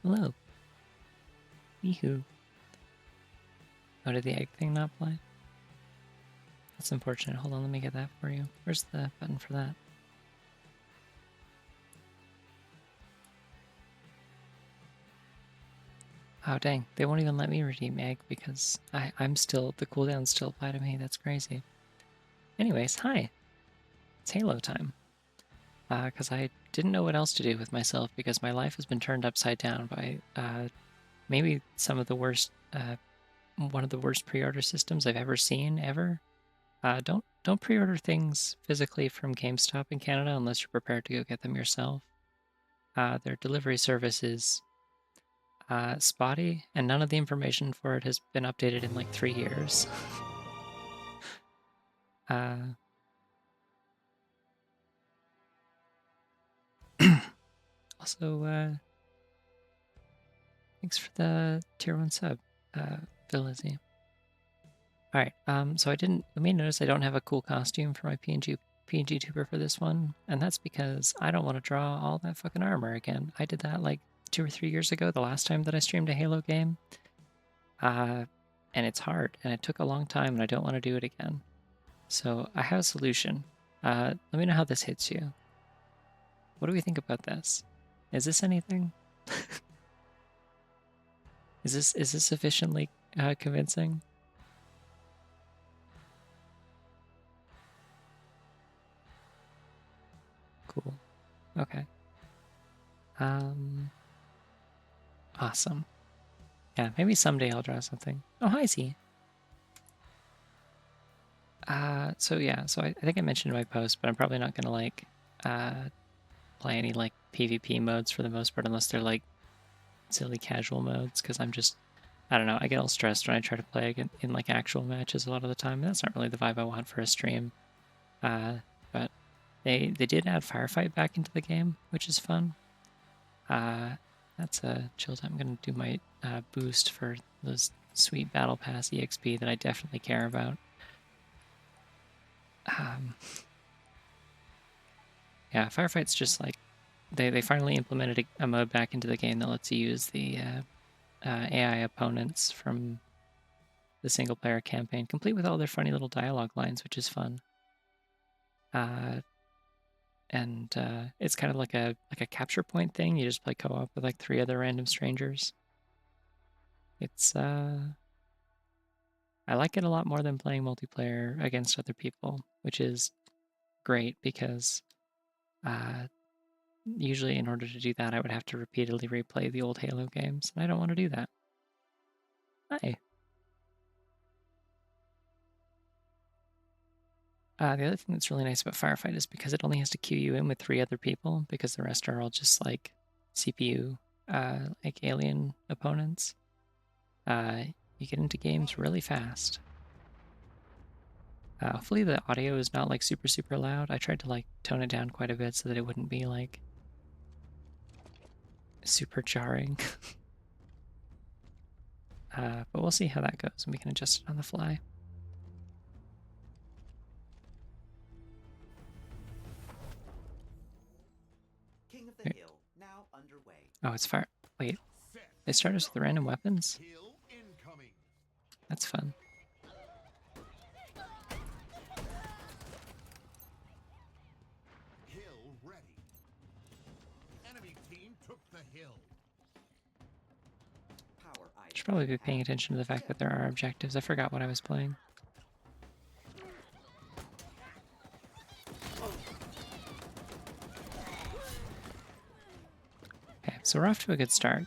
Hello. Yeehoo. Oh, did the egg thing not play? That's unfortunate. Hold on, let me get that for you. Where's the button for that? Oh, dang. They won't even let me redeem egg because I'm still, the cooldown's still applied to me. That's crazy. Anyways, hi. It's Halo time. Because I didn't know what else to do with myself because my life has been turned upside down by maybe some of the worst, one of the worst pre-order systems I've ever seen, ever. Don't pre-order things physically from GameStop in Canada unless you're prepared to go get them yourself. Their delivery service is spotty, and none of the information for it has been updated in like 3 years. Also, thanks for the tier 1 sub, Phil Lizzie. Alright, so you may notice I don't have a cool costume for my PNG tuber for this one, and that's because I don't want to draw all that fucking armor again. I did that like 2 or 3 years ago, the last time that I streamed a Halo game. And it's hard, and it took a long time, and I don't want to do it again. So I have a solution. Let me know how this hits you. What do we think about this? Is this anything? Is this sufficiently convincing? Cool. Okay. Awesome. Yeah, maybe someday I'll draw something. Oh, hi, Z. So I think I mentioned in my post, but I'm probably not gonna like play any like PvP modes for the most part, unless they're like silly casual modes, because I don't know, I get all stressed when I try to play in like actual matches a lot of the time. That's not really the vibe I want for a stream. But they did add Firefight back into the game, which is fun. That's a chill time. I'm gonna do my boost for those sweet Battle Pass EXP that I definitely care about. Yeah, Firefight's just like they finally implemented a mode back into the game that lets you use the AI opponents from the single player campaign, complete with all their funny little dialogue lines, which is fun. And it's kind of like a capture point thing. You just play co-op with like 3 other random strangers. It's I like it a lot more than playing multiplayer against other people, which is great because usually in order to do that, I would have to repeatedly replay the old Halo games, and I don't want to do that. Hi. The other thing that's really nice about Firefight is because it only has to queue you in with 3 other people, because the rest are all just like CPU, like alien opponents. You get into games really fast. Hopefully the audio is not like super loud. I tried to like tone it down quite a bit so that it wouldn't be like super jarring. But we'll see how that goes, and we can adjust it on the fly. King of the Hill now underway. Oh, it's fire. Wait, they start us with random weapons? That's fun. Hill ready. Enemy team took the hill. Power Should probably be paying attention to the fact that there are objectives. I forgot what I was playing. Okay, so we're off to a good start.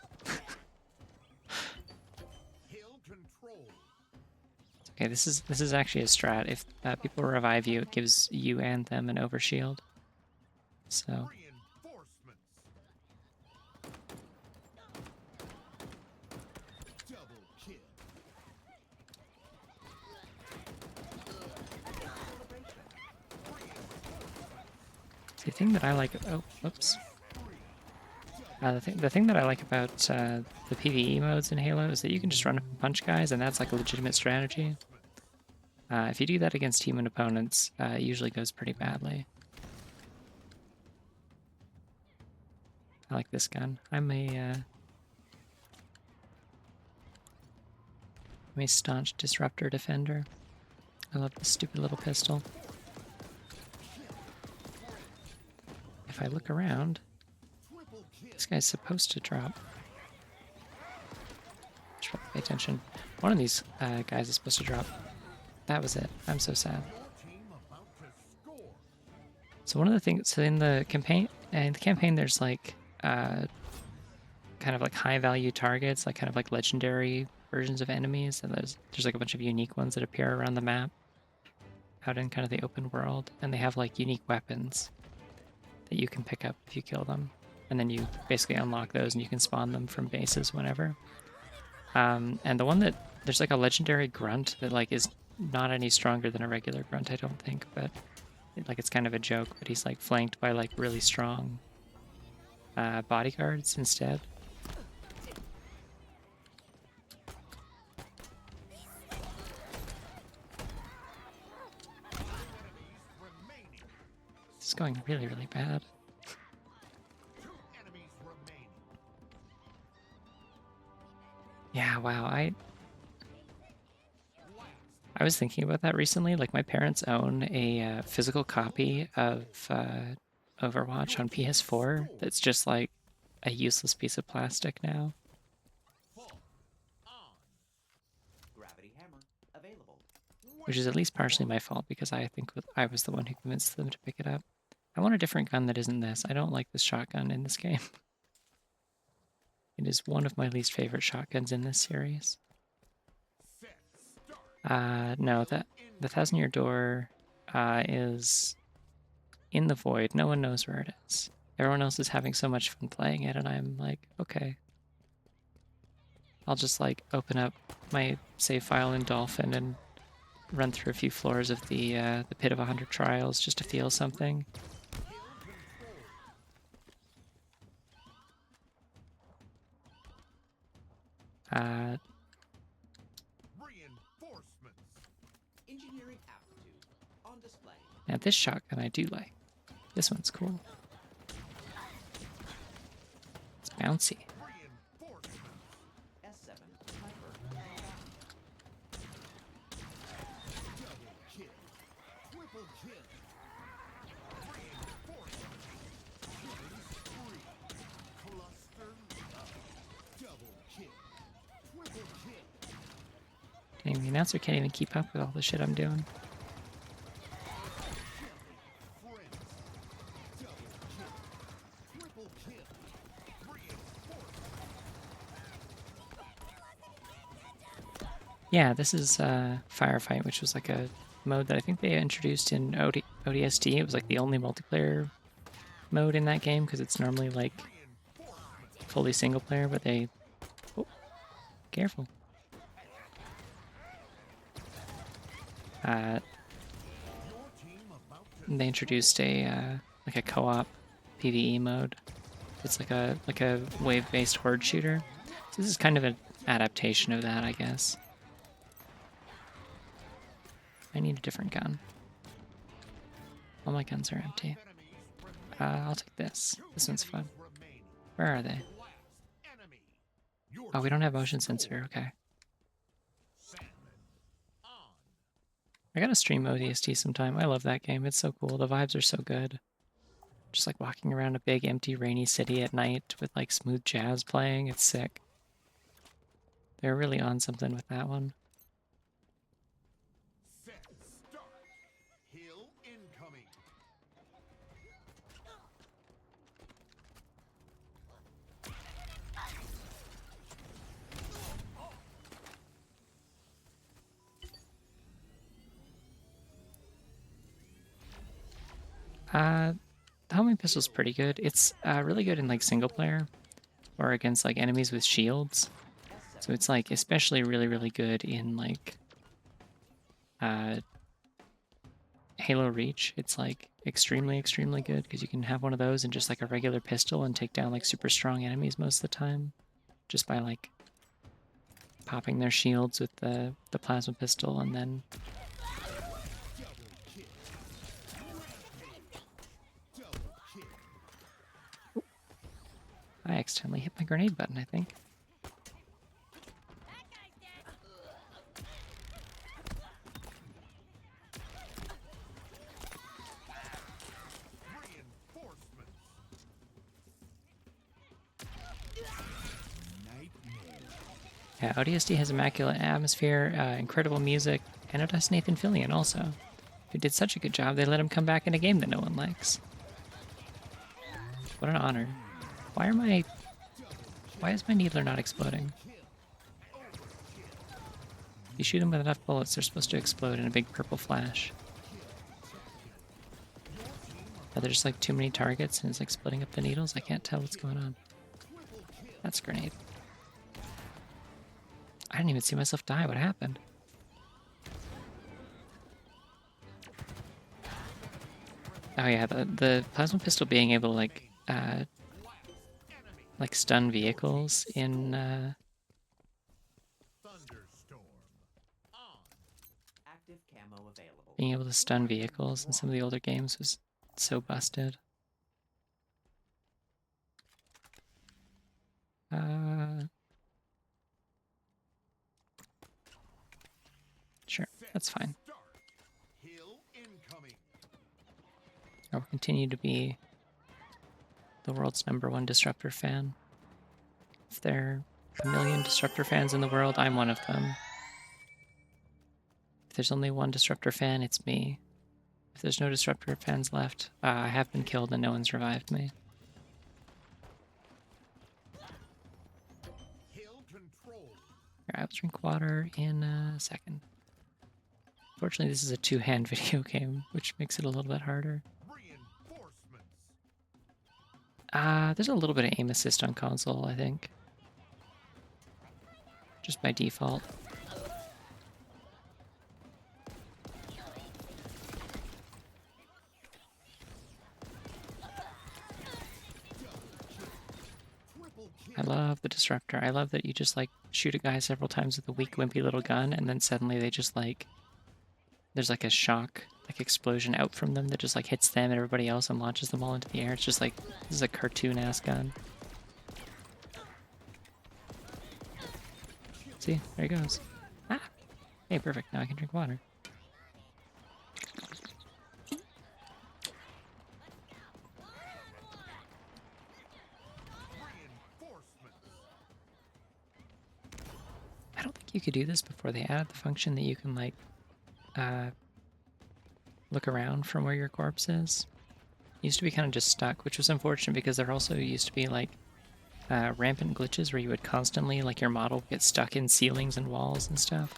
Okay, this is actually a strat. If people revive you, it gives you and them an overshield. So the thing that I like. Oh, whoops. The thing that I like about the PvE modes in Halo is that you can just run up and punch guys, and that's like a legitimate strategy. If you do that against human opponents, it usually goes pretty badly. I like this gun. I'm a I'm a staunch disruptor defender. I love this stupid little pistol. If I look around, this guy's supposed to drop. Should probably pay attention. One of these guys is supposed to drop. That was it. I'm so sad. So one of the things, so in the campaign, there's like kind of like high value targets, like kind of like legendary versions of enemies, and there's like a bunch of unique ones that appear around the map, out in kind of the open world, and they have like unique weapons that you can pick up if you kill them, and then you basically unlock those, and you can spawn them from bases whenever. And the one that there's like a legendary grunt that like is not any stronger than a regular grunt, I don't think, but like it's kind of a joke, but he's like flanked by like really strong bodyguards instead. This is going really, really bad. Yeah, wow, I was thinking about that recently. Like, my parents own a physical copy of Overwatch on PS4 that's just like a useless piece of plastic now. Gravity hammer available. Which is at least partially my fault because I think I was the one who convinced them to pick it up. I want a different gun that isn't this. I don't like this shotgun in this game. It is one of my least favorite shotguns in this series. No, the Thousand Year Door is in the void. No one knows where it is. Everyone else is having so much fun playing it, and I'm like, okay. I'll just like open up my save file in Dolphin and run through a few floors of the Pit of 100 Trials just to feel something. Engineering aptitude on display. Now this shotgun I do like. This one's cool. It's bouncy. S7 sniper. Dang, the announcer can't even keep up with all the shit I'm doing. Yeah, this is Firefight, which was like a mode that I think they introduced in ODST. It was like the only multiplayer mode in that game because it's normally like fully single player, but they... Oh, careful. They introduced a like a co-op PvE mode. It's like a wave-based horde shooter. So this is kind of an adaptation of that, I guess. I need a different gun. All my guns are empty. I'll take this. This one's fun. Where are they? Oh, we don't have motion sensor. Okay. I gotta stream ODST sometime. I love that game. It's so cool. The vibes are so good. Just like walking around a big, empty, rainy city at night with like smooth jazz playing. It's sick. They're really on something with that one. Hill incoming. The homing pistol's pretty good. It's really good in like single player or against like enemies with shields. So it's like especially really, really good in like Halo Reach. It's like extremely, extremely good because you can have one of those and just like a regular pistol and take down like super strong enemies most of the time just by like popping their shields with the plasma pistol and then... I accidentally hit my grenade button, I think. Yeah, ODST has immaculate atmosphere, incredible music, and it has Nathan Fillion also, who did such a good job they let him come back in a game that no one likes. What an honor. Why is my needler not exploding? If you shoot them with enough bullets, they're supposed to explode in a big purple flash. Are there just like too many targets and it's like splitting up the needles? I can't tell what's going on. That's a grenade. I didn't even see myself die. What happened? Oh yeah, the plasma pistol being able to like stun vehicles in Thunderstorm on. Active camo available. being able to stun vehicles in some of the older games was so busted. Sure, that's fine. Start. Hill incoming. I will continue to be the world's #1 Disruptor fan. If there are 1,000,000 Disruptor fans in the world, I'm one of them. If there's only one Disruptor fan, it's me. If there's no Disruptor fans left, I have been killed and no one's revived me. Hill control. I'll drink water in a second. Fortunately, this is a two-hand video game, which makes it a little bit harder. Reinforcements. There's a little bit of aim assist on console, I think. Just by default. I love the Disruptor. I love that you just like shoot a guy several times with a weak, wimpy little gun, and then suddenly they just like there's like a shock, like explosion out from them that just like hits them and everybody else and launches them all into the air. It's just like this is a cartoon-ass gun. See, there he goes. Ah, hey, perfect. Now I can drink water. I don't think you could do this before they added the function that you can like look around from where your corpse is. It used to be kind of just stuck, which was unfortunate because there also used to be like rampant glitches where you would constantly, like your model would get stuck in ceilings and walls and stuff.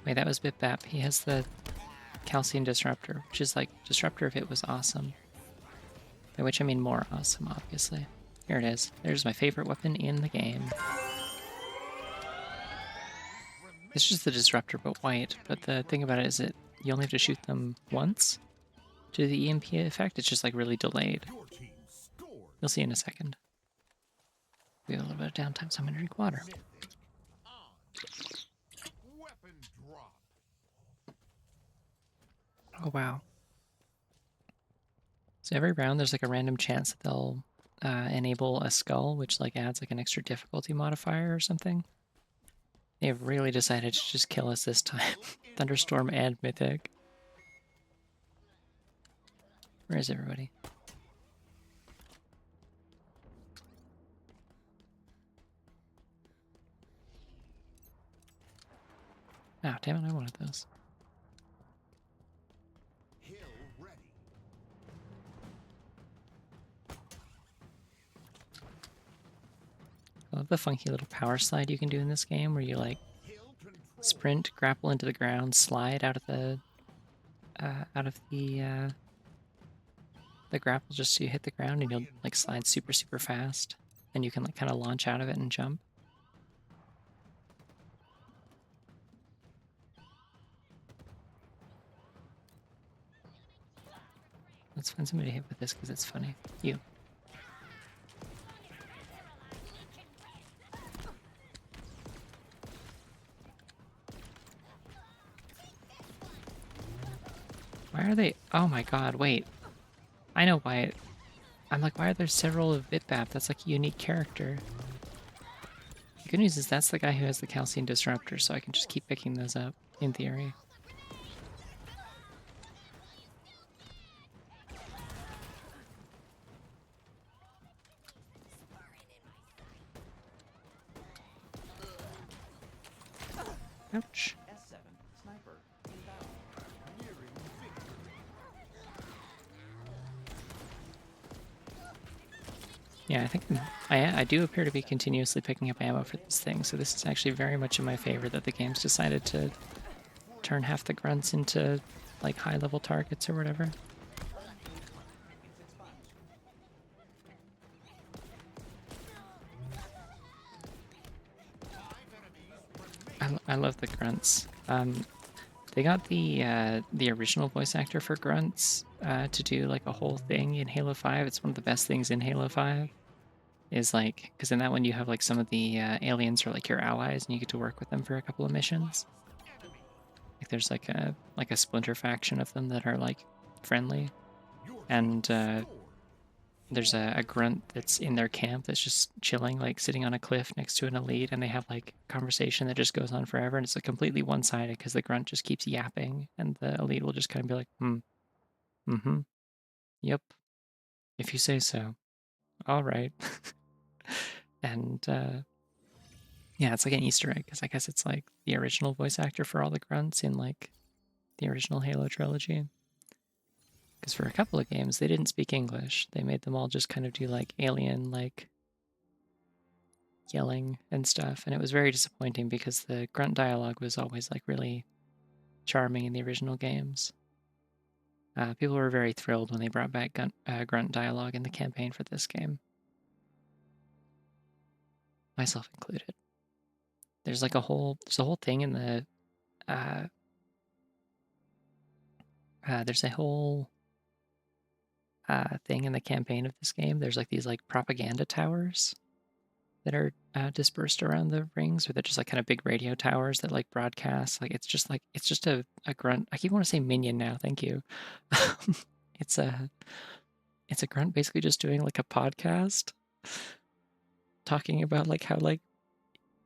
Wait, that was Bip Bap. He has the Calcium Disruptor, which is like Disruptor if it was awesome. By which I mean more awesome, obviously. Here it is. There's my favorite weapon in the game. It's just the Disruptor, but white. But the thing about it is that you only have to shoot them once to do the EMP effect. It's just like really delayed. You'll see in a second. We have a little bit of downtime, so I'm gonna drink water. Weapon drop. Oh wow. So every round there's like a random chance that they'll enable a skull, which like adds like an extra difficulty modifier or something. They've really decided to just kill us this time. Thunderstorm and Mythic. Where is everybody? Oh, damn it, I wanted those. Hill ready. I love the funky little power slide you can do in this game where you like sprint, grapple into the ground, slide out of the grapple just so you hit the ground and you'll like slide super fast and you can like kind of launch out of it and jump. Let's find somebody to hit with this because it's funny. You. Why are they? Oh my god, wait. I know why it... I'm like, why are there several of Bitbap? That's like a unique character. The good news is that's the guy who has the calcium disruptor, so I can just keep picking those up, in theory. Ouch. S7 sniper inbound. Nearing victory. Yeah, I think I do appear to be continuously picking up ammo for this thing, so this is actually very much in my favor that the game's decided to turn half the grunts into, like, high-level targets or whatever. I love the grunts. They got the original voice actor for grunts to do like a whole thing in Halo 5. It's one of the best things in Halo 5. Is like, because in that one you have like some of the aliens are like your allies, and you get to work with them for a couple of missions. Like there's like a splinter faction of them that are like friendly, and there's a grunt that's in their camp that's just chilling, like sitting on a cliff next to an elite, and they have like a conversation that just goes on forever, and it's like completely one-sided because the grunt just keeps yapping, and the elite will just kind of be like, mm-hmm, yep, if you say so, all right. And yeah, it's like an Easter egg, because I guess it's like the original voice actor for all the grunts in like the original Halo trilogy. Because for a couple of games, they didn't speak English. They made them all just kind of do like alien, like yelling and stuff. And it was very disappointing because the grunt dialogue was always like really charming in the original games. People were very thrilled when they brought back grunt dialogue in the campaign for this game. Myself included. There's like a whole thing in the there's a whole thing in the campaign of this game. There's like these like propaganda towers that are dispersed around the rings, or they're just like kind of big radio towers that like broadcast. Like it's just a grunt. I keep wanting to say minion now. Thank you. it's a grunt basically just doing like a podcast, talking about like how like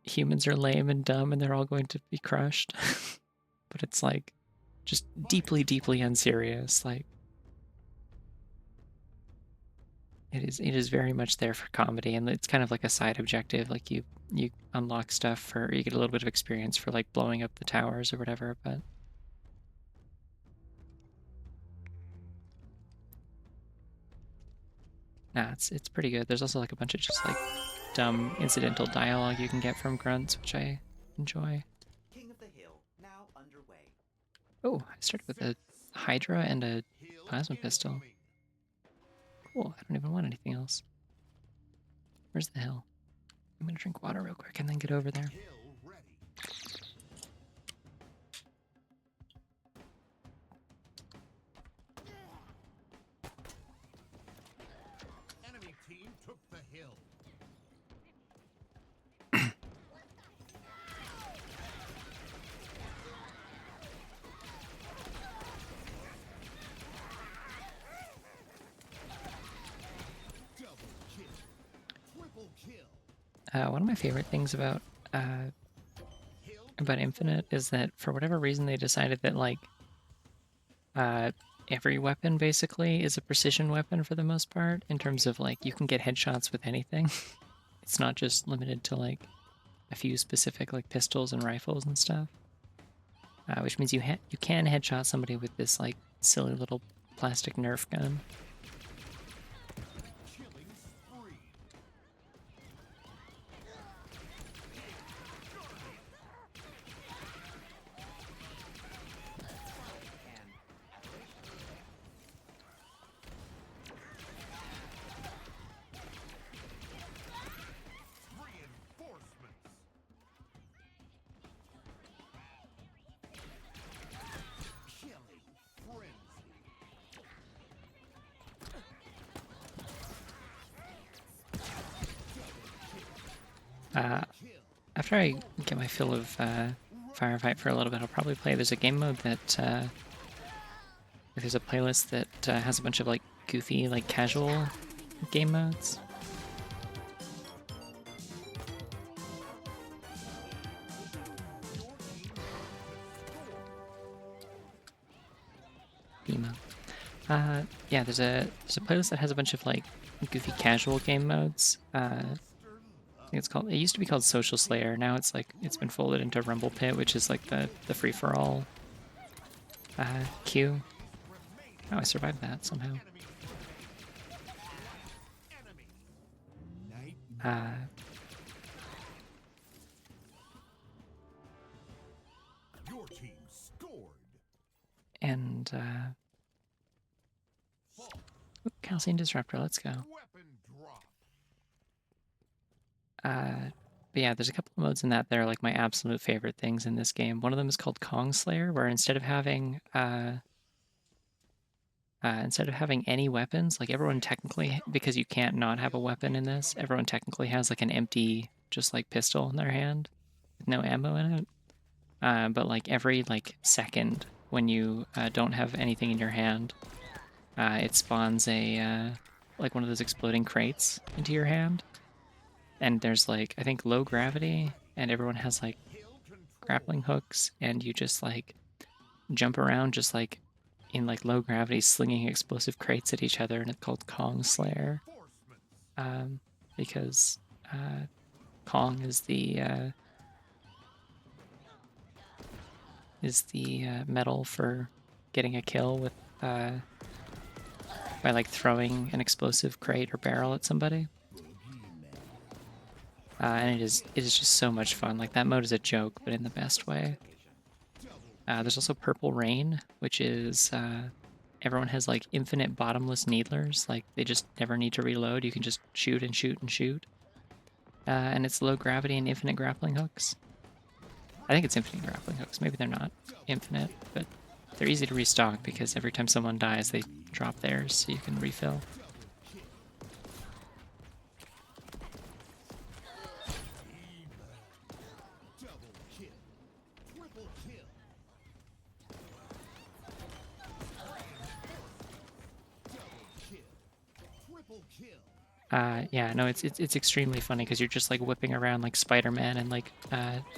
humans are lame and dumb and they're all going to be crushed. But it's like just deeply, deeply unserious. Like it is very much there for comedy, and it's kind of like a side objective. Like you unlock stuff for, you get a little bit of experience for like blowing up the towers or whatever, but nah, it's pretty good. There's also like a bunch of just like dumb incidental dialogue you can get from grunts, which I enjoy. King of the Hill now underway. Oh, I started with a Hydra and a Hill plasma pistol. incoming. Cool, I don't even want anything else. Where's the hill? I'm gonna drink water real quick and then get over there. Hill ready. Enemy team took the hill. Double kill. Triple kill. One of my favorite things about Hill Infinite is that for whatever reason they decided that like every weapon basically is a precision weapon for the most part, in terms of like you can get headshots with anything. It's not just limited to like a few specific like pistols and rifles and stuff. Which means you can headshot somebody with this like silly little plastic Nerf gun. killing spree. And Reinforcements. Killing frenzy. Uh, Kill. After I get my fill of Firefight for a little bit, I'll probably play. There's a game mode that there's a playlist that has a bunch of like goofy, like casual game modes. Yeah, there's a playlist that has a bunch of like goofy casual game modes. I think it's called. It used to be called Social Slayer. Now it's like it's been folded into Rumble Pit, which is like the free for all queue. Oh, I survived that somehow. Uh, Your team scored. and Calcium Disruptor. Let's go. Weapon drop. But yeah, there's a couple of modes in that that are like my absolute favorite things in this game. One of them is called Kong Slayer, where instead of having any weapons, like everyone technically, because you can't not have a weapon in this, everyone technically has like an empty, just like pistol in their hand with no ammo in it. But like every like second when you don't have anything in your hand, it spawns a like one of those exploding crates into your hand. And there's like, I think low gravity, and everyone has like grappling hooks, and you just like jump around just like in like low gravity, slinging explosive crates at each other, and it's called Kong Slayer. Because Kong is the medal for getting a kill with by like throwing an explosive crate or barrel at somebody. And it is just so much fun. Like that mode is a joke, but in the best way. There's also Purple Rain, which is everyone has like infinite bottomless needlers. Like they just never need to reload. You can just shoot and shoot and shoot. And it's low gravity and infinite grappling hooks. I think it's infinite grappling hooks. Maybe they're not infinite, but they're easy to restock because every time someone dies, they drop theirs so you can refill. Yeah, no, it's extremely funny because you're just like whipping around like Spider-Man and like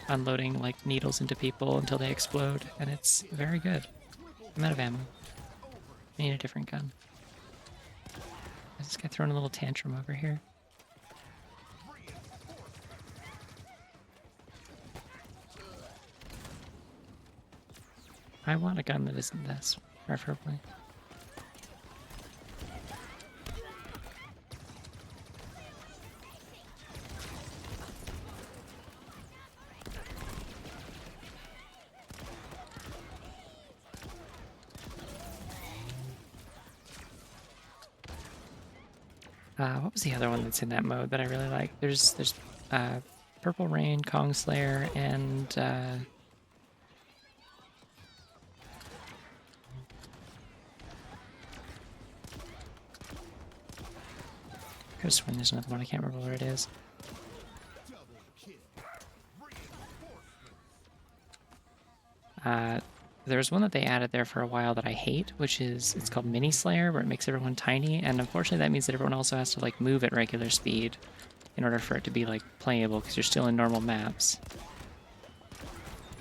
unloading like needles into people until they explode, and it's very good. I'm out of ammo. I need a different gun. Is this guy throwing a little tantrum over here? I want a gun that isn't this, preferably. What was the other one that's in that mode that I really like? There's Purple Rain, Kong Slayer, and I could sworn there's another one. I can't remember what it is. There's one that they added there for a while that I hate, which is, it's called Mini Slayer, where it makes everyone tiny, and unfortunately that means that everyone also has to like move at regular speed in order for it to be like playable, because you're still in normal maps.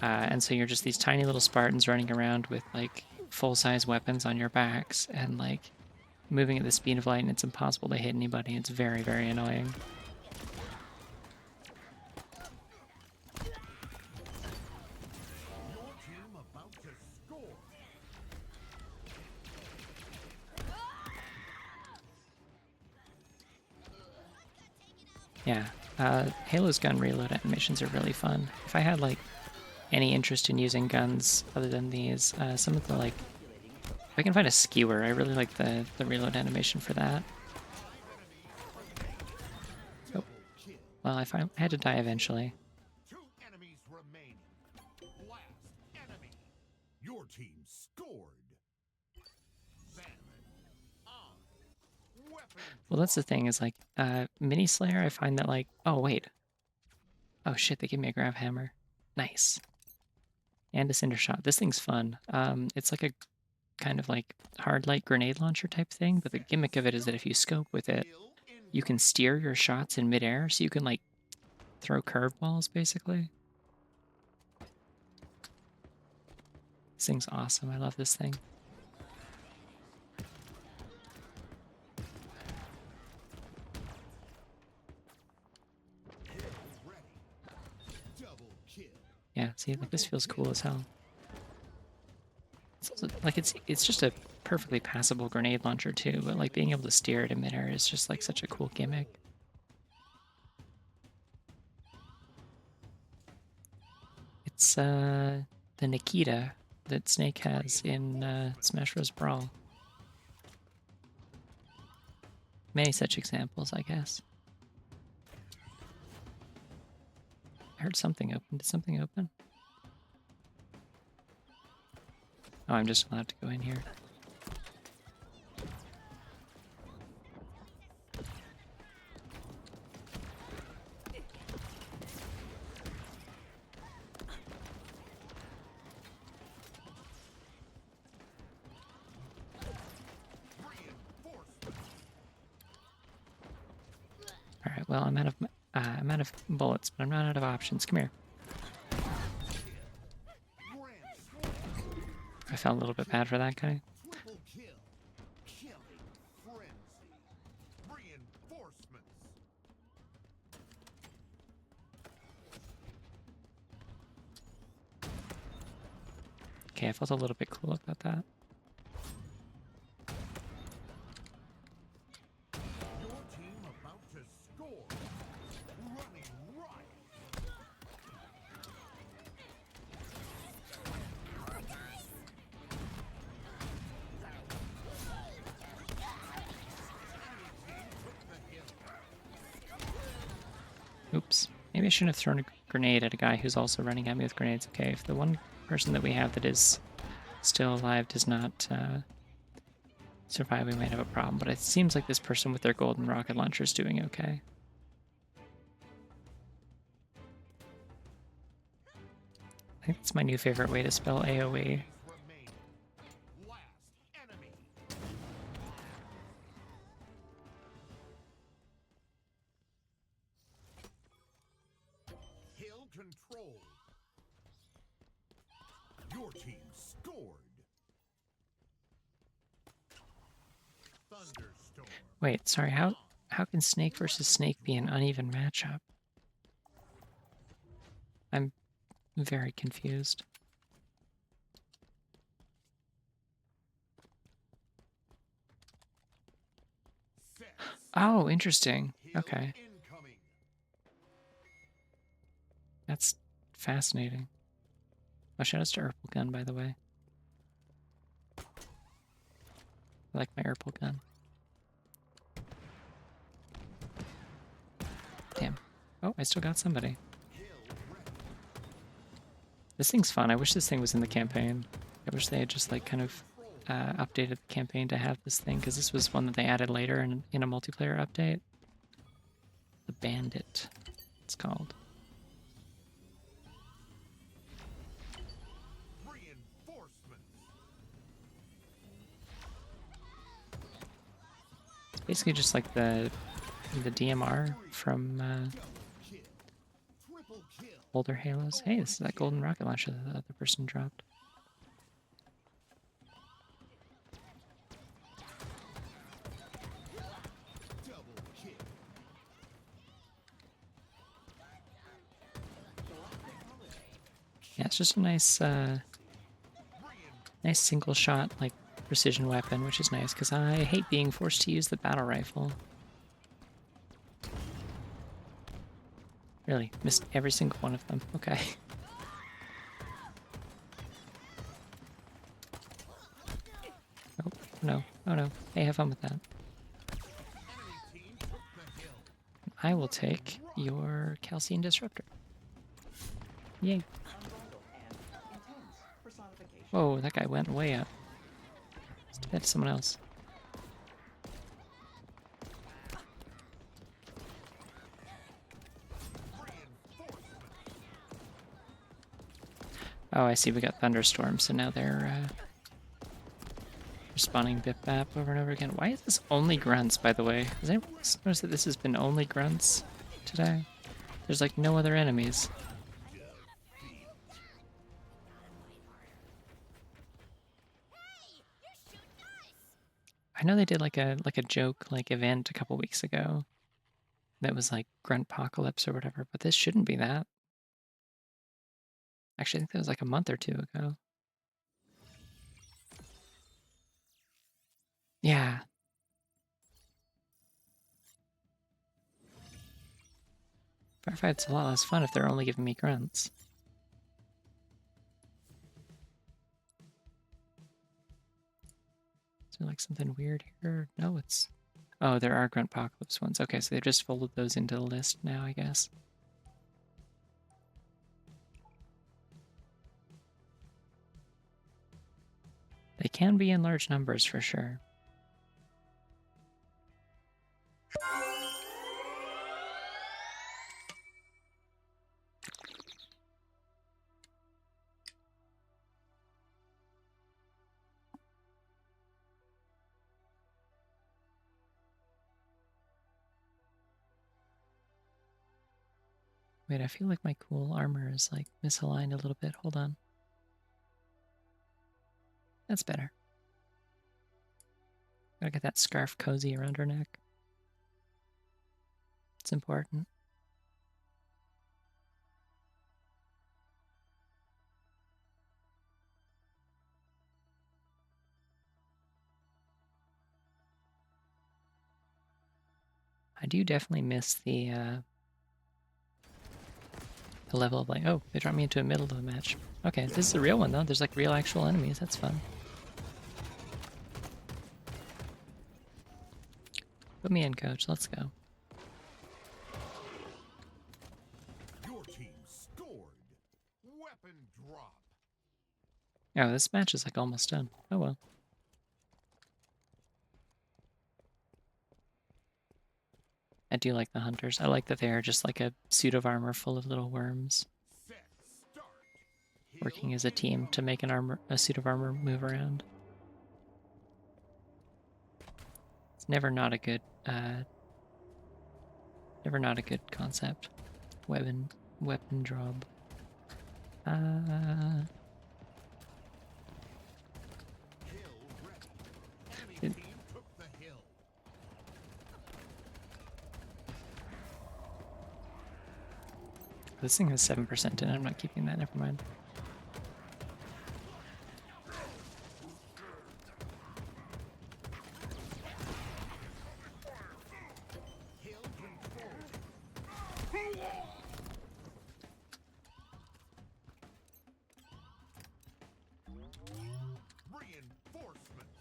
And so you're just these tiny little Spartans running around with like full-size weapons on your backs and like moving at the speed of light, and it's impossible to hit anybody. It's very, very annoying. Yeah, Halo's gun reload animations are really fun. If I had like any interest in using guns other than these, some of the like, if I can find a skewer, I really like the reload animation for that. Oh, well, I had to die eventually. 2 enemies remaining. Last enemy. Your team scored. Well, that's the thing is like, Mini Slayer, I find that like, oh wait. Oh shit, they give me a grav hammer. Nice. And a cinder shot. This thing's fun. It's like a kind of like hard light grenade launcher type thing, but the gimmick of it is that if you scope with it, you can steer your shots in midair, so you can like throw curveballs basically. This thing's awesome. I love this thing. See, like this feels cool as hell. It's also, like it's just a perfectly passable grenade launcher too, but like being able to steer it in midair is just like such a cool gimmick. It's the Nikita that Snake has in Smash Bros. Brawl. Many such examples, I guess. I heard something open. Did something open? Oh, I'm just allowed to go in here. All right. Well, I'm out of bullets, but I'm not out of options. Come here. I felt a little bit bad for that guy. Triple kill. Killing frenzy. Reinforcements. Okay, I felt a little bit cool about that. Your team about to score. Running riot. Oops. Maybe I shouldn't have thrown a grenade at a guy who's also running at me with grenades. Okay, if the one person that we have that is still alive does not survive, we might have a problem. But it seems like this person with their golden rocket launcher is doing okay. I think that's my new favorite way to spell AoE. Remain. Last enemy. Kill control. Your team scored. Thunderstorm. Wait, sorry, how can Snake versus Snake be an uneven matchup? I'm very confused. Sets. Oh, interesting. Hill Okay, incoming. that's fascinating. Oh, shout outs to Urple Gun, by the way. I like my Urple Gun. Damn. Oh, I still got somebody. Hill ready. This thing's fun. I wish this thing was in the campaign. I wish they had just like kind of updated the campaign to have this thing, because this was one that they added later in a multiplayer update. The Bandit, it's called. Reinforcements. It's basically just like the DMR from Double kill. Triple kill. older Halos. Hey, this is that golden rocket launcher that the other person dropped. Double kill. Yeah, it's just a nice nice single shot like precision weapon, which is nice because I hate being forced to use the battle rifle. Really, missed every single one of them. Okay. Oh, no. Oh, no. Hey, have fun with that. Enemy team took the hill. I will take your Calcium Disruptor. Yay. Unbridled and intense personification. Whoa, that guy went way up. Let's do that to someone else. Oh, I see. We got Thunderstorm, so now they're respawning Bip Bap over and over again. Why is this only grunts, by the way? Has anyone else noticed that this has been only grunts today? There's like no other enemies. I know they did like a joke like event a couple weeks ago that was like Gruntpocalypse or whatever, but this shouldn't be that. Actually, I think that was like a month or two ago. Yeah. Firefight's a lot less fun if they're only giving me grunts. Is there like something weird here? No, it's... Oh, there are grunt apocalypse ones. Okay, so they've just folded those into the list now, I guess. They can be in large numbers for sure. Wait, I feel like my cool armor is like misaligned a little bit. Hold on. That's better. Gotta get that scarf cozy around her neck. It's important. I do definitely miss the level of like, oh, they dropped me into the middle of the match. Okay, this is a real one though. There's like real actual enemies. That's fun. Put me in, coach. Let's go. Your team scored. Weapon drop. Oh, this match is like almost done. Oh well. I do like the hunters. I like that they are just like a suit of armor full of little worms, Set. Start. working as a team to make a suit of armor move around. It's never not a good concept. Weapon drop. Hill ready. Enemy It- team took the hill. This thing has 7% and I'm not keeping that. Never mind. Hill control. Reinforcements.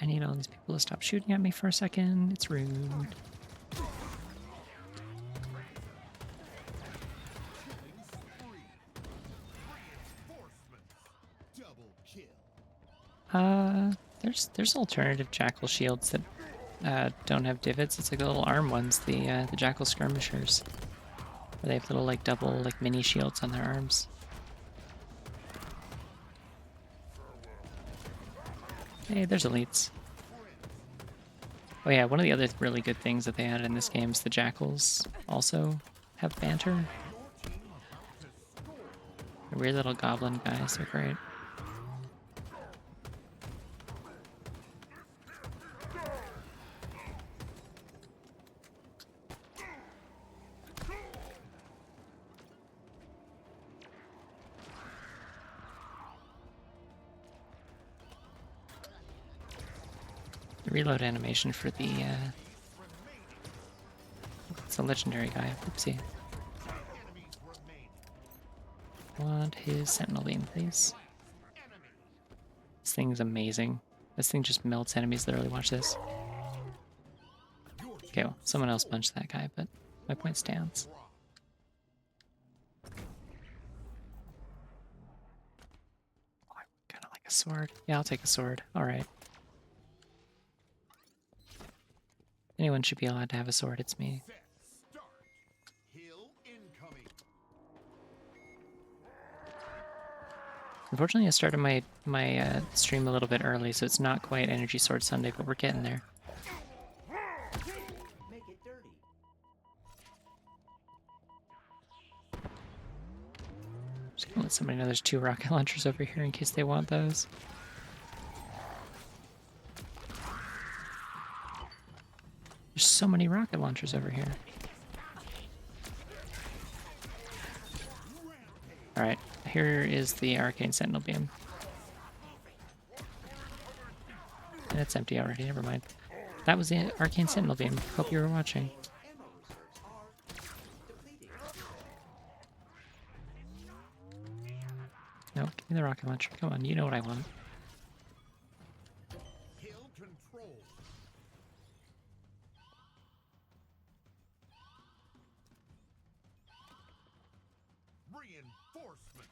I need all these people to stop shooting at me for a second. It's rude. Killing spree. Reinforcements. Double kill. There's alternative jackal shields that don't have divots. It's like the little arm ones, the jackal skirmishers, where they have little like double like mini shields on their arms. Hey, there's elites. Oh yeah, one of the other really good things that they added in this game is the jackals also have banter. Your team about to score. The weird little goblin guys are great. The reload animation for the it's a legendary guy. Oopsie. Enemies remain. Want his sentinel beam, please. Enemy. This thing's amazing. This thing just melts enemies. Literally, watch this. Your Okay, team well, someone else punched that guy, but my point stands. drop. Oh, I kind of like a sword. Yeah, I'll take a sword. All right. Anyone should be allowed to have a sword. It's me. Set. Start. Hill incoming. Unfortunately, I started my stream a little bit early, so it's not quite Energy Sword Sunday, but we're getting there. Make it dirty. I'll let somebody know there's 2 rocket launchers over here in case they want those. There's so many rocket launchers over here. Alright, here is the arcane sentinel beam. And it's empty already, never mind. That was the arcane sentinel beam. Hope you were watching. Ammo reserves are depleting. No, give me the rocket launcher. Come on, you know what I want. Kill control. Reinforcements.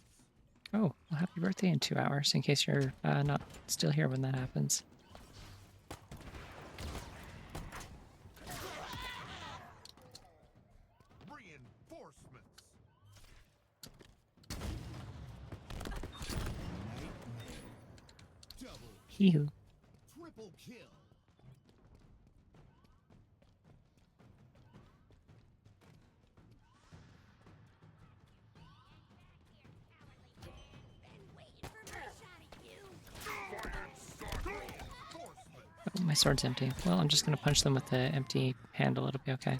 Oh, well, happy birthday in 2 hours, in case you're not still here when that happens. Reinforcements. Double, Hee-hoo. triple kill. Oh, my sword's empty. Well, I'm just gonna punch them with the empty handle. It'll be okay.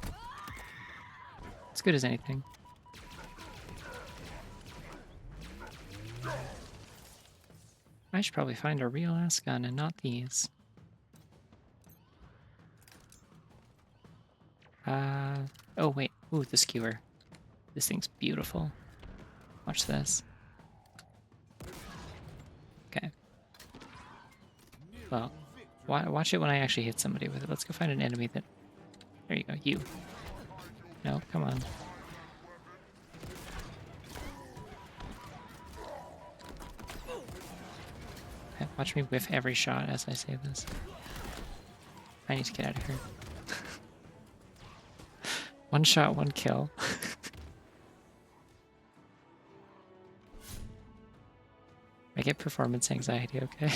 As good as anything. I should probably find a real ass gun and not these. Oh wait. Ooh, the skewer. This thing's beautiful. Watch this. Okay. Well, watch it when I actually hit somebody with it. Let's go find an enemy that... There you go, you. No, come on. Okay, watch me whiff every shot as I say this. I need to get out of here. One shot, one kill. I get performance anxiety, okay?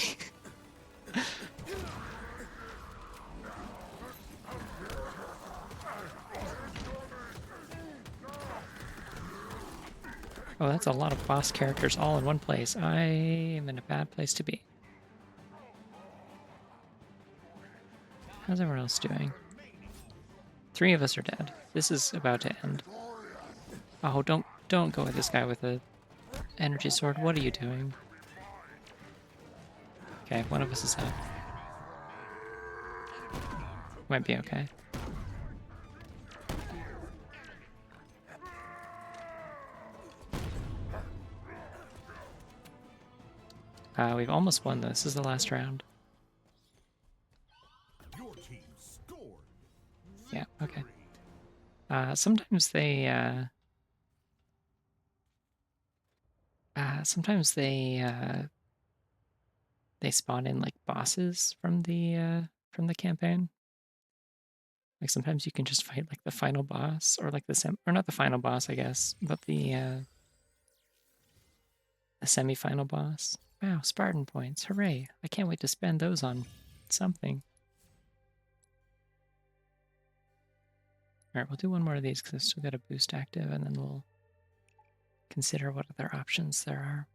Oh, that's a lot of boss characters all in one place. I am in a bad place to be. How's everyone else doing? 3 of us are dead. This is about to end. Oh, don't go with this guy with a energy sword. What are you doing? Okay, one of us is out. Might be okay. We've almost won this. This is the last round. Your team scored. Yeah, okay. Sometimes they they spawn in like bosses from the campaign. Like sometimes you can just fight like the final boss or like or not the final boss, I guess, but the semi-final boss. Wow, Spartan points. Hooray. I can't wait to spend those on something. Alright, we'll do one more of these because I've still got a boost active, and then we'll consider what other options there are.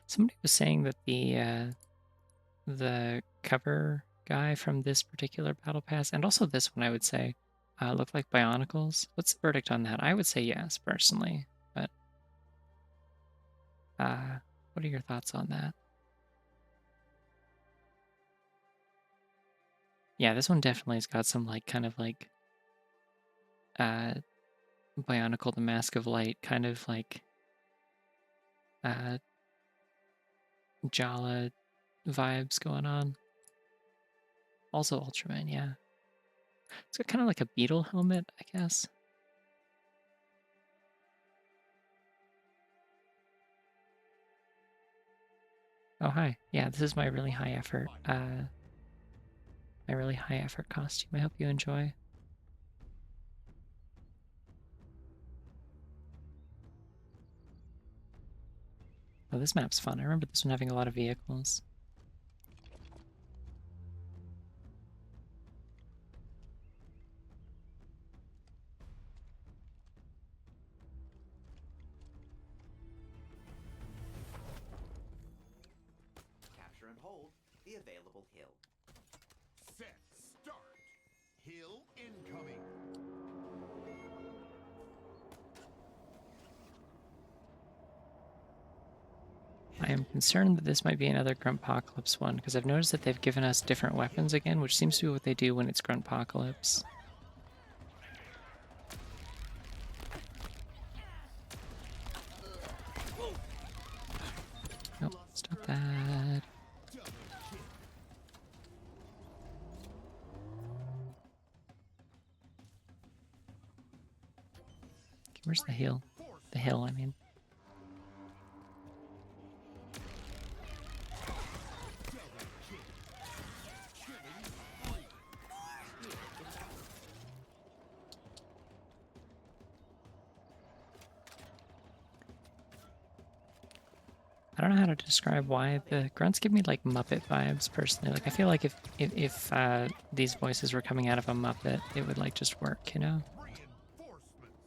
Somebody was saying that the cover guy from this particular battle pass, and also this one, I would say, look like Bionicles. What's the verdict on that? I would say yes, personally, but what are your thoughts on that? Yeah, this one definitely has got some like kind of like Bionicle the Mask of Light kind of like Jala vibes going on. Also Ultraman, yeah. It's got kind of like a beetle helmet, I guess. Oh, hi. Yeah, this is my really high effort, costume. I hope you enjoy. Oh, this map's fun. I remember this one having a lot of vehicles. the available hill. Set. Start. Hill incoming. I am concerned that this might be another Gruntpocalypse one, because I've noticed that they've given us different weapons again, which seems to be what they do when it's Gruntpocalypse. Nope, stop that. Okay, where's the hill? The hill, I mean. I don't know how to describe why the grunts give me like Muppet vibes personally. Like I feel like if these voices were coming out of a Muppet, it would like just work, you know? Reinforcements.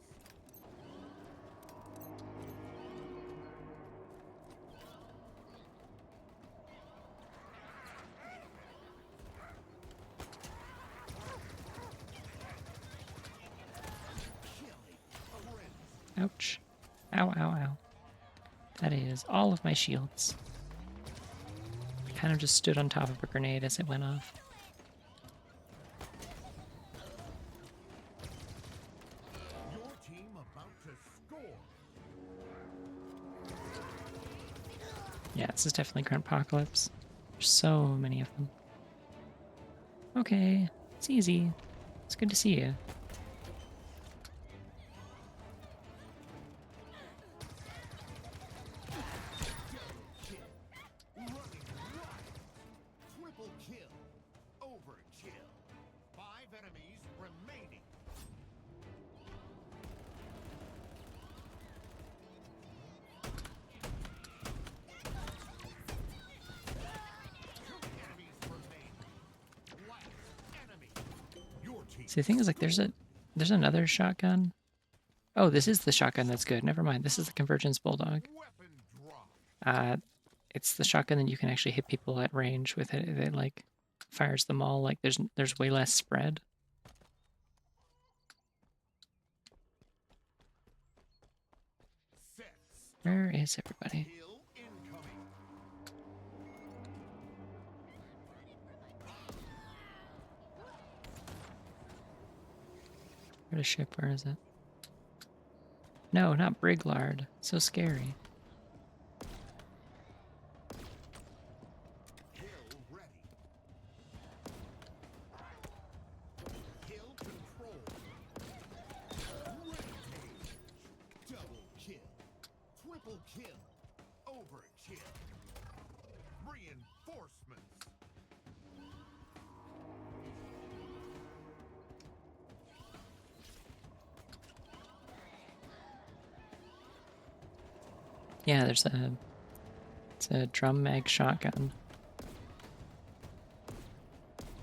Ouch. Ow, ow, ow. That is all of my shields. I kind of just stood on top of a grenade as it went off. Your team about to score. Yeah, this is definitely Gruntpocalypse. There's so many of them. Okay, it's easy. It's good to see you. Running wild. Triple kill. Overkill. 5 enemies remaining. Two enemies remain. Last enemy. Your team. See, the thing is, like, there's another shotgun. Oh, this is the shotgun that's good. Never mind. This is the Convergence Bulldog. Weapon drop. It's the shotgun that you can actually hit people at range with it. It like fires them all. Like there's way less spread. Set. Where is everybody? Hill incoming. Where's the ship? Where is it? No, not Briglard. So scary. Hill ready. Hill control. Rampage. Double kill. Triple kill. Overkill. Reinforcements. Yeah, it's a drum mag shotgun.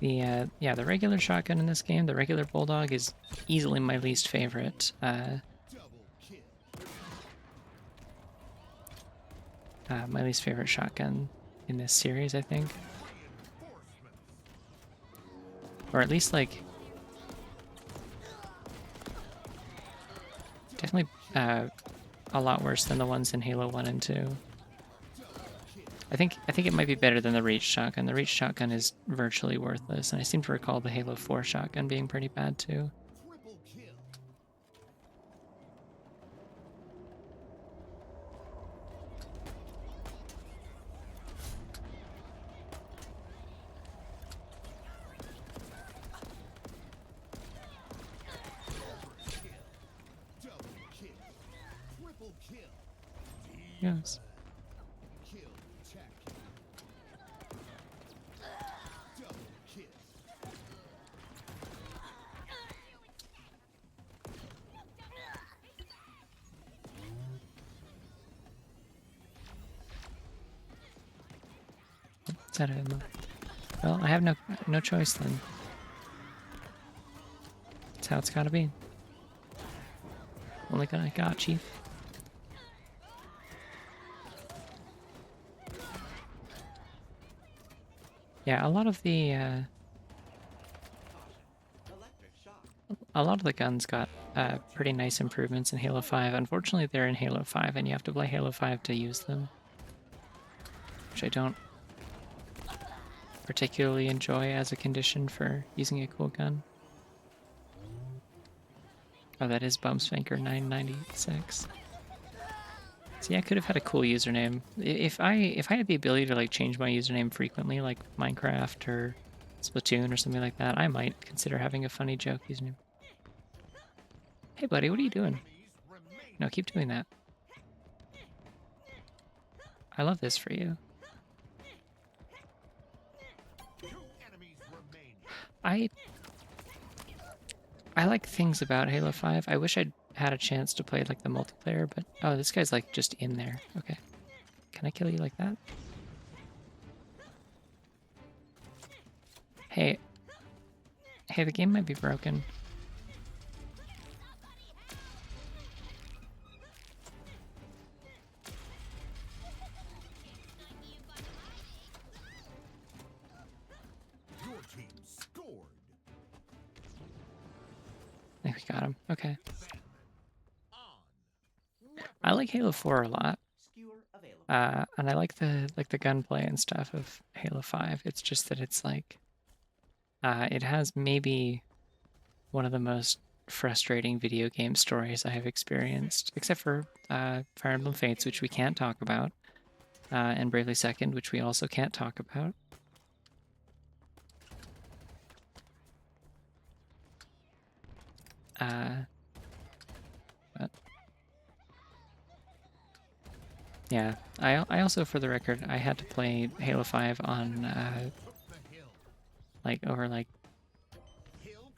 The the regular shotgun in this game, the regular Bulldog, is easily my least favorite. Double kill. My least favorite shotgun in this series, I think, Reinforcements. or at least like definitely a lot worse than the ones in Halo 1 and 2. I think it might be better than the Reach shotgun. The Reach shotgun is virtually worthless, and I seem to recall the Halo 4 shotgun being pretty bad too. Triple kill. Overkill. Double kill. Triple kill. Yes. Kill check. Double kill. It's out of ammo. Well, I have no choice then. That's how it's gotta be. Only gun I got, Chief. Yeah, a lot of the Caution. Electric shock. guns got pretty nice improvements in Halo 5. Unfortunately, they're in Halo 5, and you have to play Halo 5 to use them, which I don't particularly enjoy as a condition for using a cool gun. Oh, that is Bumspanker 996. See, I could have had a cool username. If I had the ability to like change my username frequently, like Minecraft or Splatoon or something like that, I might consider having a funny joke username. Hey, buddy, what are you doing? No, keep doing that. I love this for you. I like things about Halo 5. I wish I'd had a chance to play like the multiplayer, but oh, this guy's like just in there. Okay. Can I kill you like that? Hey. Hey, the game might be broken. Your team scored. I think we got him. Okay. On. I like Halo 4 a lot. Skewer available. And I like the gunplay and stuff of Halo 5. It's just that it's like it has maybe one of the most frustrating video game stories I have experienced, except for Fire Emblem Fates, which we can't talk about, and Bravely Second, which we also can't talk about. But yeah, I also, for the record, I had to play Halo 5 on like over like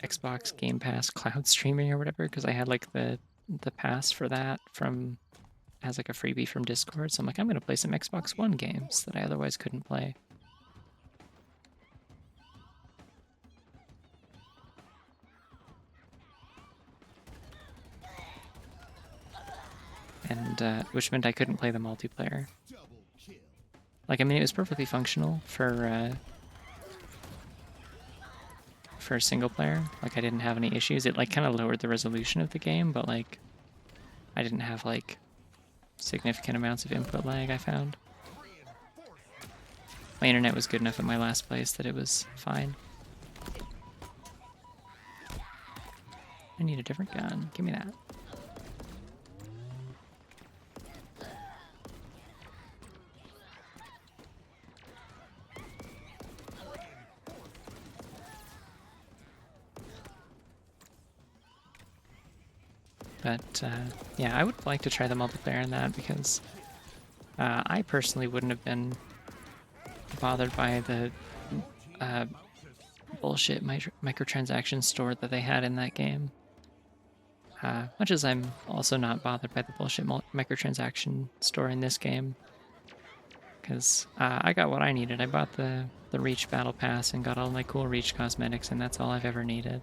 Xbox Game Pass cloud streaming or whatever, because I had like the pass for that from as like a freebie from Discord. So I'm like, I'm gonna play some Xbox One games that I otherwise couldn't play. And which meant I couldn't play the multiplayer. Like, I mean, it was perfectly functional for single player. Like, I didn't have any issues. It like kind of lowered the resolution of the game, but like I didn't have like significant amounts of input lag, I found. My internet was good enough at my last place that it was fine. I need a different gun. Give me that. But yeah, I would like to try the multiplayer in that because I personally wouldn't have been bothered by the bullshit microtransaction store that they had in that game. Much as I'm also not bothered by the bullshit microtransaction store in this game. Because I got what I needed. I bought the Reach Battle Pass and got all my cool Reach cosmetics, and that's all I've ever needed.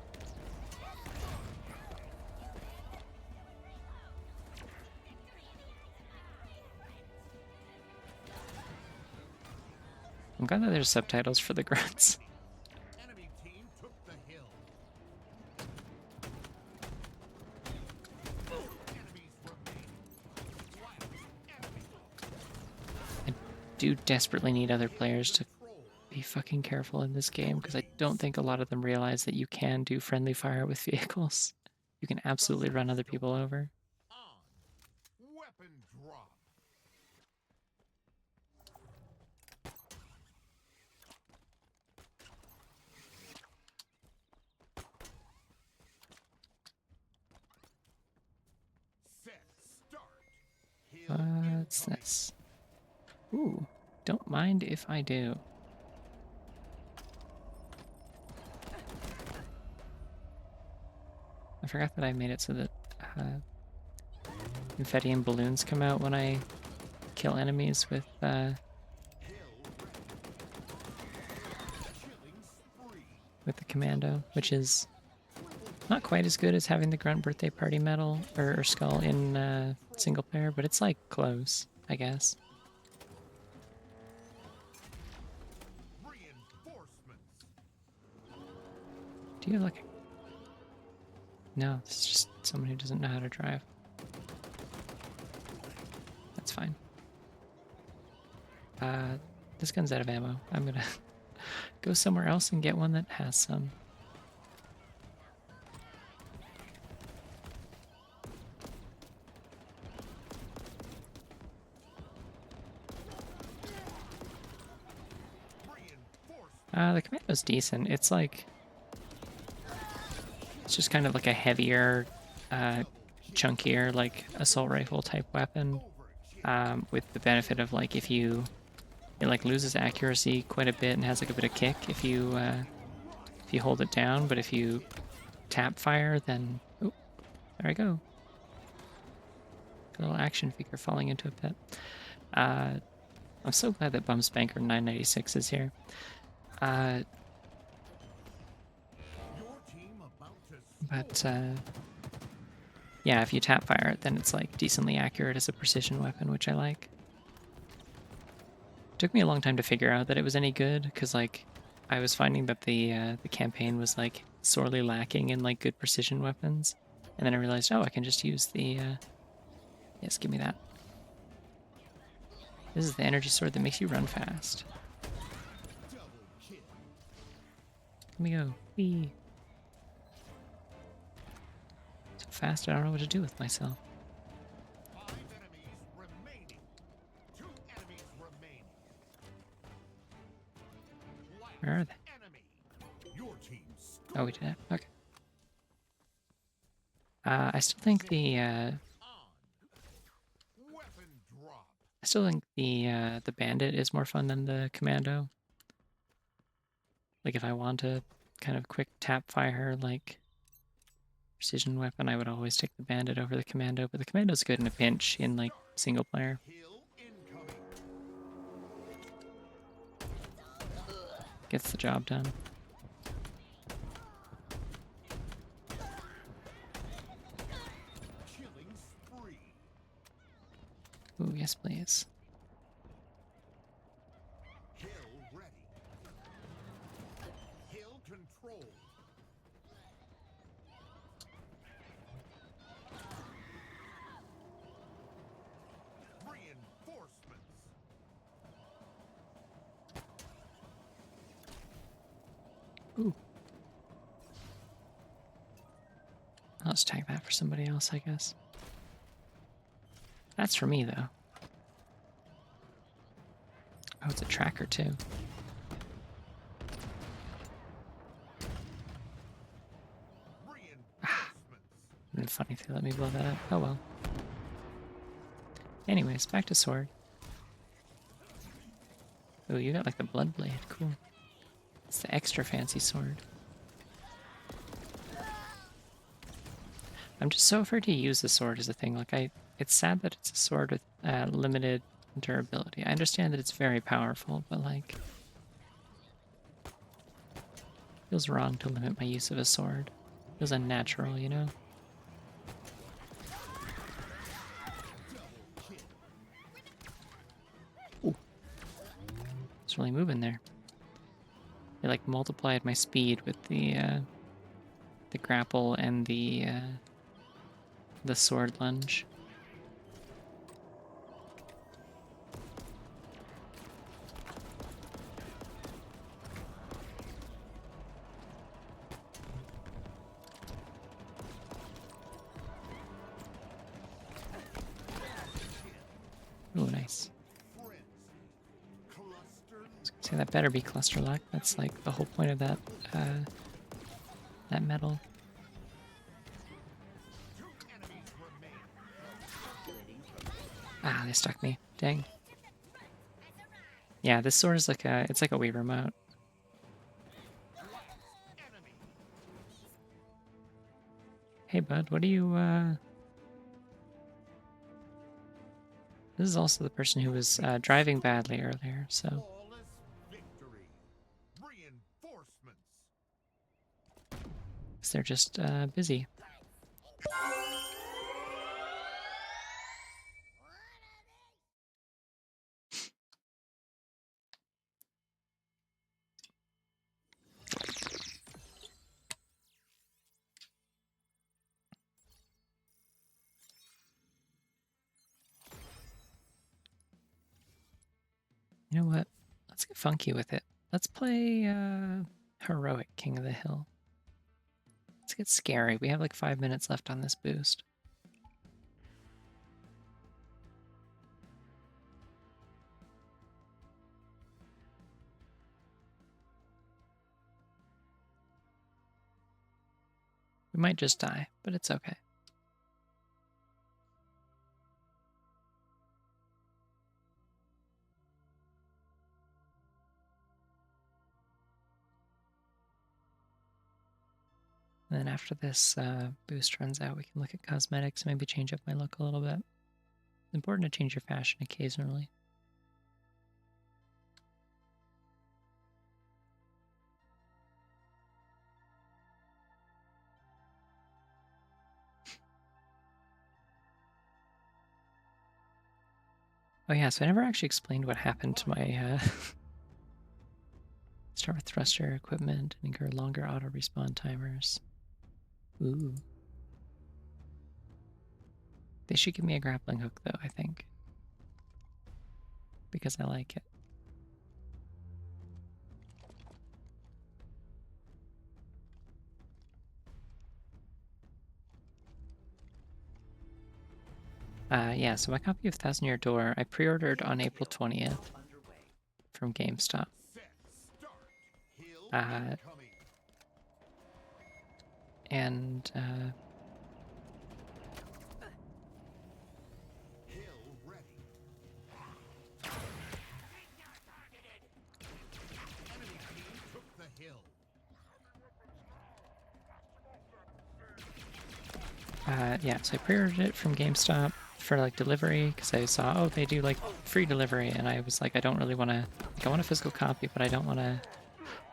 I'm glad that there's subtitles for the grunts. Enemy team took the hill. Enemies remain. I do desperately need other players to be fucking careful in this game, because I don't think a lot of them realize that you can do friendly fire with vehicles. You can absolutely run other people over. On. Weapon drop. Set. Start. Hill What's this? Ooh, don't mind if I do. I forgot that I made it so that confetti and balloons come out when I kill enemies with the commando, which is not quite as good as having the grunt birthday party medal or skull in single player, but it's like close, I guess. Reinforcements. Do you have like No, it's just someone who doesn't know how to drive. That's fine. This gun's out of ammo. I'm gonna go somewhere else and get one that has some. The commando's decent. It's like... It's just kind of like a heavier, chunkier, like, assault rifle type weapon. With the benefit of, like, if you... It, like, loses accuracy quite a bit and has, like, a bit of kick if you hold it down. But if you tap fire, then... Oh, there I go. A little action figure falling into a pit. I'm so glad that Bum Spanker 996 is here. But yeah, if you tap fire it, then it's like decently accurate as a precision weapon, which I like. It took me a long time to figure out that it was any good, because like I was finding that the campaign was like sorely lacking in like good precision weapons, and then I realized, oh, I can just use the yes, give me that. This is the energy sword that makes you run fast. Let me go. Whee. So fast I don't know what to do with myself. 5 enemies remaining. 2 enemies remaining. Where are they? Enemy. Your team scored. Oh, we did it. Okay. I still think the On. Weapon drop. I still think the bandit is more fun than the commando. Like if I want to kind of quick tap fire like precision weapon, I would always take the bandit over the commando, but the commando's good in a pinch in like single player. Hill incoming. Gets the job done. Killing spree. Ooh, yes please. Hill ready. Hill controlled. Reinforcements. Ooh. I'll just tag that for somebody else, I guess. That's for me, though. Oh, it's a tracker, too. Reinforcements. It'd been funny if they let me blow that up. Oh well. Anyways, back to sword. Ooh, you got like the blood blade. Cool. It's the extra fancy sword. I'm just so afraid to use the sword as a thing. Like, it's sad that it's a sword with limited durability. I understand that it's very powerful, but like, feels wrong to limit my use of a sword. Feels unnatural, you know? Ooh. It's really moving there. It like multiplied my speed with the grapple and the sword lunge. Ooh, nice. So that better be cluster lock. That's like the whole point of that that medal. Ah, they stuck me. Dang. Yeah, this sword is like it's like a Wii remote. Hey bud, what are you This is also the person who was driving badly earlier, so Flawless victory. Reinforcements. 'cause they're just busy. Let's get funky with it. Let's play Heroic King of the Hill. Let's get scary. We have like 5 minutes left on this boost. We might just die, but it's okay. And then after this boost runs out, we can look at cosmetics, maybe change up my look a little bit. It's important to change your fashion occasionally. Oh yeah, so I never actually explained what happened to my start with thruster equipment and incur longer auto respawn timers. Ooh. They should give me a grappling hook though, I think. Because I like it. Yeah, so my copy of Thousand Year Door, I pre-ordered on April 20th from GameStop. And yeah, so I pre-ordered it from GameStop for like delivery because I saw, oh, they do like free delivery, and I was like, I don't really want to, like, I want a physical copy, but I don't want to.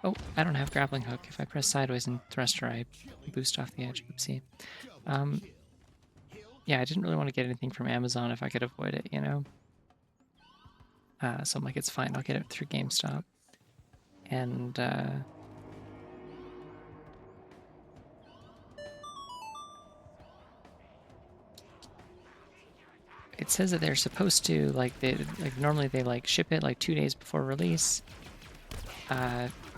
Oh, I don't have grappling hook. If I press sideways and thruster, I boost off the edge. Oopsie. Yeah, I didn't really want to get anything from Amazon if I could avoid it, you know? So I'm like, it's fine. I'll get it through GameStop. And it says that they're supposed to, like, normally they like ship it like 2 days before release.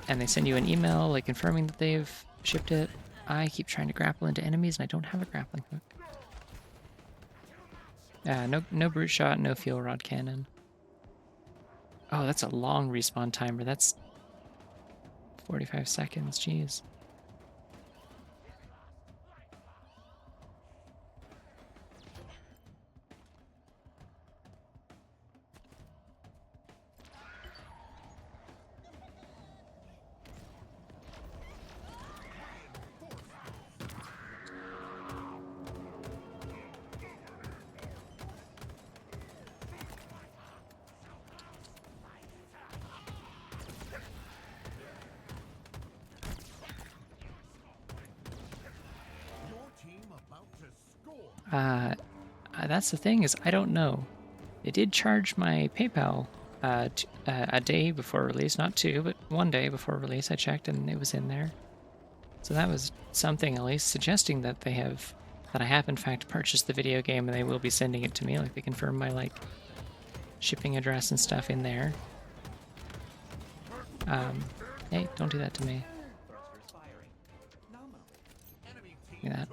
And they send you an email like confirming that they've shipped it. I keep trying to grapple into enemies and I don't have a grappling hook. No brute shot, no fuel rod cannon. Oh, that's a long respawn timer. That's 45 seconds, jeez. That's the thing, is I don't know. They did charge my PayPal a day before release, not 2, but 1 day before release. I checked and it was in there. So that was something at least suggesting that they have, that I have in fact purchased the video game and they will be sending it to me. Like they confirm my like shipping address and stuff in there. Hey, don't do that to me. Look at that.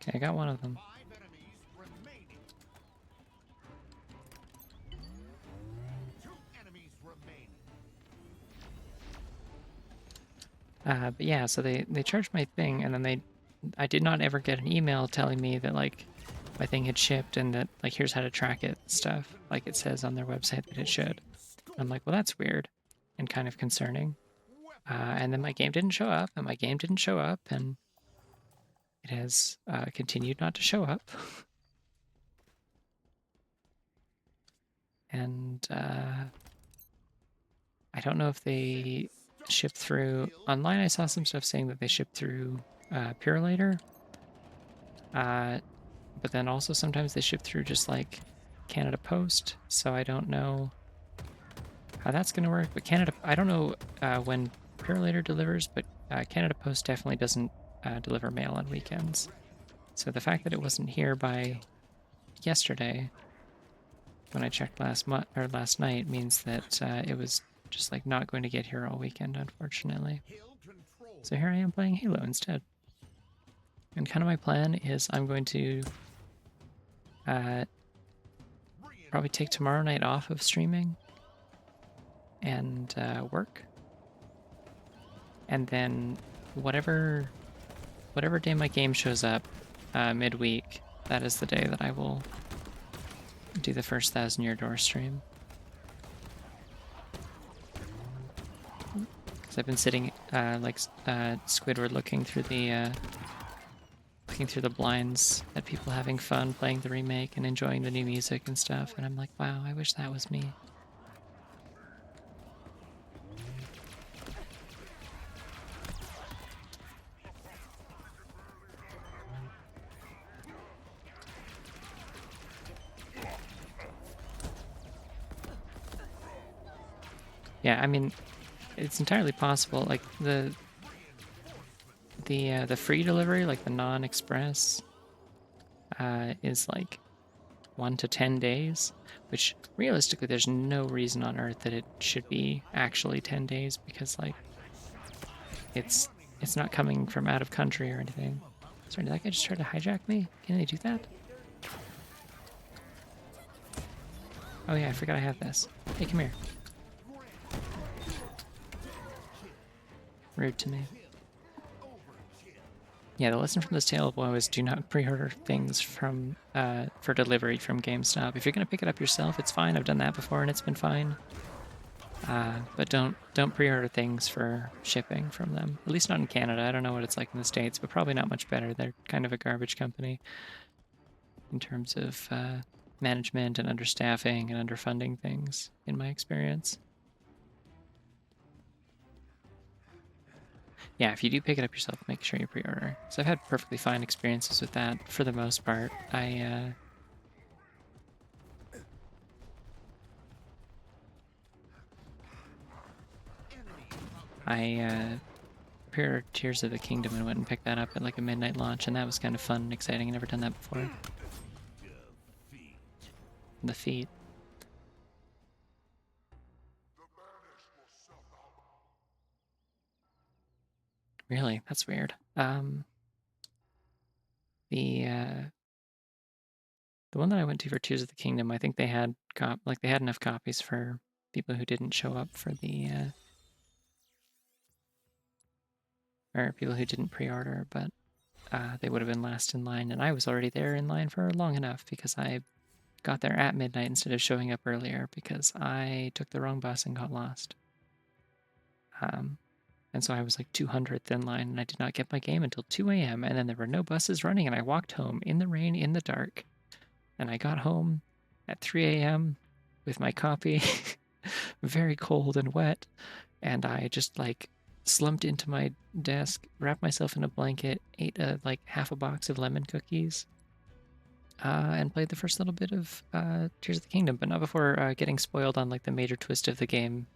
Okay, I got one of them. But yeah, so they charged my thing, and then I did not ever get an email telling me that like my thing had shipped and that like here's how to track it stuff, like it says on their website that it should. I'm like, well, that's weird and kind of concerning. And then my game didn't show up, and my game didn't show up, and it has continued not to show up. And I don't know if they ship through online. I saw some stuff saying that they ship through Purelator, but then also sometimes they ship through just like Canada Post. So I don't know how that's gonna work. But Canada, I don't know when Purelator delivers, but Canada Post definitely doesn't deliver mail on weekends. So the fact that it wasn't here by yesterday, when I checked last night, means that it was just like not going to get here all weekend, unfortunately. Hill control. So here I am playing Halo instead. And kind of my plan is I'm going to probably take tomorrow night off of streaming and work. And then whatever day my game shows up midweek, that is the day that I will do the first 1,000-year door stream. Because I've been sitting like Squidward looking through the blinds at people having fun playing the remake and enjoying the new music and stuff, and I'm like, wow, I wish that was me. Yeah, I mean, it's entirely possible. Like the free delivery, like the non-express, is like 1 to 10 days, which realistically, there's no reason on earth that it should be actually 10 days because like it's not coming from out of country or anything. Sorry, did that guy just try to hijack me? Can they do that? Oh yeah, I forgot I have this. Hey, come here. Rude to me. Yeah, the lesson from this tale of woe is do not pre-order things from for delivery from GameStop. If you're gonna pick it up yourself, it's fine. I've done that before and it's been fine. But don't pre-order things for shipping from them. At least not in Canada. I don't know what it's like in the States, but probably not much better. They're kind of a garbage company in terms of management and understaffing and underfunding things, in my experience. Yeah, if you do pick it up yourself, make sure you pre-order. So I've had perfectly fine experiences with that for the most part. I pre-ordered Tears of the Kingdom and went and picked that up at like a midnight launch, and that was kind of fun and exciting. I've never done that before. The feet. Really? That's weird. The one that I went to for Tears of the Kingdom, I think they had they had enough copies for people who didn't show up for the or people who didn't pre-order, but they would have been last in line, and I was already there in line for long enough because I got there at midnight instead of showing up earlier because I took the wrong bus and got lost. And so I was like 200th in line, and I did not get my game until 2 a.m., and then there were no buses running, and I walked home in the rain, in the dark. And I got home at 3 a.m. with my copy, very cold and wet, and I just like slumped into my desk, wrapped myself in a blanket, ate like half a box of lemon cookies, and played the first little bit of Tears of the Kingdom, but not before getting spoiled on like the major twist of the game,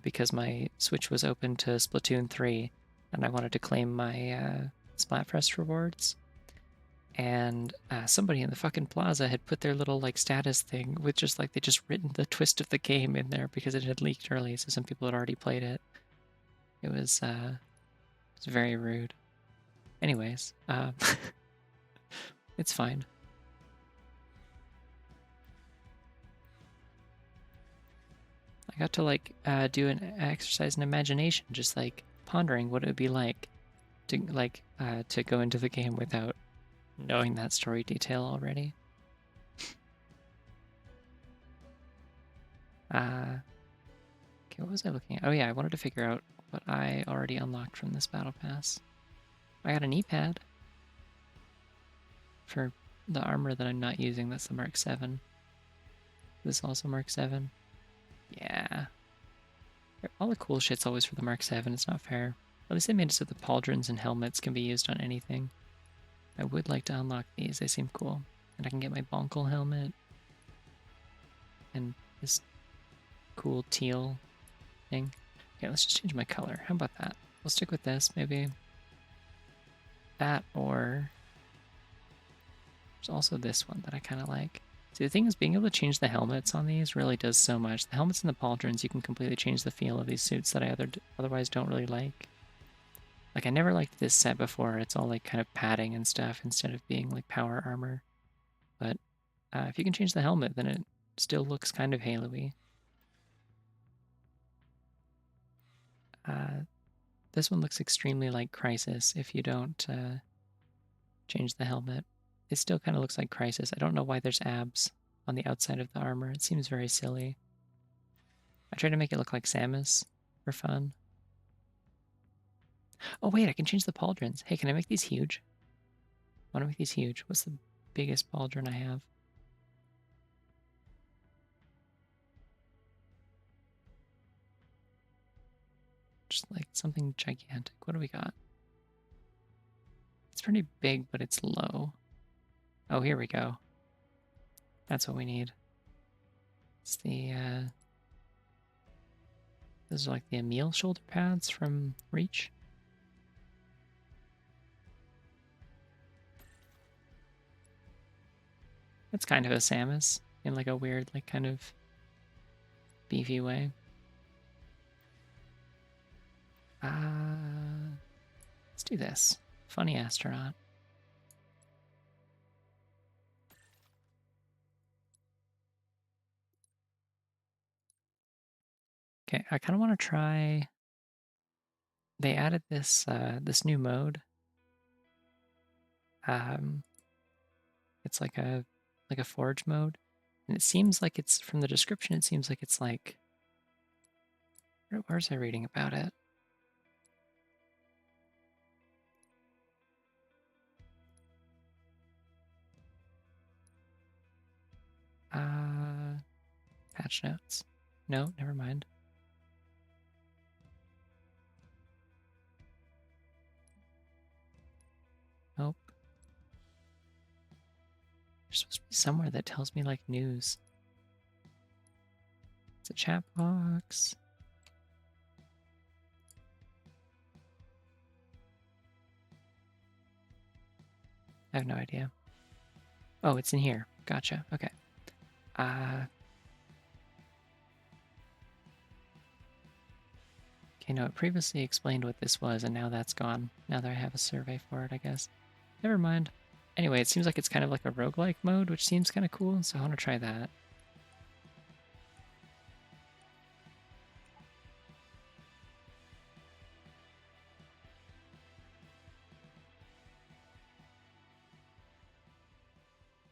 because my Switch was open to Splatoon 3, and I wanted to claim my Splatfest rewards. And somebody in the fucking plaza had put their little like status thing with just like they just written the twist of the game in there because it had leaked early, so some people had already played it. It was very rude. Anyways, it's fine. I got to like do an exercise in imagination, just like pondering what it would be like to go into the game without knowing that story detail already. Okay, what was I looking at? Oh yeah, I wanted to figure out what I already unlocked from this battle pass. I got an E-pad for the armor that I'm not using. That's the Mark 7. This also Mark 7. Yeah. All the cool shit's always for the Mark 7. It's not fair. At least they made it so the pauldrons and helmets can be used on anything. I would like to unlock these. They seem cool. And I can get my Bonkle helmet. And this cool teal thing. Okay, let's just change my color. How about that? We'll stick with this, maybe. That, or there's also this one that I kind of like. See, the thing is, being able to change the helmets on these really does so much. The helmets and the pauldrons, you can completely change the feel of these suits that I otherwise don't really like. Like, I never liked this set before. It's all like kind of padding and stuff instead of being like power armor. But if you can change the helmet, then it still looks kind of Halo-y. This one looks extremely like Crisis if you don't change the helmet. It still kind of looks like Crisis. I don't know why there's abs on the outside of the armor. It seems very silly. I tried to make it look like Samus for fun. Oh wait, I can change the pauldrons. Hey, can I make these huge? I want to make these huge. What's the biggest pauldron I have? Just like something gigantic. What do we got? It's pretty big, but it's low. Oh, here we go. That's what we need. It's the, those are like the Emil shoulder pads from Reach. It's kind of a Samus in like a weird, like kind of beefy way. Let's do this. Funny astronaut. Okay, I kind of want to try. They added this this new mode. It's like a forge mode, and it seems like it's from the description. It seems like it's like where's I reading about it? Patch notes. No, never mind. Nope. There's supposed to be somewhere that tells me like news. It's a chat box. I have no idea. Oh, it's in here. Gotcha. Okay. Okay, no, it previously explained what this was, and now that's gone. Now that I have a survey for it, I guess. Never mind. Anyway, it seems like it's kind of like a roguelike mode, which seems kind of cool, so I want to try that.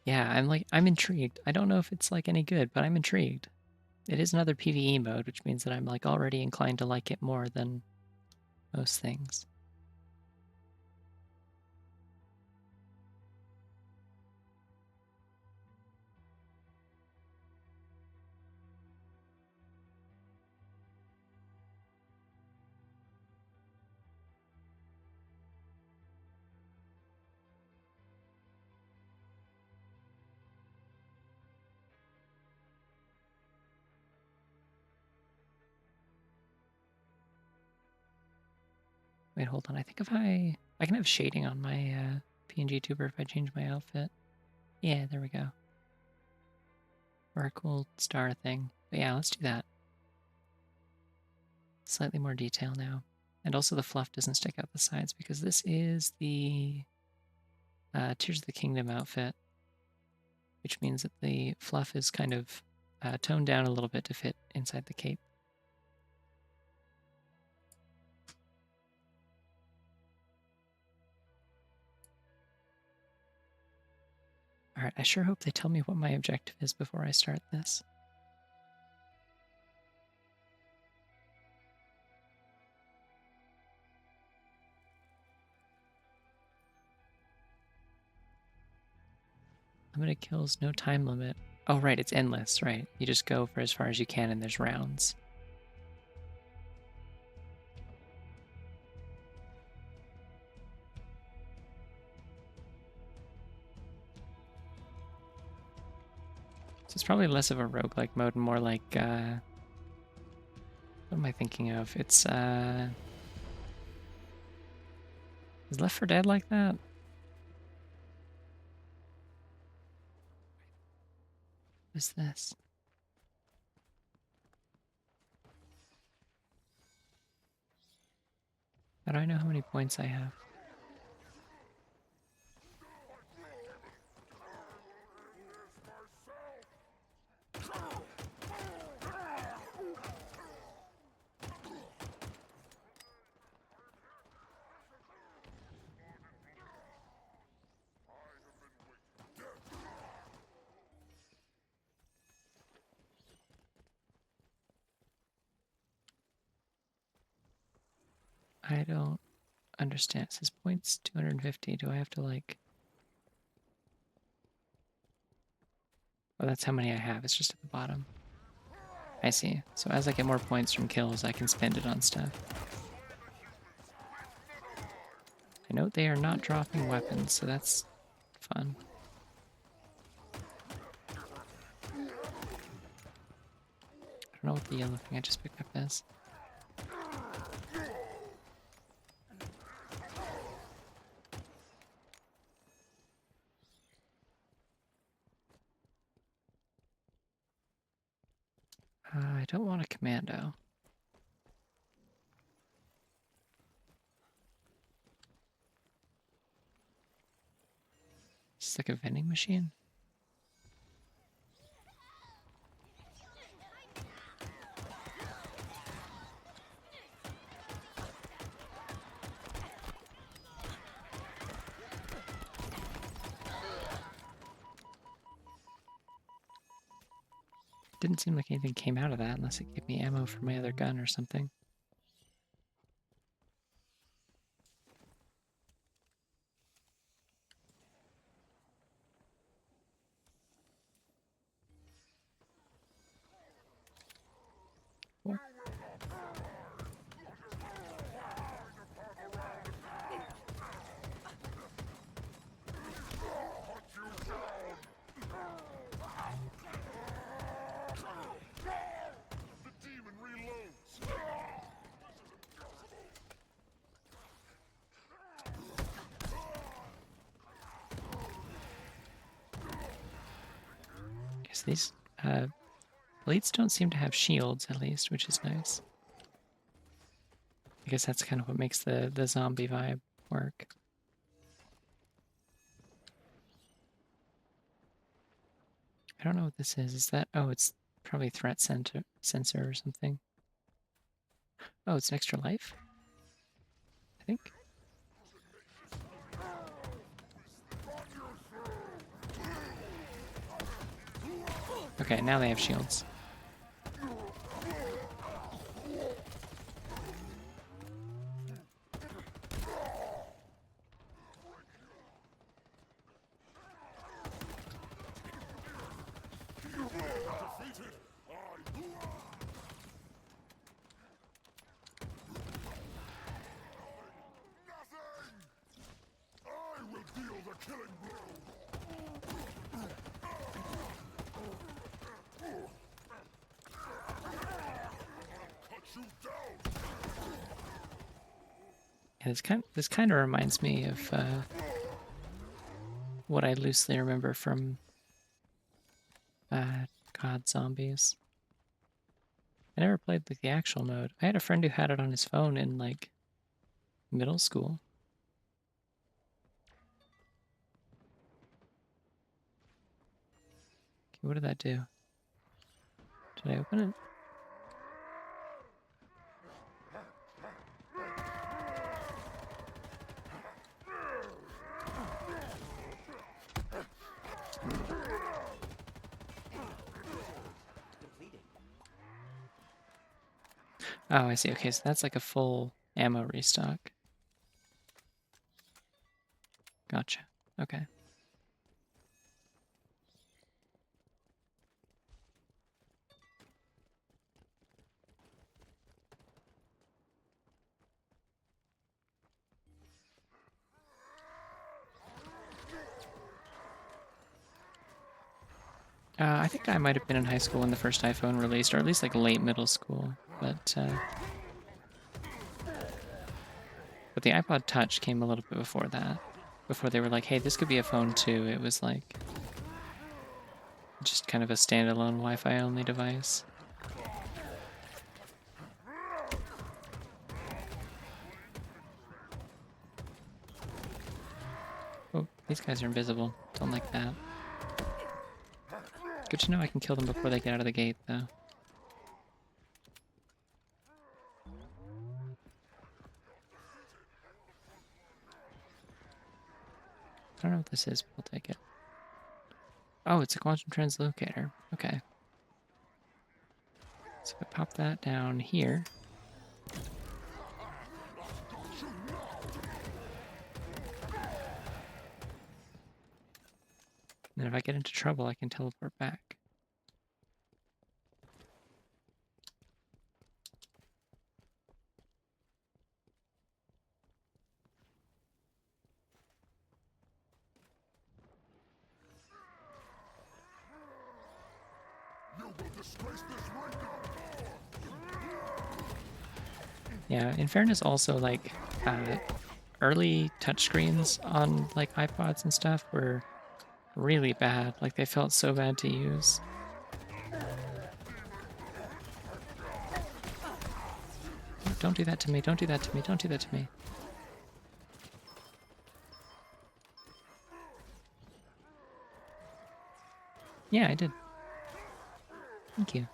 Yeah, I'm intrigued. I don't know if it's like any good, but I'm intrigued. It is another PvE mode, which means that I'm like already inclined to like it more than most things. Wait, hold on. I think if I can have shading on my PNG tuber if I change my outfit. Yeah, there we go. Or a cool star thing. But yeah, let's do that. Slightly more detail now. And also the fluff doesn't stick out the sides because this is the Tears of the Kingdom outfit, which means that the fluff is kind of toned down a little bit to fit inside the cape. Alright, I sure hope they tell me what my objective is before I start this. Limited kills, no time limit. Oh, right, it's endless, right. You just go for as far as you can and there's rounds. So it's probably less of a roguelike mode and more like What am I thinking of? It's is Left 4 Dead like that? What is this? How do I know how many points I have? I don't understand. It says points 250. Do I have to like... Oh, that's how many I have. It's just at the bottom. I see. So as I get more points from kills, I can spend it on stuff. I note they are not dropping weapons, so that's fun. I don't know what the yellow thing I just picked up is. I don't want a commando. It's like a vending machine. Didn't seem like anything came out of that unless it gave me ammo for my other gun or something. Cool. The demon reloads. Guess these blades don't seem to have shields, at least, which is nice. I guess that's kind of what makes the zombie vibe work. I don't know what this is. Is that... Oh, it's probably threat sensor or something. Oh, it's an extra life? I think. Okay, now they have shields. Defeated. Nothing. I will deal the killing blow. Cut you down. Yeah, this kind of reminds me of what I loosely remember from COD Zombies. I never played like the actual mode. I had a friend who had it on his phone in like middle school. Okay, what did that do? Did I open it? Depleted. Oh, I see. Okay, so that's like a full ammo restock. Gotcha. Okay. I think I might have been in high school when the first iPhone released, or at least like late middle school. but the iPod Touch came a little bit before that. Before they were like, hey, this could be a phone too. It was like just kind of a standalone Wi-Fi only device. Oh, these guys are invisible. Don't like that. Good to know I can kill them before they get out of the gate, though. I don't know what this is, but we'll take it. Oh, it's a quantum translocator. Okay. So if I pop that down here. And if I get into trouble, I can teleport back. You will disgrace this ring no more. Yeah, in fairness, also, like, early touchscreens on, like, iPods and stuff were really bad. Like, they felt so bad to use. Don't do that to me, don't do that to me, don't do that to me. Yeah, I did. Thank you.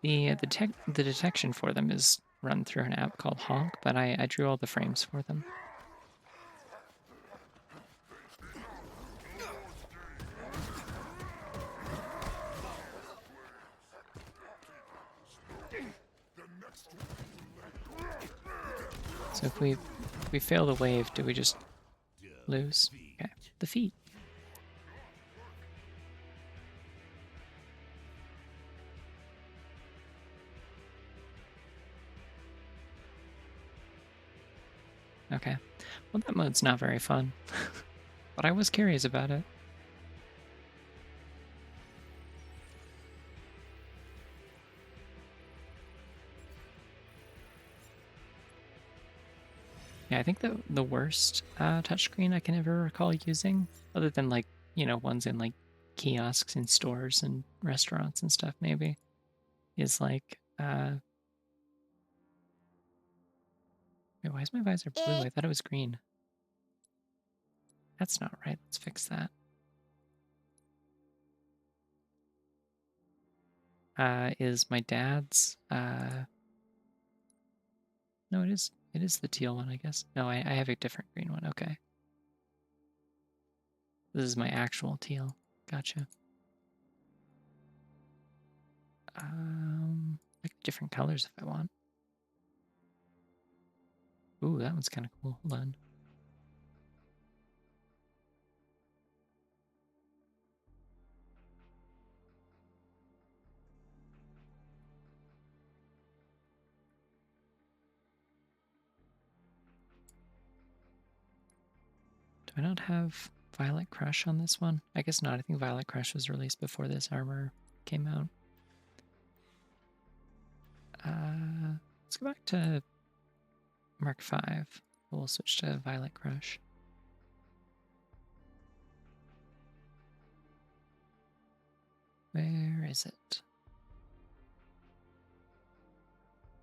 The detection for them is run through an app called Honk, but I drew all the frames for them. So if we fail the wave, do we just lose? Okay, defeat. Okay, well that mode's not very fun, but I was curious about it. Yeah, I think the worst touchscreen I can ever recall using, other than like, you know, ones in like kiosks in stores and restaurants and stuff maybe, is like, wait, why is my visor blue? I thought it was green. That's not right, let's fix that. Is my dad's, no, it is the teal one, I guess. No, I have a different green one, okay. This is my actual teal. Gotcha. Like different colors if I want. Ooh, that one's kind of cool. Hold on. Do I not have Violet Crush on this one? I guess not. I think Violet Crush was released before this armor came out. Let's go back to Mark V. We'll switch to Violet Crush. Where is it?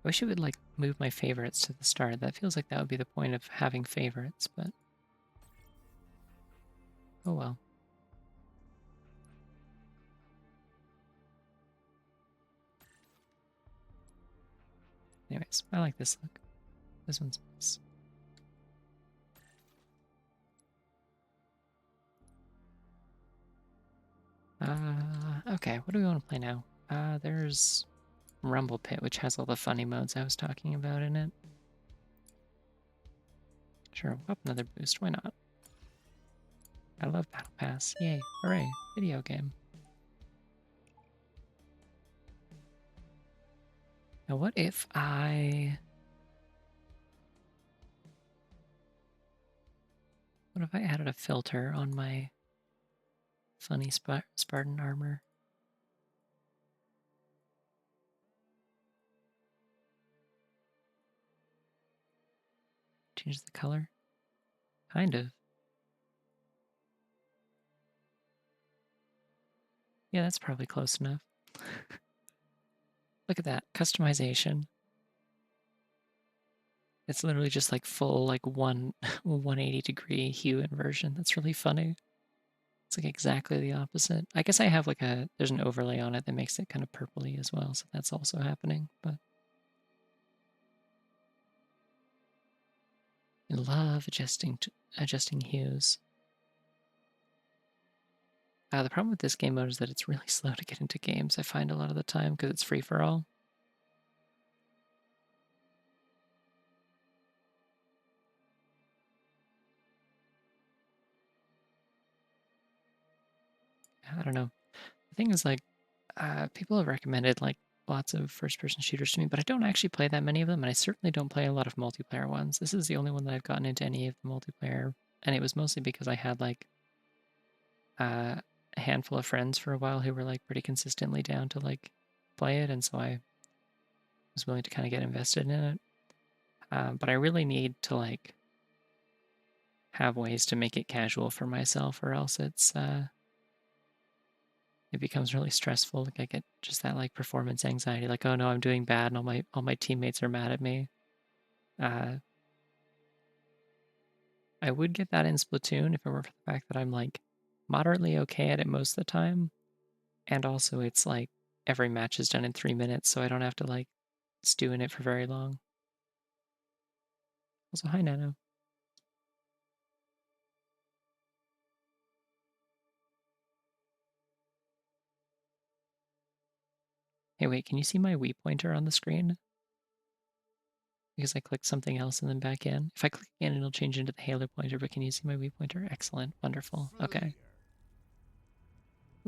I wish it would like move my favorites to the start. That feels like that would be the point of having favorites, but oh well. Anyways, I like this look. This one's nice. Okay, what do we want to play now? There's Rumble Pit, which has all the funny modes I was talking about in it. Sure, we'll pop another boost, why not? I love Battle Pass. Yay, hooray, video game. Now what if I... What if I added a filter on my funny Spartan armor? Change the color? Kind of. Yeah, that's probably close enough. Look at that. Customization. It's literally just like full like 180-degree hue inversion. That's really funny. It's like exactly the opposite. I guess I have like there's an overlay on it that makes it kind of purpley as well, so that's also happening, but I love adjusting hues. The problem with this game mode is that it's really slow to get into games, I find a lot of the time, because it's free for all. I don't know. The thing is, like, people have recommended like lots of first-person shooters to me, but I don't actually play that many of them, and I certainly don't play a lot of multiplayer ones. This is the only one that I've gotten into any of the multiplayer, and it was mostly because I had like a handful of friends for a while who were like pretty consistently down to like play it, and so I was willing to kind of get invested in it. But I really need to like have ways to make it casual for myself, or else it becomes really stressful. Like I get just that like performance anxiety, like, oh no, I'm doing bad and all my teammates are mad at me. Uh, I would get that in Splatoon if it were for the fact that I'm like moderately okay at it most of the time. And also it's like every match is done in 3 minutes, so I don't have to like stew in it for very long. Also, hi Nano. Hey wait, can you see my Wii pointer on the screen? Because I clicked something else and then back in. If I click again, it'll change into the Halo pointer, but can you see my Wii pointer? Excellent, wonderful, okay.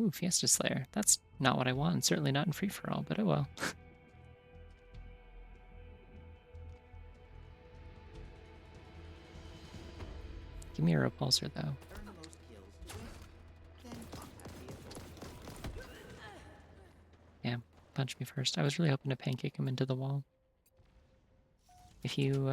Ooh, Fiesta Slayer. That's not what I want, and certainly not in free-for-all, but oh well. Give me a repulsor, though. Earn the most kills to win. Then contact the authorities. Yeah, punch me first. I was really hoping to pancake him into the wall. If you,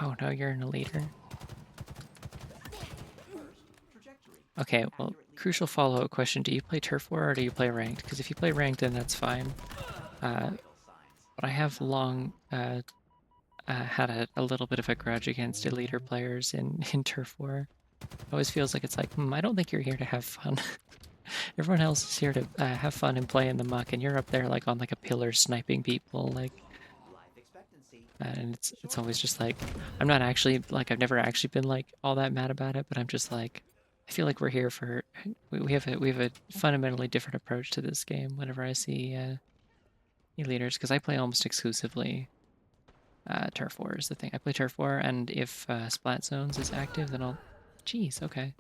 oh no, you're an leader. First, trajectory. Okay, well, Accurately crucial guide follow-up question. Do you play Turf War or do you play Ranked? Because if you play Ranked, then that's fine. vital signs. But I have long had a little bit of a grudge against eliter players in Turf War. It always feels like it's like, I don't think you're here to have fun. Everyone else is here to have fun and play in the muck, and you're up there like on like a pillar sniping people, like, Life expectancy. and it's always just like, I'm not actually like I've never actually been like all that mad about it, but I'm just like, I feel like we're here for we have a fundamentally different approach to this game. Whenever I see eliters, because I play almost exclusively Turf War is the thing. I play Turf War, and if Splat Zones is active, then I'll. Jeez, okay.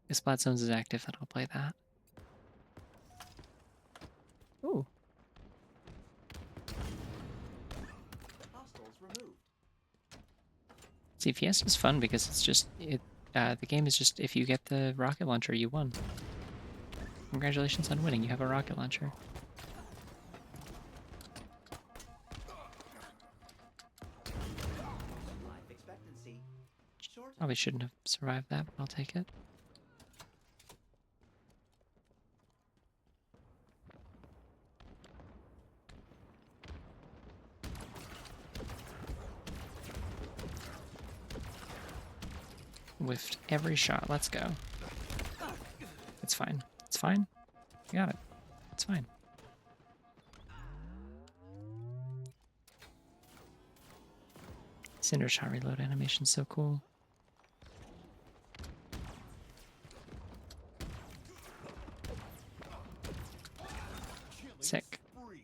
If Splat Zones is active, then I'll play that. Ooh. Hostiles removed. See, Fiesta's fun because it's just the game is just if you get the rocket launcher, you won. Congratulations on winning. You have a rocket launcher. Life expectancy. Short. Probably shouldn't have survived that, but I'll take it. Whiffed every shot. Let's go. It's fine. It's fine. You got it. It's fine. Cinder shot reload animation's so cool. Sick. spree.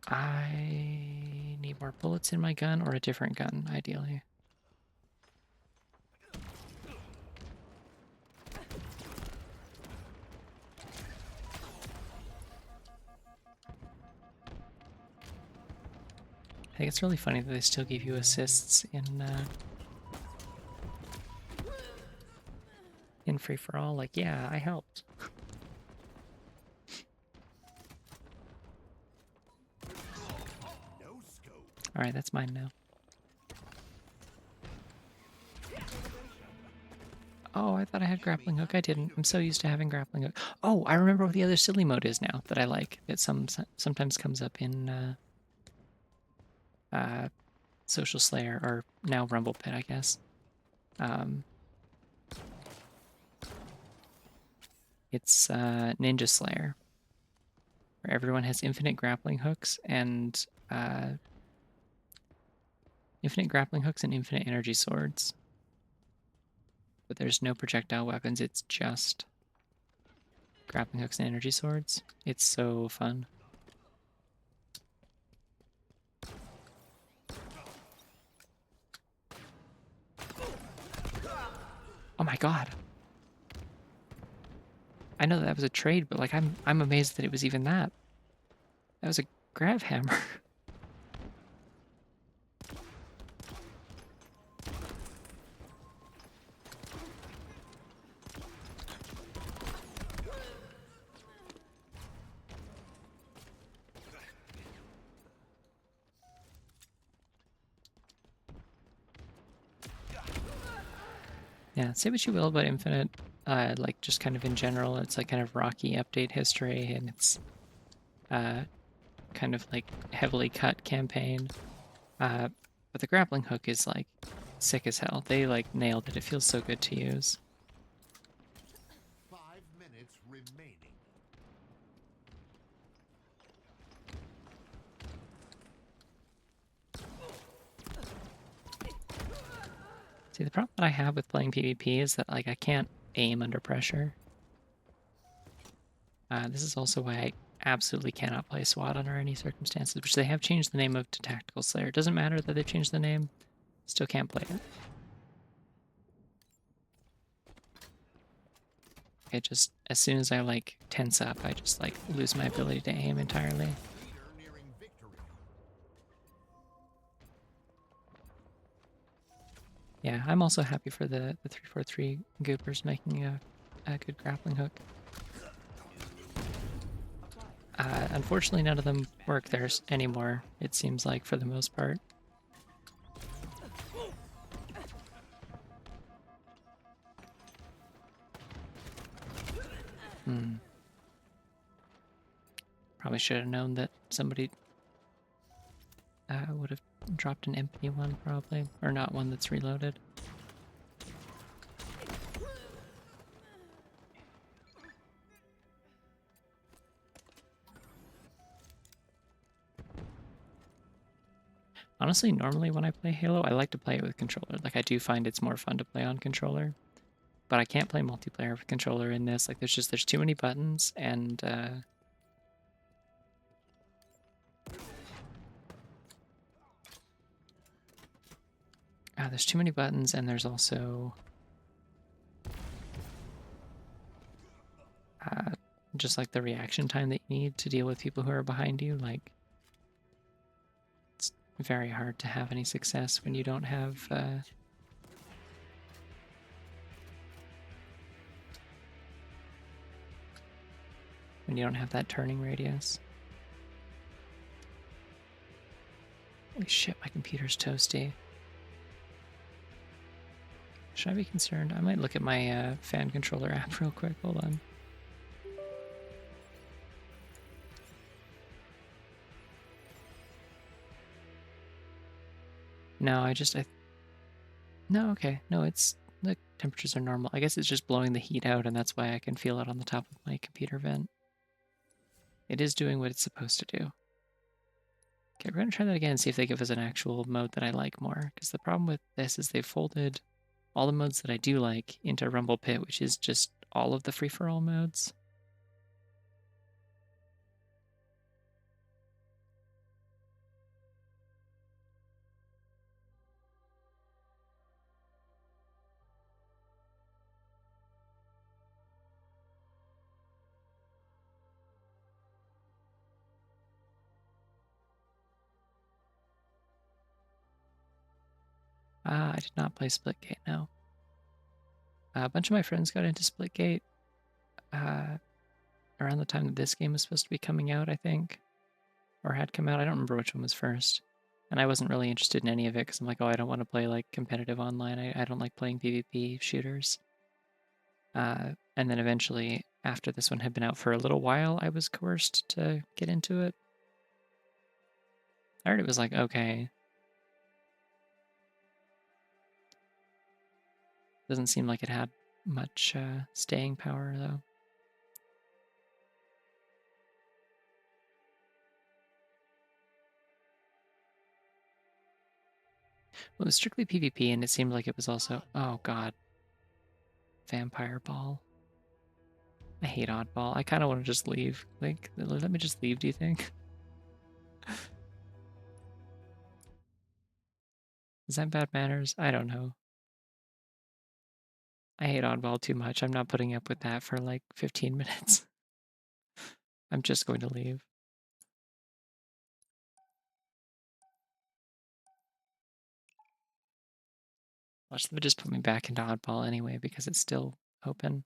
I need more bullets in my gun or a different gun, ideally. I think it's really funny that they still give you assists in free for all. Like, yeah, I helped. No scope. All right, that's mine now. Oh, I thought I had grappling hook. I didn't. I'm so used to having grappling hook. Oh, I remember what the other silly mode is now that I like. That sometimes comes up in Social Slayer, or now Rumble Pit, I guess. It's Ninja Slayer, where everyone has infinite grappling hooks and infinite energy swords. But there's no projectile weapons. It's just grappling hooks and energy swords. It's so fun. Oh my god. I know that was a trade, but like I'm amazed that it was even that. That was a grav hammer. Yeah, say what you will about Infinite, like just kind of in general, it's like kind of rocky update history, and it's kind of like heavily cut campaign. But the grappling hook is like sick as hell. They like nailed it. It feels so good to use. 5 minutes remaining. See, the problem that I have with playing PvP is that like I can't aim under pressure. This is also why I absolutely cannot play SWAT under any circumstances, which they have changed the name of to Tactical Slayer. It doesn't matter that they've changed the name. Still can't play it. It just, as soon as I like tense up, I just like lose my ability to aim entirely. Leader nearing victory. Yeah, I'm also happy for the 343 goopers making a good grappling hook. Unfortunately, none of them work there anymore, it seems like, for the most part. Probably should have known that somebody would have dropped an empty one, probably. Or not one that's reloaded. Honestly, normally when I play Halo, I like to play it with controller. Like, I do find it's more fun to play on controller. But I can't play multiplayer with controller in this. Like, there's too many buttons, and there's too many buttons, and there's also just like the reaction time that you need to deal with people who are behind you. Like, it's very hard to have any success when you don't have that turning radius. Holy shit, my computer's toasty. Should I be concerned? I might look at my fan controller app real quick. Hold on. No, no, okay. No, the temperatures are normal. I guess it's just blowing the heat out, and that's why I can feel it on the top of my computer vent. It is doing what it's supposed to do. Okay, we're going to try that again and see if they give us an actual mode that I like more. Because the problem with this is they've folded all the modes that I do like into Rumble Pit, which is just all of the free-for-all modes. I did not play Splitgate, no. A bunch of my friends got into Splitgate around the time that this game was supposed to be coming out, I think. Or had come out. I don't remember which one was first. And I wasn't really interested in any of it because I'm like, oh, I don't want to play like competitive online. I don't like playing PvP shooters. And then eventually, after this one had been out for a little while, I was coerced to get into it. I heard it was like, okay. Doesn't seem like it had much staying power, though. Well, it was strictly PvP, and it seemed like it was also... Oh, God. Vampire Ball. I hate Oddball. I kind of want to just leave. Like, let me just leave, do you think? Is that bad manners? I don't know. I hate Oddball too much. I'm not putting up with that for like 15 minutes. I'm just going to leave. Watch them just put me back into Oddball anyway because it's still open.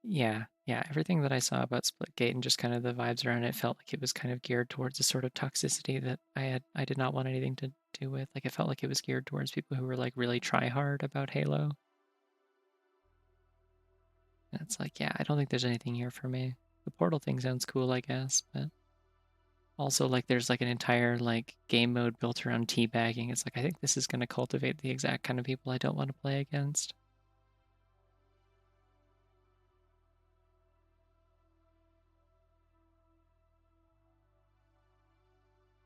Yeah, everything that I saw about Splitgate and just kind of the vibes around it felt like it was kind of geared towards a sort of toxicity that I did not want anything to do with. Like it felt like it was geared towards people who were like really try hard about Halo. And it's like, yeah, I don't think there's anything here for me. The portal thing sounds cool, I guess, but also like there's like an entire like game mode built around teabagging. It's like I think this is going to cultivate the exact kind of people I don't want to play against.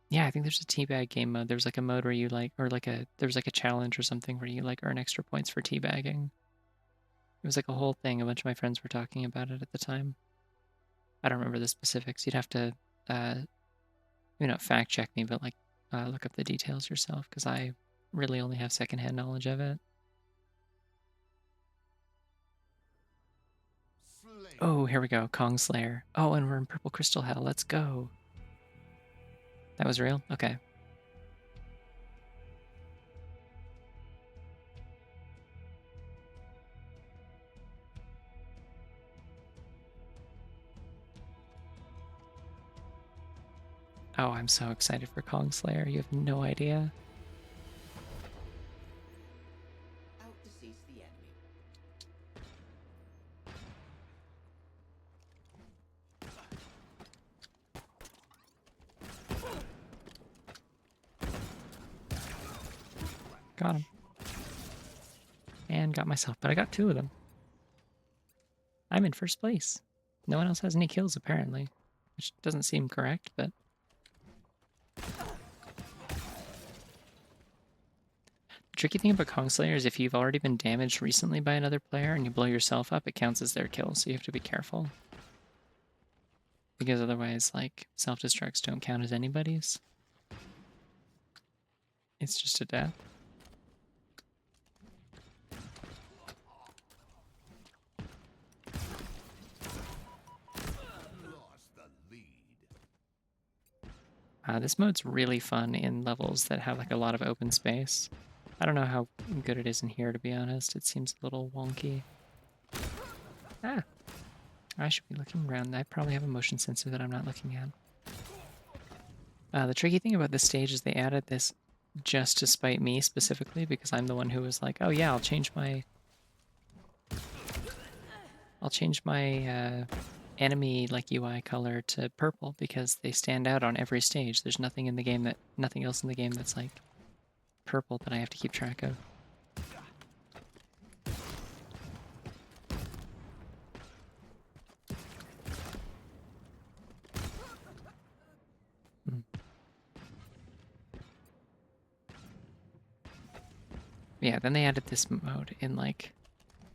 Yeah, I think there's a teabag game mode. There's like a mode where you like, or like there's like a challenge or something where you like earn extra points for teabagging. It was like a whole thing. A bunch of my friends were talking about it at the time. I don't remember the specifics. You'd have to, not fact check me, but like look up the details yourself because I really only have secondhand knowledge of it. Slay. Oh, here we go. Kong Slayer. Oh, and we're in Purple Crystal Hell. Let's go. That was real? Okay. Oh, I'm so excited for Kong Slayer. You have no idea. Out to seize the enemy. Got him. And got myself, but I got 2 of them. I'm in first place. No one else has any kills, apparently. Which doesn't seem correct, but... The tricky thing about Kong Slayer is if you've already been damaged recently by another player and you blow yourself up, it counts as their kill, so you have to be careful. Because otherwise, like, self-destructs don't count as anybody's. It's just a death. Lost the lead. This mode's really fun in levels that have like a lot of open space. I don't know how good it is in here, to be honest. It seems a little wonky. Ah, I should be looking around. I probably have a motion sensor that I'm not looking at. The tricky thing about this stage is they added this just to spite me specifically because I'm the one who was like, oh yeah, I'll change my enemy like UI color to purple because they stand out on every stage. There's nothing else in the game that's like purple that I have to keep track of. Hmm. Yeah, then they added this mode in like,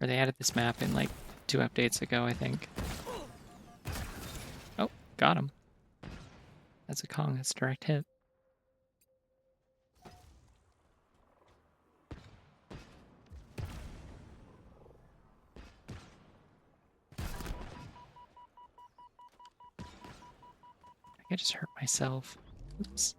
or they added this map in like 2 updates ago, I think. Oh, got him. That's a Kong, that's a direct hit. think I just hurt myself. Oops.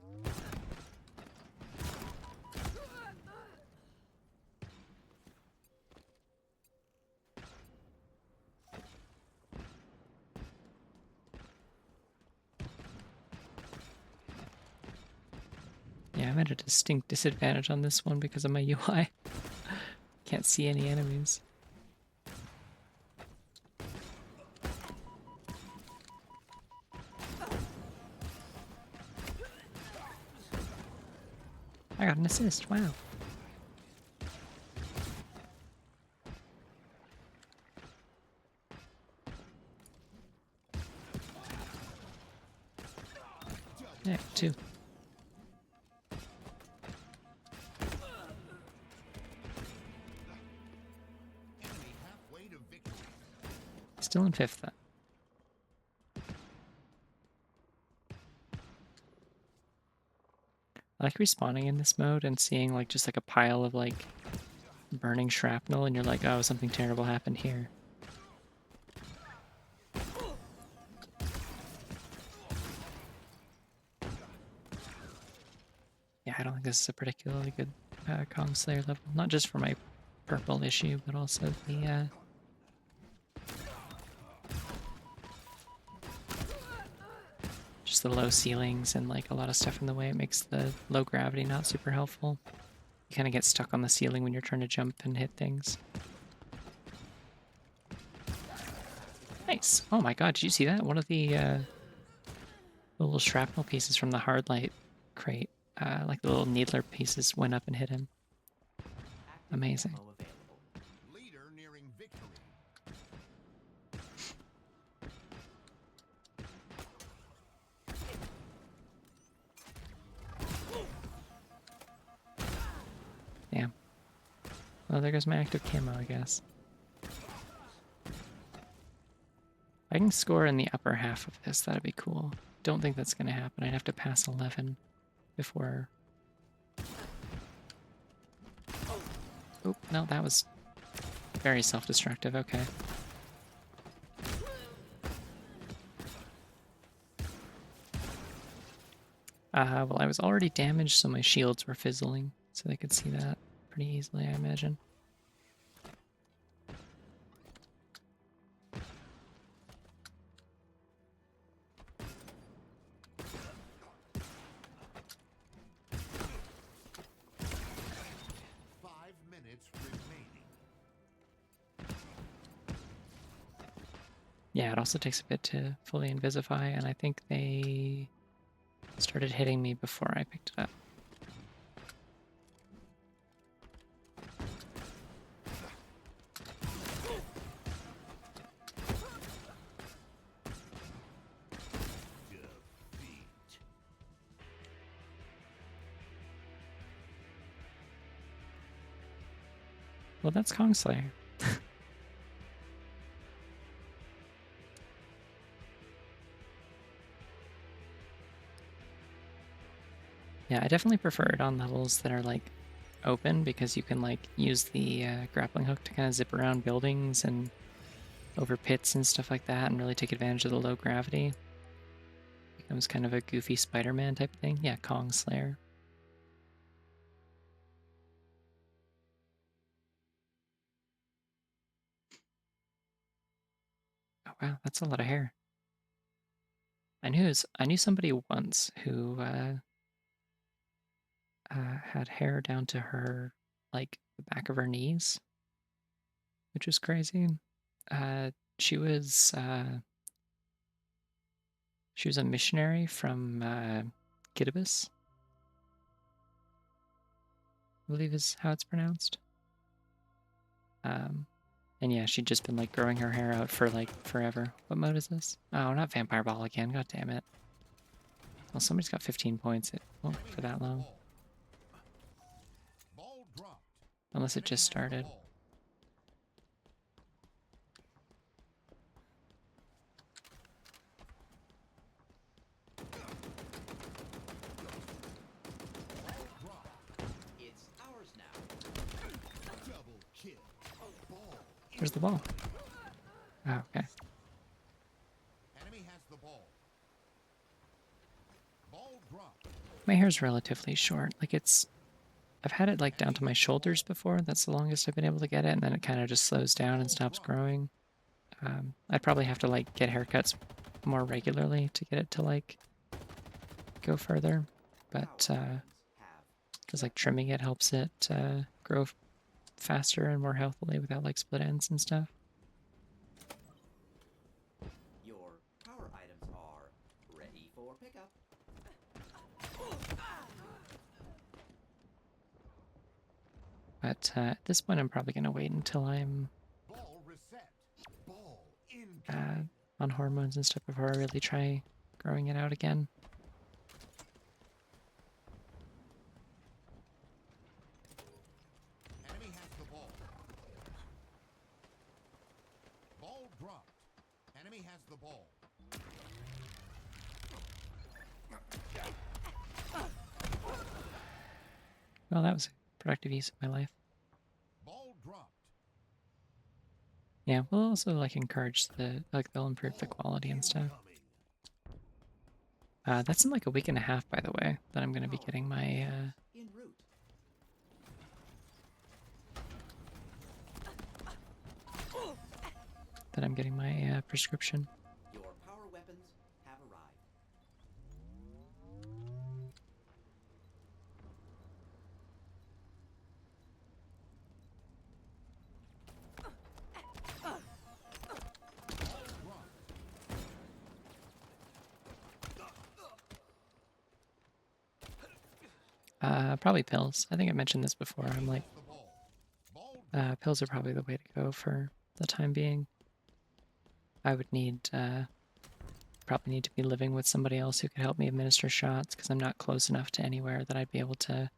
Yeah, I'm at a distinct disadvantage on this one because of my UI. Can't see any enemies. I got an assist, wow. Yeah, 2. Enemy halfway to victory. Still in 5th then. I like respawning in this mode and seeing like just like a pile of like burning shrapnel and you're like, oh, something terrible happened here. Yeah, I don't think this is a particularly good Kong Slayer level. Not just for my purple issue, but also the just the low ceilings and like a lot of stuff in the way. It makes the low gravity not super helpful. You kind of get stuck on the ceiling when you're trying to jump and hit things. Nice. Oh my god, did you see that? One of the little shrapnel pieces from the hard light crate, like the little needler pieces, went up and hit him. Amazing. Leader nearing victory. Damn. Well, there goes my active camo, I guess. I can score in the upper half of this, that'd be cool. Don't think that's gonna happen. I'd have to pass 11 before... Oh, no, that was very self-destructive, okay. Well, I was already damaged, so my shields were fizzling, so they could see that pretty easily, I imagine. Yeah, it also takes a bit to fully invisify, and I think they started hitting me before I picked it up. Well, that's Kong Slayer. Yeah, I definitely prefer it on levels that are like open because you can like use the grappling hook to kind of zip around buildings and over pits and stuff like that and really take advantage of the low gravity. Becomes kind of a goofy Spider-Man type thing. Yeah, Kong Slayer. Oh wow, that's a lot of hair. I knew somebody once who had hair down to her, like, the back of her knees, which was crazy. Uh, she was she was a missionary from Kiribati, I believe is how it's pronounced. And yeah, she'd just been like growing her hair out for like forever. What mode is this? Oh, not Vampire Ball again. God damn it. Well, somebody's got 15 points. It won't for that long. Unless it just started. It's ours now. Double kill. Ball. Where's the ball? Oh, okay. Enemy has the ball. dropped. My hair's relatively short. Like I've had it like down to my shoulders before. That's the longest I've been able to get it, and then it kind of just slows down and stops growing. I'd probably have to like get haircuts more regularly to get it to like go further, but Power items have because like trimming it helps it grow faster and more healthily without like split ends and stuff. your power items are ready for pickup. But at this point, I'm probably gonna wait until I'm Ball reset. Ball incoming. on hormones and stuff before I really try growing it out again. Enemy has the ball. Ball dropped. Enemy has the ball. Well, that was a productive use of my life. Ball dropped. Yeah, we'll also like encourage they'll improve the quality and stuff. Incoming. That's in like a week and a half, by the way, that I'm gonna be getting my En route. prescription. Your power weapons have arrived. Probably pills. I think I mentioned this before. I'm like, The ball. Ball pills are probably the way to go for the time being. I would probably need to be living with somebody else who could help me administer shots because I'm not close enough to anywhere that I'd be able to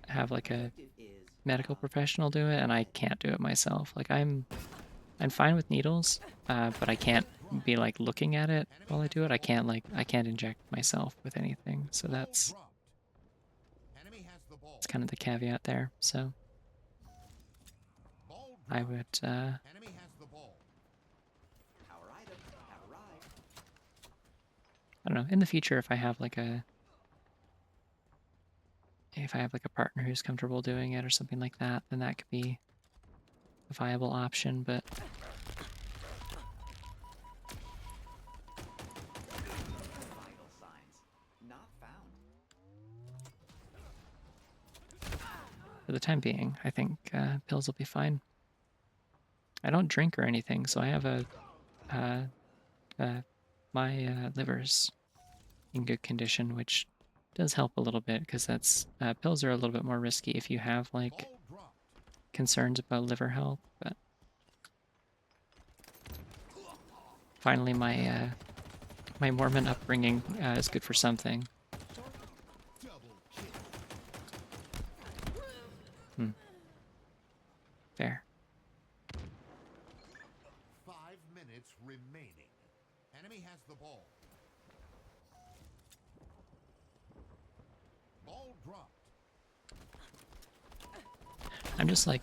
have like a Objective is medical professional do it, and I can't do it myself. Like I'm fine with needles, but I can't be like looking at it while I do it. I can't inject myself with anything. So that's dropped. Enemy has the ball. kind of the caveat there. So Ball I dropped. would Enemy has the ball. power items have arrived. I don't know, in the future if I have like a partner who's comfortable doing it or something like that, then that could be a viable option, but Vital signs not found. for the time being, I think pills will be fine. I don't drink or anything, so I have my liver's in good condition, which does help a little bit because that's pills are a little bit more risky if you have like Ball dropped. concerns about liver health. But finally, my Mormon upbringing is good for something. Double kill. Fair. 5 minutes remaining. Enemy has the ball. Ball dropped. I'm just like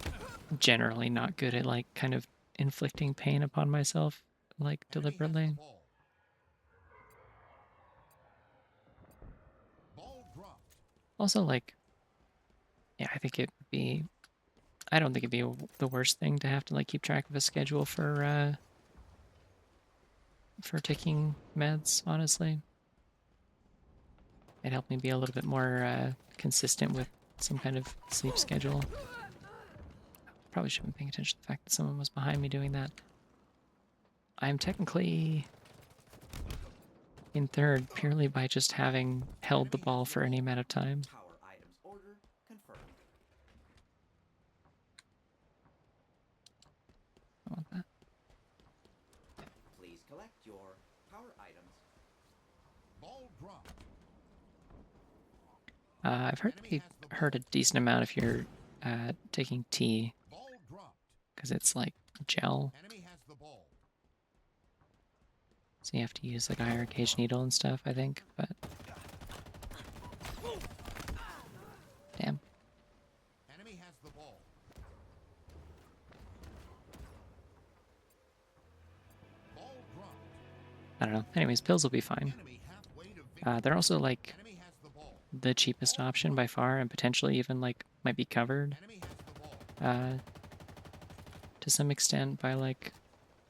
generally not good at like kind of inflicting pain upon myself like Enemy has deliberately. the ball. Ball dropped. Also, like, yeah, I think it would be. I don't think it'd be the worst thing to have to like keep track of a schedule for taking meds. Honestly, it helped me be a little bit more consistent with some kind of sleep schedule. Probably should have been paying attention to the fact that someone was behind me doing that. I'm technically in third purely by just having held the ball for any amount of time. Power items order confirmed. I want that. Please collect your power items. Ball dropped. I've heard a decent amount if you're taking tea Ball dropped. because it's like gel, Enemy has the ball. so you have to use like a higher gauge needle and stuff. I think, but damn. Enemy has the ball. Ball dropped. I don't know. Anyways, pills will be fine. Enemy halfway to They're also like Enemy has the ball. the cheapest option by far, and potentially even like might be covered Enemy has the ball. to some extent by like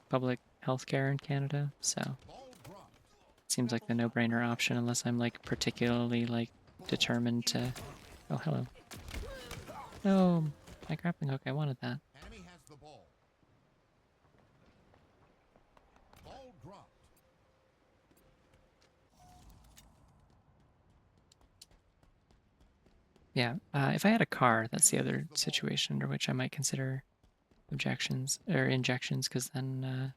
public healthcare in Canada. So Ball dropped. it seems like the no-brainer option unless I'm like particularly like determined to. Oh, hello. No, my grappling hook. I wanted that. Enemy has the ball. Ball dropped. Yeah, if I had a car, that's the other situation under which I might consider objections or injections, because then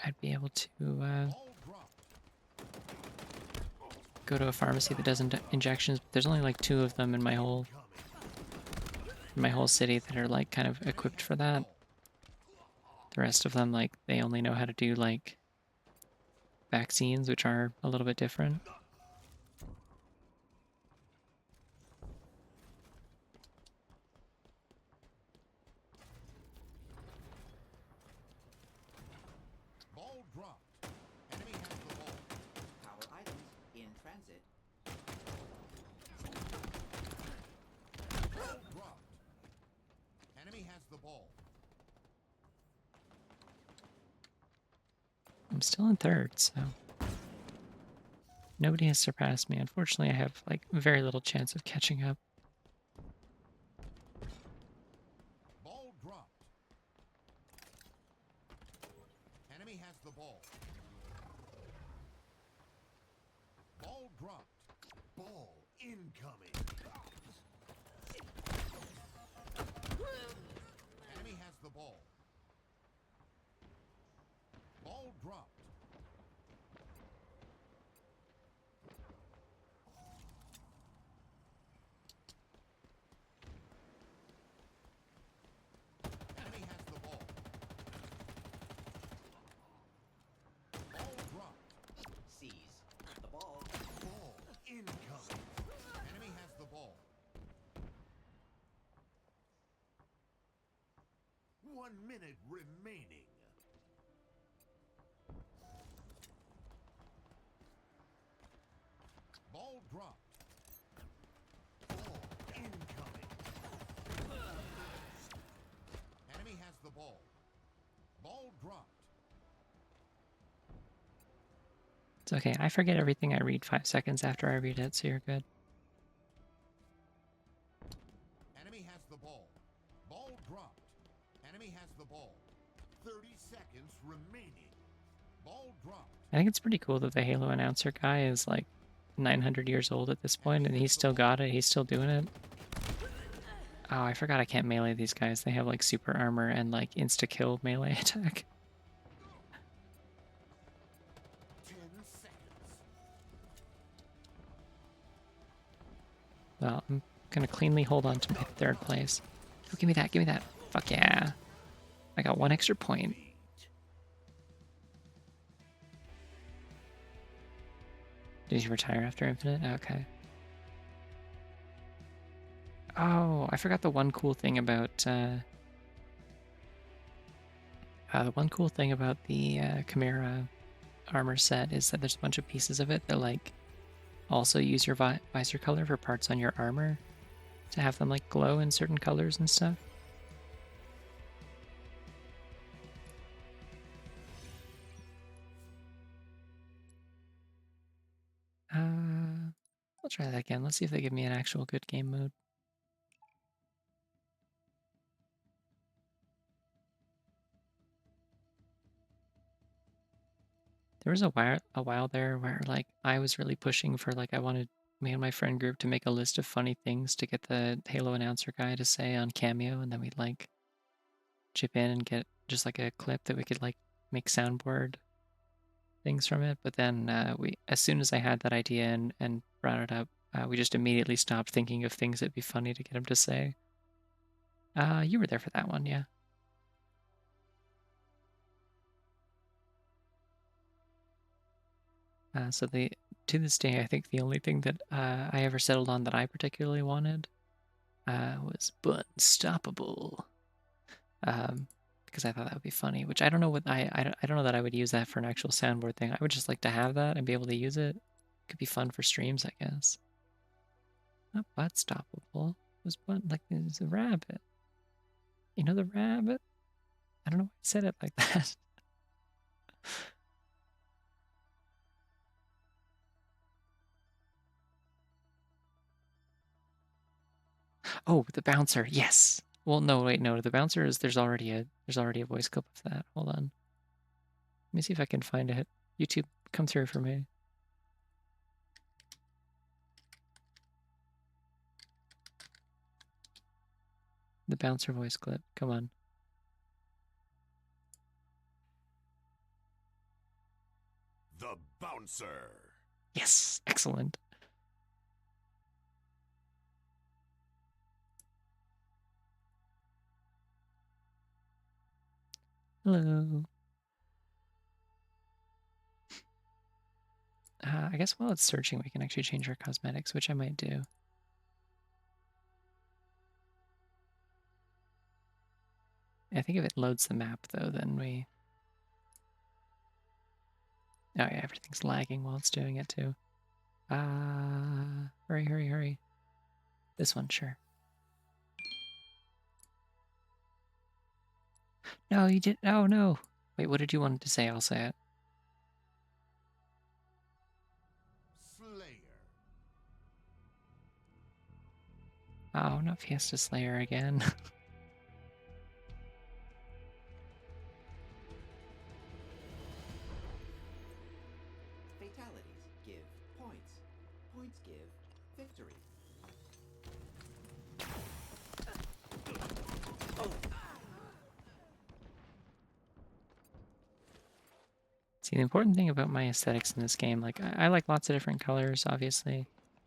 I'd be able to Ball dropped. go to a pharmacy that does injections. But there's only like 2 of them in my whole city that are like kind of equipped for that. The rest of them, like, they only know how to do like vaccines, which are a little bit different. Ball dropped. Enemy has the ball. Power items in transit. Ball dropped. Enemy has the ball. I'm still in third, so nobody has surpassed me. Unfortunately, I have like very little chance of catching up. Ball dropped. Enemy has the ball. Ball dropped. Ball incoming. Enemy has the ball. Ball dropped. Enemy has the ball. Ball dropped. Seize the ball. Ball incoming. Enemy has the ball. 1 minute remaining. Ball dropped. Ball incoming. Enemy has the ball. Ball dropped. It's okay. I forget everything I read 5 seconds after I read it, so you're good. Enemy has the ball. Ball dropped. Enemy has the ball. 30 seconds remaining. Ball dropped. I think it's pretty cool that the Halo announcer guy is like 900 years old at this point, and he's still got it. He's still doing it. Oh, I forgot I can't melee these guys. They have like super armor and like insta-kill melee attack. 10 seconds. Well, I'm gonna cleanly hold on to my 3rd place. Oh, give me that, give me that. Fuck yeah. I got 1 extra point. Did you retire after Infinite? Okay. Oh, I forgot the one cool thing about the Chimera armor set is that there's a bunch of pieces of it that like also use your visor color for parts on your armor to have them like glow in certain colors and stuff. I'll try that again. Let's see if they give me an actual good game mode. There was a while there where like I was really pushing for like I wanted me and my friend group to make a list of funny things to get the Halo announcer guy to say on Cameo, and then we'd like chip in and get just like a clip that we could like make soundboard things from it. But then as soon as I had that idea and brought it up, we just immediately stopped thinking of things that'd be funny to get him to say. You were there for that one, yeah. So to this day, I think the only thing that I ever settled on that I particularly wanted was Unstoppable. because I thought that would be funny, which I don't know what I don't know that I would use that for an actual soundboard thing. I would just like to have that and be able to use it. Could be fun for streams, I guess. Not butt stoppable. It was butt like there's a rabbit. You know the rabbit? I don't know why I said it like that. Oh, the bouncer. Yes. Well, no, wait, no. The bouncer is there's already a voice clip of that. Hold on. Let me see if I can find it. YouTube, come through for me. The bouncer voice clip. Come on. The bouncer. Yes. Excellent. Hello. I guess while it's searching, we can actually change our cosmetics, which I might do. I think if it loads the map, though, then we... Oh yeah, everything's lagging while it's doing it, too. Hurry, hurry, hurry. This one, sure. No, you didn't. Oh, no. Wait, what did you want to say? I'll say it. Slayer. Oh, not Fiesta Slayer again. Fatalities give points. Points give victory. See, the important thing about my aesthetics in this game, like, I like lots of different colors, obviously.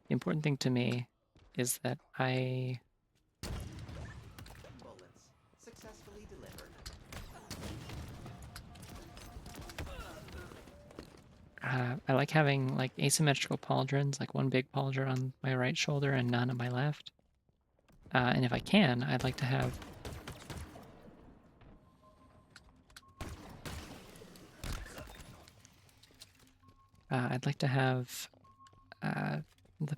The important thing to me is that Bullets successfully delivered. I like having, like, asymmetrical pauldrons, like one big pauldron on my right shoulder and none on my left. And if I can, I'd like to have... I'd like to have the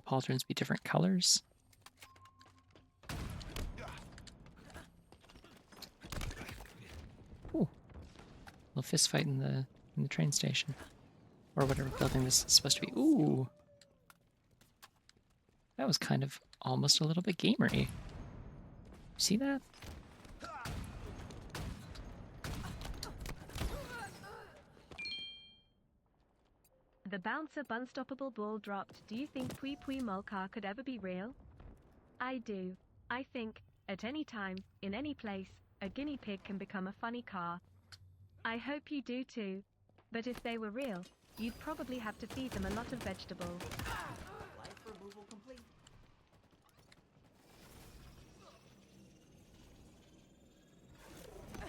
pauldrons be different colors. Ooh. Little fist fight in the train station. Or whatever building this is supposed to be. Ooh. That was kind of almost a little bit gamery. See that? The bouncer unstoppable ball dropped. Do you think Pui Pui Molcar could ever be real? I do. I think, at any time, in any place, a guinea pig can become a funny car. I hope you do too. But if they were real, you'd probably have to feed them a lot of vegetables. Life removal complete.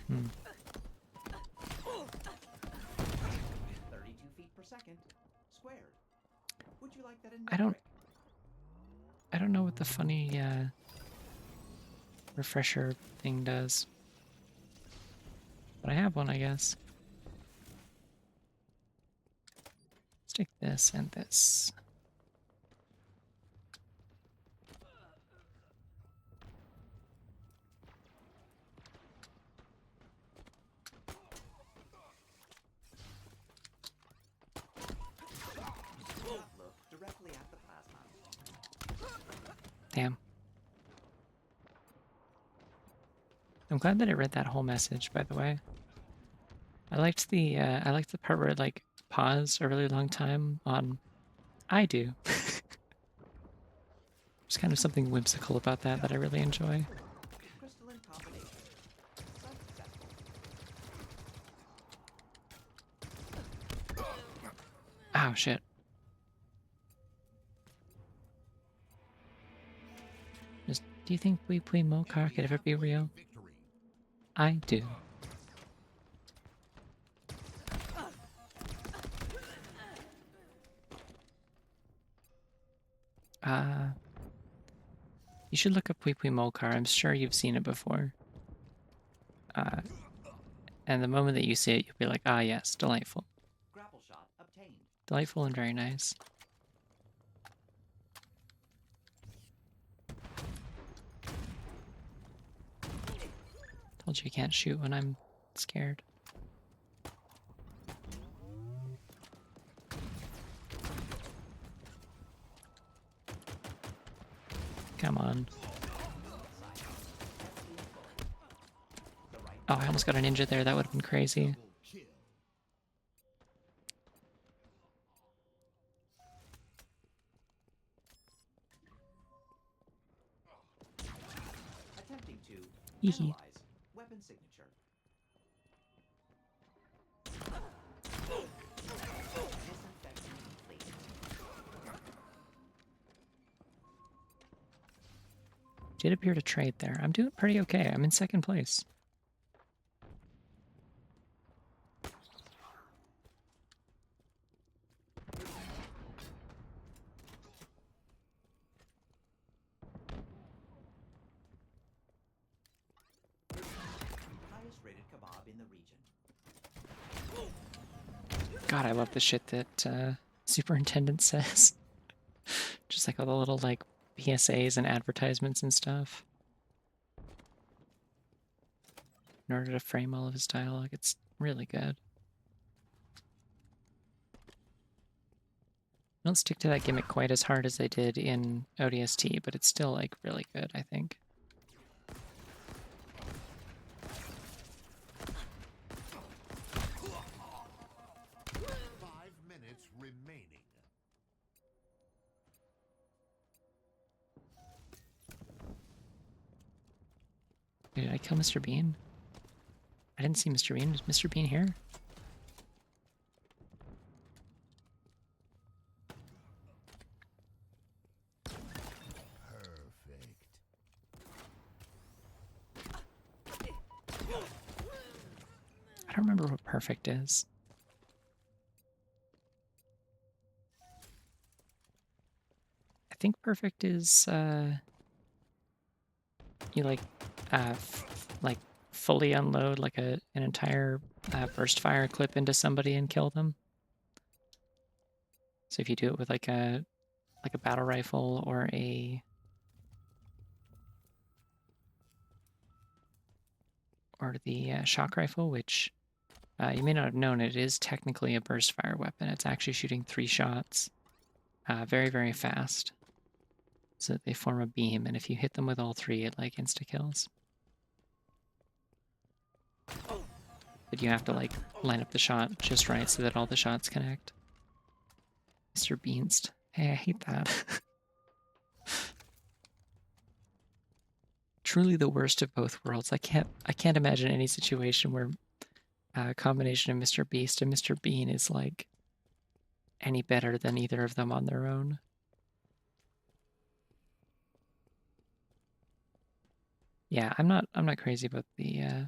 Hmm. 32 feet per second. Squared. Would you like that in I don't metric? know what the funny refresher thing does. But I have one, I guess. Let's take this and this. Look directly at the plasma. Damn. I'm glad that it read that whole message, by the way. I liked the part where it like paused a really long time on I do. There's kind of something whimsical about that that I really enjoy. Crystalline combination. Successful. Oh shit. Just, do you think Pui Pui Molcar could ever be real? Victory. I do. You should look up Pui Pui Molcar. I'm sure you've seen it before. And the moment that you see it, you'll be like, ah, yes, delightful. Grapple shot obtained. Delightful and very nice. Told you can't shoot when I'm scared. Come on. Oh, I almost got a ninja there. That would have been crazy. Double kill. Attempting to Hee hee. analyze weapon signature. Disinfection complete. Did appear to trade there. I'm doing pretty okay. I'm in second place. Highest rated kebab in the region. God, I love the shit that Superintendent says. Just like all the little like PSAs and advertisements and stuff. In order to frame all of his dialogue, it's really good. I don't stick to that gimmick quite as hard as I did in ODST, but it's still like really good, I think. Five minutes remaining. Did I kill Mr. Bean? I didn't see Mr. Bean. Is Mr. Bean here? Perfect. I don't remember what perfect is. I think perfect is you like like fully unload like an entire burst fire clip into somebody and kill them. So if you do it with like a battle rifle or the shock rifle, which you may not have known, it is technically a burst fire weapon. It's actually shooting 3 shots very, very fast. So that they form a beam, and if you hit them with all 3, it like insta-kills. But you have to like line up the shot just right so that all the shots connect. Mr. Beanst. Hey, I hate that. Truly the worst of both worlds. I can't imagine any situation where a combination of Mr. Beast and Mr. Bean is like any better than either of them on their own. Yeah, I'm not crazy about the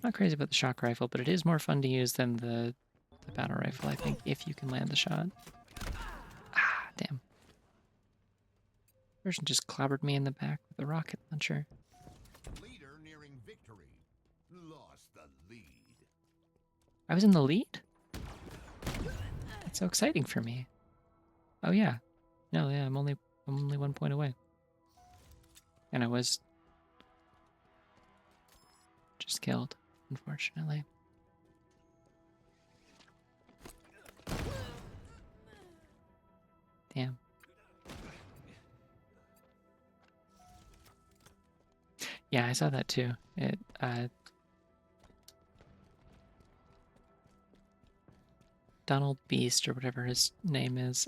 not crazy about the shock rifle, but it is more fun to use than the battle rifle, I think, if you can land the shot. Ah, damn. Person just clobbered me in the back with a rocket launcher. Leader nearing victory. Lost the lead. I was in the lead? That's so exciting for me. Oh yeah. No, yeah, I'm only 1 point away. And I was just killed, unfortunately. Damn. Yeah, I saw that too. Donald Beast or whatever his name is.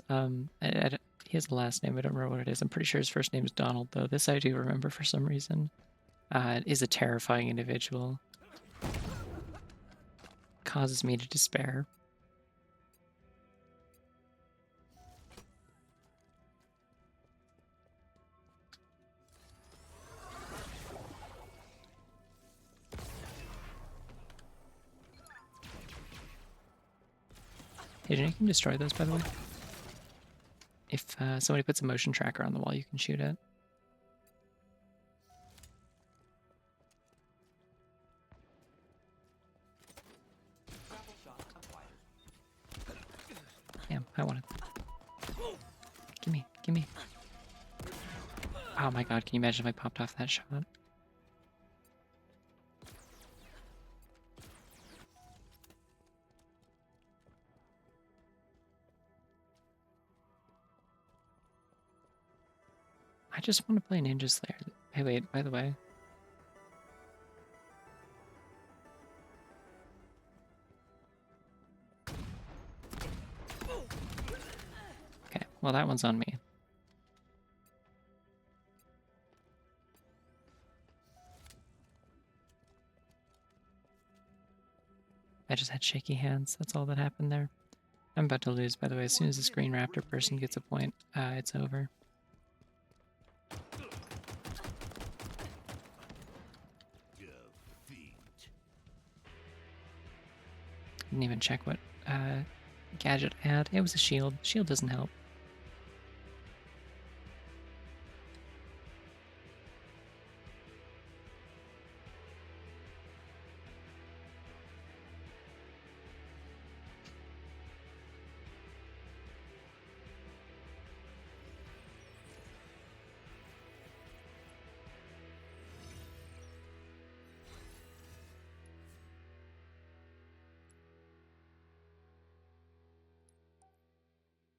He has a last name. I don't remember what it is. I'm pretty sure his first name is Donald, though. This I do remember for some reason. Is a terrifying individual. Causes me to despair. Hey, you can destroy those, by the way. If somebody puts a motion tracker on the wall, you can shoot it. I want it. Gimme, gimme. Oh my god, can you imagine if I popped off that shot? I just want to play Ninja Slayer. Hey, wait, by the way. Okay, well, that one's on me. I just had shaky hands. That's all that happened there. I'm about to lose, by the way. As soon as this Green Raptor person gets a point, it's over. Didn't even check what gadget I had. It was a shield. Shield doesn't help.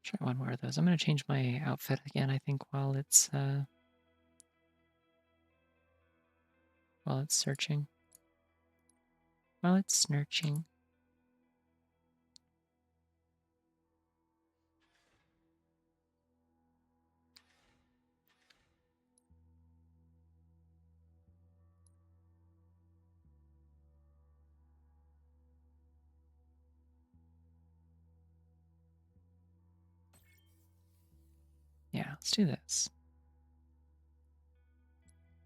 Try one more of those. I'm going to change my outfit again, I think, while it's searching. While it's snurching. Yeah, let's do this.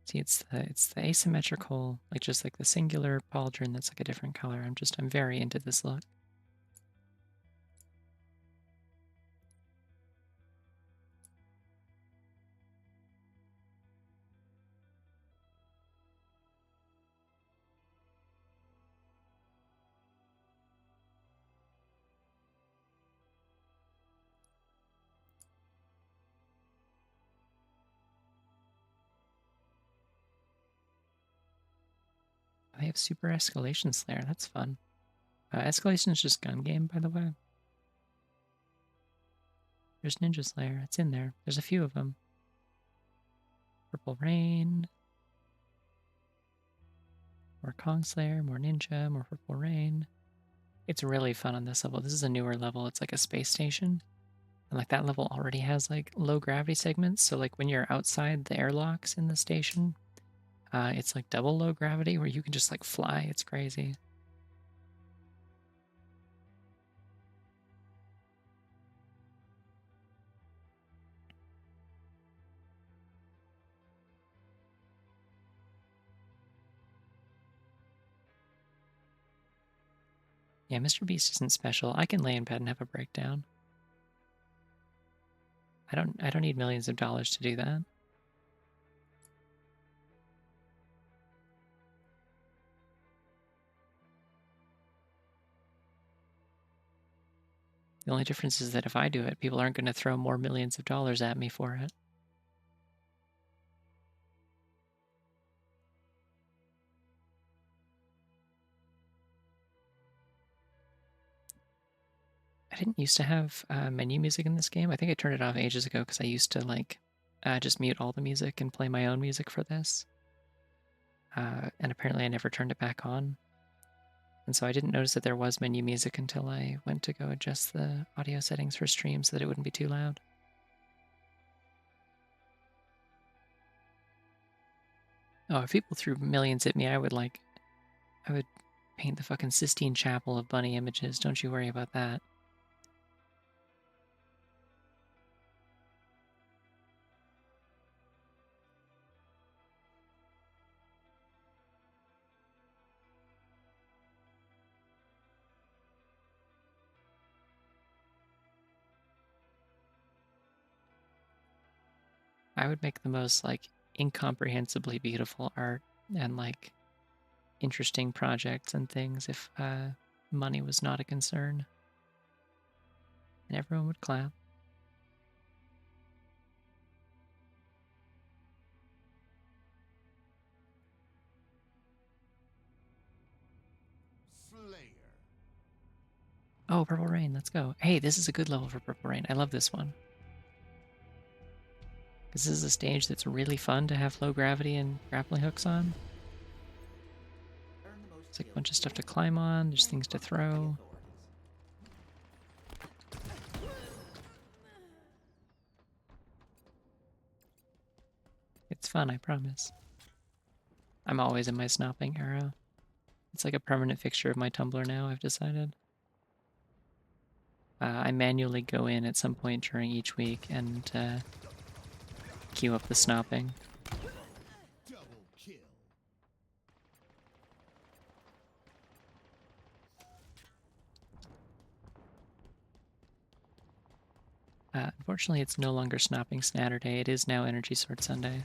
See, it's the asymmetrical, like just like the singular pauldron that's like a different color. I'm very into this look. They have Super Escalation Slayer. That's fun. Escalation is just gun game, by the way. There's Ninja Slayer. It's in there. There's a few of them. Purple Rain. More Kong Slayer, more Ninja, more Purple Rain. It's really fun on this level. This is a newer level. It's like a space station. And like that level already has like low gravity segments. So like when you're outside the airlocks in the station, it's like double low gravity where you can just like fly. It's crazy. Yeah, Mr. Beast isn't special. I can lay in bed and have a breakdown. I don't need millions of dollars to do that. The only difference is that if I do it, people aren't going to throw more millions of dollars at me for it. I didn't used to have menu music in this game. I think I turned it off ages ago because I used to like just mute all the music and play my own music for this. And apparently I never turned it back on. And so I didn't notice that there was menu music until I went to go adjust the audio settings for stream so that it wouldn't be too loud. Oh, if people threw millions at me, I would paint the fucking Sistine Chapel of bunny images. Don't you worry about that. I would make the most like incomprehensibly beautiful art and like interesting projects and things if money was not a concern. and everyone would clap. Slayer. Oh, Purple Rain, let's go. Hey, this is a good level for Purple Rain. I love this one. This is a stage that's really fun to have low gravity and grappling hooks on. Earn the most It's like a kills bunch of stuff to you climb on, there's can things to from the throw. authorities. It's fun, I promise. I'm always in my snopping era. It's like a permanent fixture of my Tumblr now, I've decided. I manually go in at some point during each week and queue up the snopping. Double kill. Unfortunately, it's no longer Snopping Saturday. It is now Energy Sword Sunday.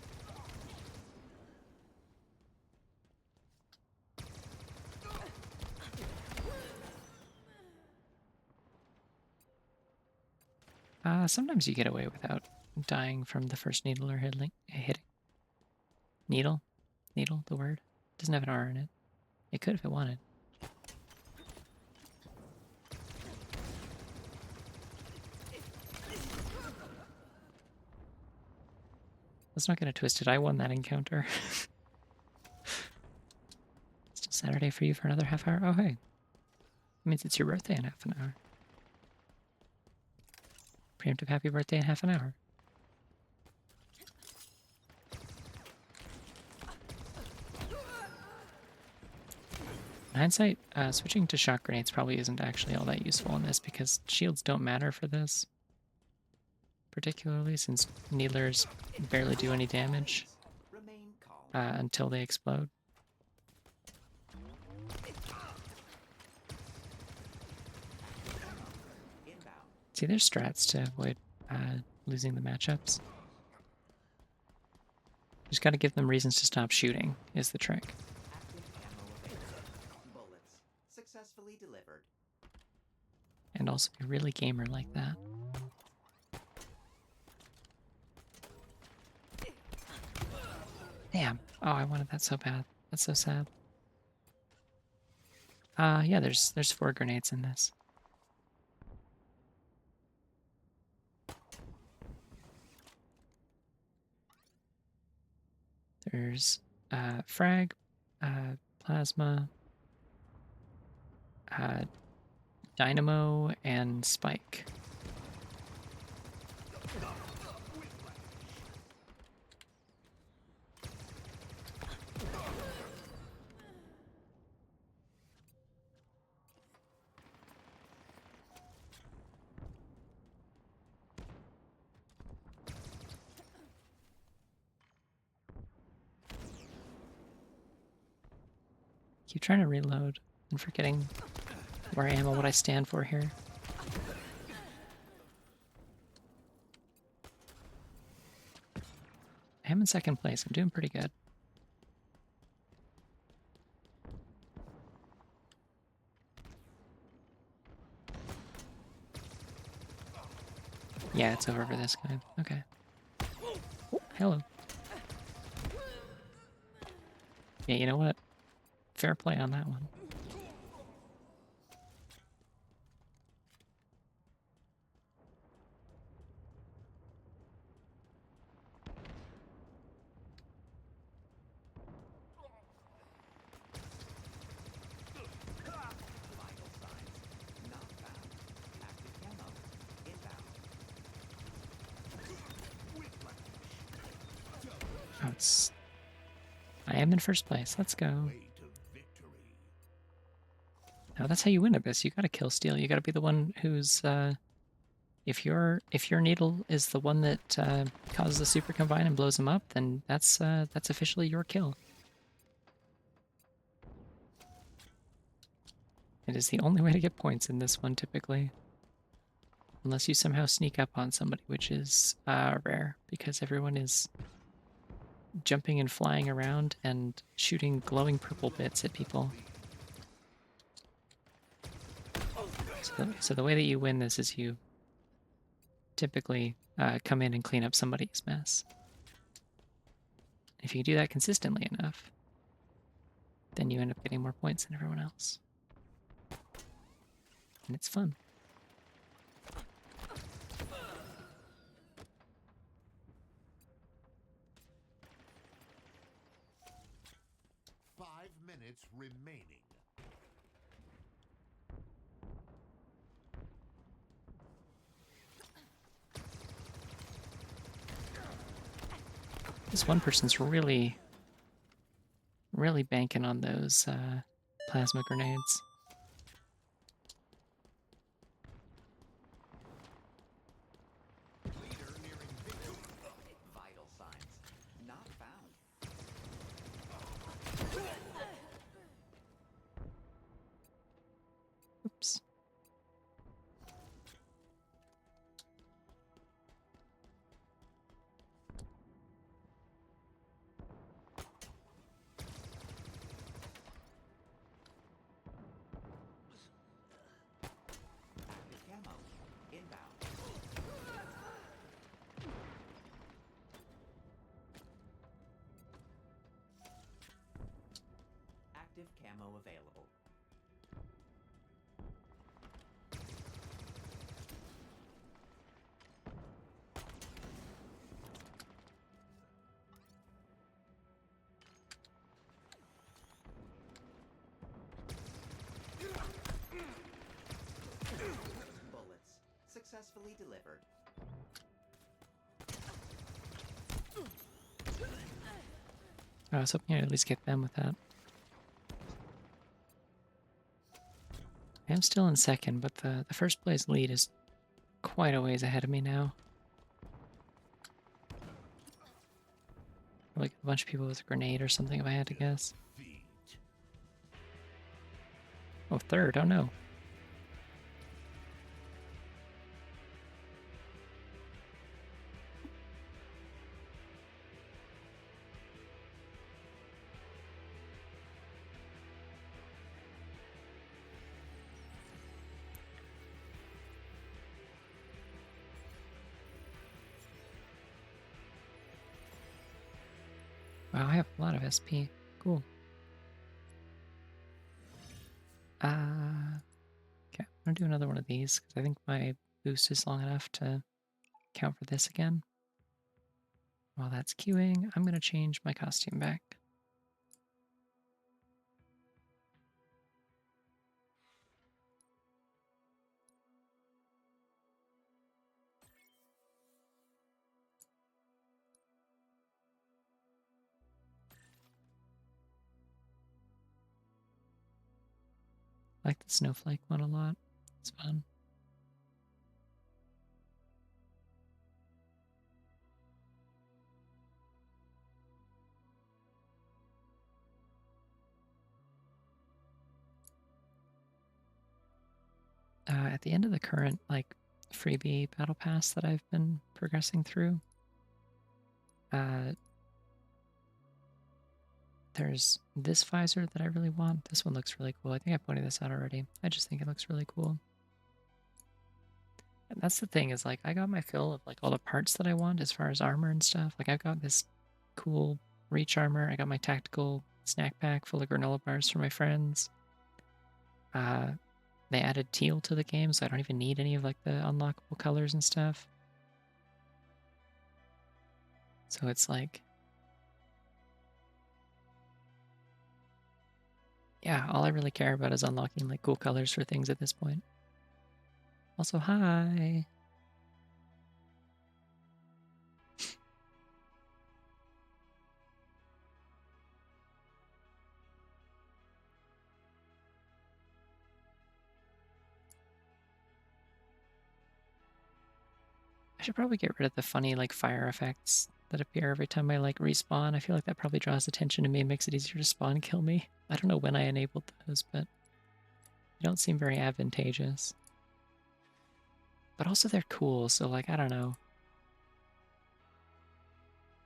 Sometimes you get away without dying from the first needle or hitting. Needle? Needle, the word? Doesn't have an R in it. It could if it wanted. Let's not get it twisted. I won that encounter. Still Saturday for you for another half hour? Oh, hey. That means it's your birthday in half an hour. Preemptive happy birthday in half an hour. In hindsight, switching to shock grenades probably isn't actually all that useful in this because shields don't matter for this. Particularly since needlers barely do any damage Remain calm. until they explode. Inbound. See, there's strats to avoid losing the matchups. Just gotta give them reasons to stop shooting, is the trick. Active ammo available. Bullets successfully delivered. And also be really gamer like that. Damn. Oh, I wanted that so bad. That's so sad. Yeah, there's 4 grenades in this. There's frag, plasma, dynamo, and spike. Keep trying to reload and forgetting where I am and what I stand for here. I am in second place. I'm doing pretty good. Yeah, it's over for this guy. Okay. Oh, hello. Yeah, you know what? Fair play on that one. Vital signs not found. Active ammo inbound. Oh, it's... I am in first place. Let's go. Way to victory. Now that's how you win at this. You gotta kill steal. You gotta be the one who's if your needle is the one that causes the super combine and blows them up, then that's officially your kill. It is the only way to get points in this one typically. Unless you somehow sneak up on somebody, which is rare because everyone is jumping and flying around and shooting glowing purple bits at people. So the way that you win this is you typically come in and clean up somebody's mess. If you do that consistently enough, then you end up getting more points than everyone else. And it's fun. Minutes remaining. This one person's really banking on those plasma grenades. Leader nearing victory. Vital signs not found. Oops. Active camo inbound. Active camo available. Bullets successfully delivered. I was hoping I'd at least get them with that. I am still in second, but the first place lead is quite a ways ahead of me now. Like a bunch of people with a grenade or something, if I had to guess. Oh, third. Oh no. Wow, I have a lot of SP. Cool. Okay, I'm gonna do another one of these because I think my boost is long enough to count for this again. While that's queuing, I'm gonna change my costume back. I like the snowflake one a lot. It's fun. At the end of the current like freebie battle pass that I've been progressing through, there's this visor that I really want. This one looks really cool. I think I pointed this out already. I just think it looks really cool. And that's the thing is like I got my fill of like all the parts that I want as far as armor and stuff. Like I've got this cool reach armor. I got my tactical snack pack full of granola bars for my friends. They added teal to the game, so I don't even need any of like the unlockable colors and stuff. So it's like, yeah, all I really care about is unlocking like cool colors for things at this point. Also, hi. I should probably get rid of the funny like fire effects that appear every time I like respawn. I feel like that probably draws attention to me and makes it easier to spawn kill me. I don't know when I enabled those, but they don't seem very advantageous. But also they're cool, so like, I don't know.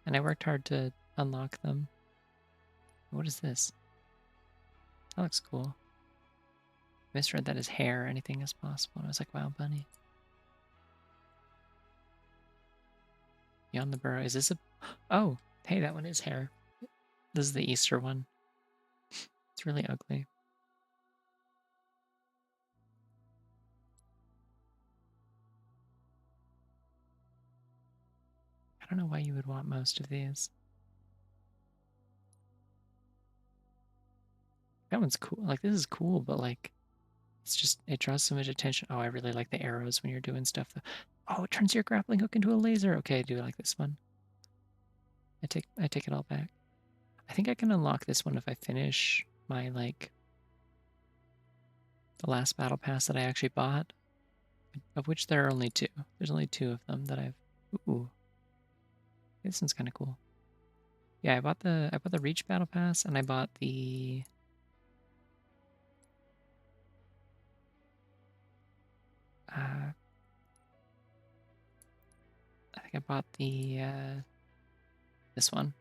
And I worked hard to unlock them. What is this? That looks cool. I misread that as hair, anything is possible. And I was like, wow, bunny. Beyond the Burrow. Is this a... Oh, hey, that one is hair. This is the Easter one. It's really ugly. I don't know why you would want most of these. That one's cool. Like, this is cool, but like, it's just, it draws so much attention. Oh, I really like the arrows when you're doing stuff. Oh, it turns your grappling hook into a laser. Okay, I do like this one. I take it all back. I think I can unlock this one if I finish my, like, the last battle pass that I actually bought, of which there are only 2. There's only 2 of them that I've... Ooh. This one's kind of cool. Yeah, I bought the Reach battle pass, and I bought the... I think I bought the, this one.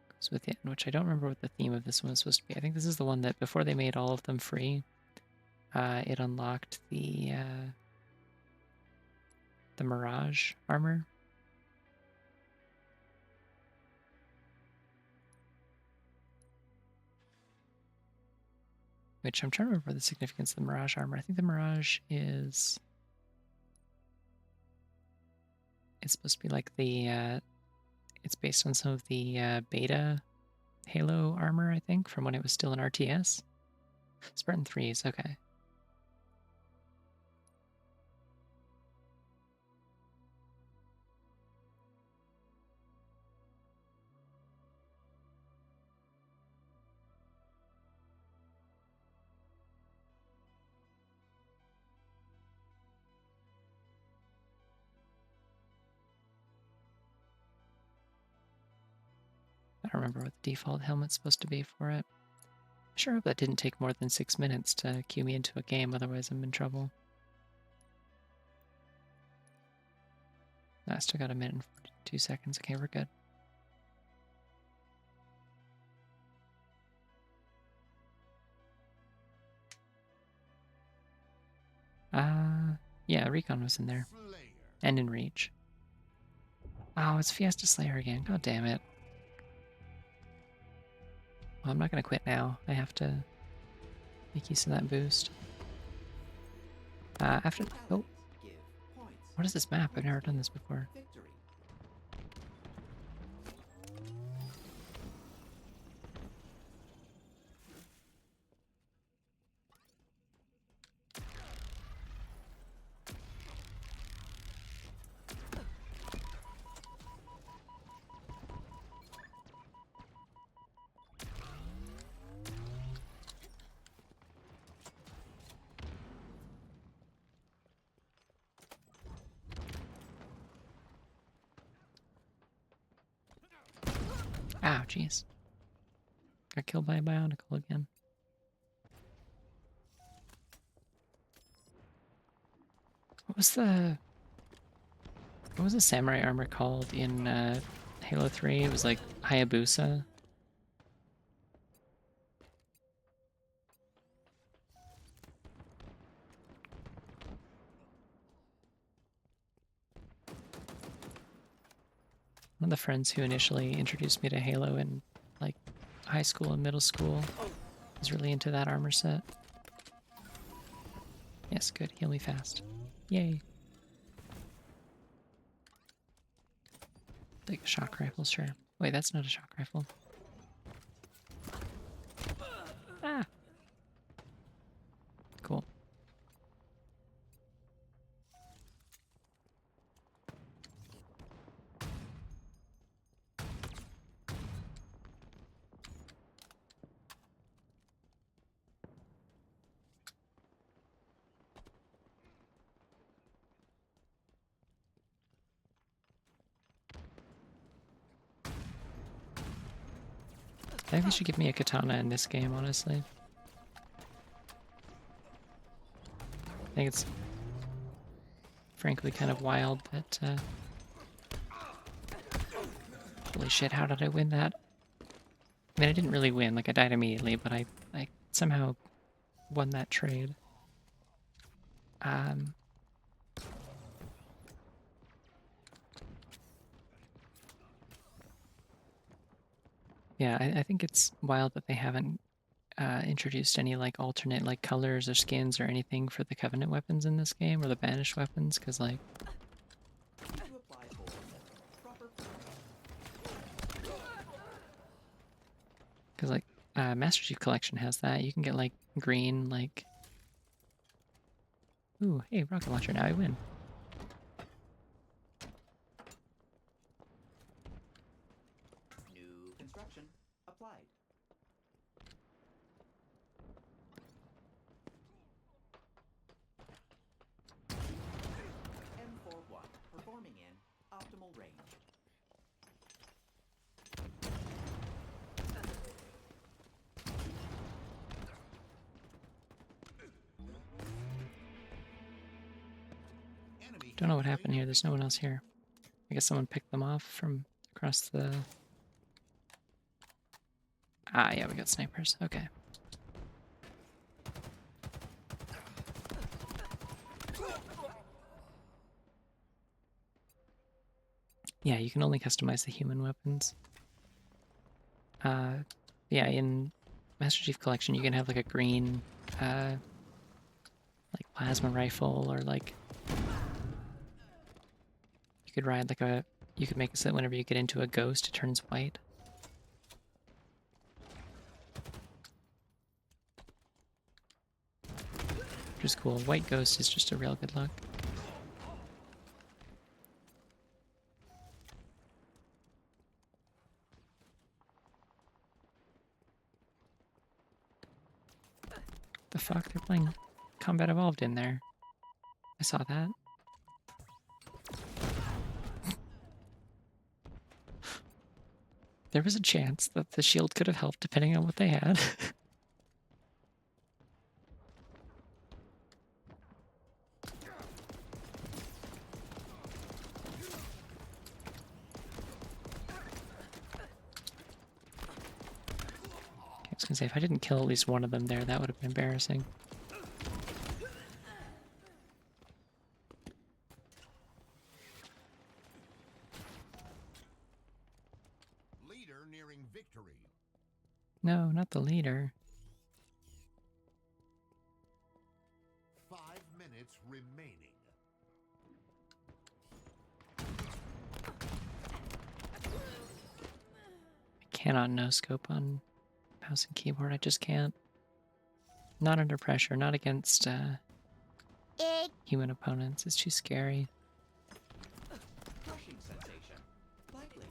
Goes with it, which I don't remember what the theme of this one was supposed to be. I think this is the one that, before they made all of them free, it unlocked the Mirage armor. Which I'm trying to remember the significance of the Mirage armor. I think the Mirage is... It's supposed to be like the... it's based on some of the beta Halo armor, I think, from when it was still an RTS. Spartan 3s, okay. I don't remember what the default helmet's supposed to be for it. I sure hope that didn't take more than 6 minutes to cue me into a game, otherwise I'm in trouble. I still got a minute and 42 seconds. Okay, we're good. Yeah, Recon was in there. Slayer. And in Reach. Oh, it's Fiesta Slayer again. God damn it. Well, I'm not gonna quit now. I have to make use of that boost. After... Oh, Give points. what is this map? I've never done this before. Victory. Ow, jeez. Got killed by a Bionicle again. What was the samurai armor called in Halo 3? It was like Hayabusa. One of the friends who initially introduced me to Halo in like high school and middle school was really into that armor set. Yes, good. Heal me fast. Yay. Like a shock rifle, sure. Wait, that's not a shock rifle. Ah! Cool. I think they should give me a katana in this game, honestly. I think it's frankly kind of wild that, holy shit, how did I win that? I mean, I didn't really win, like I died immediately, but I somehow won that trade. Yeah, I think it's wild that they haven't introduced any like alternate like colors or skins or anything for the Covenant weapons in this game or the banished weapons, because like Need to apply for proper because like Master Chief Collection has that. You can get like green like. Ooh, hey, rocket launcher! Now I win. new construction applied. M41 performing in optimal range. Enemy Don't know what has happened here. There's no one else here. I guess someone picked them off from across the. Ah, yeah, we got snipers. Okay. Yeah, you can only customize the human weapons. Yeah, in Master Chief Collection, you can have like a green, like plasma rifle, or like you could ride like a. You could make it so that whenever you get into a ghost, it turns white. Which is cool. White ghost is just a real good look. The fuck? They're playing Combat Evolved in there. I saw that. There was a chance that the shield could have helped depending on what they had. I was gonna say, if I didn't kill at least one of them there, that would have been embarrassing. Leader nearing victory. No, not the leader. 5 minutes remaining. I cannot no-scope on mouse and keyboard. I just can't. Not under pressure, not against human opponents. It's too scary. Crushing sensation. Likely.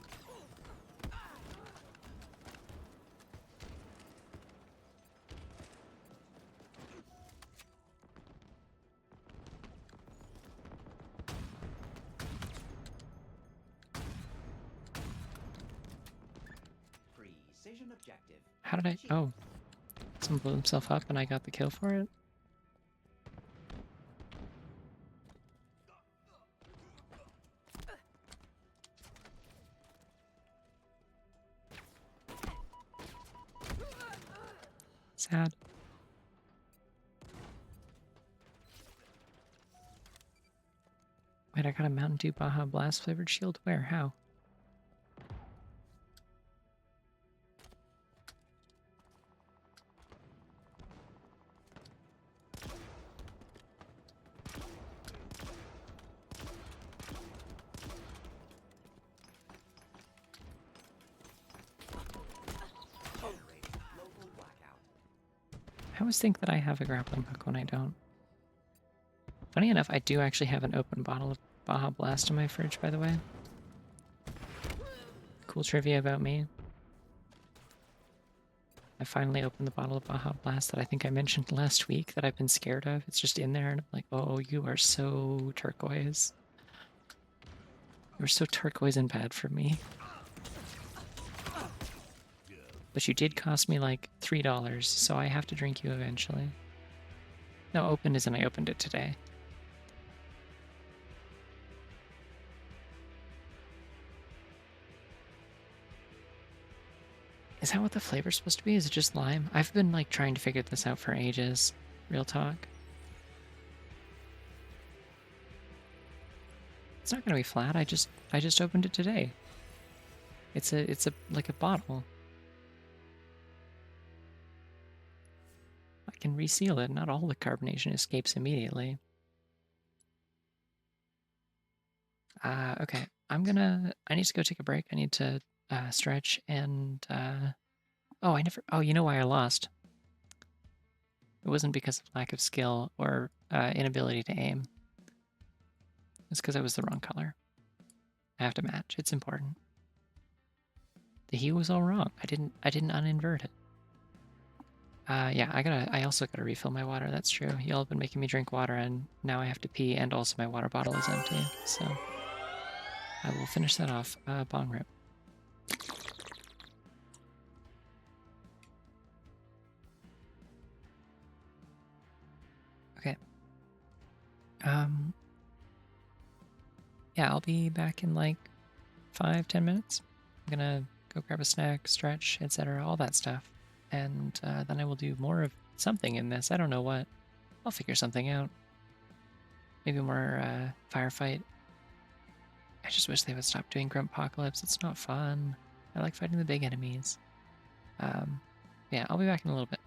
Precision objective. How did I... Oh. Someone blew himself up and I got the kill for it? Sad. Wait, I got a Mountain Dew Baja Blast flavored shield? Where? How? Generate local blackout. I always think that I have a grappling hook when I don't. Funny enough, I do actually have an open bottle of Baja Blast in my fridge, by the way. Cool trivia about me. I finally opened the bottle of Baja Blast that I think I mentioned last week that I've been scared of. It's just in there, and I'm like, oh, you are so turquoise. You're so turquoise and bad for me. But you did cost me like $3, so I have to drink you eventually. No, open isn't. I opened it today. Is that what the flavor's supposed to be? Is it just lime? I've been like trying to figure this out for ages. Real talk. It's not gonna be flat. I just opened it today. It's a like a bottle. can reseal it. Not all the carbonation escapes immediately. Okay, I need to go take a break. I need to stretch and oh, you know why I lost? It wasn't because of lack of skill or inability to aim. It's because I was the wrong color. I have to match. It's important. The hue was all wrong. I didn't uninvert it. Yeah, I also gotta refill my water. That's true. Y'all have been making me drink water, and now I have to pee, and also my water bottle is empty. So I will finish that off. Bong rip. Okay. Yeah, I'll be back in like 5-10 minutes. I'm gonna go grab a snack, stretch, etc., all that stuff, and then I will do more of something in this. I don't know what. I'll figure something out. Maybe more firefight. I just wish they would stop doing Gruntpocalypse. It's not fun. I like fighting the big enemies. Yeah, I'll be back in a little bit.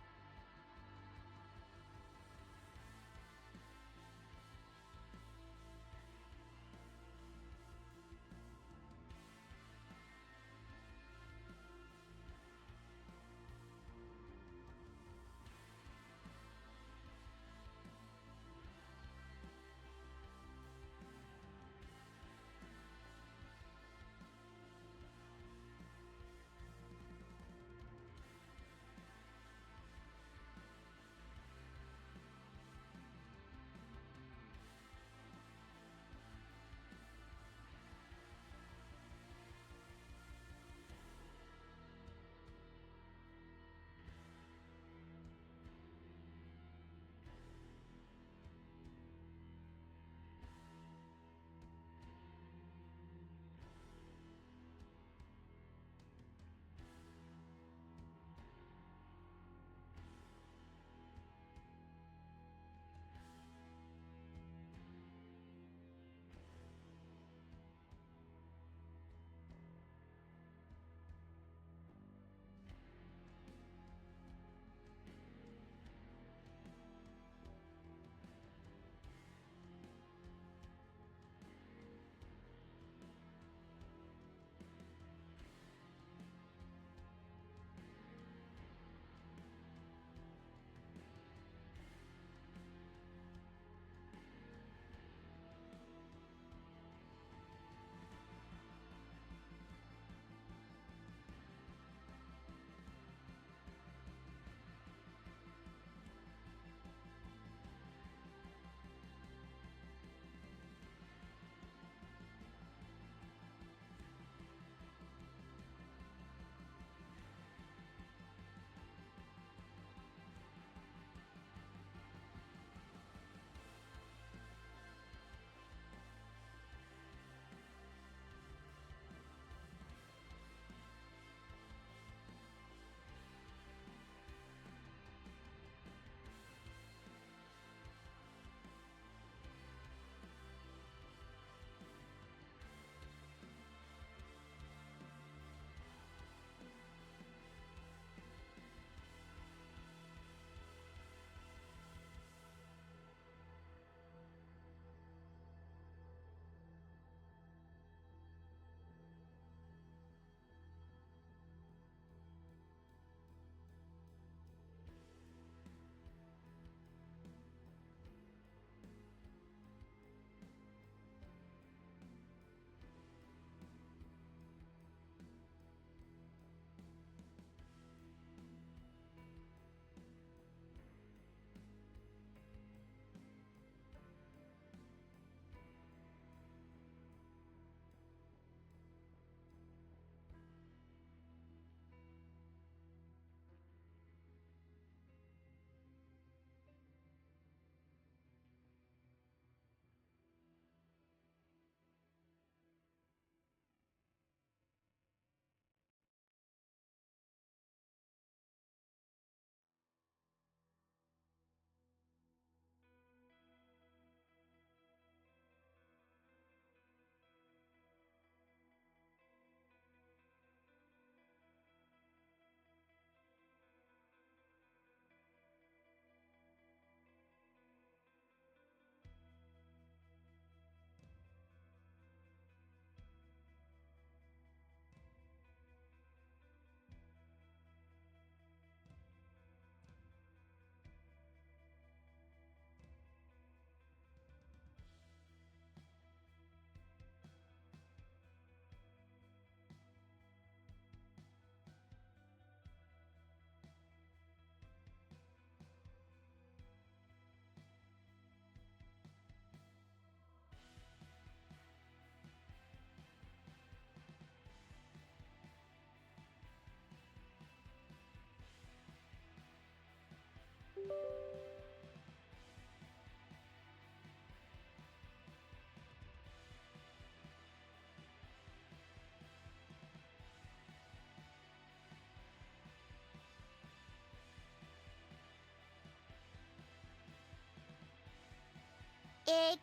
It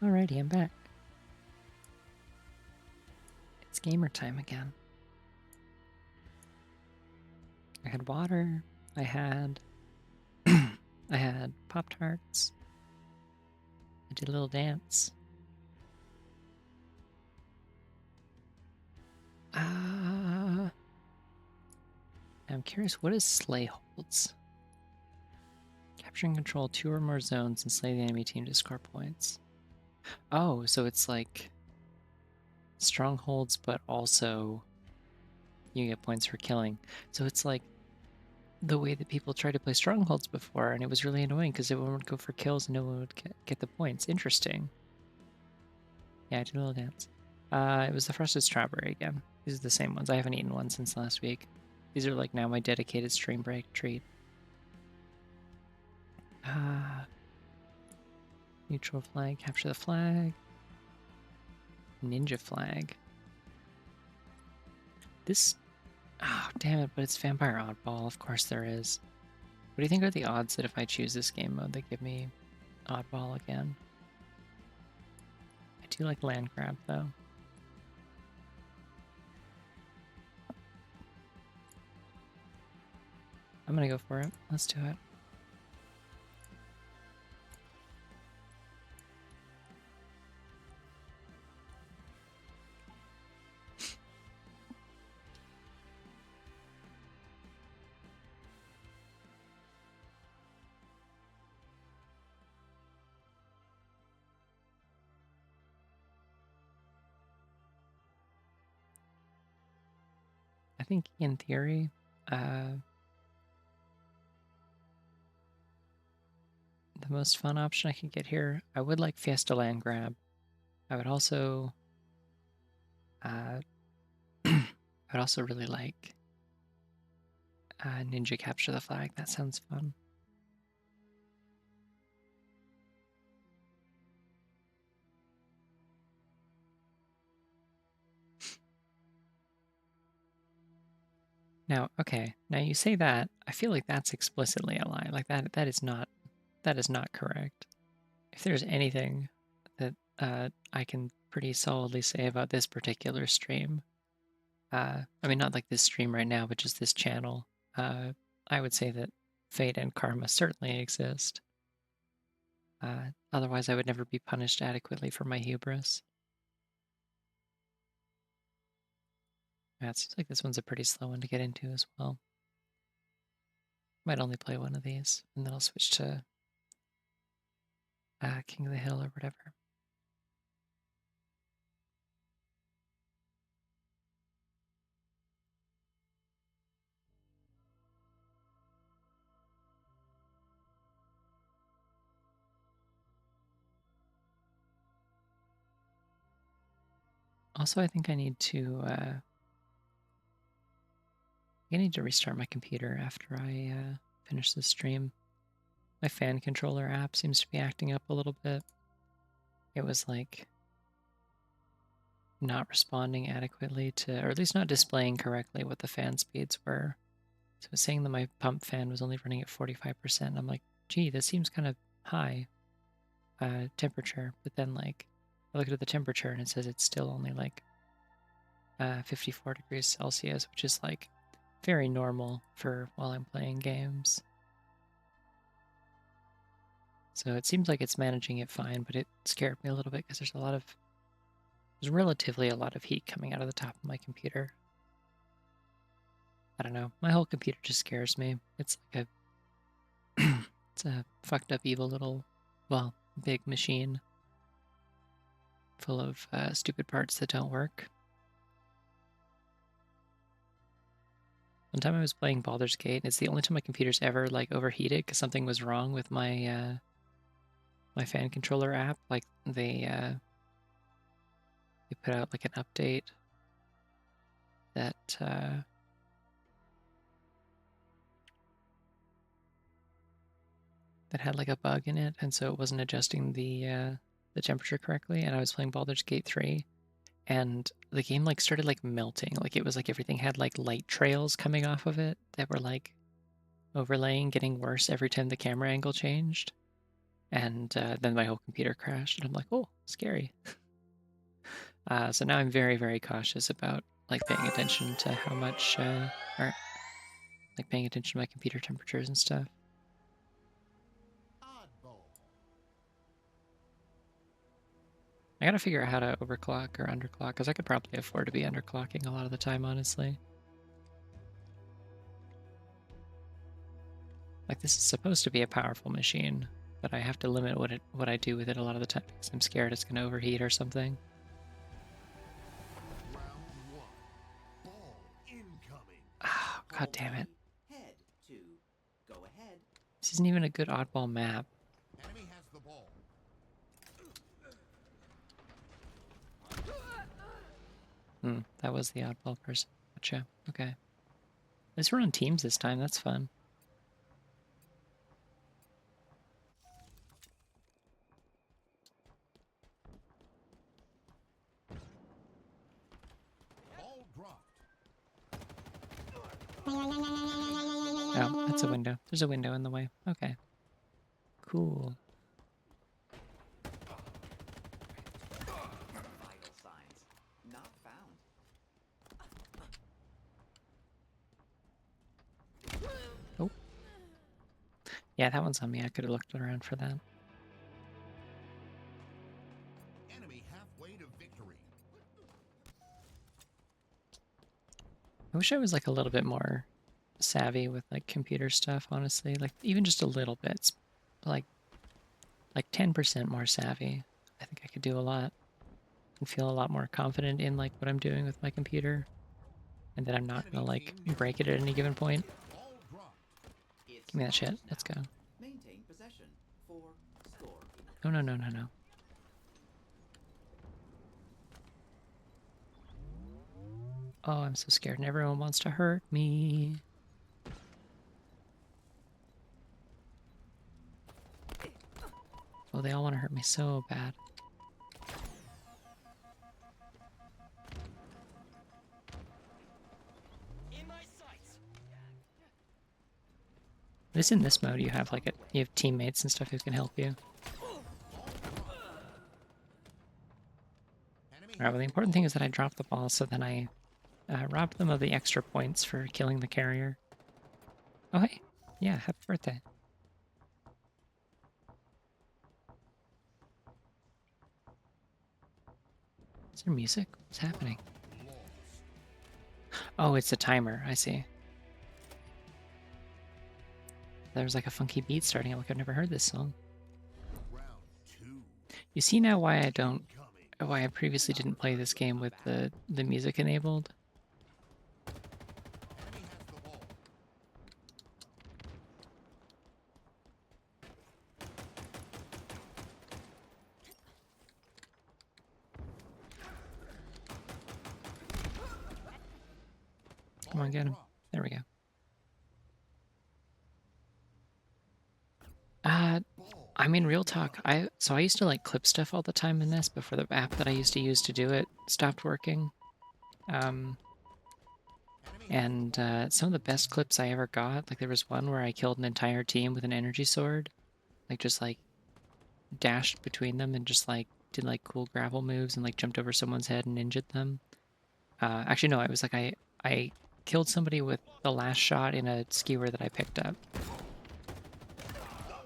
Alrighty, I'm back. It's gamer time again. I had water. I had I had Pop-Tarts. I did a little dance. I'm curious, what is slay holds? Capture and control 2 or more zones and slay the enemy team to score points. Oh, so it's like strongholds, but also you get points for killing. So it's like the way that people tried to play strongholds before, and it was really annoying because everyone would go for kills and no one would get the points. Interesting. Yeah, I did a little dance. It was the frosted strawberry again. These are the same ones. I haven't eaten one since last week. These are like now my dedicated stream break treat. Neutral flag, capture the flag. Ninja flag. This, oh damn it, but it's vampire oddball. Of course there is. What do you think are the odds that if I choose this game mode, they give me oddball again? I do like land grab though. I'm gonna go for it. Let's do it. I think in theory, the most fun option I could get here, I would like Fiesta Land Grab. I would also, I would also really like Ninja Capture the Flag. That sounds fun. Now, okay, now you say that, I feel like that's explicitly a lie. Like that is not correct. If there's anything that I can pretty solidly say about this particular stream, I mean, not like this stream right now, but just this channel, I would say that fate and karma certainly exist. Otherwise, I would never be punished adequately for my hubris. Yeah, it seems like this one's a pretty slow one to get into as well. Might only play one of these, and then I'll switch to King of the Hill or whatever. Also, I think I need to restart my computer after I finish this stream. My fan controller app seems to be acting up a little bit. It was like not responding adequately to, or at least not displaying correctly what the fan speeds were. So it's saying that my pump fan was only running at 45%. I'm like, gee, this seems kind of high temperature. But then like, I looked at the temperature and it says it's still only like 54 degrees Celsius, which is like very normal for while I'm playing games. So it seems like it's managing it fine, but it scared me a little bit because there's relatively a lot of heat coming out of the top of my computer. I don't know. My whole computer just scares me. It's like it's a fucked up, evil little, well, big machine full of stupid parts that don't work. One time I was playing Baldur's Gate, and it's the only time my computer's ever like overheated because something was wrong with my my fan controller app. Like they put out like an update that that had like a bug in it, and so it wasn't adjusting the temperature correctly. And I was playing Baldur's Gate 3, and the game like started like melting. Like it was like everything had like light trails coming off of it that were like overlaying, getting worse every time the camera angle changed. And then my whole computer crashed, and I'm like, oh, scary. So now I'm very, very cautious about like paying attention to how much, or like paying attention to my computer temperatures and stuff. Oddball. I gotta figure out how to overclock or underclock, because I could probably afford to be underclocking a lot of the time, honestly. Like, this is supposed to be a powerful machine, but I have to limit what I do with it a lot of the time because I'm scared it's going to overheat or something. Round one. Ball incoming. Oh, god damn it. Head to. Go ahead. This isn't even a good oddball map. Enemy has the ball. That was the oddball person. Gotcha. Okay. At least we're on teams this time. That's fun. Ball dropped. Oh, that's a window. There's a window in the way. Okay. Cool. Vital signs. Not found. Oh. Yeah, that one's on me. I could have looked around for that. Enemy halfway to victory. I wish I was like a little bit more savvy with like computer stuff, honestly. Like even just a little bit. Like 10% more savvy. I think I could do a lot and feel a lot more confident in like what I'm doing with my computer. And that I'm not gonna like break it at any given point. Ball dropped. It's Give me that shit. ours Let's now. go. Maintain possession. For score. No, no, no, no, no. Oh, I'm so scared and everyone wants to hurt me. Oh, they all want to hurt me so bad. At least in this mode, you have like you have teammates and stuff who can help you. Alright, well the important thing is that I dropped the ball, so then I robbed them of the extra points for killing the carrier. Oh hey, yeah, happy birthday. Is there music? What's happening? Oh, it's a timer, I see. There was like a funky beat starting. I'm like, I've never heard this song. Round two. You see now why I previously didn't play this game with the music enabled? Enemy has the ball. Come on, get him. There we go. I mean, real talk. I used to like clip stuff all the time in this before the app that I used to use to do it stopped working. And some of the best clips I ever got, like there was one where I killed an entire team with an energy sword, like just like dashed between them and just like did like cool gravel moves and like jumped over someone's head and injured them. Actually, no, it was like I killed somebody with the last shot in a skewer that I picked up.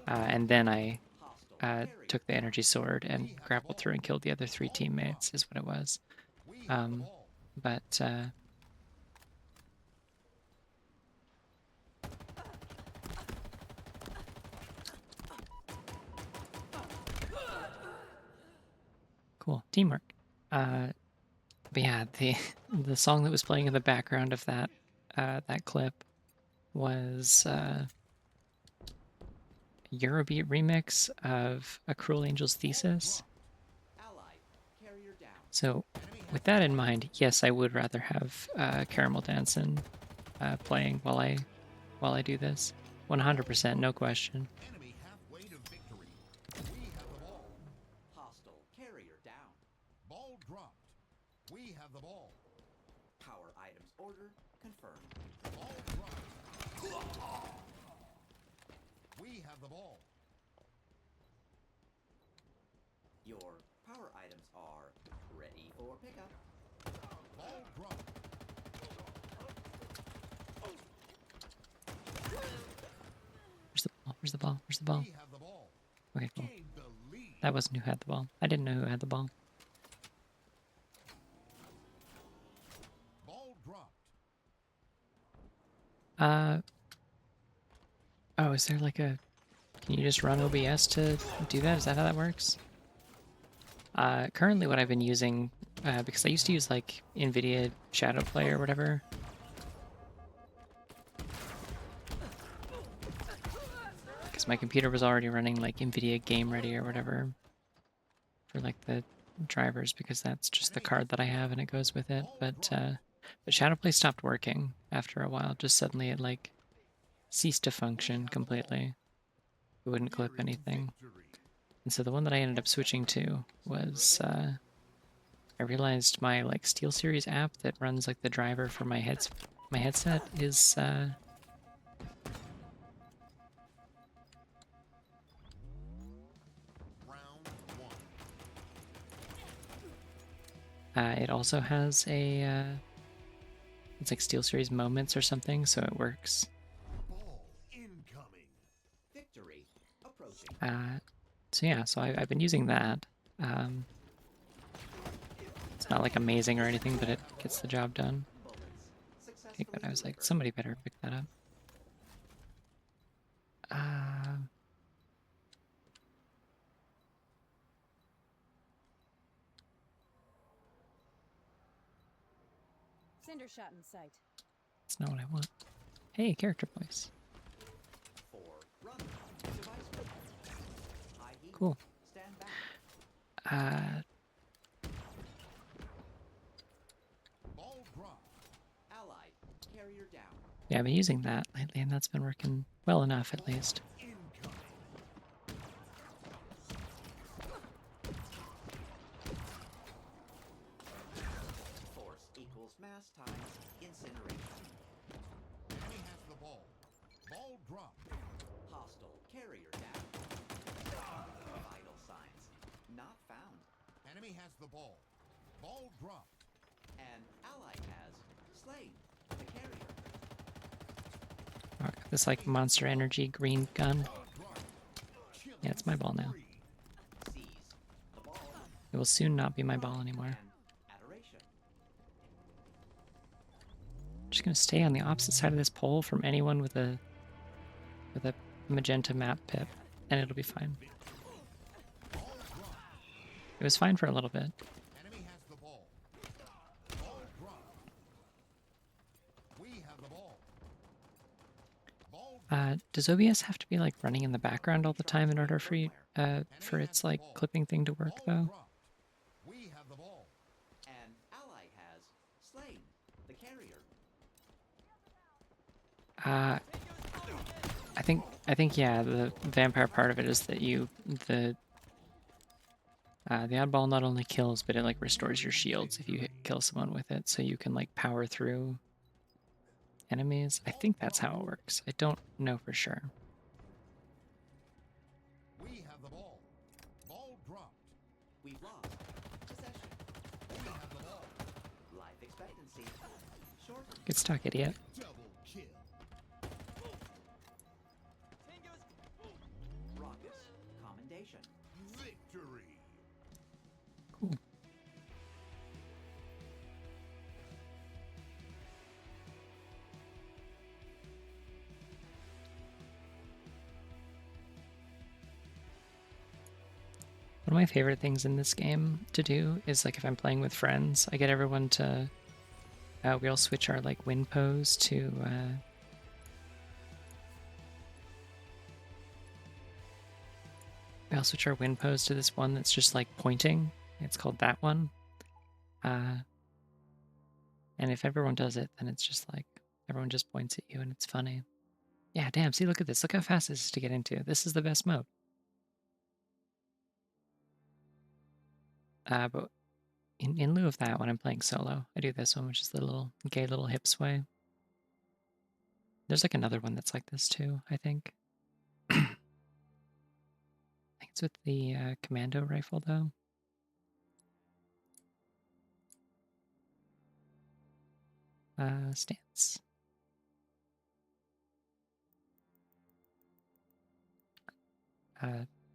And then I took the energy sword and grappled through and killed the other 3 teammates, is what it was. But cool teamwork. But yeah, the song that was playing in the background of that that clip was Eurobeat remix of A Cruel Angel's Thesis. Allied. Carrier down. So, with that in mind, yes, I would rather have Caramel Dancin' playing while I do this. 100%, no question. Enemy halfway to victory. We have the ball. Hostile. Carrier down. Ball dropped. We have the ball. Power items order confirmed. Ball dropped. We have the ball. Your power items are ready for pickup. Ball dropped. Where's the ball? Where's the ball? Where's the ball? We have the ball. Okay, cool. Gain the lead. That wasn't who had the ball. I didn't know who had the ball. Oh, is there like a... Can you just run OBS to do that? Is that how that works? Currently what I've been using, because I used to use like NVIDIA Shadowplay or whatever. Because my computer was already running like NVIDIA Game Ready or whatever for like the drivers, because that's just the card that I have and it goes with it. But Shadowplay stopped working after a while. Just suddenly it like ceased to function completely. It wouldn't clip anything. And so the one that I ended up switching to was, I realized my like SteelSeries app that runs like the driver for my headset is, it also has a, it's like SteelSeries Moments or something, so it works. Ball incoming. Victory approaching. So yeah, so I've been using that. It's not like amazing or anything, but it gets the job done. Bullets Okay, successfully good. I was like, delivered. somebody better pick that up. Cinder shot in sight. That's not what I want. Hey, character voice. 4. Run. Device ready. High heat. Cool. Stand back. Ball dropped. Allied. Carrier down. Yeah, I've been using that lately, and that's been working well enough, at least. Incoming. Force equals mass times incineration. Enemy has the ball. Ball dropped. Hostile carrier down. Vital signs not found. Enemy has the ball. Ball dropped. An ally has slain the carrier. Oh, I got this like Monster Energy green gun. Yeah, it's my ball now. Seize the ball. It will soon not be my ball anymore. And adoration. I'm just gonna stay on the opposite side of this pole from anyone with a magenta map pip, and it'll be fine. It was fine for a little bit. Enemy has the ball. Ball dropped. We have the ball. Ball Does OBS have to be like running in the background all the time in order for you, for its like clipping thing to work though? dropped. We have the ball. An ally has slain the carrier. I think yeah, the vampire part of it is that the oddball not only kills, but it like restores your shields if you kill someone with it, so you can like power through enemies. I think that's how it works. I don't know for sure. We have the ball. Ball dropped. We've lost possession. We have the ball. Life expectancy shortened. Good stuck, idiot. Double kill. Raucous commendation. Victory. Cool. One of my favorite things in this game to do is like if I'm playing with friends, I get everyone to we all switch our like win pose to we all switch our win pose to this one that's just like pointing. It's called that one. And if everyone does it, then it's just like everyone just points at you and it's funny. Yeah, damn, see, look at this. Look how fast this is to get into. This is the best mode. But in lieu of that, when I'm playing solo, I do this one, which is the little gay little hip sway. There's like another one that's like this too, I think. I think it's with the commando rifle, though. Stance.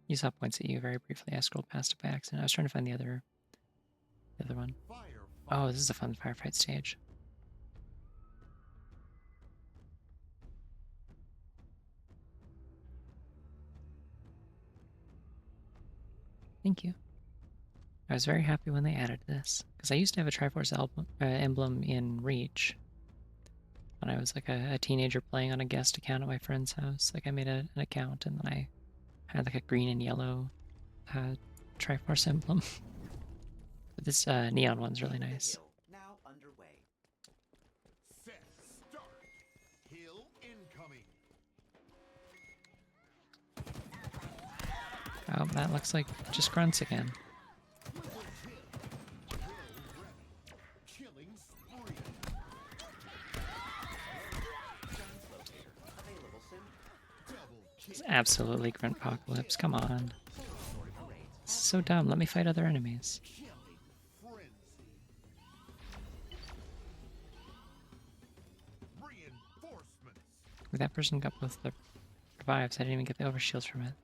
You saw points at you very briefly. I scrolled past it by accident. I was trying to find the other one. Firefight. Oh, this is a fun firefight stage. Thank you. I was very happy when they added this, because I used to have a Triforce emblem in Reach. When I was like a teenager playing on a guest account at my friend's house. Like I made an account and then I had like a green and yellow Triforce emblem. But this neon one's really nice. Now underway. Set. Start. Hill incoming. Oh, that looks like just grunts again. Killing spree. Guns locator. Available soon. Double kill. It's absolutely grunt apocalypse. Come on. Sorry for raids. This is so dumb. Let me fight other enemies. Killing frenzy. Reinforcements. That person got both the revives. I didn't even get the overshields from it.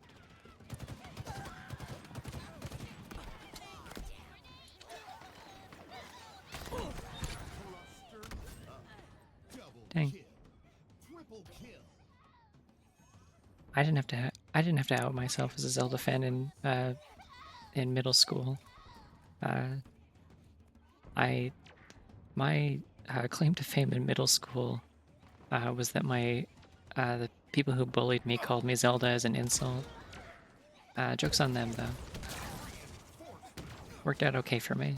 Cluster up. Double Dang. kill. Triple kill. I didn't have to out myself as a Zelda fan in middle school. My claim to fame in middle school was that the people who bullied me called me Zelda as an insult. Joke's on them, though. Worked out okay for me.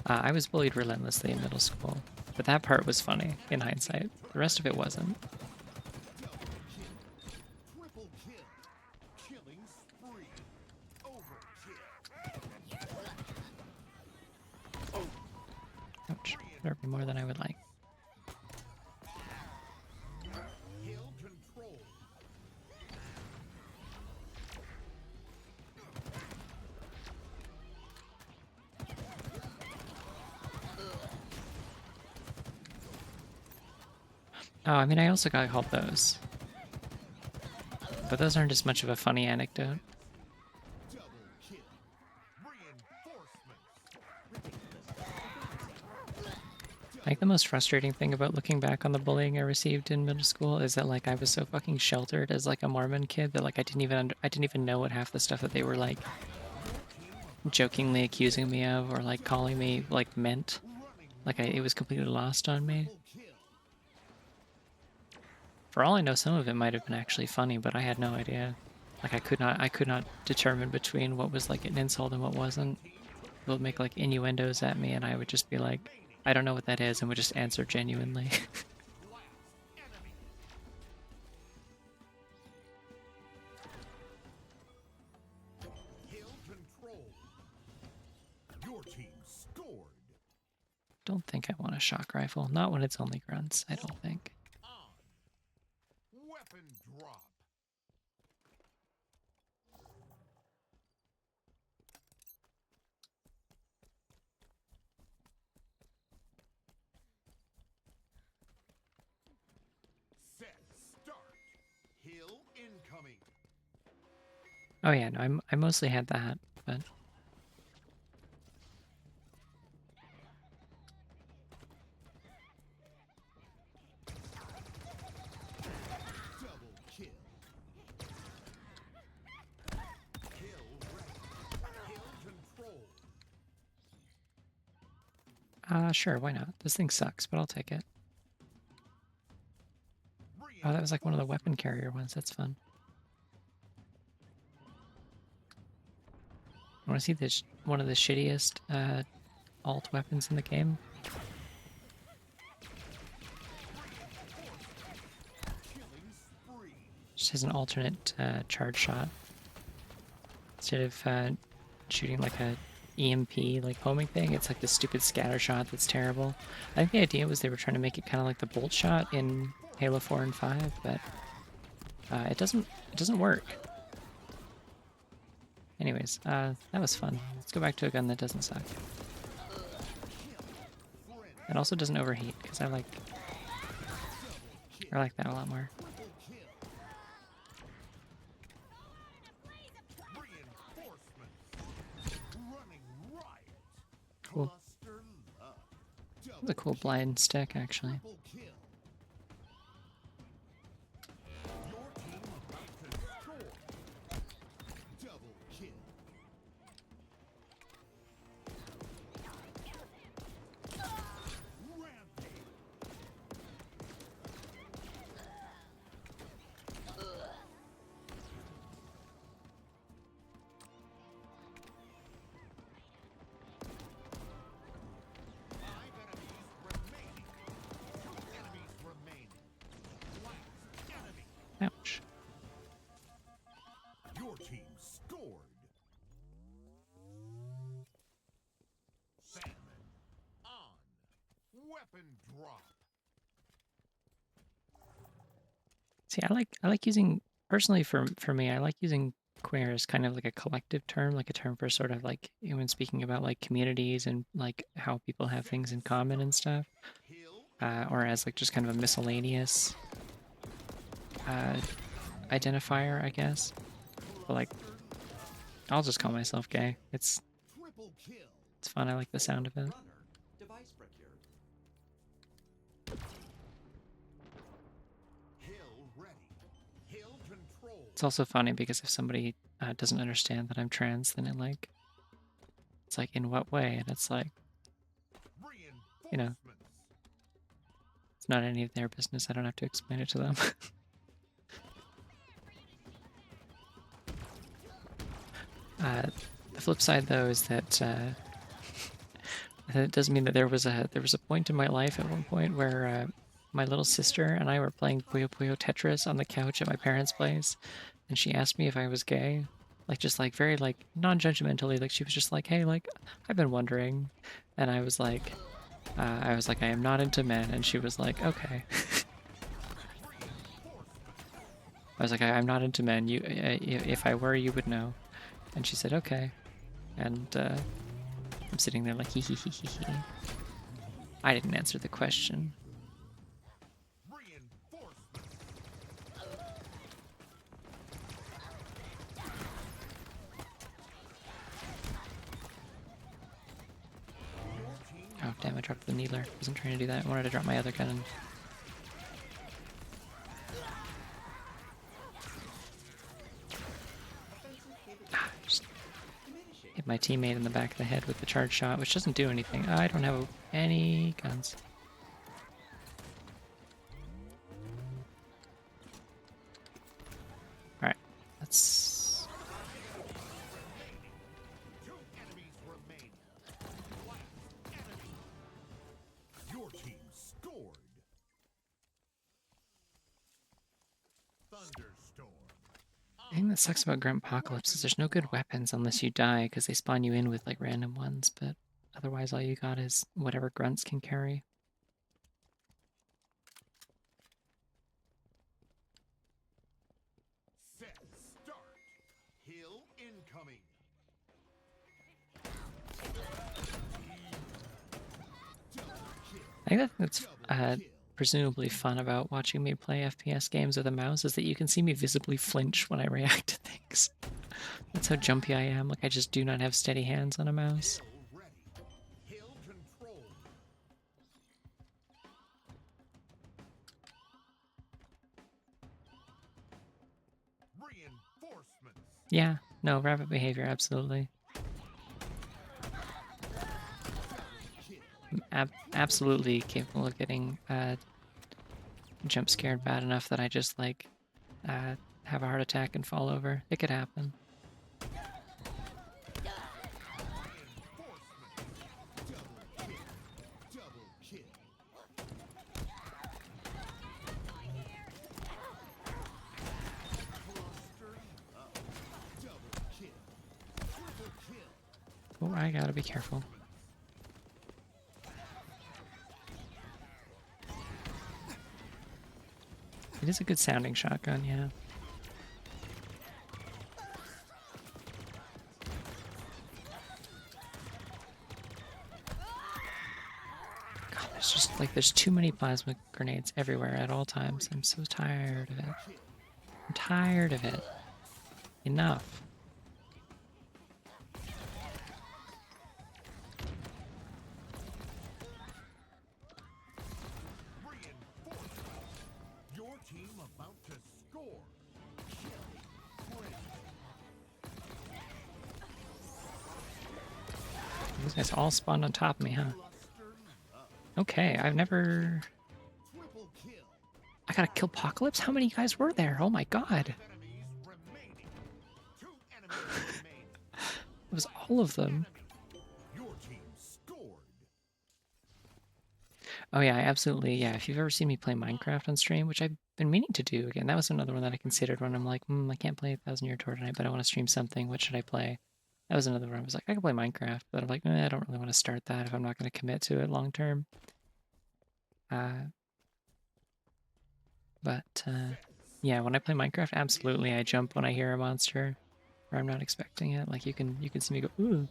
I was bullied relentlessly in middle school, but that part was funny in hindsight. The rest of it wasn't. Triple kill. Killing spree. Overkill. Ouch. That'd be more than I would like. Hill control. Oh, I mean, I also got called those. But those aren't as much of a funny anecdote. Double kill. Reinforcements. Like, the most frustrating thing about looking back on the bullying I received in middle school is that, like, I was so fucking sheltered as, like, a Mormon kid that, like, I didn't even know what half the stuff that they were, like, jokingly accusing me of or, like, calling me, like, meant. Like, it was completely lost on me. Double kill. For all I know, some of it might have been actually funny, but I had no idea. Like, I could not determine between what was, like, an insult and what wasn't. They would make, like, innuendos at me, and I would just be like, I don't know what that is, and would just answer genuinely. Last enemy. Hill control. Your team scored. Don't think I want a shock rifle. Not when it's only grunts, I don't think. On. Weapon drop. Set. Start. Hill incoming. Oh yeah, no, I mostly had that, but Double kill. Hill ready. Hill control. sure, why not? This thing sucks, but I'll take it. Oh, that was like one of the weapon carrier ones. That's fun. I want to see this one of the shittiest alt weapons in the game. Killing spree. Just has an alternate charge shot. Instead of shooting like a EMP like homing thing, it's like this stupid scatter shot that's terrible. I think the idea was they were trying to make it kind of like the bolt shot in Halo 4 and 5, but it doesn't work. Anyways, that was fun. Let's go back to a gun that doesn't suck. It also doesn't overheat, because I like that a lot more. Cool. It's a cool blind stick, actually. Ouch. Your team scored. Salmon on. Weapon drop. See, I like using personally for me, I like using queer as kind of like a collective term, like a term for sort of like when speaking about like communities and like how people have things in common and stuff, or as like just kind of a miscellaneous identifier, I guess. But like, I'll just call myself gay. It's Triple kill. fun. I like the sound of it. Runner. Device procured. Hill ready. Hill control. It's also funny because if somebody doesn't understand that I'm trans, then it's like, in what way? And it's like, you know, it's not any of their business. I don't have to explain it to them. The flip side, though, is that it does mean that there was a point in my life at one point where my little sister and I were playing Puyo Puyo Tetris on the couch at my parents' place, and she asked me if I was gay, like just like very like non-judgmentally, like she was just like, "Hey, like I've been wondering," and I was like, I am not into men, and she was like, "Okay." I was like, I'm not into men. You, if I were, you would know. And she said, "Okay." And I'm sitting there like, hee hee hee hee hee. I didn't answer the question. Oh, damn, I dropped the needler. I wasn't trying to do that. I wanted to drop my other gun. Just hit my teammate in the back of the head with the charge shot, which doesn't do anything. I don't have any guns. Alright, let's... Two enemies remain. Last enemy. Your team scored. Thunderstorm. The thing that sucks about Gruntpocalypse is there's no good weapons unless you die, because they spawn you in with like random ones, but otherwise all you got is whatever grunts can carry. Set start. Hill incoming. I think that's presumably fun about watching me play FPS games with a mouse is that you can see me visibly flinch when I react to things. That's how jumpy I am. Like, I just do not have steady hands on a mouse. Hill ready. Hill control. Reinforcements. Yeah, no, rabbit behavior, absolutely. I'm absolutely capable of getting jump scared bad enough that I just, like, have a heart attack and fall over. It could happen. Oh, I gotta be careful. It is a good sounding shotgun, yeah. God, there's just like there's too many plasma grenades everywhere at all times. I'm so tired of it. I'm tired of it. Enough. Your team about to score. These guys all spawned on top of me, huh? Okay, I've never... Triple kill. I gotta kill Apocalypse? How many guys were there? Oh my god. Enemies remaining. Two enemies remaining. It was all of them. Your team scored. Oh yeah, I absolutely. Yeah, if you've ever seen me play Minecraft on stream, which I've been meaning to do again, that was another one that I considered when I'm like, I can't play 1,000 Year Tour tonight, but I want to stream something. What should I play? That was another one. I was like, I can play Minecraft, but I'm like, I don't really want to start that if I'm not going to commit to it long term. Uh, but yeah, when I play Minecraft, absolutely, I jump when I hear a monster or I'm not expecting it. Like you can see me go, ooh.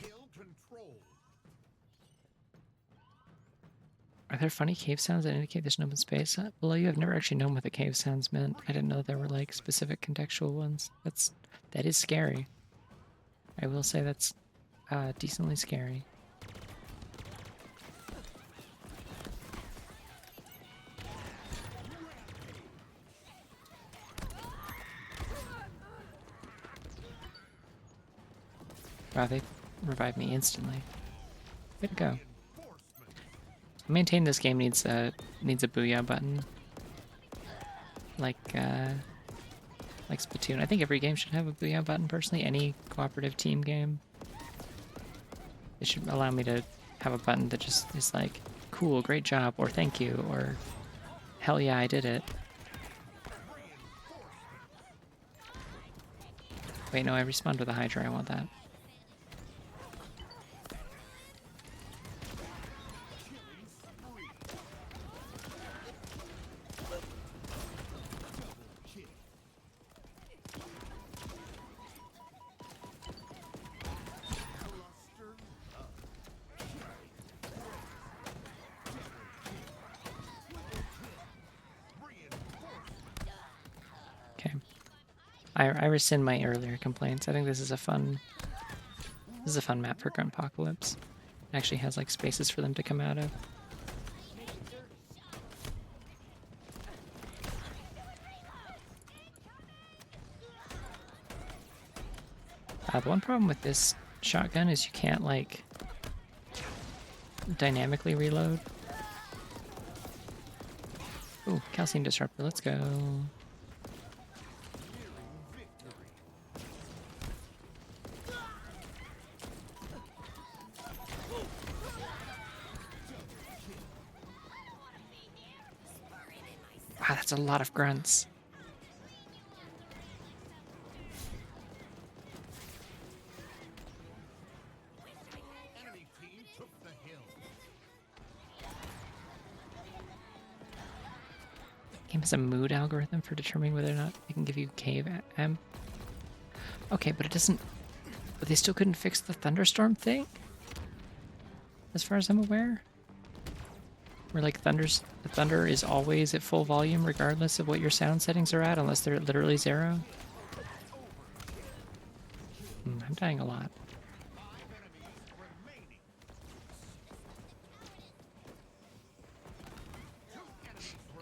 Kill control. Are there funny cave sounds that indicate there's an open space below you? I've never actually known what the cave sounds meant. I didn't know there were like specific contextual ones. That is scary. I will say that's decently scary. Wow, they revived me instantly. Way to go. I maintain this game needs a booyah button. Like Splatoon. I think every game should have a booyah button personally. Any cooperative team game. It should allow me to have a button that just is like, cool, great job, or thank you, or hell yeah, I did it. Wait, no, I respawned with a Hydra. I want that. Okay. I rescind my earlier complaints. I think this is a fun map for Gruntpocalypse. It actually has like spaces for them to come out of. The one problem with this shotgun is you can't like dynamically reload. Ooh, calcium disruptor, let's go. Wow, that's a lot of grunts. Enemy team took the hill. Game has a mood algorithm for determining whether or not it can give you cave amp. Okay, but it doesn't. But they still couldn't fix the thunderstorm thing? As far as I'm aware? Where like the thunder is always at full volume regardless of what your sound settings are at, unless they're at literally 0. I'm dying a lot.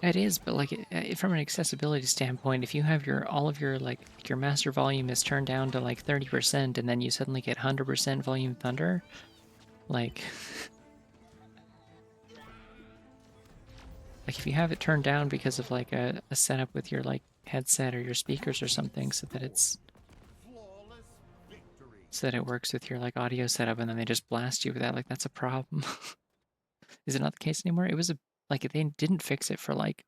It is, but like from an accessibility standpoint, if you have all of your like your master volume is turned down to like 30% and then you suddenly get 100% volume thunder, like like if you have it turned down because of like a setup with your like headset or your speakers or something so that it works with your like audio setup and then they just blast you with that, like that's a problem. Is it not the case anymore? It was like they didn't fix it for like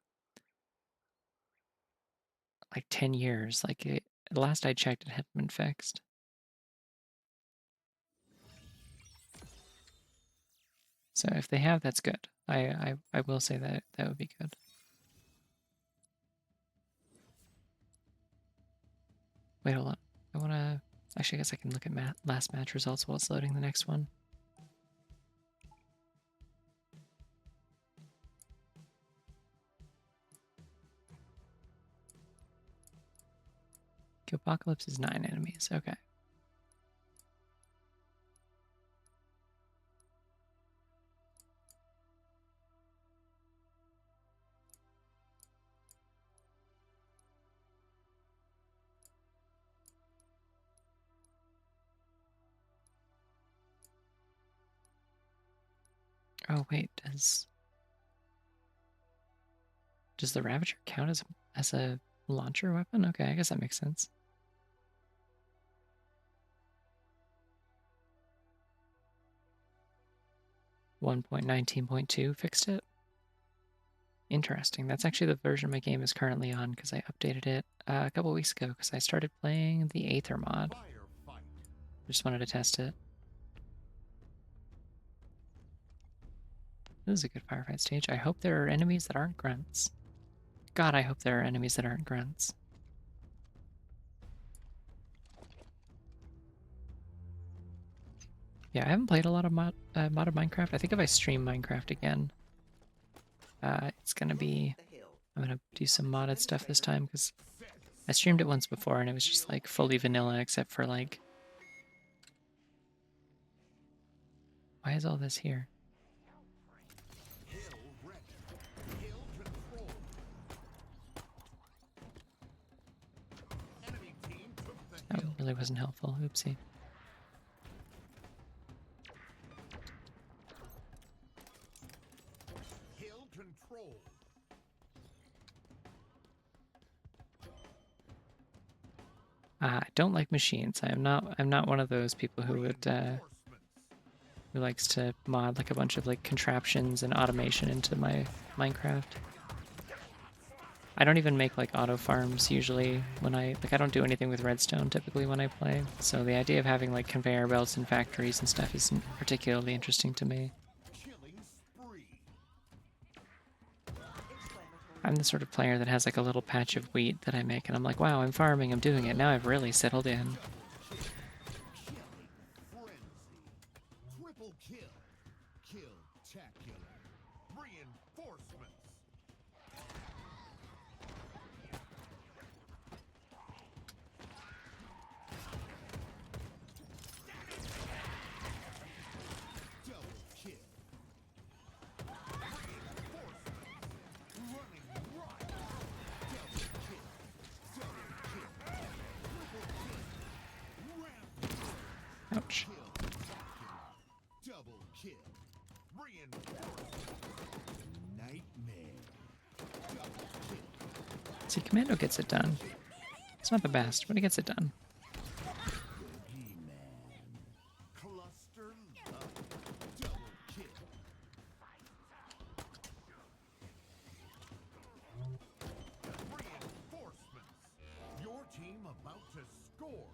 10 years. Like last I checked, it hadn't been fixed. So if they have, that's good. I will say that that would be good. Wait, hold on. I want to... Actually, I guess I can look at last match results while it's loading the next one. Apocalypse is 9 enemies. Okay. Oh wait, does the Ravager count as a launcher weapon? Okay, I guess that makes sense. .19.2 fixed it. Interesting. That's actually the version my game is currently on because I updated it a couple weeks ago because I started playing the Aether mod. Firefight. I just wanted to test it. This is a good firefight stage. I hope there are enemies that aren't grunts. God, I hope there are enemies that aren't grunts. Yeah, I haven't played a lot of modded Minecraft. I think if I stream Minecraft again, it's gonna be... I'm gonna do some modded stuff this time because I streamed it once before and it was just like fully vanilla except for like... Why is all this here? Hill ready. Hill control. Enemy team took the That hill. really wasn't helpful. Oopsie. Hill control. I don't like machines. I'm not one of those people who would Reinforcements. who likes to mod like a bunch of like contraptions and automation into my Minecraft. I don't even make like auto farms usually when I don't do anything with redstone typically when I play. So the idea of having like conveyor belts and factories and stuff isn't particularly interesting to me. Killing spree. I'm the sort of player that has like a little patch of wheat that I make and I'm like, wow, I'm farming, I'm doing it. Now I've really settled in. Killing frenzy. Triple kill. Kill-tacular. Reinforcements. Double kill. Reinforcements. Running right. Double kill. Double kill. Triple kill. Rampage. Ouch. Kill. Double kill. Reinforcements. Nightmare. Double kill. See, Commando gets it done. It's not the best, but he gets it done. Boogeyman. Cluster love. Double kill. Reinforcements. Your team about to score.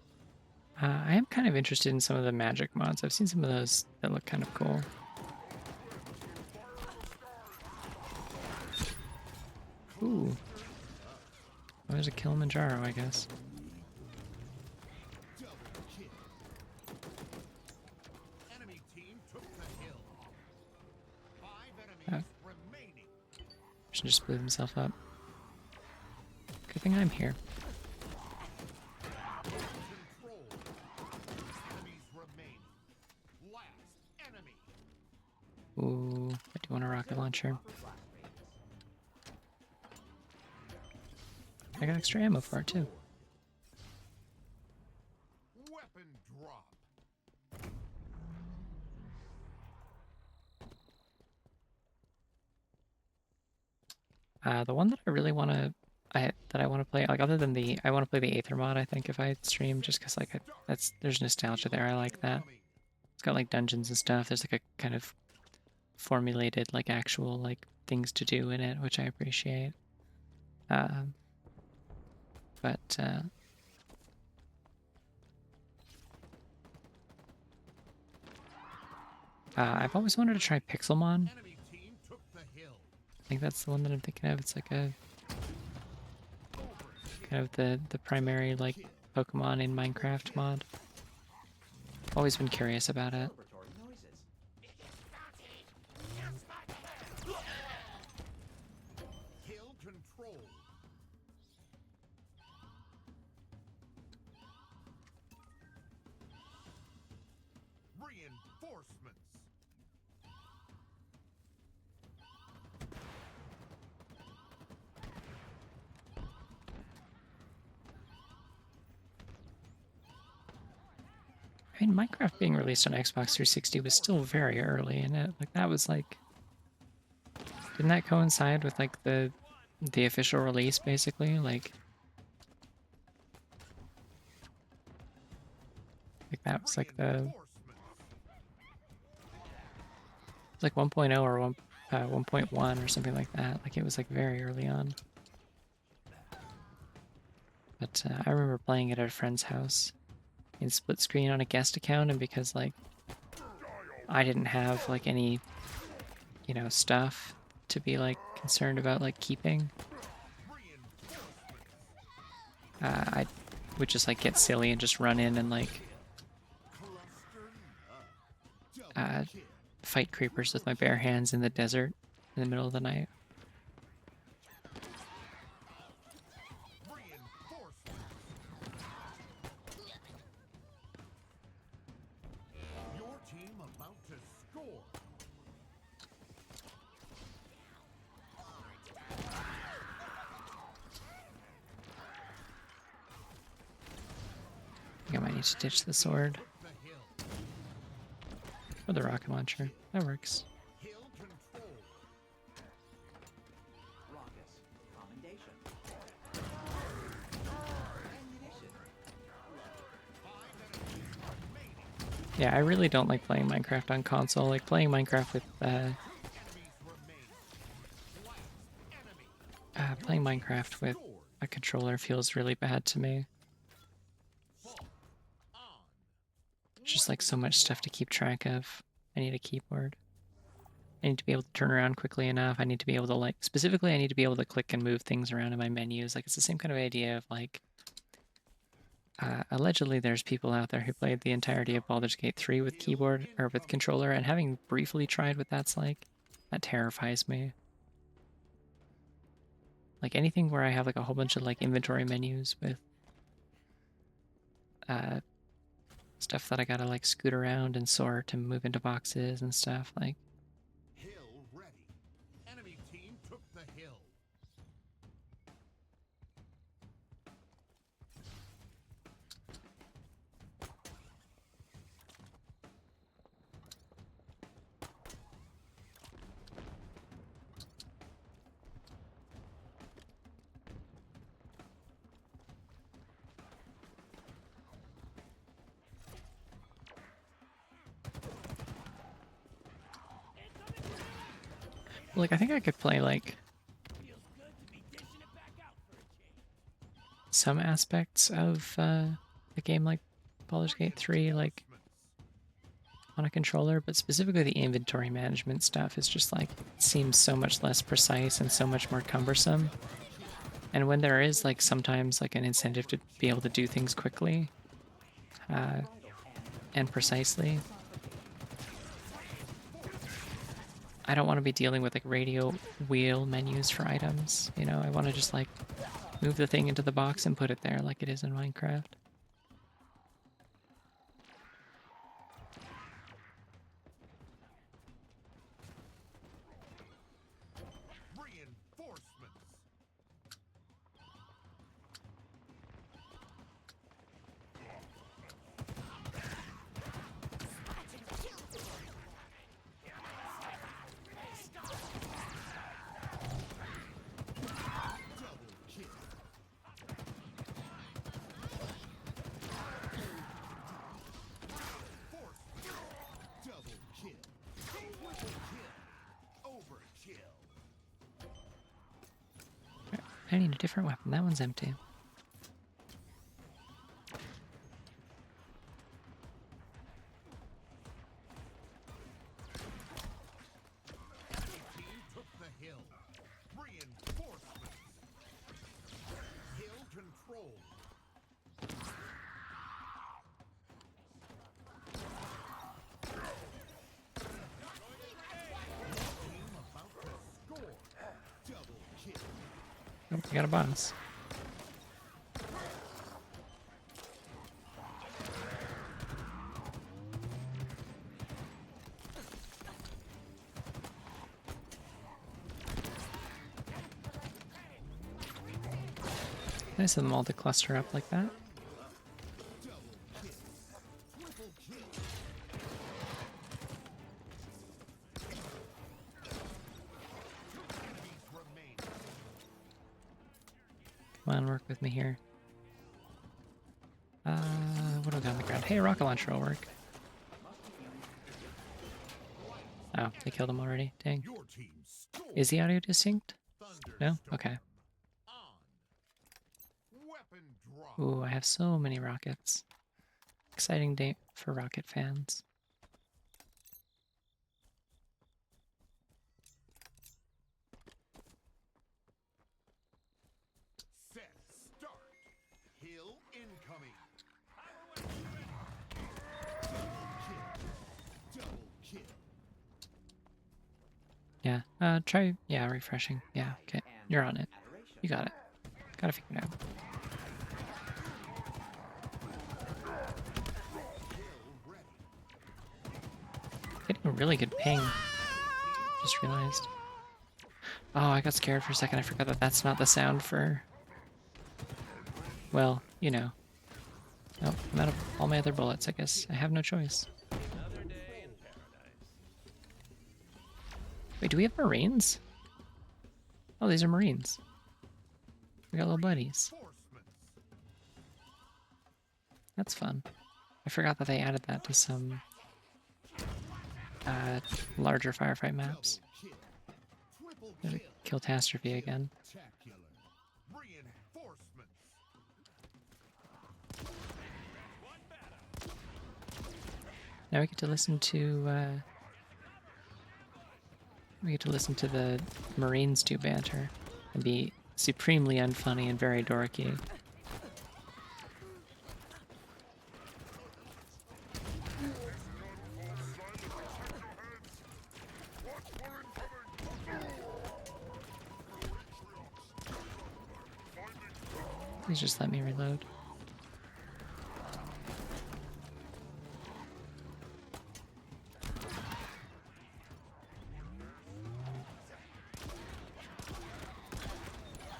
I am kind of interested in some of the magic mods. I've seen some of those that look kind of cool. Ooh. Oh, there's a Kilimanjaro, I guess. Double kill. Enemy team took the hill. 5 enemies remaining. Should just blew himself up. Good thing I'm here. Control. Enemies remaining. Last enemy. Ooh, I do want a rocket launcher. I got extra ammo for it too. Weapon drop. The one that I really want to, that I want to play, like other than I want to play the Aether mod. I think if I stream, just because like there's nostalgia there. I like that. It's got like dungeons and stuff. There's like a kind of formulated like actual like things to do in it, which I appreciate. But I've always wanted to try Pixelmon. Enemy team took the hill. I think that's the one that I'm thinking of. It's like a kind of the primary like Pokemon in Minecraft mod. Always been curious about it. Celebratory noises. Hill control. Reinforcements. I mean, Minecraft being released on Xbox 360 was still very early, and like that was like Didn't that coincide with like the official release basically? Like that was like the like 1.0 or 1.1 or something like that. Like it was like very early on. But I remember playing it at a friend's house in split screen on a guest account, and because like I didn't have like any, you know, stuff to be like concerned about like keeping, I would just like get silly and just run in and like fight creepers with my bare hands in the desert in the middle of the night. Your team about to score. I think I might need to ditch the sword The hill. or the rocket launcher. That works. Hill control. Raucous. Commendation. Ammunition. Yeah, I really don't like playing Minecraft on console. Like playing Minecraft with Enemies remain. Blast enemy. playing Minecraft with a controller feels really bad to me. Fall. On. It's just like so much stuff to keep track of. I need a keyboard. I need to be able to turn around quickly enough. I need to be able to like, specifically I need to be able to click and move things around in my menus. Like it's the same kind of idea of like, allegedly there's people out there who played the entirety of Baldur's Gate 3 with keyboard or with controller, and having briefly tried what that's like, that terrifies me. Like anything where I have like a whole bunch of like inventory menus with stuff that I gotta like scoot around and sort and move into boxes and stuff, like Hill ready. Enemy team took the hill. like I think I could play like some aspects of a game like Baldur's Gate 3 like on a controller, but specifically the inventory management stuff is just like seems so much less precise and so much more cumbersome. And when there is like sometimes like an incentive to be able to do things quickly and precisely, I don't want to be dealing with like radio wheel menus for items. You know, I want to just like move the thing into the box and put it there like it is in Minecraft. Reinforcements. Double kill. Double kill. Triple kill. Overkill. I need a different weapon. That one's empty. Team took the hill. Reinforcements. Hill control. Team about to score. Double kill. Oh, we got a boss. Nice of them all to cluster up like that. Double kill. Triple kill. Come on, work with me here. What do we got on the ground? Hey, a rocket launcher will work. Oh, they killed him already. Dang. Your team scored. Is the audio distinct? No? Thunderstorm. Okay. On. Weapon drop. Ooh, I have so many rockets. Exciting day for rocket fans. Set. Start. Hill incoming. Double kill. Yeah, try, yeah, refreshing. Yeah, okay. You're on it. Adoration. You got it. Got to figure it out. Kill ready. Getting a really good ping. Just realized. Oh, I got scared for a second. I forgot that that's not the sound for... Well, you know. Nope, I'm out of all my other bullets, I guess. I have no choice. Wait, do we have Marines? Oh, these are Marines. We got little buddies. Reinforcements. That's fun. I forgot that they added that to some larger firefight maps. Double kill. Triple There's a kill. Killtastrophe again. Spectacular. Reinforcements. Now we get to listen to the Marines do banter and be supremely unfunny and very dorky. Please just let me reload.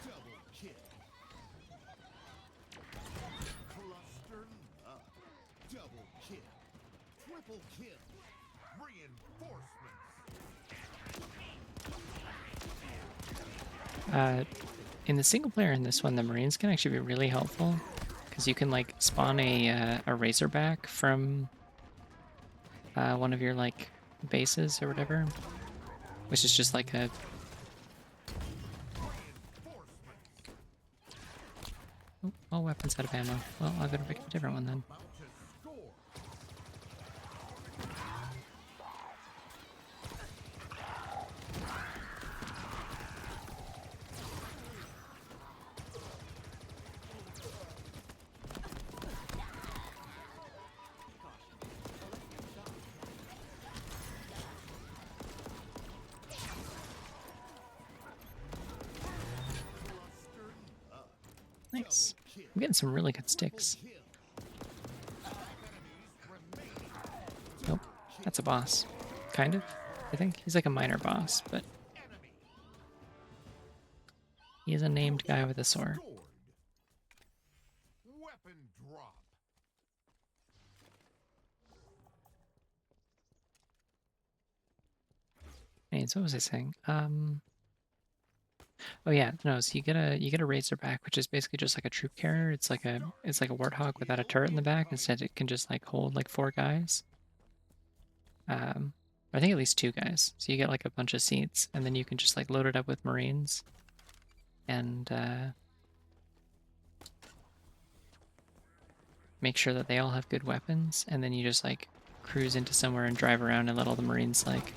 Double kill. Cluster up. Double kill. Triple kill. Reinforcements. In the single player in this one, the Marines can actually be really helpful because you can like spawn a Razorback from one of your like bases or whatever, which is just like a... Oh, all weapons out of ammo. Well, I better pick a different one then. About to score. Nice. I'm getting some really good sticks. Nope, that's a boss. Kind of, I think. He's like a minor boss, but he is a named guy with a sword. Scored. Weapon drop. Anyways, what was I saying? Oh yeah, no. So you get a Razorback, which is basically just like a troop carrier. It's like a warthog without a turret in the back. Instead, it can just like hold like 4 guys. I think at least 2 guys. So you get like a bunch of seats, and then you can just like load it up with Marines, and make sure that they all have good weapons, and then you just like cruise into somewhere and drive around and let all the Marines like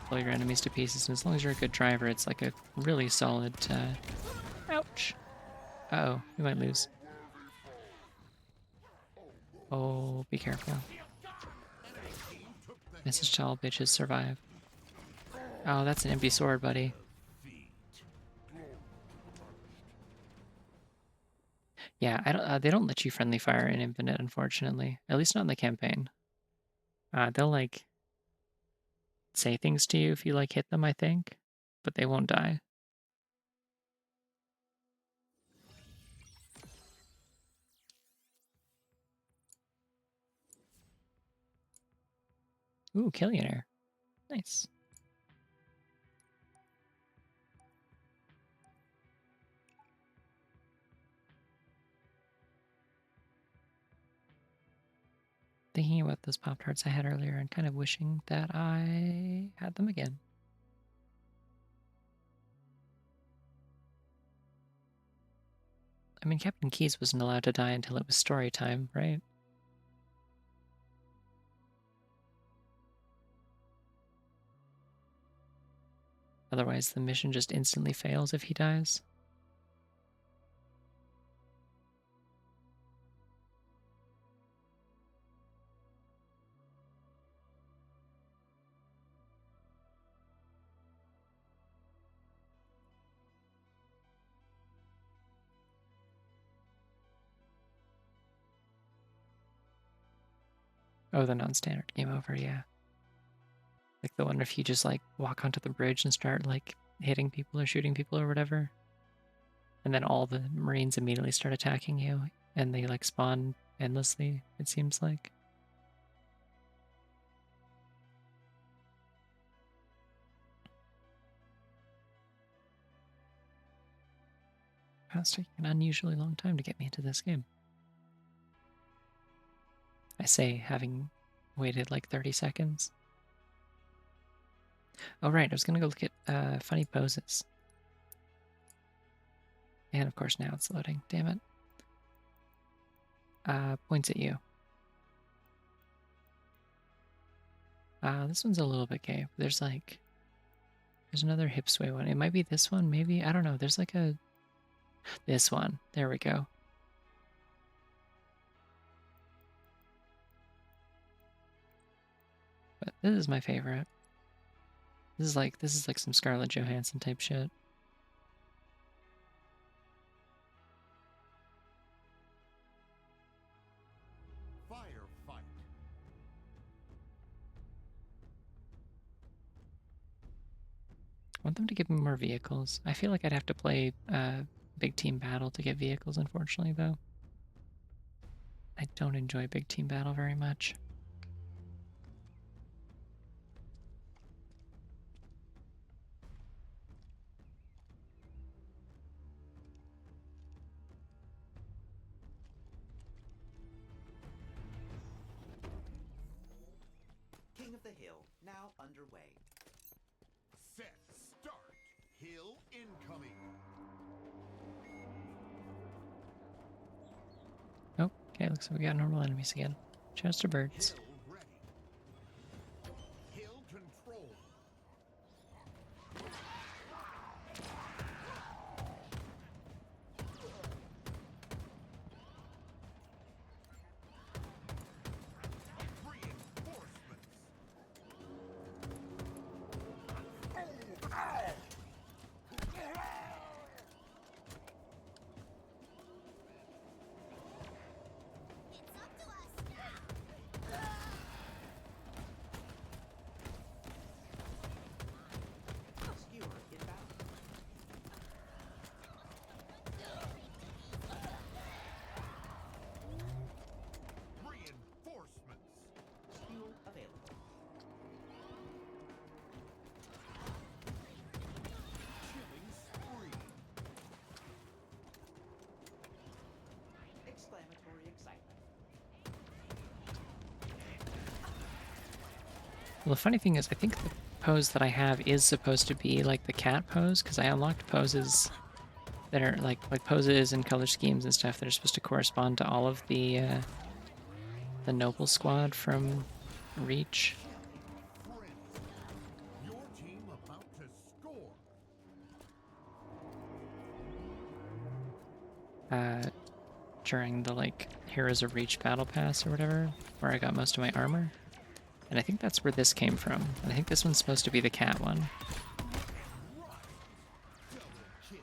blow your enemies to pieces. And as long as you're a good driver, it's like a really solid ouch. Uh-oh, we might lose. Oh, be careful. Message to all bitches, survive. Oh, that's an empty sword, buddy. Yeah, I don't. They don't let you friendly fire in Infinite, unfortunately. At least not in the campaign. They'll like say things to you if you like hit them, I think, but they won't die. Ooh, Killionaire. Nice. thinking about those Pop-Tarts I had earlier and kind of wishing that I had them again. I mean, Captain Keyes wasn't allowed to die until it was story time, right? Otherwise, the mission just instantly fails if he dies. Oh, the non-standard game over, yeah. Like the one if you just like walk onto the bridge and start like hitting people or shooting people or whatever. And then all the Marines immediately start attacking you and they like spawn endlessly, it seems like. It's taking an unusually long time to get me into this game. I say, having waited like 30 seconds. Oh right, I was gonna go look at funny poses. And of course now it's loading, damn it. Points at you. This one's a little bit gay. There's another hip sway one. It might be this one, maybe, I don't know. There's like this one. There we go. But this is my favorite. This is like some Scarlett Johansson type shit. Firefight. I want them to give me more vehicles. I feel like I'd have to play Big Team Battle to get vehicles, unfortunately, though. I don't enjoy Big Team Battle very much. King of the Hill, now underway. Set. Start. Hill incoming. Oh, okay, looks like we got normal enemies again. Chest of birds. Hill ready. Hill control. Reinforcements. Skewer inbound. Reinforcements. Skewer available. Killing spree. Exclamatory excitement. Well, the funny thing is, I think the pose that I have is supposed to be like the cat pose, because I unlocked poses that are like poses and color schemes and stuff that are supposed to correspond to all of the Noble Squad from Reach. Friends. Your team about to score. During the like Heroes of Reach battle pass or whatever, where I got most of my armor. And I think that's where this came from. And I think this one's supposed to be the cat one. Double kill.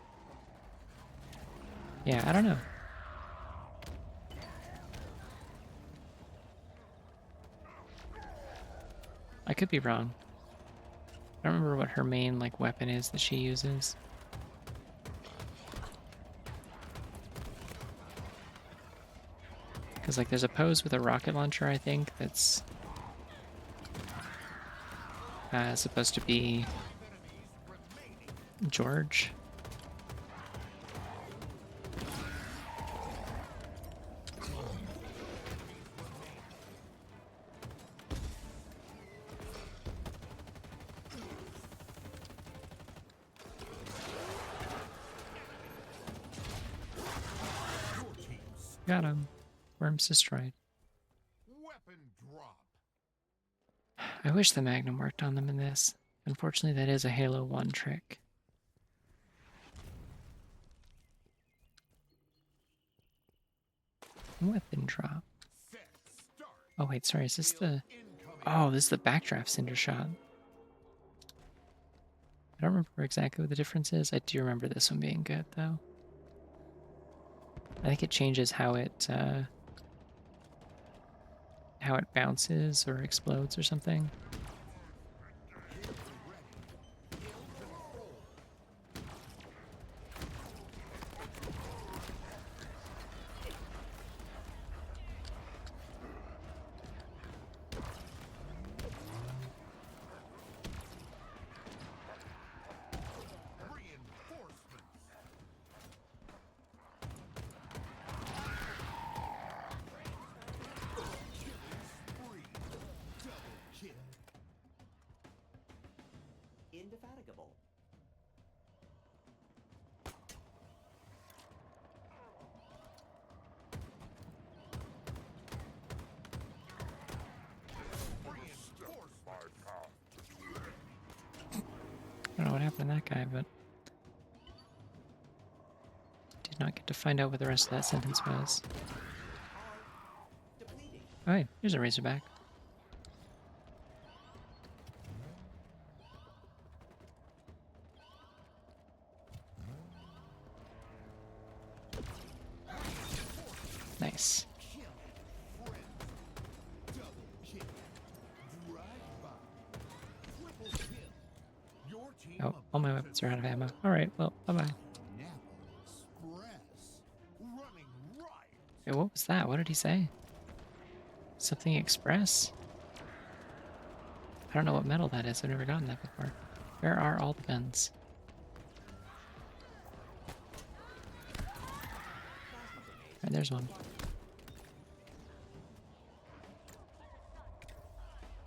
Yeah, I don't know. I could be wrong. I don't remember what her main like weapon is that she uses. Because like there's a pose with a rocket launcher, I think, that's supposed to be George. Got him. Worm's destroyed. Weapon drop. I wish the Magnum worked on them in this. Unfortunately, that is a Halo 1 trick. Weapon drop. Set. Start. Oh wait, sorry, is this the... Incoming. Oh, this is the backdraft cinder shot. I don't remember exactly what the difference is. I do remember this one being good, though. I think it changes how it bounces or explodes or something. Reinforcements. Killing spree. Double kill. Indefatigable. Reinforcements. I don't know what happened to that guy, but did not get to find out what the rest of that sentence was. Depleting. Oh, hey, here's a Razorback. Nice. Kill. Friends. Double kill. Drive by. Triple kill. Your team Oh, all my weapons are out of ammo. Alright, well, bye-bye. Napple Express. Running riot. Hey, what was that? What did he say? Something Express? I don't know what metal that is. I've never gotten that before. Where are all the guns? Alright, there's one.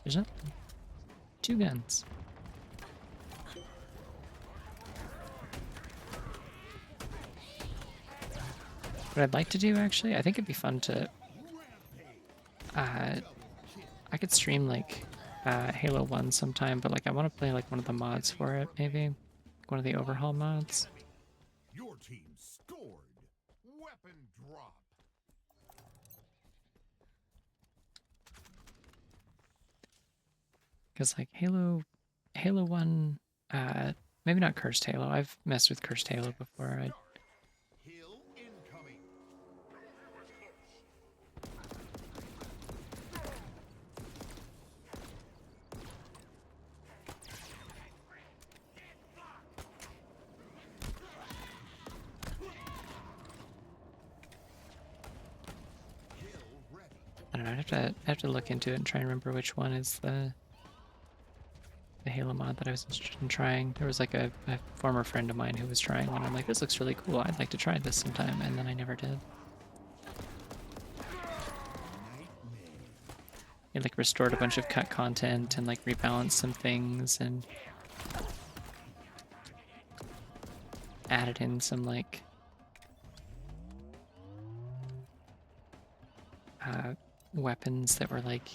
There's not two guns. What I'd like to do, actually, I think it'd be fun to... I could stream, like, Halo 1 sometime, but, like, I want to play, like, one of the mods for it, maybe. Like, one of the overhaul mods. Your team scored. Weapon drop. Because, like, Halo 1, maybe not Cursed Halo. I've messed with Cursed Halo before. Hill incoming. Hill ready. I don't know. I have to look into it and try and remember which one is the Halo mod that I was interested in trying. There was like a former friend of mine who was trying one. I'm like, this looks really cool. I'd like to try this sometime, and then I never did. It like restored a bunch of cut content and like rebalanced some things and added in some like weapons that were like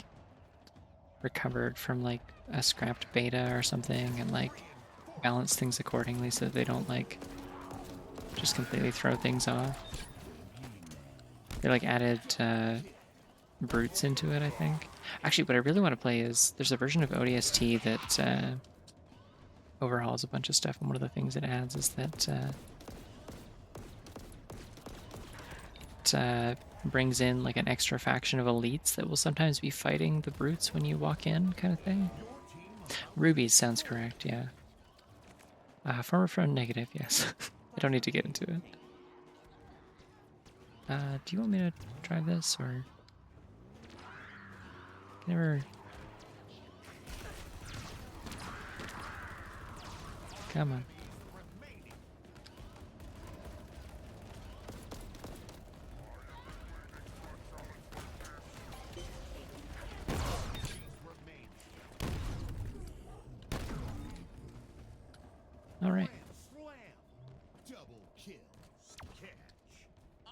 recovered from like a scrapped beta or something, and like balance things accordingly so that they don't like just completely throw things off. They like added brutes into it, I think. Actually, what I really want to play is there's a version of ODST that overhauls a bunch of stuff, and one of the things it adds is that it brings in like an extra faction of elites that will sometimes be fighting the brutes when you walk in, kind of thing. Rubies sounds correct, yeah. Former friend negative, yes. I don't need to get into it. Do you want me to try this, or... Never... Come on. All right. Slam. Double kill. Catch. On.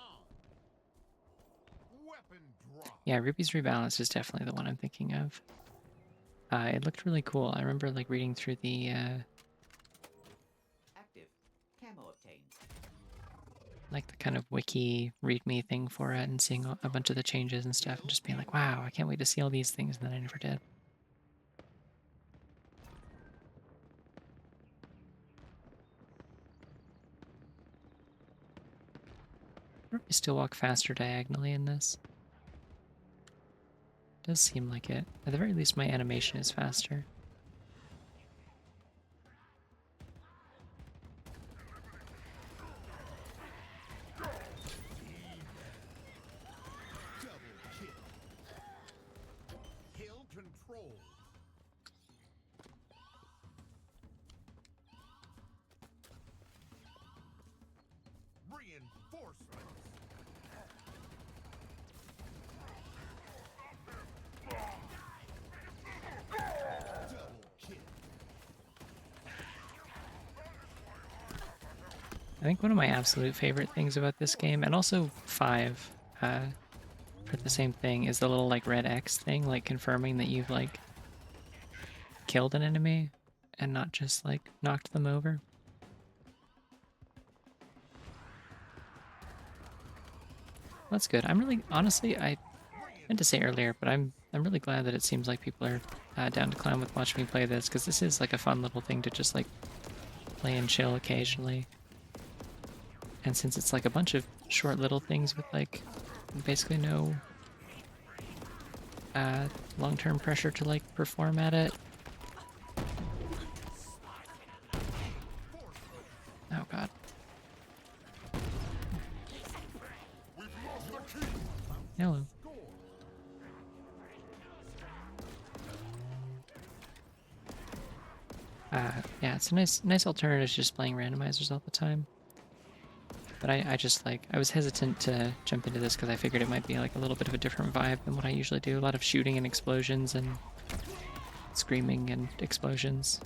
and drop. Yeah, Ruby's Rebalance is definitely the one I'm thinking of. It looked really cool. I remember like reading through the Active. Camo obtained. like the kind of wiki readme thing for it and seeing a bunch of the changes and stuff and just being like, wow, I can't wait to see all these things, and then I never did. I wonder if I still walk faster diagonally in this. Does seem like it. At the very least, my animation is faster. Double kill. Hill control. Reinforcements. Double kill. I think one of my absolute favorite things about this game, and also 5, for the same thing, is the little like red X thing, like confirming that you've like killed an enemy and not just like knocked them over. That's good. I'm really, honestly, I meant to say earlier, but I'm really glad that it seems like people are down to clown with watching me play this, because this is like a fun little thing to just like play and chill occasionally. And since it's like a bunch of short little things with like basically no long-term pressure to like perform at it. Oh god. Hello. Yeah, it's a nice alternative to just playing randomizers all the time. But I just like, I was hesitant to jump into this because I figured it might be like a little bit of a different vibe than what I usually do. A lot of shooting and explosions and screaming and explosions.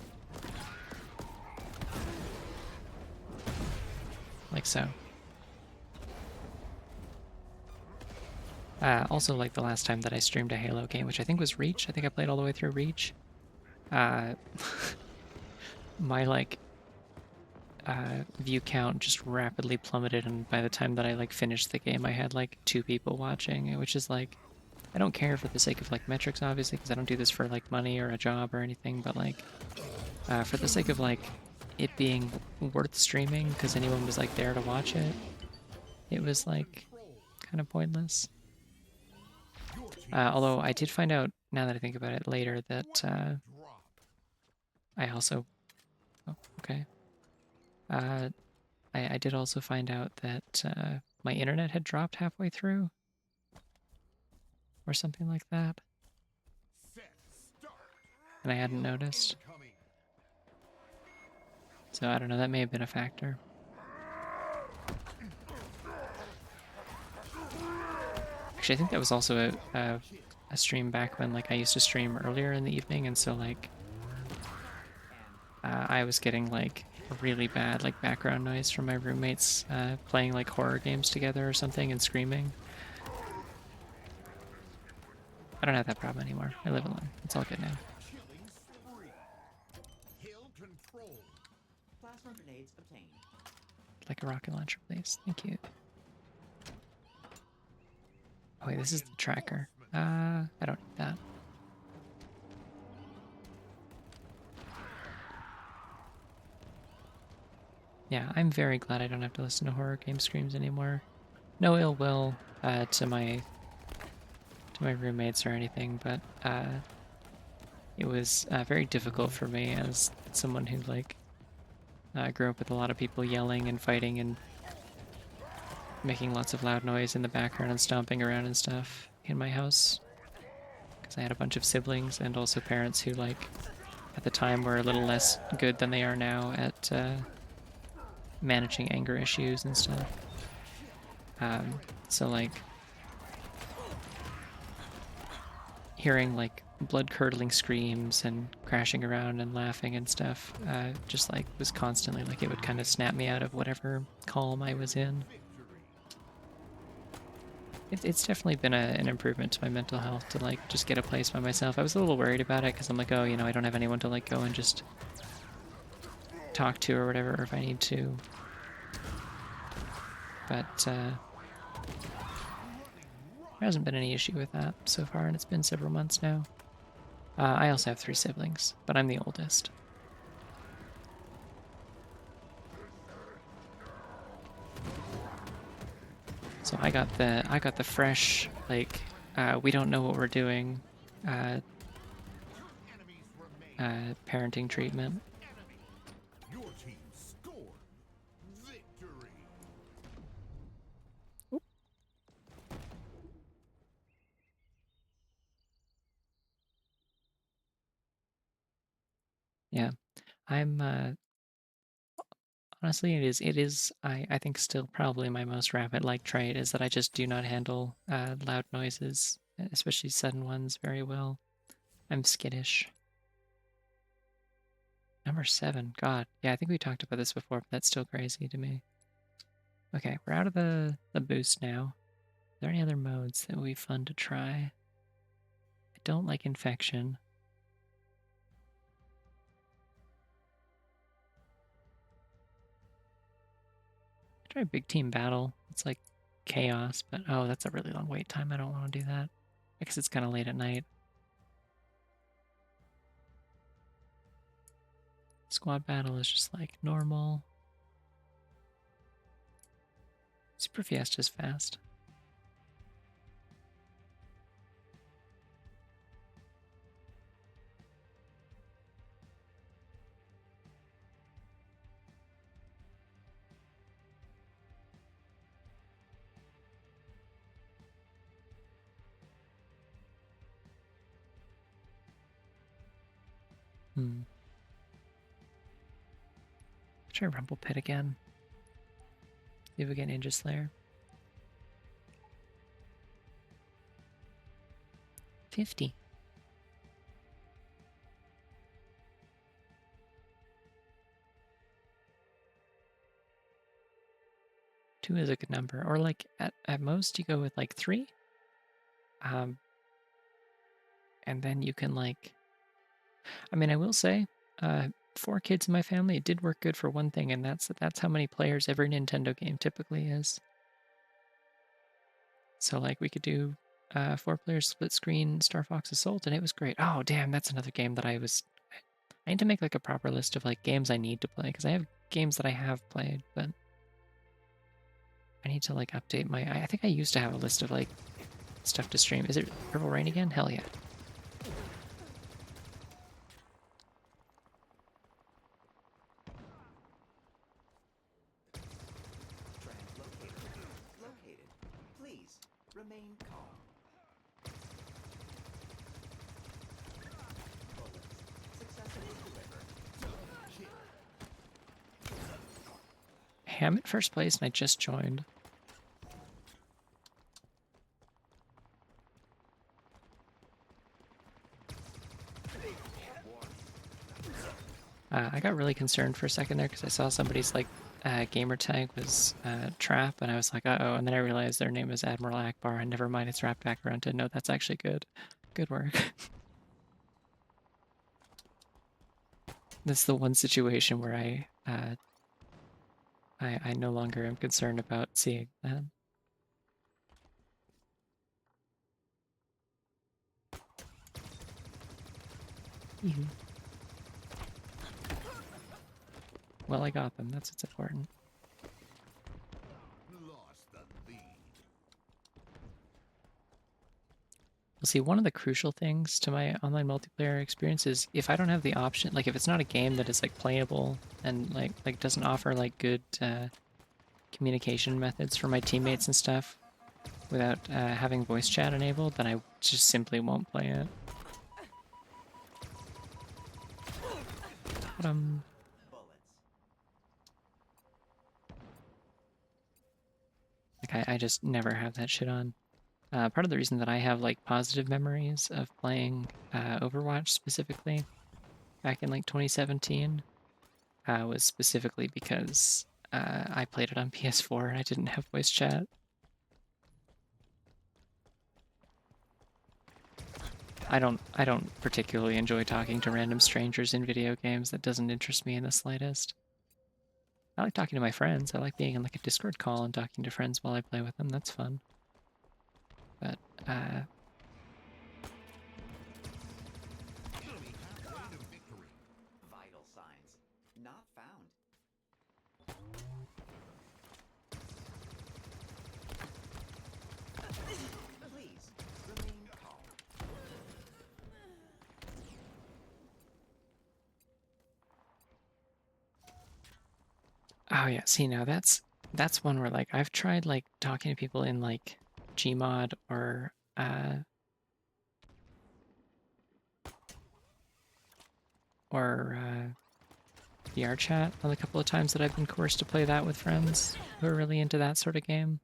Like so. Also, like the last time that I streamed a Halo game, which I think was Reach. I think I played all the way through Reach. My like view count just rapidly plummeted, and by the time that I like finished the game, I had like 2 people watching, which is like, I don't care for the sake of like metrics, obviously, because I don't do this for like money or a job or anything, but like for the sake of like it being worth streaming because anyone was like there to watch it, it was like kind of pointless. Although I did find out, now that I think about it later, that I also... Oh, okay. I did also find out that my internet had dropped halfway through. Or something like that. And I hadn't noticed. So I don't know, that may have been a factor. Actually, I think that was also a stream back when like I used to stream earlier in the evening, and so like I was getting like a really bad like background noise from my roommates playing like horror games together or something and screaming. I don't have that problem anymore. I live alone. It's all good now. Plasma grenades obtained. Like a rocket launcher, please. Thank you. Oh wait, this is the tracker. I don't need that. Yeah, I'm very glad I don't have to listen to horror game screams anymore. No ill will to my roommates or anything, but it was very difficult for me as someone who like grew up with a lot of people yelling and fighting and making lots of loud noise in the background and stomping around and stuff in my house. Because I had a bunch of siblings and also parents who like at the time were a little less good than they are now at managing anger issues and stuff. So like hearing like blood-curdling screams and crashing around and laughing and stuff just like was constantly like, it would kind of snap me out of whatever calm I was in. It's definitely been an improvement to my mental health to like just get a place by myself. I was a little worried about it because I'm like, oh, you know, I don't have anyone to like go and just talk to or whatever, or if I need to. But there hasn't been any issue with that so far, and it's been several months now. I also have 3 siblings, but I'm the oldest. So I got the fresh, like, we don't know what we're doing, Enemies remain. parenting treatment. Your team scored victory. Yeah, I'm honestly, it is I think still probably my most rabbit-like trait is that I just do not handle loud noises, especially sudden ones, very well. I'm skittish. Number 7, God. Yeah, I think we talked about this before, but that's still crazy to me. Okay, we're out of the boost now. Are there any other modes that would be fun to try? I don't like infection. Try big team battle. It's like chaos, but oh, that's a really long wait time. I don't want to do that. I guess it's kind of late at night. Squad battle is just like normal. Super Fiesta's fast. Try Rumble Pit again. See if we get Ninja Slayer. 50. Two is a good number. Or like at most you go with like 3. And then you can like, I mean, I will say, 4 kids in my family, it did work good for one thing, and that's how many players every Nintendo game typically is. So like we could do 4-player split screen Star Fox Assault, and it was great. Oh damn, that's another game that I need to make like a proper list of like games I need to play, because I have games that I have played, but I need to like update my. I think I used to have a list of like stuff to stream. Is it Purple Rain again? Hell yeah. Located. Please remain calm. Bullets successfully delivered. Hey, I'm in first place and I just joined. I got really concerned for a second there because I saw somebody's like gamer tag was Trap, and I was like, uh-oh, and then I realized their name is Admiral Akbar, and never mind, it's wrapped back around to no, that's actually good. Good work. That's the one situation where I no longer am concerned about seeing that. Well, I got them. That's what's important. Lost the lead. Well, see, one of the crucial things to my online multiplayer experience is if I don't have the option, like if it's not a game that is like playable and like doesn't offer like good communication methods for my teammates and stuff without having voice chat enabled, then I just simply won't play it. But, Bullets. like I just never have that shit on. Part of the reason that I have like positive memories of playing Overwatch specifically back in like 2017 was specifically because I played it on PS4 and I didn't have voice chat. I don't particularly enjoy talking to random strangers in video games. That doesn't interest me in the slightest. I like talking to my friends. I like being in like a Discord call and talking to friends while I play with them. That's fun. But Enemy halfway to victory. Vital signs not found. Please remain calm. oh yeah, see now that's one where like I've tried like talking to people in like Gmod or VR chat on the couple of times that I've been coerced to play that with friends who are really into that sort of game.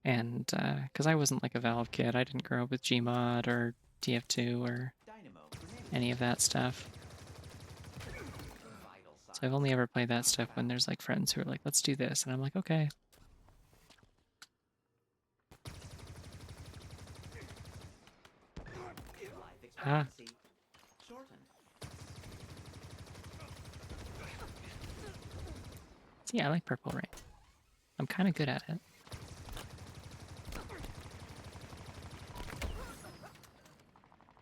And because I wasn't like a Valve kid, I didn't grow up with Gmod or TF2 or Dynamo grenade. any of that stuff. Vital signs. So I've only ever played that stuff when there's like friends who are like, let's do this. And I'm like, okay. Life Ah. expectancy shortened. See, I like Purple Rain. I'm kind of good at it.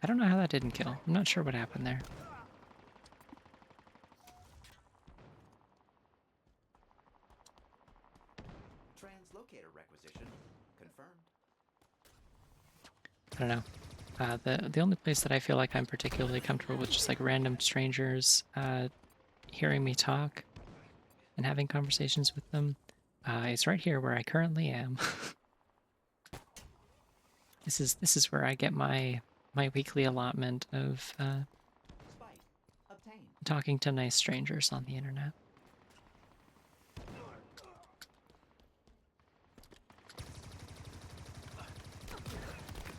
I don't know how that didn't kill. I'm not sure what happened there. Translocator requisition confirmed. I don't know. The only place that I feel like I'm particularly comfortable with just like random strangers hearing me talk and having conversations with them is right here where I currently am. This is where I get my weekly allotment of Spike obtained. talking to nice strangers on the internet.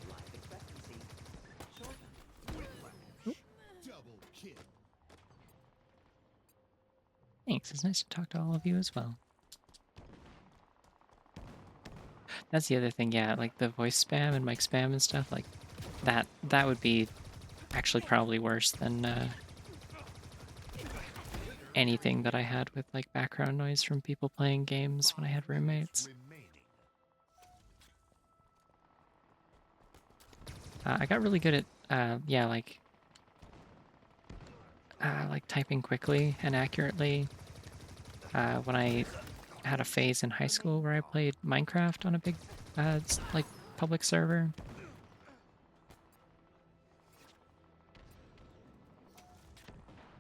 Life expectancy shortened. Double kill. Thanks. It's nice to talk to all of you as well. That's the other thing, yeah, like the voice spam and mic spam and stuff, like that would be actually probably worse than anything that I had with like background noise from people playing games when I had roommates. Remaining. I got really good at yeah, like typing quickly and accurately when I had a phase in high school where I played Minecraft on a big like public server.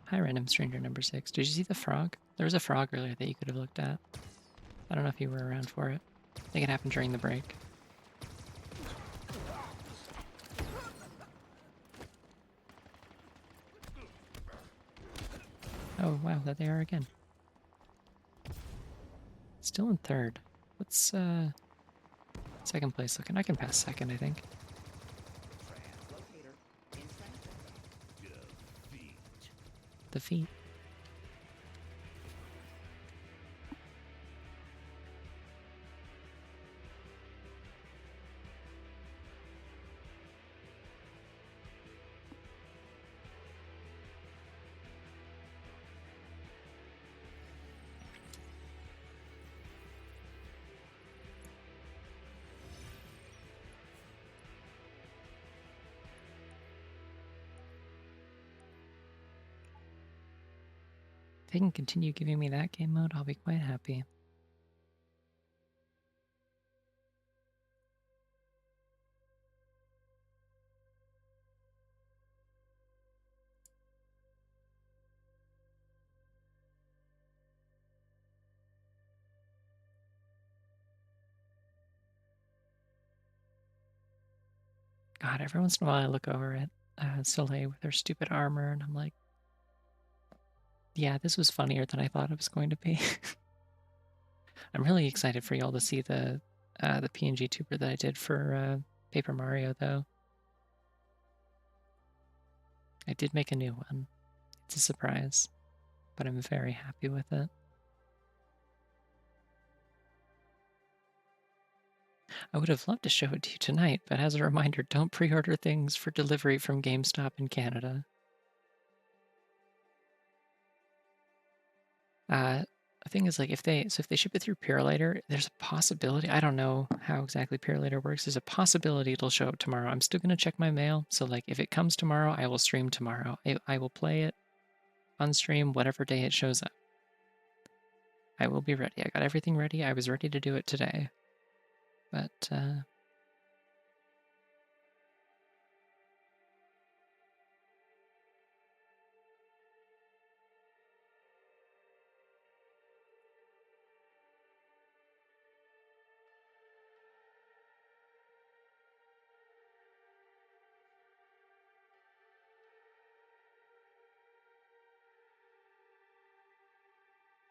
Hi, random stranger number 6. Did you see the frog? There was a frog earlier that you could have looked at. I don't know if you were around for it. I think it happened during the break. Oh, wow, there they are again. Still in third. What's second place looking? I can pass second, I think. Translocator in transit. Defeat. If they can continue giving me that game mode, I'll be quite happy. God, every once in a while I look over at Soleil with her stupid armor, and I'm like, yeah, this was funnier than I thought it was going to be. I'm really excited for y'all to see the PNG tuber that I did for Paper Mario, though. I did make a new one. It's a surprise, but I'm very happy with it. I would have loved to show it to you tonight, but as a reminder, don't pre-order things for delivery from GameStop in Canada. The thing is, like, if they ship it through Purelator, there's a possibility. I don't know how exactly Purelator works. There's a possibility it'll show up tomorrow. I'm still gonna check my mail. So, like, if it comes tomorrow, I will stream tomorrow. I will play it on stream whatever day it shows up. I will be ready. I got everything ready. I was ready to do it today. But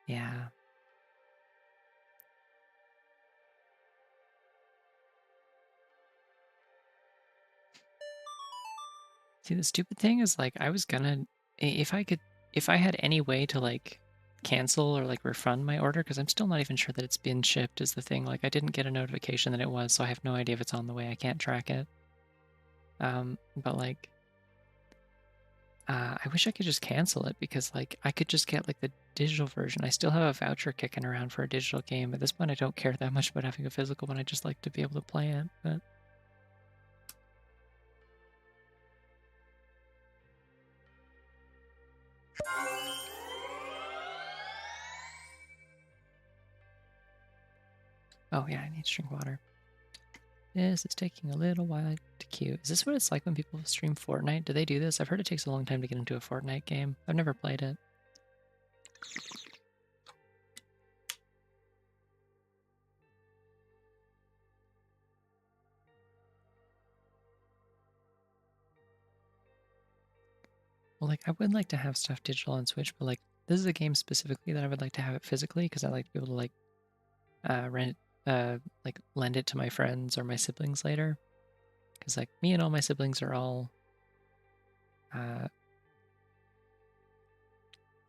yeah. See, the stupid thing is, like, I was gonna, if I had any way to, like, cancel or, like, refund my order, because I'm still not even sure that it's been shipped is the thing. Like, I didn't get a notification that it was, so I have no idea if it's on the way. I can't track it. But, like, I wish I could just cancel it, because, like, I could just get, like, the digital version. I still have a voucher kicking around for a digital game. At this point, I don't care that much about having a physical one. I just like to be able to play it, but... Oh yeah, I need to drink water. This is taking a little while to queue. Is this what it's like when people stream Fortnite? Do they do this? I've heard it takes a long time to get into a Fortnite game. I've never played it. Well, like, I would like to have stuff digital on Switch, but, like, this is a game specifically that I would like to have it physically, because I like to be able to, like, rent, like, lend it to my friends or my siblings later. Because, like, me and all my siblings are all, yeah,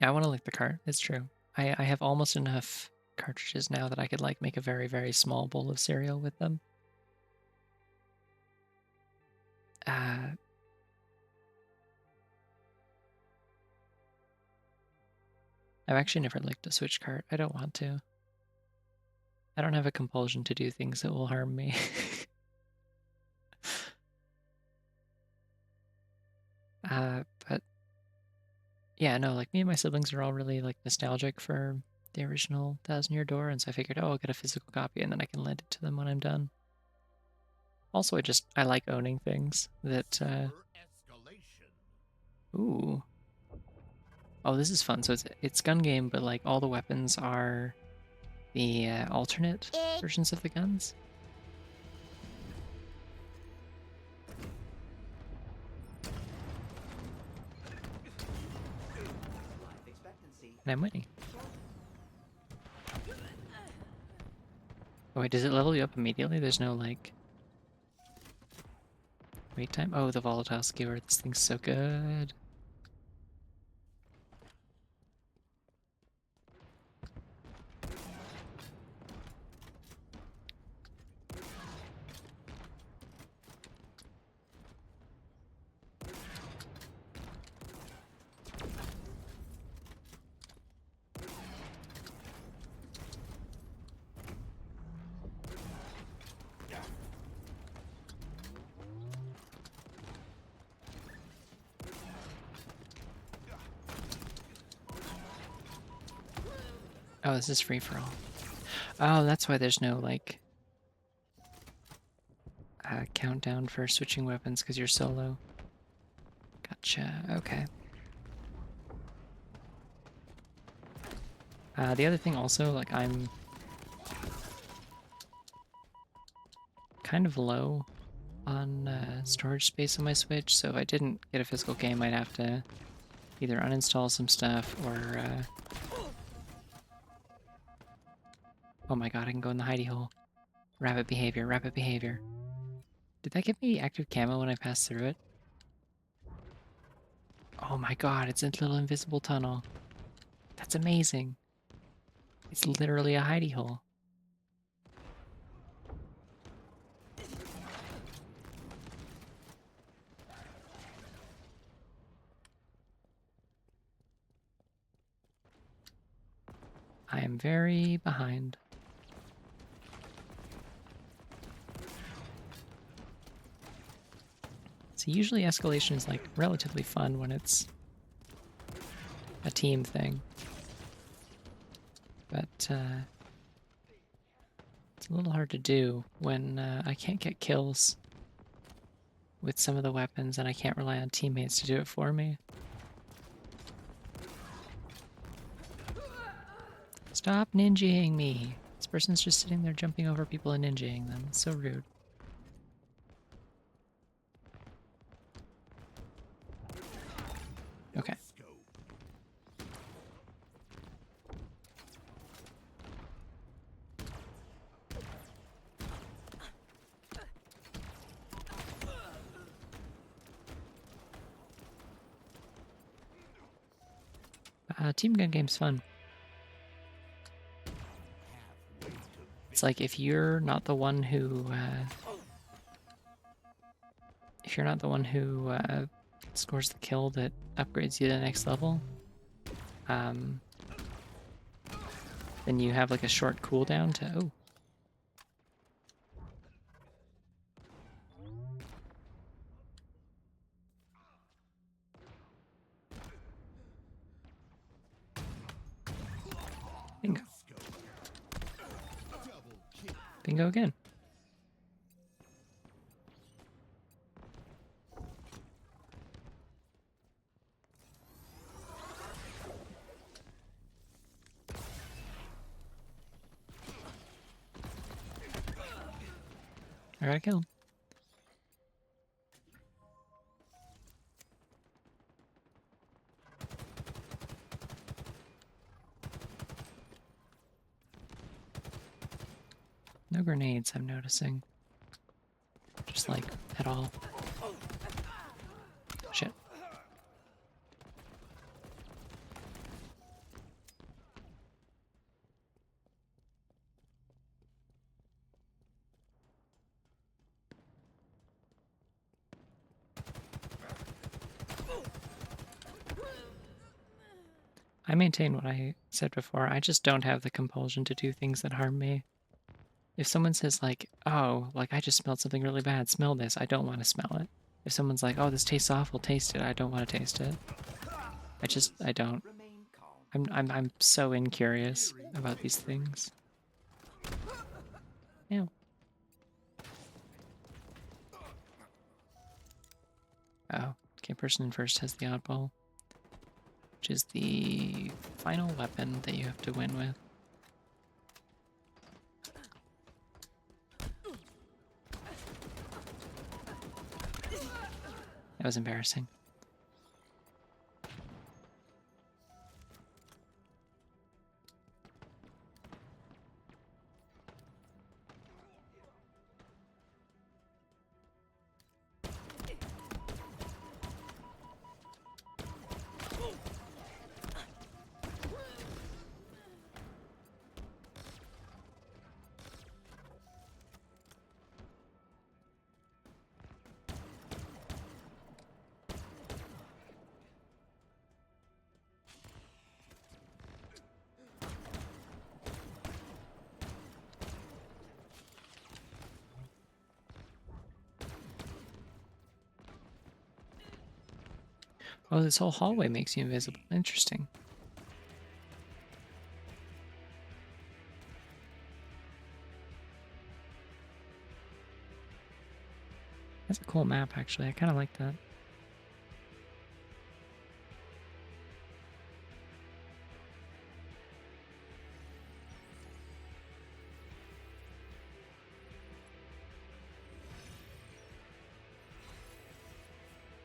I want to lick the cart. It's true. I have almost enough cartridges now that I could, like, make a very, very small bowl of cereal with them. I've actually never licked a Switch cart. I don't want to. I don't have a compulsion to do things that will harm me. But yeah, no, like, me and my siblings are all really, like, nostalgic for the original Thousand Year Door, and so I figured, oh, I'll get a physical copy and then I can lend it to them when I'm done. Also, I like owning things that, Escalation. ooh. Oh, this is fun. So it's gun game, but, like, all the weapons are the alternate versions of the guns. Life expectancy. And I'm winning. Oh, wait, does it level you up immediately? There's no, like, wait time? Oh, the volatile skewer. This thing's so good. Oh, this is free for all. Oh, that's why there's no, like, countdown for switching weapons, because you're solo. Gotcha. Okay. The other thing also, like, I'm kind of low on storage space on my Switch, so if I didn't get a physical game, I'd have to either uninstall some stuff or... Oh my god, I can go in the hidey hole. Rabbit behavior, rabbit behavior. Did that give me active camo when I passed through it? Oh my god, it's a little invisible tunnel. That's amazing. It's literally a hidey hole. I am very behind. So usually escalation is like relatively fun when it's a team thing. But it's a little hard to do when I can't get kills with some of the weapons and I can't rely on teammates to do it for me. Stop ninjaing me! This person's just sitting there jumping over people and ninjaing them. It's so rude. Okay. Team gun game's fun. It's like if you're not the one who scores the kill that upgrades you to the next level, then you have like a short cooldown to bingo. Bingo again. I got a kill. No grenades, I'm noticing. Just like, at all. Shit. I maintain what I said before. I just don't have the compulsion to do things that harm me. If someone says like, oh, like I just smelled something really bad, smell this, I don't want to smell it. If someone's like, oh, this tastes awful, taste it, I don't want to taste it. I don't. Remain calm. I'm so incurious about these things. Yeah. Oh, okay, person in first has the oddball, which is the final weapon that you have to win with. That was embarrassing. Oh, this whole hallway makes you invisible. Interesting. That's a cool map, actually. I kind of like that.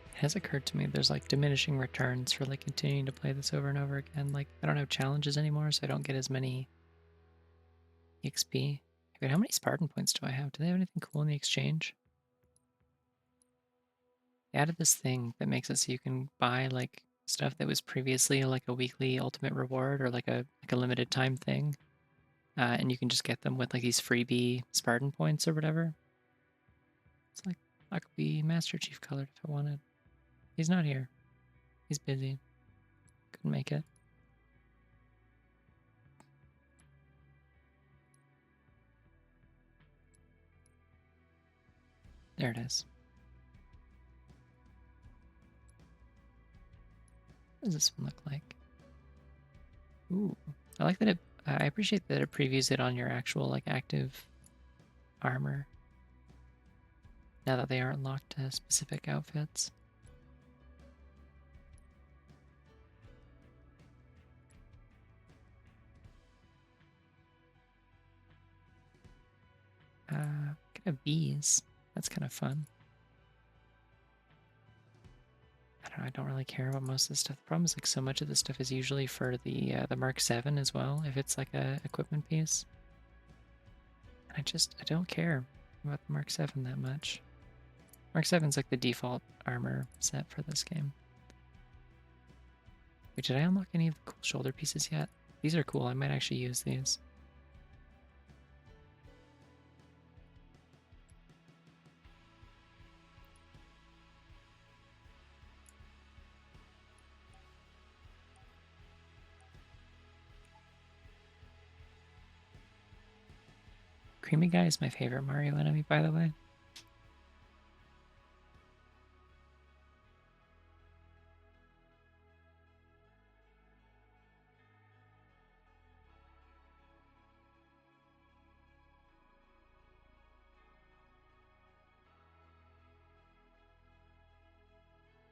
It has occurred to me there's like diminishing returns for like continuing to play this over and over again. Like I don't have challenges anymore, so I don't get as many XP. Wait, how many Spartan points do I have? Do they have anything cool in the exchange? They added this thing that makes it so you can buy like stuff that was previously like a weekly ultimate reward or like a limited time thing. And you can just get them with like these freebie Spartan points or whatever. It's like I could be Master Chief colored if I wanted. He's not here. He's busy. Couldn't make it. There it is. What does this one look like? Ooh, I like that it. I appreciate that it previews it on your actual like active armor. Now that they aren't locked to specific outfits. Could have bees. That's kind of fun. I don't know. I don't really care about most of this stuff. The problem is like so much of this stuff is usually for the Mark 7 as well. If it's like a equipment piece, I don't care about the Mark 7 that much. Mark 7's like the default armor set for this game. Wait, did I unlock any of the cool shoulder pieces yet? These are cool. I might actually use these. Creamy Guy is my favorite Mario enemy, by the way.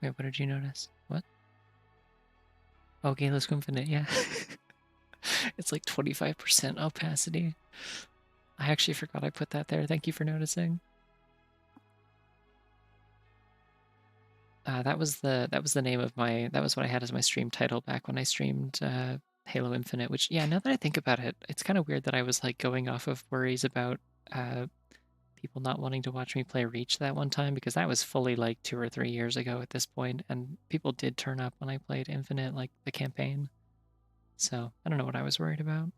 Wait, what did you notice? What? Okay, let's go infinite, yeah. It's like 25% opacity. I actually forgot I put that there. Thank you for noticing. That was the name of that was what I had as my stream title back when I streamed Halo Infinite, which, yeah, now that I think about it, it's kind of weird that I was like going off of worries about people not wanting to watch me play Reach that one time, because that was fully like 2 or 3 years ago at this point, and people did turn up when I played Infinite, like the campaign. So I don't know what I was worried about.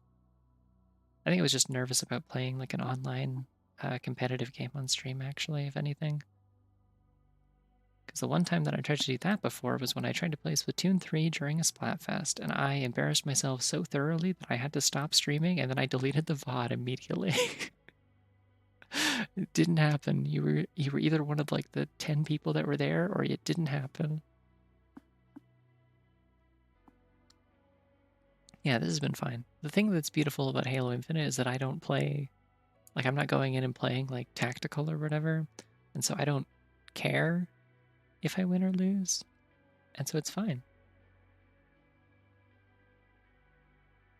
I think I was just nervous about playing like an online competitive game on stream, actually, if anything. Because the one time that I tried to do that before was when I tried to play Splatoon 3 during a Splatfest, and I embarrassed myself so thoroughly that I had to stop streaming, and then I deleted the VOD immediately. It didn't happen. You were either one of like the 10 people that were there, or it didn't happen. Yeah, this has been fine. The thing that's beautiful about Halo Infinite is that I don't play, like, I'm not going in and playing like tactical or whatever, and so I don't care if I win or lose, and so it's fine.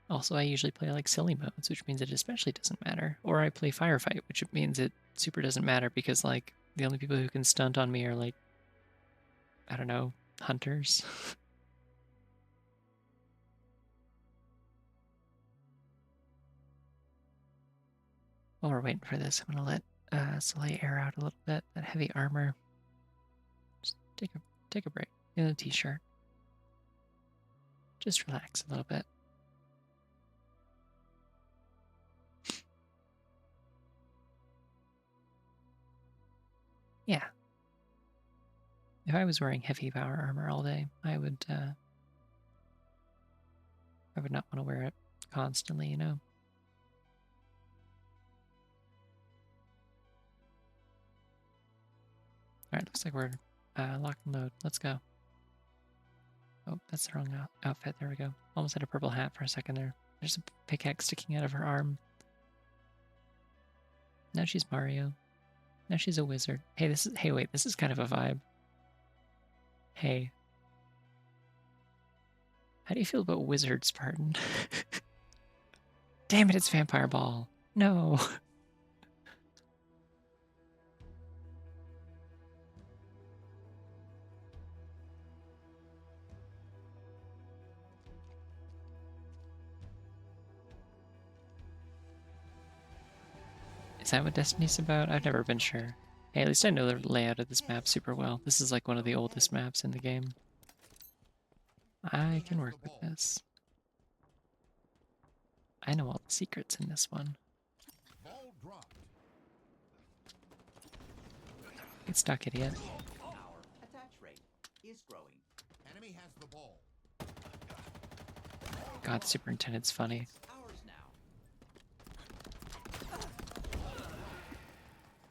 Also, I usually play like silly modes, which means it especially doesn't matter. Or I play Firefight, which means it super doesn't matter because like the only people who can stunt on me are like, I don't know, hunters. While we're waiting for this, I'm gonna let Soleil air out a little bit. That heavy armor. Just take a break. In a t-shirt. Just relax a little bit. Yeah. If I was wearing heavy power armor all day, I would not want to wear it constantly, you know? Alright, looks like we're lock and load. Let's go. Oh, that's the wrong outfit. There we go. Almost had a purple hat for a second there. There's a pickaxe sticking out of her arm. Now she's Mario. Now she's a wizard. Hey, wait, this is kind of a vibe. Hey. How do you feel about Wizard Spartan? Damn it, it's Vampire Ball. No. Is that what Destiny's about? I've never been sure. Hey, at least I know the layout of this map super well. This is like one of the oldest maps in the game. I can work with this. I know all the secrets in this one. Ball dropped. Get stuck, idiot. Our attach rate is growing. Enemy has the ball. God, the superintendent's funny. Ours now.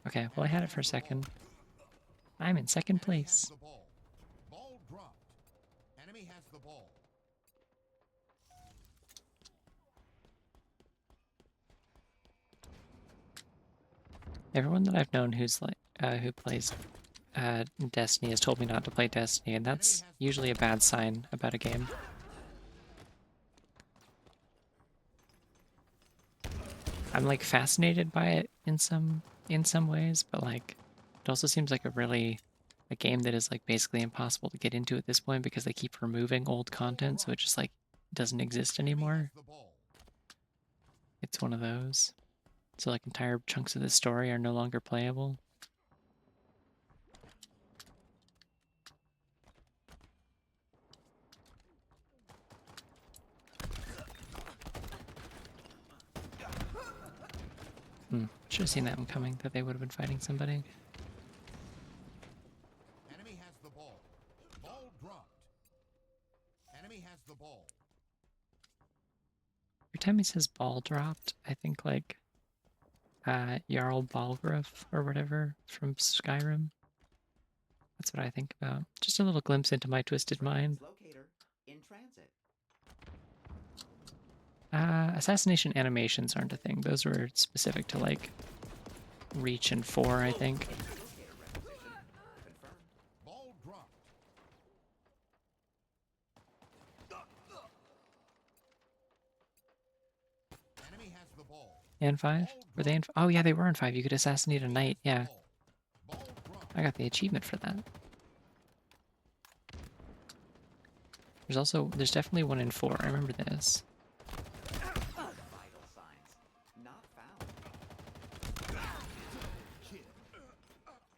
Okay, well I had it for a second. I'm in second Enemy has place. the ball. Ball dropped. Enemy has the ball. Everyone that I've known who's like who plays Destiny has told me not to play Destiny, and that's usually a bad sign about a game. I'm like fascinated by it in some ways, but like it also seems like a game that is like basically impossible to get into at this point because they keep removing old content, so it just like doesn't exist Enemy anymore. has the ball. It's one of those. So like entire chunks of the story are no longer playable. Should have seen that one coming, that they would have been fighting somebody. Enemy has the ball. Ball dropped. Enemy has the ball. Every time he says ball dropped, I think like Jarl Balgruuf or whatever from Skyrim. That's what I think about. Just a little glimpse into my twisted mind. Translocator in transit. Assassination animations aren't a thing. Those were specific to like Reach and 4, I think. Locator requisition confirmed. Ball dropped. Enemy has the ball. And 5? Were they in? Oh yeah, they were in 5. You could assassinate a knight. Yeah, Ball dropped. I got the achievement for that. There's definitely one in 4. I remember this. Vital signs not found.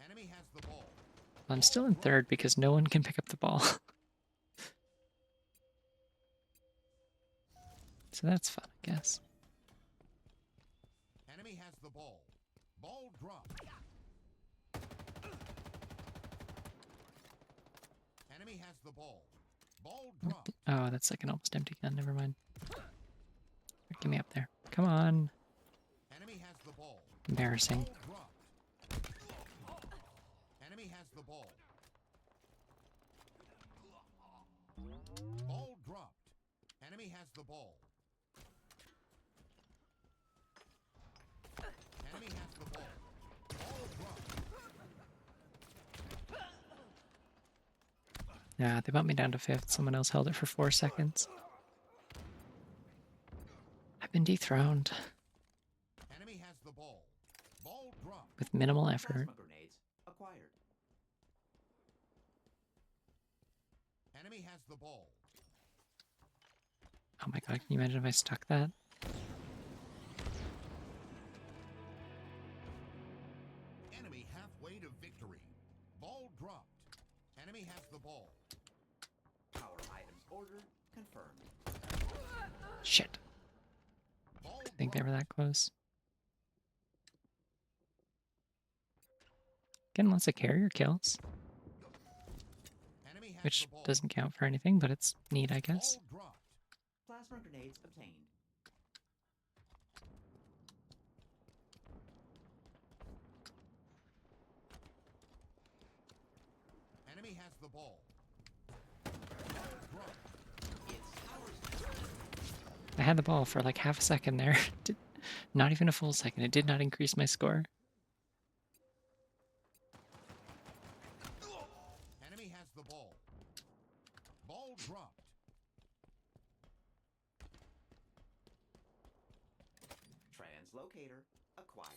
Enemy has the ball. I'm still in 3rd because no one can pick up the ball. So that's fun, I guess. Enemy has the ball. Ball dropped. Enemy has the ball. Ball dropped. Oh, that's like an almost empty gun. Never mind. Get me up there. Come on. Enemy has the ball. Embarrassing. Ball dropped. Enemy has the ball. Ball dropped. Enemy has the ball. Enemy has the ball. Ball dropped. Yeah, they bumped me down to 5th. Someone else held it for 4 seconds. I've been dethroned Enemy has the ball. Ball dropped. with minimal effort. Plasma grenades acquired. Enemy has the ball. Oh my god, can you imagine if I stuck that? Enemy halfway to victory. Ball dropped. Enemy has the ball. Power items ordered confirmed. Shit. Ball I think they were that close. Getting lots of carrier kills, Enemy has which the ball. doesn't count for anything, but it's neat, I guess. Ball dropped. Plasma grenades obtained. Enemy has the ball. Ball dropped. It's ours. I had the ball for like half a second there. Not even a full second. It did not increase my score. Enemy has the ball. Ball dropped. Translocator acquired.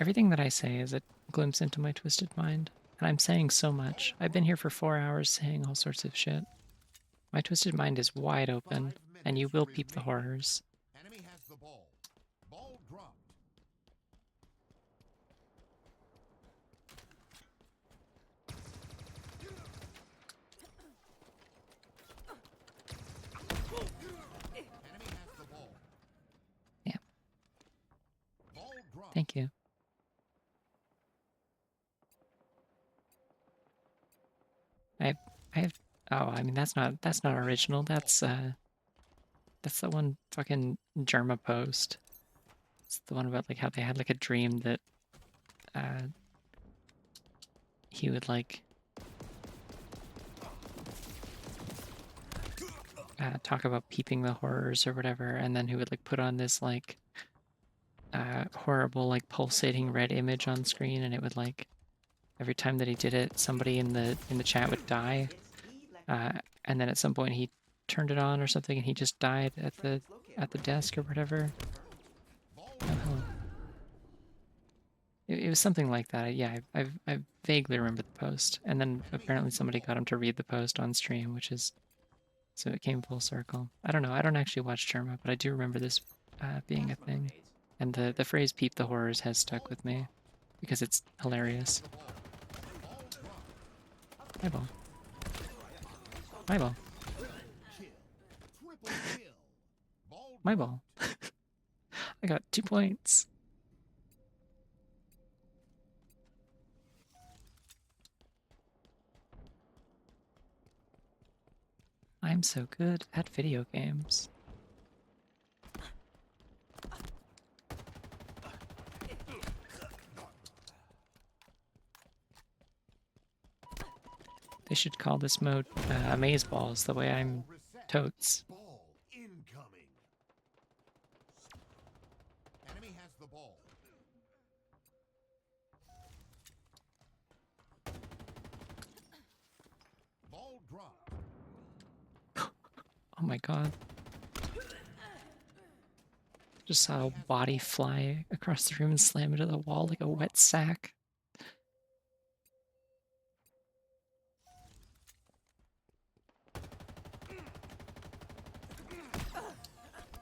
Everything that I say is a glimpse into my twisted mind. And I'm saying so much. I've been here for 4 hours saying all sorts of shit. My twisted mind is wide open, and you will peep the horrors. Enemy has the ball. Ball dropped. Enemy has the ball. Yeah. Ball dropped. Thank you. I have. Oh, I mean that's not original. That's the one fucking Germa post. It's the one about like how they had like a dream that he would like talk about peeping the horrors or whatever, and then he would like put on this like horrible like pulsating red image on screen, and it would like every time that he did it, somebody in the chat would die, and then at some point he turned it on or something, and he just died at the desk or whatever. Oh, it was something like that. Yeah, I vaguely remember the post, and then apparently somebody got him to read the post on stream, which is so it came full circle. I don't know. I don't actually watch Germa, but I do remember this being a thing, and the phrase "peep the horrors" has stuck with me because it's hilarious. My ball. My ball. My ball. I got 2 points. I'm so good at video games. They should call this mode Amazeballs, the way I'm totes. Ball incoming. Enemy has the ball. Ball dropped. Oh my god. Just saw a body fly across the room and slam into the wall like a wet sack.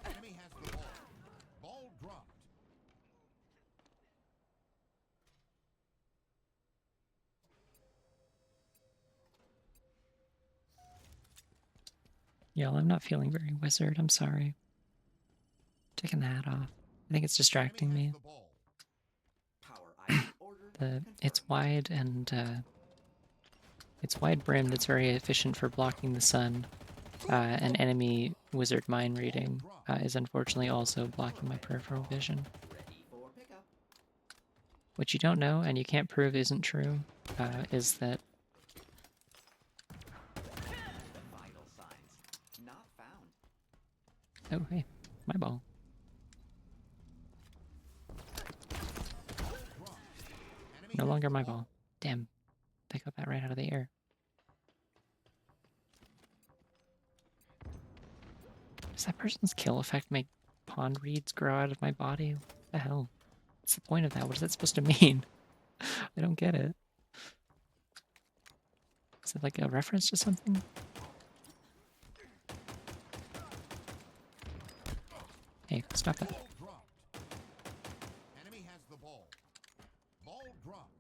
Enemy has the ball. Ball dropped. Y'all, I'm not feeling very wizard. I'm sorry. Taking the hat off. I think it's distracting Enemy me. has the ball. Power item ordered. It's wide and it's wide brimmed. It's very efficient for blocking the sun. And enemy wizard mind reading is unfortunately also blocking my peripheral vision. Ready for pickup. What you don't know and you can't prove isn't true is that Vital signs not found. oh hey, my ball. No longer my ball. Damn, they got that right out of the air. Does that person's kill effect make pond reeds grow out of my body? What the hell? What's the point of that? What is that supposed to mean? I don't get it. Is it like a reference to something? Hey, stop that. Ball dropped. Enemy has the ball. Ball dropped.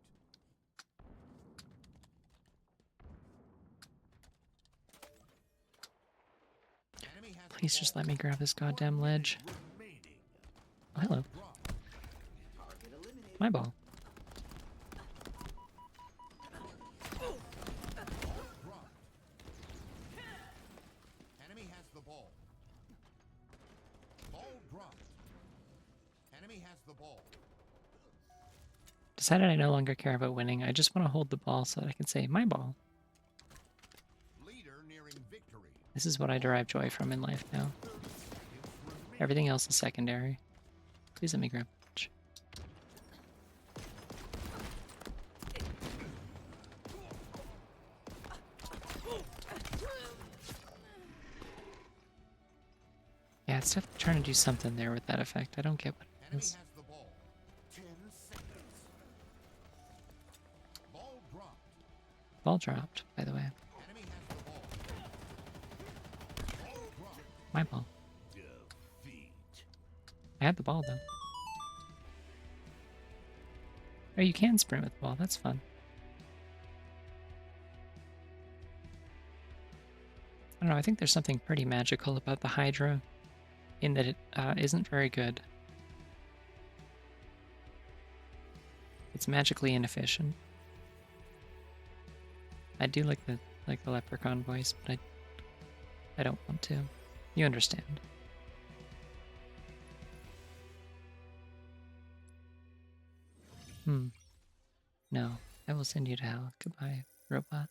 Enemy has the Please just ball. let me grab this goddamn ledge. Remaining. Oh, hello. Dropped. Target eliminated. My ball. Dropped. Enemy has the ball. Ball dropped. Enemy has the ball. Decided I no longer care about winning. I just want to hold the ball so that I can say, my ball. Leader nearing victory. This is what I derive joy from in life now. 30 seconds remaining. Everything else is secondary. Please let me grab ledge. Yeah, it's definitely trying to do something there with that effect. I don't get what it Enemy is. has the ball. 10 seconds. Ball dropped. Ball dropped, by the way. Enemy has the ball. Ball dropped. My ball. Defeat. I had the ball, though. Oh, you can sprint with the ball. That's fun. I don't know. I think there's something pretty magical about the Hydra in that it isn't very good. It's magically inefficient. I do like the leprechaun voice, but I don't want to. You understand. No, I will send you to hell. Goodbye, robot.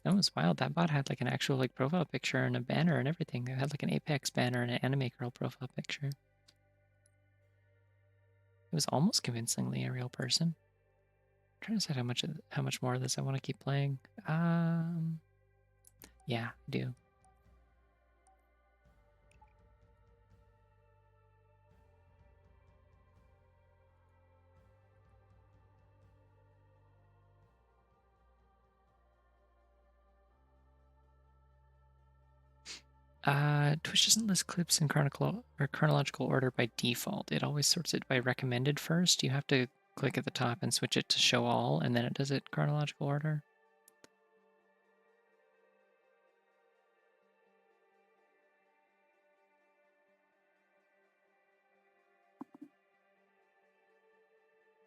That was wild. That bot had like an actual like profile picture and a banner and everything. It had like an Apex banner and an Anime Girl profile picture. It was almost convincingly a real person. I'm trying to decide how much more of this I want to keep playing. Yeah, I do. Twitch doesn't list clips in chronological order by default. It always sorts it by recommended first. You have to click at the top and switch it to show all, and then it does it chronological order.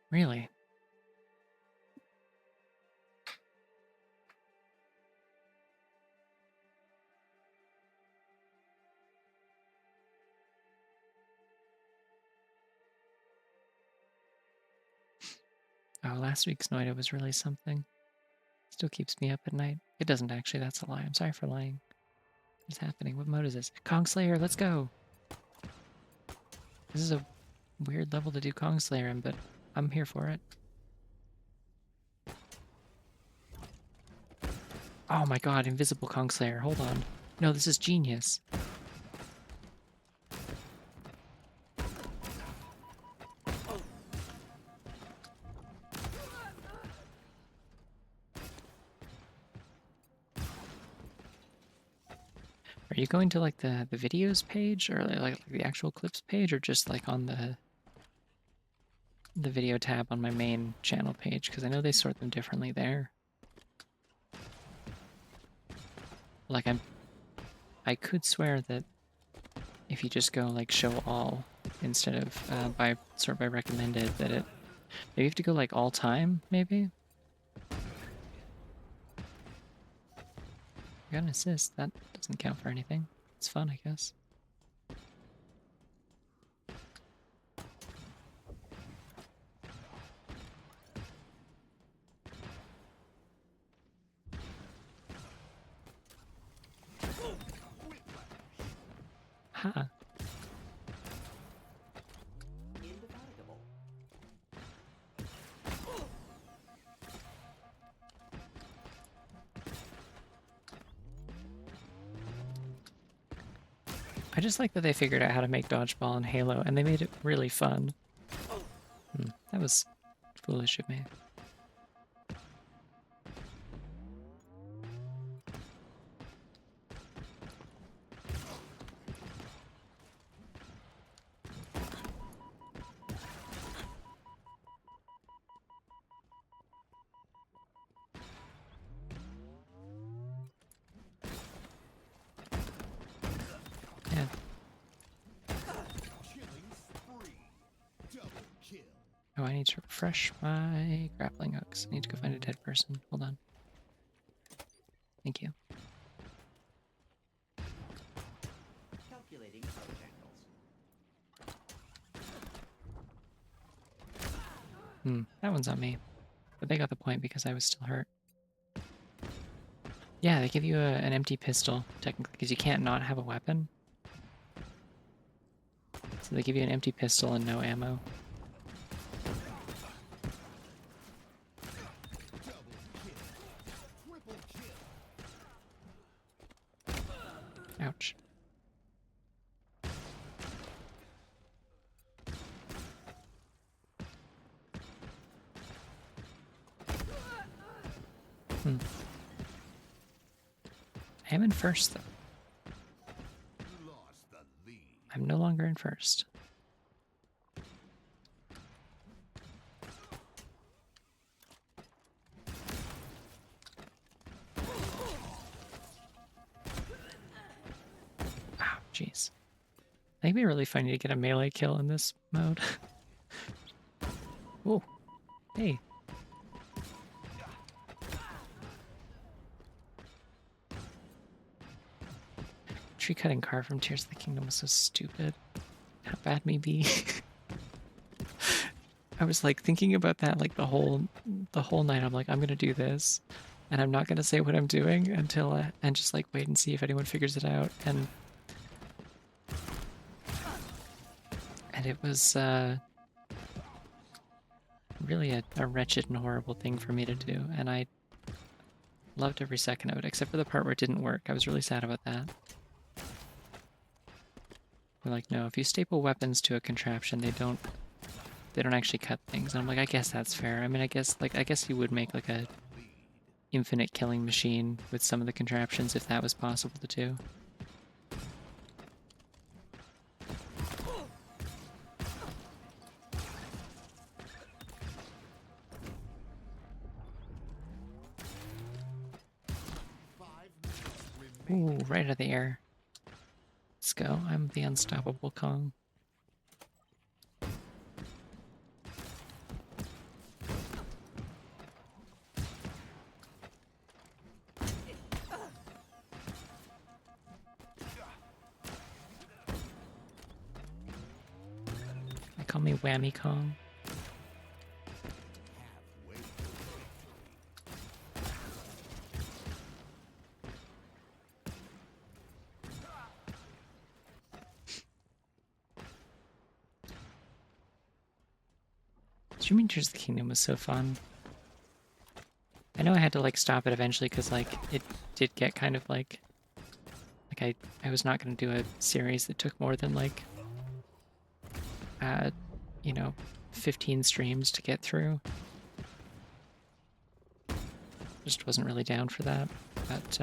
Really? Oh, last week's Noida was really something. Still keeps me up at night. It doesn't actually, that's a lie. I'm sorry for lying. What's happening? What mode is this? Kong Slayer, let's go! This is a weird level to do Kong Slayer in, but I'm here for it. Oh my god, Invisible Kong Slayer, hold on. No, this is genius. Are you going to like the videos page or like the actual clips page or just like on the video tab on my main channel page? Because I know they sort them differently there. Like I could swear that if you just go like show all instead of by recommended, that it maybe you have to go like all time maybe. I got an assist. That doesn't count for anything. It's fun, I guess. Ha. Indefatigable. I just like that they figured out how to make dodgeball in Halo, and they made it really fun. That was foolish of me. Yeah. Killing spree. Double kill. Oh, I need to refresh my grappling hooks. I need to go find a dead person. Hold on. Thank you. Calculating approach angles. That one's on me. But they got the point because I was still hurt. Yeah, they give you an empty pistol, technically, because you can't not have a weapon. So they give you an empty pistol and no ammo. Double kill. Triple kill. Ouch. I am in first, though. Lost the lead. I'm no longer in first. Oh, jeez. I think it'd be really funny to get a melee kill in this mode. Whoa. Hey. Tree cutting car from Tears of the Kingdom was so stupid. bad may be. I was like thinking about that like the whole night. I'm like, I'm gonna do this, and I'm not gonna say what I'm doing until and just like wait and see if anyone figures it out. And it was really a wretched and horrible thing for me to do, and I loved every second of it, except for the part where it didn't work. I was really sad about that. They're like, no, if you staple weapons to a contraption, they don't actually cut things. And I'm like, I guess that's fair. I mean, I guess you would make like a infinite killing machine with some of the contraptions if that was possible to do. Ooh, right out of the air. Let's go. I'm the unstoppable Kong. They call me Whammy Kong. Streaming Tears of the Kingdom was so fun. I know I had to like stop it eventually because like it did get kind of like I was not going to do a series that took more than like you know, 15 streams to get through. Just wasn't really down for that. But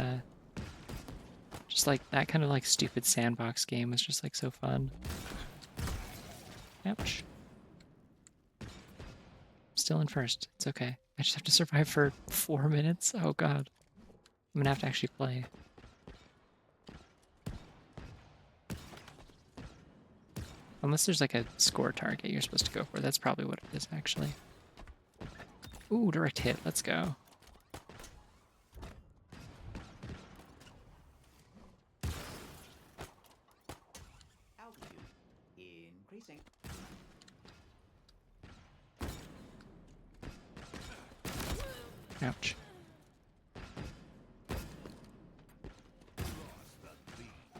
just like that kind of like stupid sandbox game was just like so fun. Ouch. Still in first. It's okay. I just have to survive for 4 minutes. Oh god. I'm gonna have to actually play. Unless there's like a score target you're supposed to go for. That's probably what it is, actually. Ooh, direct hit. Let's go. Altitude increasing. Ouch.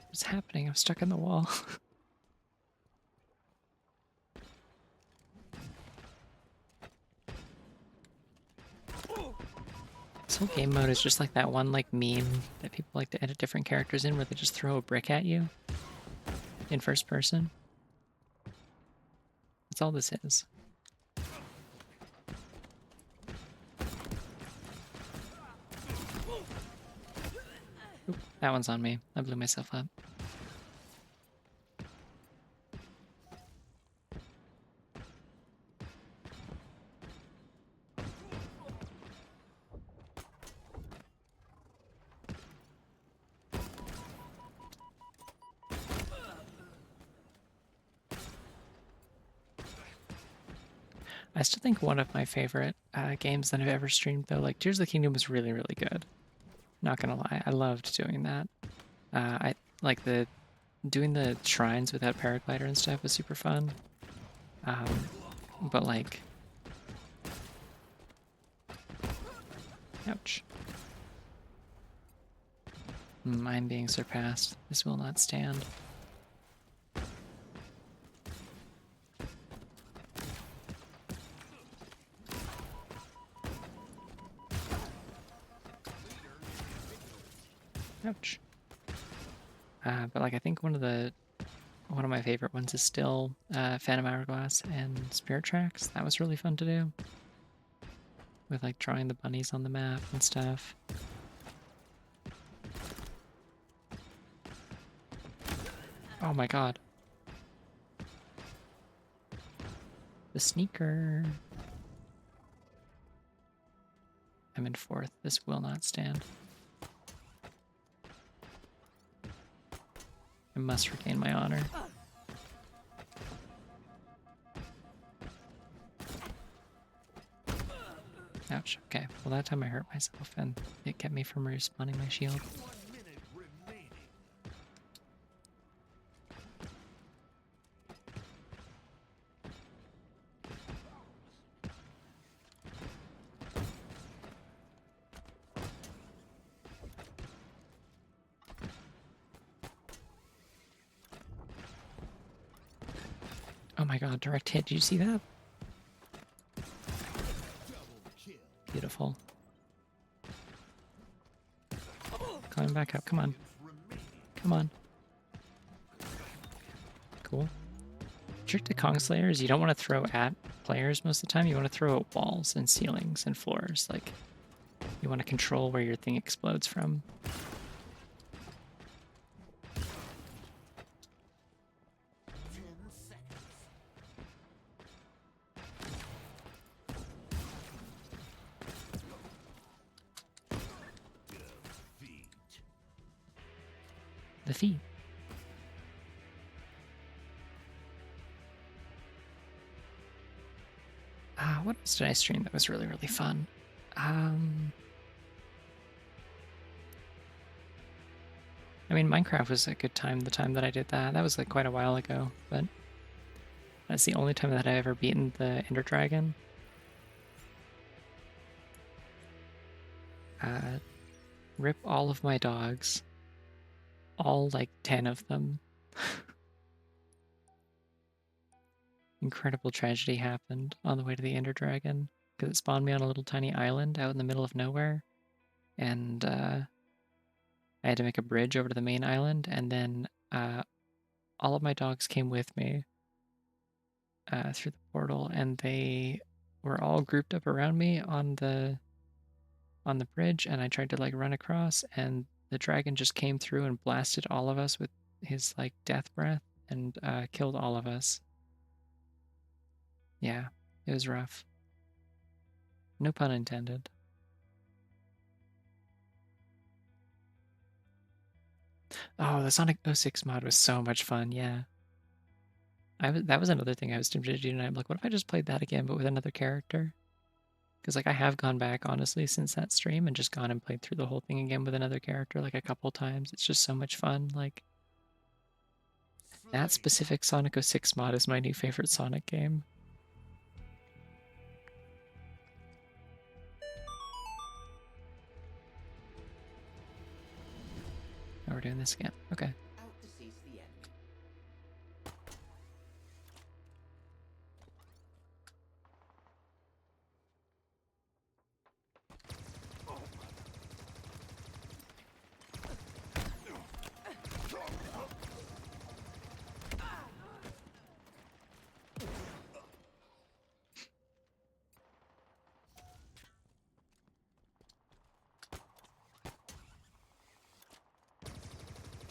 What's happening? I'm stuck in the wall. This whole game mode is just like that one like meme that people like to edit different characters in where they just throw a brick at you in first person. That's all this is. Oop, that one's on me. I blew myself up. I still think one of my favorite games that I've ever streamed, though, like Tears of the Kingdom was really, really good. Not gonna lie, I loved doing that. I like doing the shrines with that paraglider and stuff was super fun. But like, ouch. I'm being surpassed. This will not stand. Ouch. But like I think one of my favorite ones is still Phantom Hourglass and Spirit Tracks. That was really fun to do. With like drawing the bunnies on the map and stuff. Oh my god. The sneaker. I'm in fourth. This will not stand. I must regain my honor. Ouch. Okay. Well, that time I hurt myself and it kept me from respawning my shield. 1 minute remaining. Oh my god, direct hit. Did you see that? Double kill. Beautiful. Coming back up. Come on. Remaining. Come on. Cool. Trick to Kong Slayer is you don't want to throw at players most of the time. You want to throw at walls and ceilings and floors. Like, you want to control where your thing explodes from. 10 seconds. Defeat. The feet. What else did I stream that was really, really fun? I mean, Minecraft was a good time, the time that I did that. That was like quite a while ago, but that's the only time that I've ever beaten the Ender Dragon. Rip all of my dogs. All like 10 of them. Incredible tragedy happened on the way to the Ender Dragon because it spawned me on a little tiny island out in the middle of nowhere, and I had to make a bridge over to the main island, and then all of my dogs came with me through the portal, and they were all grouped up around me on the bridge, and I tried to like run across, and the dragon just came through and blasted all of us with his like death breath and killed all of us. Yeah, it was rough. No pun intended. Oh, the Sonic 06 mod was so much fun, yeah. That was another thing I was tempted to do tonight. I'm like, what if I just played that again, but with another character? Because like I have gone back, honestly, since that stream and just gone and played through the whole thing again with another character like a couple times. It's just so much fun. Like, that specific Sonic 06 mod is my new favorite Sonic game. Oh, we're doing this again. Okay. Out to seize the enemy.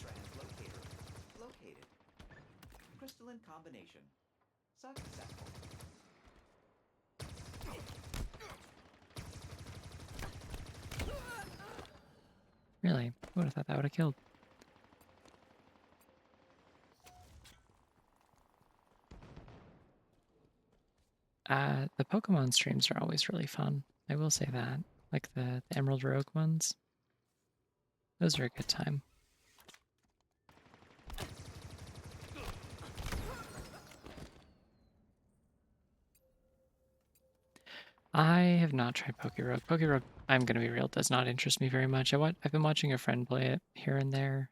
Translocator located. Crystalline combination successful. Really? I would have thought that would have killed. The Pokemon streams are always really fun. I will say that. Like the Emerald Rogue ones. Those are a good time. I have not tried Pokerogue. Pokerogue, I'm gonna be real, does not interest me very much. I've been watching a friend play it here and there.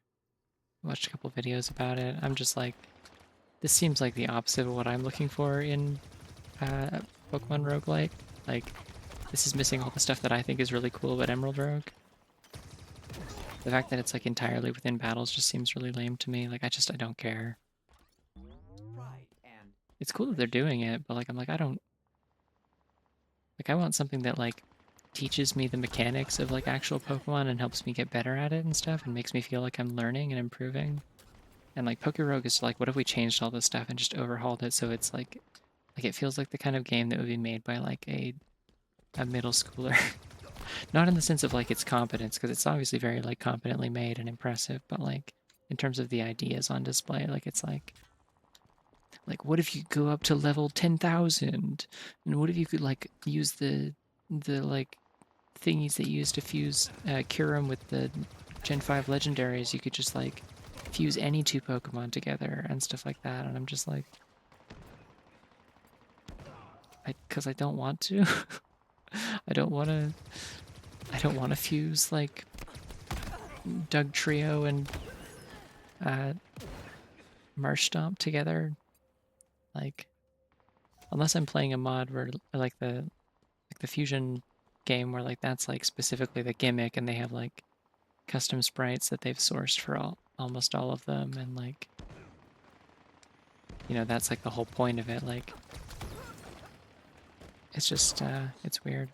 Watched a couple videos about it. I'm just like, this seems like the opposite of what I'm looking for in Pokemon roguelike. Like, this is missing all the stuff that I think is really cool about Emerald Rogue. The fact that it's like entirely within battles just seems really lame to me. Like, I don't care. Pride and It's cool that they're doing it, but like, I'm like, I want something that like teaches me the mechanics of like actual Pokemon and helps me get better at it and stuff and makes me feel like I'm learning and improving. And like Pokerogue is like, what if we changed all this stuff and just overhauled it so it's like it feels like the kind of game that would be made by like a middle schooler. Not in the sense of like its competence, because it's obviously very like competently made and impressive, but like in terms of the ideas on display, like it's like what if you go up to level 10,000? And what if you could like use the like thingies that you use to fuse Kyurem with the Gen 5 legendaries? You could just like fuse any two Pokemon together and stuff like that. And I'm just like, because I don't want to. I don't want to fuse like Doug Trio and Marsh Stomp together. Like, unless I'm playing a mod where like the fusion game where like that's like specifically the gimmick and they have like custom sprites that they've sourced for almost all of them, and like, you know, that's like the whole point of it. Like, it's just it's weird.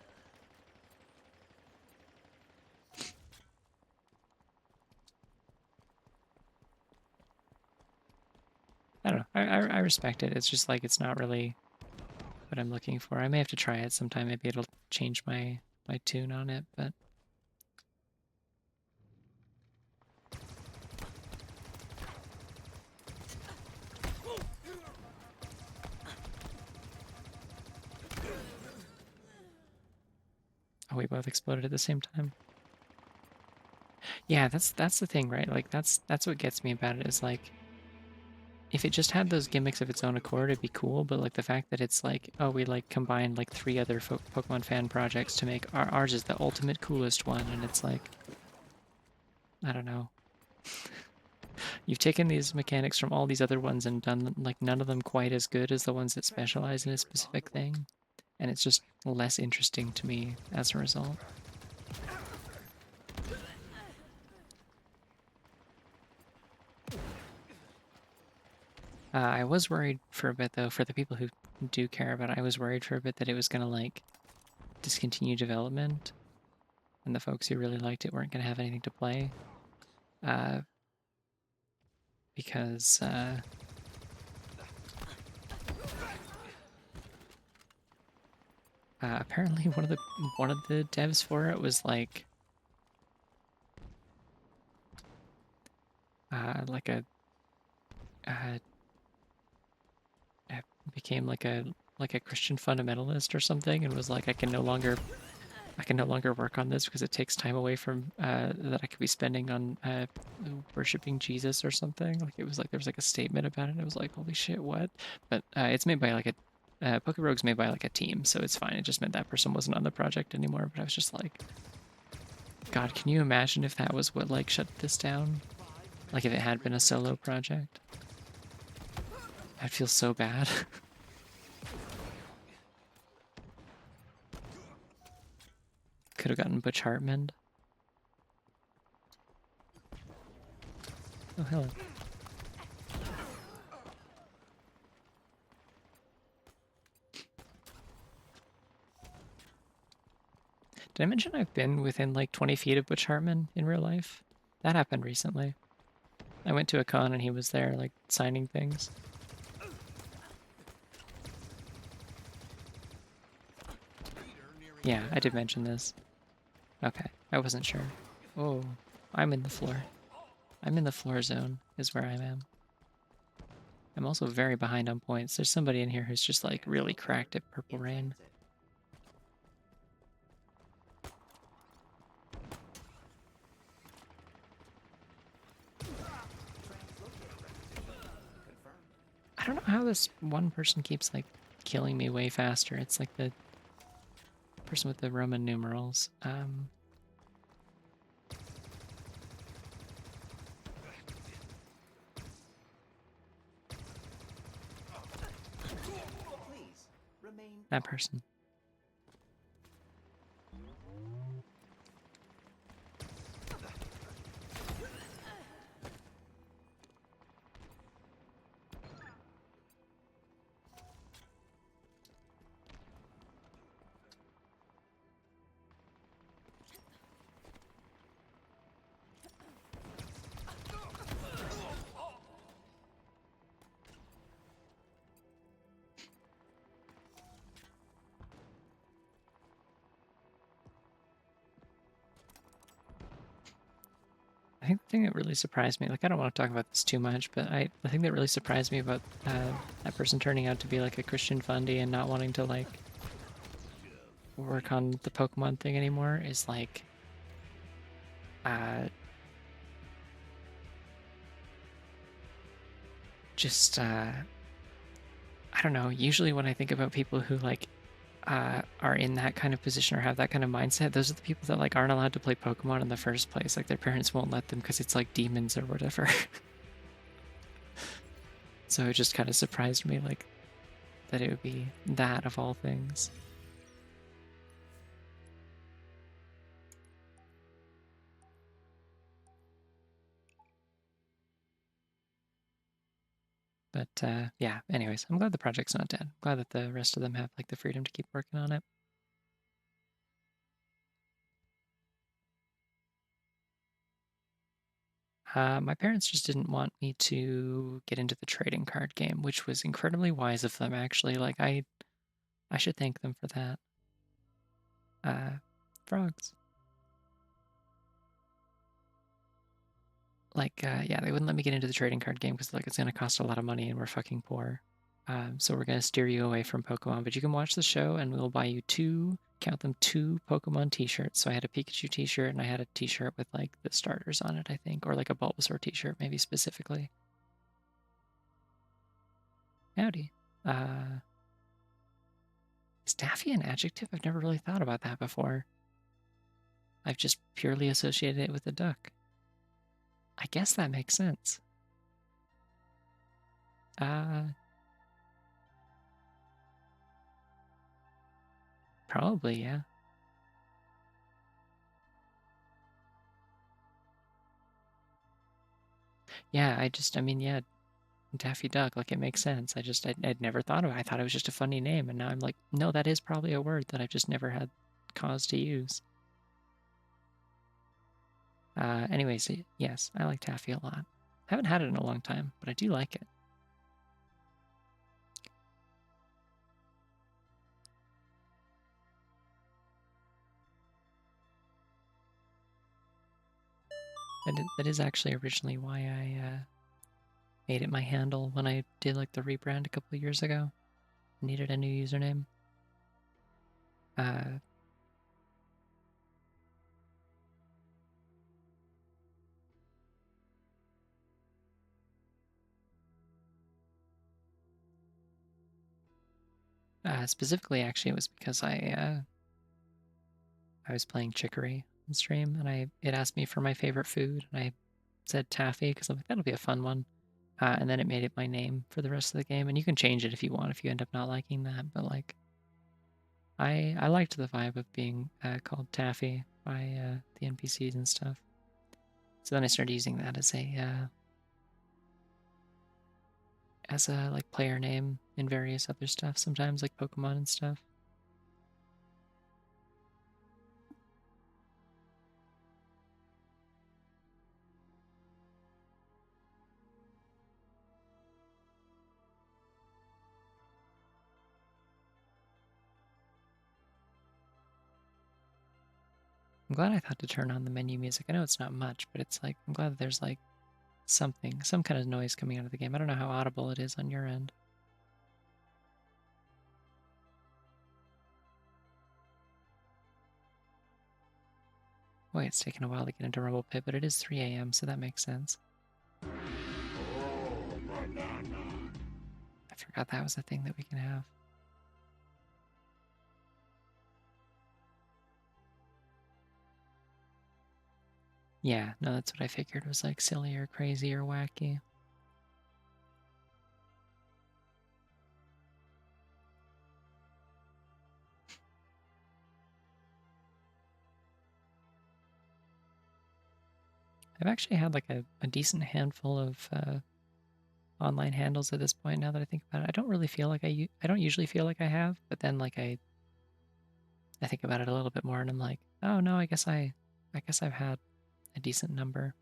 I don't know. I respect it. It's just like it's not really what I'm looking for. I may have to try it sometime. Maybe it'll change my tune on it, but oh, we both exploded at the same time. Yeah, that's the thing, right? Like that's what gets me about it is like if it just had those gimmicks of its own accord, it'd be cool. But like the fact that it's like, oh, we like combined like 3 other Pokemon fan projects to make ours is the ultimate coolest one, and it's like, I don't know. You've taken these mechanics from all these other ones and done like none of them quite as good as the ones that specialize in a specific thing, and it's just less interesting to me as a result. I was worried for a bit, though, for the people who do care about it, I was worried for a bit that it was going to, like, discontinue development, and the folks who really liked it weren't going to have anything to play. Because, apparently one of the devs for it was, like uh, became like a Christian fundamentalist or something, and was like, I can no longer work on this because it takes time away from that I could be spending on worshiping Jesus or something. Like it was like there was like a statement about it. And it was like, holy shit, what? But it's made by like a Pokerogue's made by like a team, so it's fine. It just meant that person wasn't on the project anymore. But I was just like, God, can you imagine if that was what like shut this down? Like if it had been a solo project, I'd feel so bad. Could have gotten Butch Hartman. Oh, hello. Did I mention I've been within like 20 feet of Butch Hartman in real life? That happened recently. I went to a con and he was there, like, signing things. Yeah, I did mention this. Okay, I wasn't sure. Oh, I'm in the floor. I'm in the floor zone, is where I am. I'm also very behind on points. There's somebody in here who's just, like, really cracked at Purple Rain. I don't know how this one person keeps, like, killing me way faster. It's like the person with the Roman numerals. That person. I think the thing that really surprised me, like, I don't want to talk about this too much, but the thing that really surprised me about that person turning out to be like a Christian fundy and not wanting to like work on the Pokemon thing anymore is like, just I don't know. Usually when I think about people who like are in that kind of position or have that kind of mindset, those are the people that like aren't allowed to play Pokemon in the first place. Like their parents won't let them because it's like demons or whatever. So it just kind of surprised me, like that it would be that of all things. But yeah, anyways, I'm glad the project's not dead. I'm glad that the rest of them have like the freedom to keep working on it. My parents just didn't want me to get into the trading card game, which was incredibly wise of them, actually. Like, I should thank them for that. Frogs. Like, yeah, they wouldn't let me get into the trading card game because like it's gonna cost a lot of money and we're fucking poor. So we're gonna steer you away from Pokemon, but you can watch the show and we'll buy you count them, two Pokemon t-shirts. So I had a Pikachu t-shirt and I had a t-shirt with like the starters on it, I think, or like a Bulbasaur t-shirt, maybe specifically. Howdy. Is Daffy an adjective? I've never really thought about that before. I've just purely associated it with a duck. I guess that makes sense. Probably, yeah. Yeah, I mean, yeah, Daffy Duck, like it makes sense. I'd never thought of it. I thought it was just a funny name, and now I'm like, no, that is probably a word that I've just never had cause to use. Anyways, yes, I like Taffy a lot. Haven't had it in a long time, but I do like it. That is actually originally why I made it my handle when I did like the rebrand a couple of years ago. Needed a new username. Specifically, actually, it was because I was playing Chicory on stream, and it asked me for my favorite food, and I said Taffy because I'm like, that'll be a fun one. And then it made it my name for the rest of the game, and you can change it if you want if you end up not liking that. But like, I liked the vibe of being called Taffy by the NPCs and stuff. So then I started using that as a like player name in various other stuff. Sometimes like Pokemon and stuff. I'm glad I thought to turn on the menu music. I know it's not much, but it's like I'm glad that there's like something, some kind of noise coming out of the game. I don't know how audible it is on your end. Boy, it's taken a while to get into Rumble Pit, but it is 3 a.m., so that makes sense. I forgot that was a thing that we can have. Yeah, no, that's what I figured was like silly or crazy or wacky. I've actually had like a decent handful of online handles at this point now that I think about it. I don't really feel like I don't usually feel like I have, but then like I think about it a little bit more and I'm like, oh no, I guess I've had a decent number.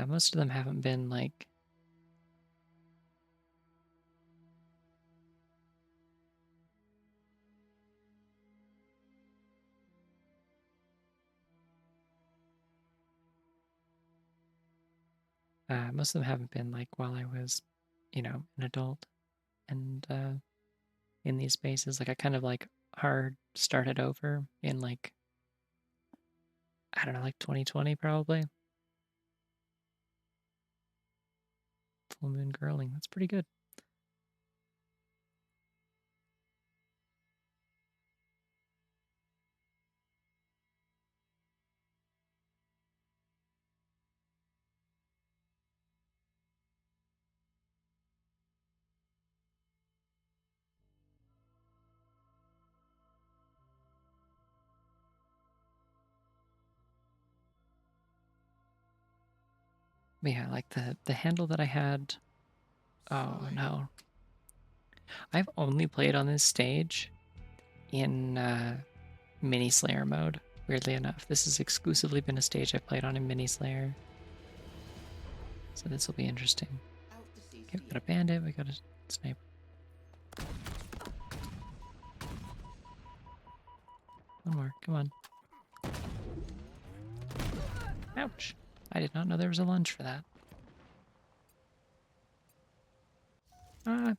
Most of them haven't been like most of them haven't been like while I was, an adult and in these spaces. Like I kind of like hard started over in like, I don't know, like 2020 probably. Full moon girling. That's pretty good. But yeah, like the handle that I had. Oh no. I've only played on this stage in Mini Slayer mode, weirdly enough. This has exclusively been a stage I've played on in Mini Slayer. So this will be interesting. Out to seize Okay, we the got a bandit, we got a sniper. One more, come on. Ouch! I did not know there was a lunge for that.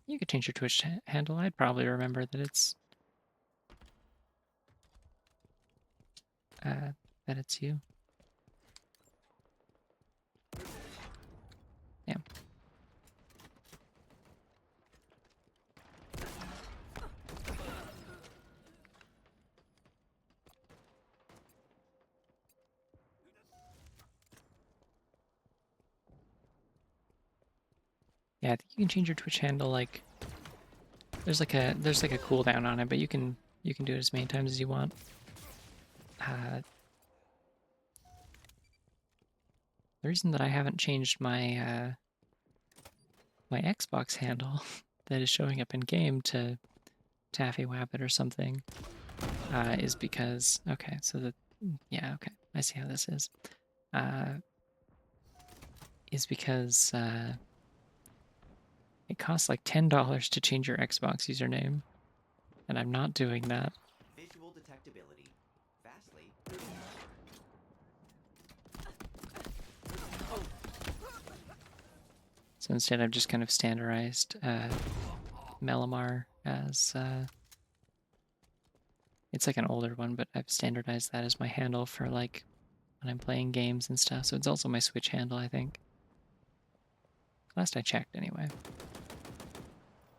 You could change your Twitch handle. I'd probably remember that it's you. Yeah. Yeah, I think you can change your Twitch handle like there's like a cooldown on it, but you can do it as many times as you want. The reason that I haven't changed my my Xbox handle that is showing up in game to Taffy Wabbit or something is because okay, so yeah, okay, I see how this is. Is because it costs like $10 to change your Xbox username, and I'm not doing that. visual detectability. Fastly. So instead, I've just kind of standardized Melamar as it's like an older one, but I've standardized that as my handle for like when I'm playing games and stuff. So it's also my Switch handle, I think. Last I checked, anyway.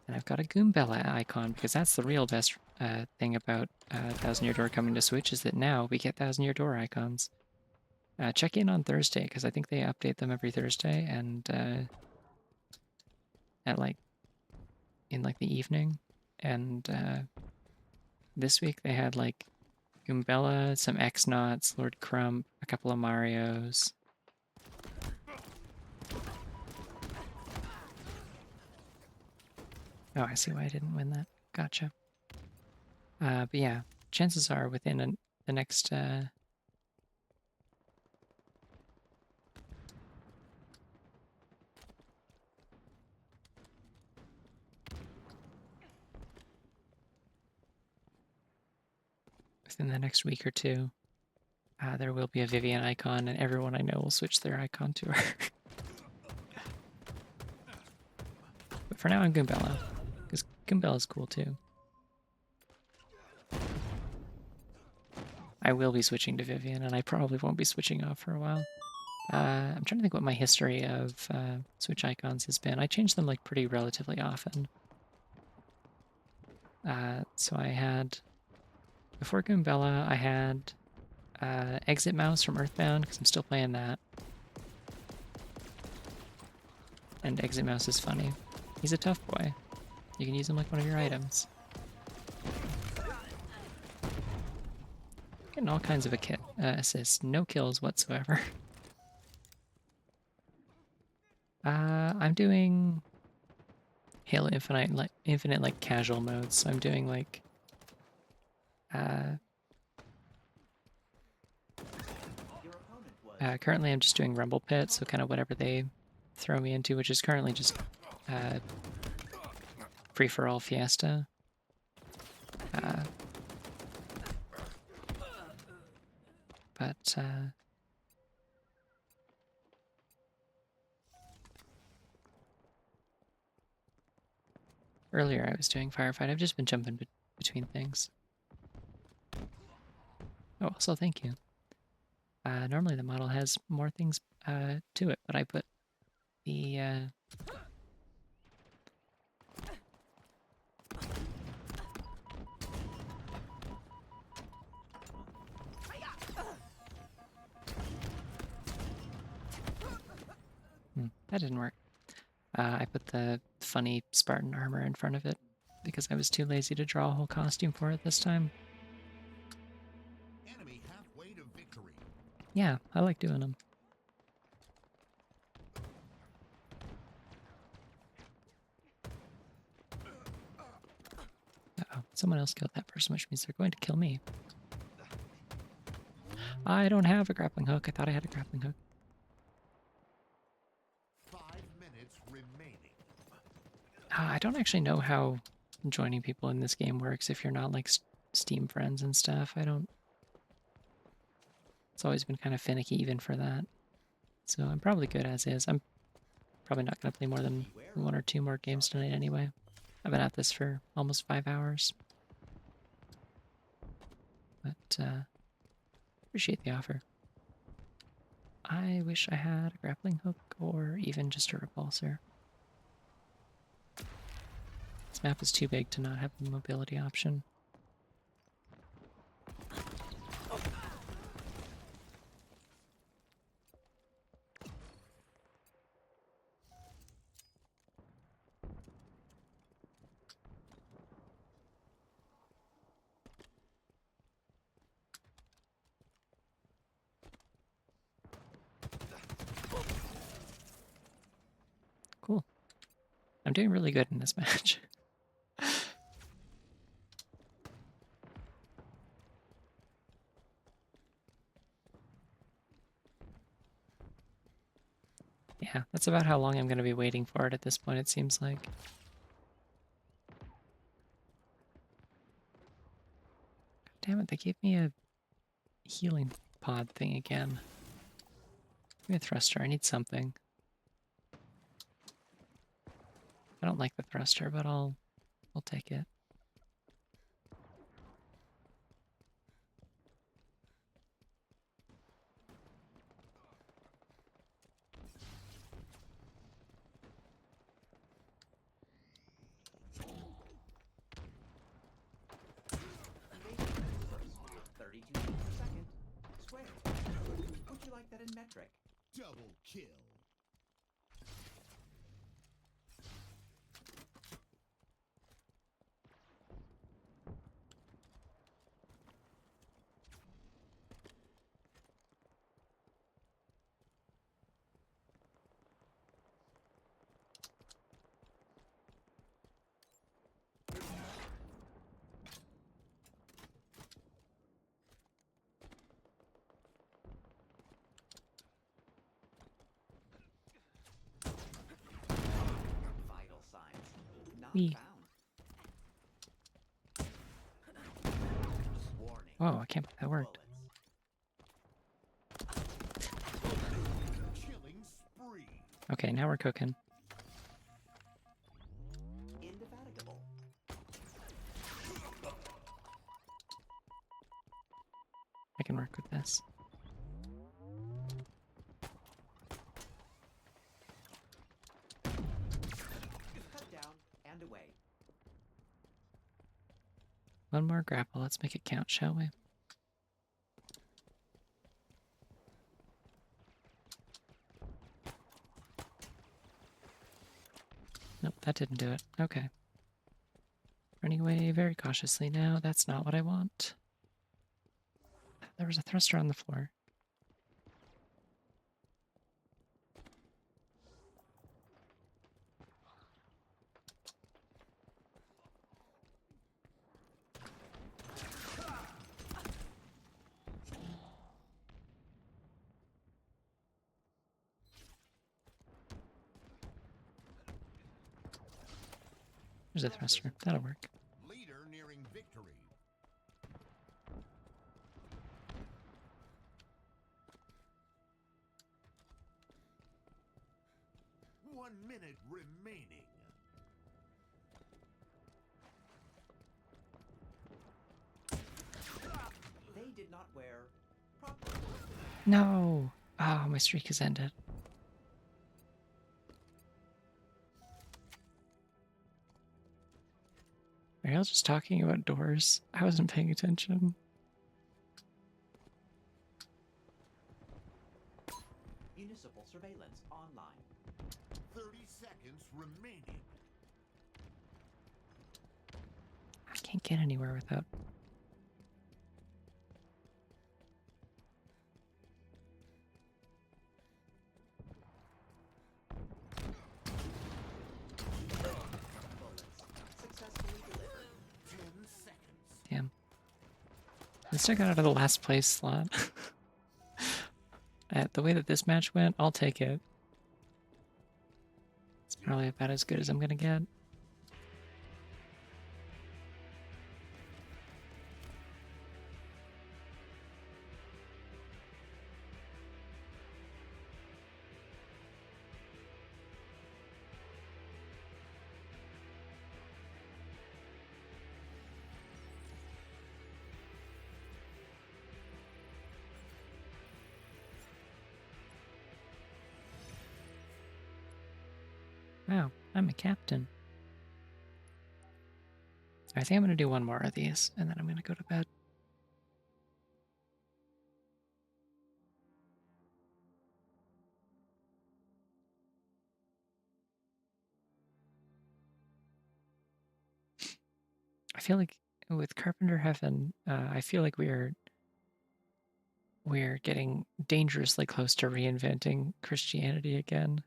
And I've got a Goombella icon because that's the real best thing about Thousand Year Door coming to Switch is that now we get Thousand Year Door icons. Check in on Thursday because I think they update them every Thursday and at like in like the evening. And this week they had like Goombella, some X-Nauts, Lord Crump, a couple of Marios. Oh, I see why I didn't win that. Gotcha. But yeah, chances are within the next week or two, there will be a Vivian icon, and everyone I know will switch their icon to her. But for now, I'm Goombella, because Goombella's cool too. I will be switching to Vivian, and I probably won't be switching off for a while. I'm trying to think what my history of Switch icons has been. I change them like pretty relatively often. So I had, before Goombella, I had Exit Mouse from Earthbound, because I'm still playing that. And Exit Mouse is funny. He's a tough boy. You can use him like one of your items. Getting all kinds of assists, no kills whatsoever. I'm doing Halo Infinite like casual modes. So I'm doing like currently I'm just doing Rumble Pit, so kind of whatever they throw me into, which is currently just free for all Fiesta. But earlier I was doing Firefight. I've just been jumping between things. Oh, also thank you. Normally the model has more things to it, but I put the that didn't work. I put the funny Spartan armor in front of it because I was too lazy to draw a whole costume for it this time. Enemy halfway to victory. Yeah, I like doing them. Someone else killed that person, which means they're going to kill me. I don't have a grappling hook. I thought I had a grappling hook. 5 minutes remaining. I don't actually know how joining people in this game works if you're not like Steam friends and stuff. I don't. It's always been kind of finicky even for that. So I'm probably good as is. I'm probably not going to play more than 1 or 2 more games tonight anyway. I've been at this for almost 5 hours. But appreciate the offer. I wish I had a grappling hook or even just a repulsor. This map is too big to not have a mobility option. Cool. I'm doing really good in this match. Yeah, that's about how long I'm going to be waiting for it at this point, it seems like. God damn it, they gave me a healing pod thing again. Give me a thruster, I need something. I don't like the thruster, but I'll take it. First, 32 feet per second. Squared. Would you like that in metric? Double kill. Vital signs. Not Me. found. Warning. Whoa, I can't believe that worked. Bullets. Killing spree. Okay, now we're cooking. Indefatigable. I can work with this. Cut down and away. One more grapple, let's make it count, shall we? Nope, that didn't do it. Okay. Running away very cautiously now. That's not what I want. There was a thruster on the floor. There's a thruster. That'll work. Leader nearing victory. One minute remaining. They did not wear proper. No! Oh, my streak has ended. Are y'all just talking about doors? I wasn't paying attention. Municipal surveillance online. 30 seconds remaining. I can't get anywhere without... Bullets successfully delivered. 10 seconds. least I got out of the last place slot. At the way that this match went, I'll take it. It's probably about as good as I'm gonna get. Wow, I'm a captain. I think I'm gonna do one more of these, and then I'm gonna go to bed. I feel like with Carpenter Heaven, I feel like we're getting dangerously close to reinventing Christianity again,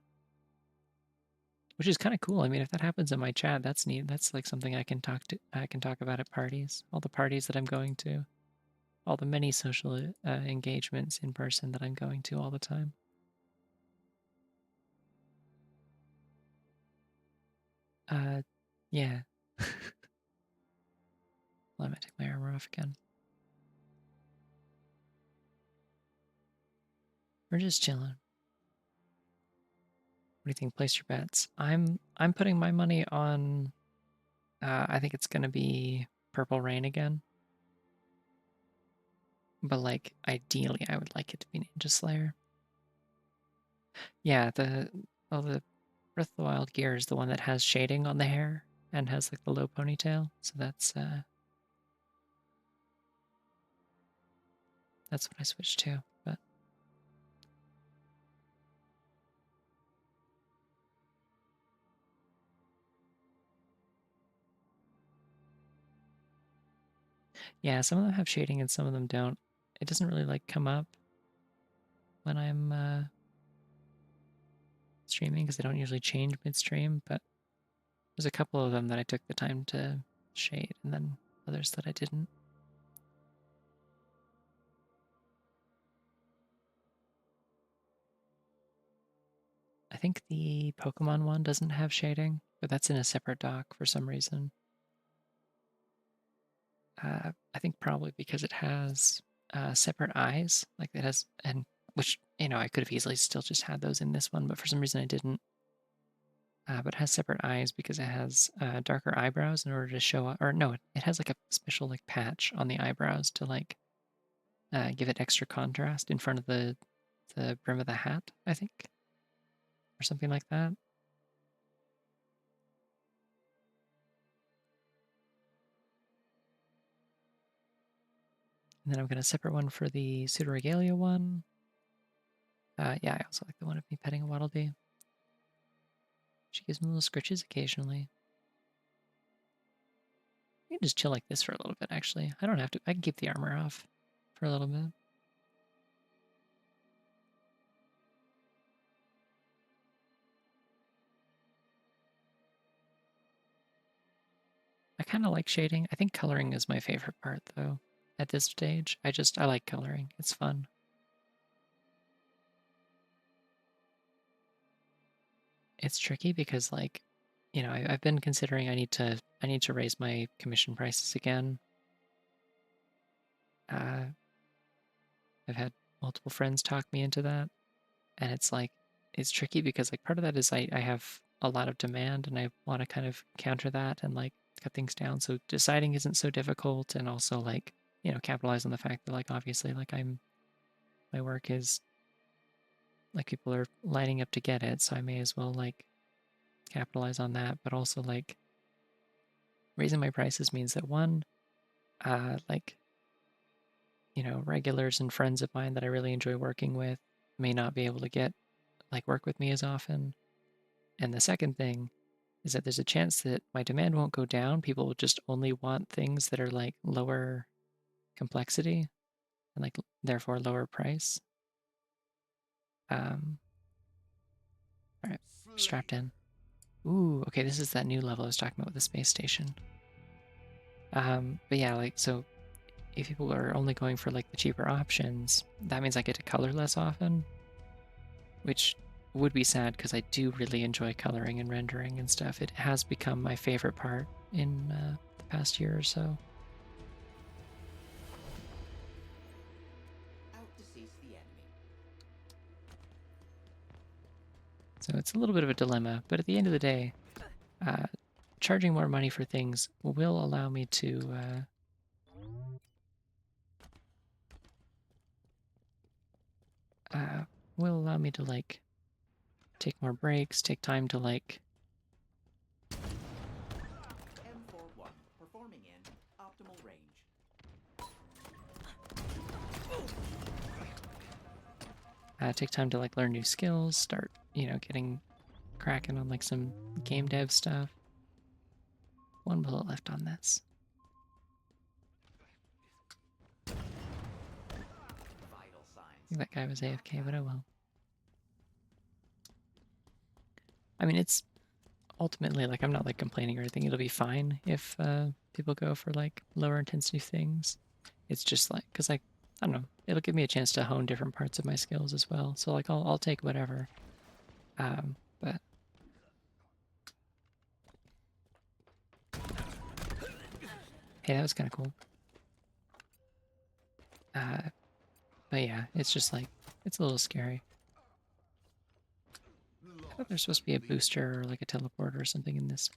which is kind of cool. I mean, if that happens in my chat, that's neat. That's like something I can talk about at parties, all the parties that I'm going to, all the many social engagements in person that I'm going to all the time. Yeah. Let me take my armor off again. We're just chilling. What do you think? Place your bets. I'm putting my money on. I think it's gonna be Purple Rain again. But like ideally, I would like it to be Ninja Slayer. Yeah, the Breath of the Wild gear is the one that has shading on the hair and has like the low ponytail. So that's what I switched to. But yeah, some of them have shading and some of them don't. It doesn't really like come up when I'm streaming because they don't usually change midstream, but there's a couple of them that I took the time to shade and then others that I didn't. I think the Pokemon one doesn't have shading, but that's in a separate dock for some reason. I think probably because it has separate eyes, like it has, and which, you know, I could have easily still just had those in this one, but for some reason I didn't. But it has separate eyes because it has darker eyebrows in order to show up, or no, it has like a special like patch on the eyebrows to like give it extra contrast in front of the brim of the hat, I think, or something like that. And then I'm going to separate one for the Pseudoregalia one. Yeah, I also like the one of me petting a Waddle Dee. She gives me little scritches occasionally. I can just chill like this for a little bit, actually. I don't have to. I can keep the armor off for a little bit. I kind of like shading. I think coloring is my favorite part, though, at this stage. I like coloring. It's fun. It's tricky because, like, you know, I've been considering I need to raise my commission prices again. I've had multiple friends talk me into that, and it's like it's tricky because like part of that is I have a lot of demand and I want to kind of counter that and like cut things down. So deciding isn't so difficult, and also like, you know, capitalize on the fact that like obviously like my work is like people are lining up to get it, so I may as well like capitalize on that. But also like raising my prices means that one, like, you know, regulars and friends of mine that I really enjoy working with may not be able to get like work with me as often. And the second thing is that there's a chance that my demand won't go down. People will just only want things that are like lower complexity and like therefore lower price. All right, strapped in. Ooh, okay, this is that new level I was talking about with the space station. But yeah, like, so if people are only going for like the cheaper options, that means I get to color less often, which would be sad because I do really enjoy coloring and rendering and stuff. It has become my favorite part in the past year or so. Out to seize the enemy. So it's a little bit of a dilemma, but at the end of the day, charging more money for things will allow me to like take more breaks, take time to like M41, performing in optimal range. take time to like learn new skills, start, getting cracking on like some game dev stuff. One bullet left on this. Vital signs. I think that guy was AFK, but oh well. I mean, it's ultimately like I'm not like complaining or anything. It'll be fine if people go for like lower intensity things. It's just like because like I don't know, it'll give me a chance to hone different parts of my skills as well. So like I'll take whatever. But hey, that was kind of cool. But yeah, it's just like it's a little scary. I thought there's supposed to be a booster or like a teleporter or something in this,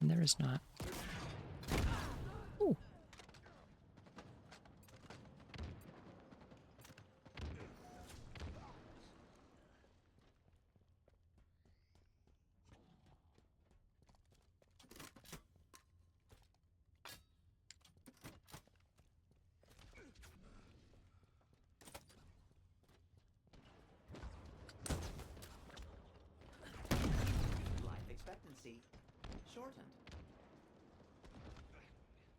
and there is not. Ooh. Life expectancy shortened.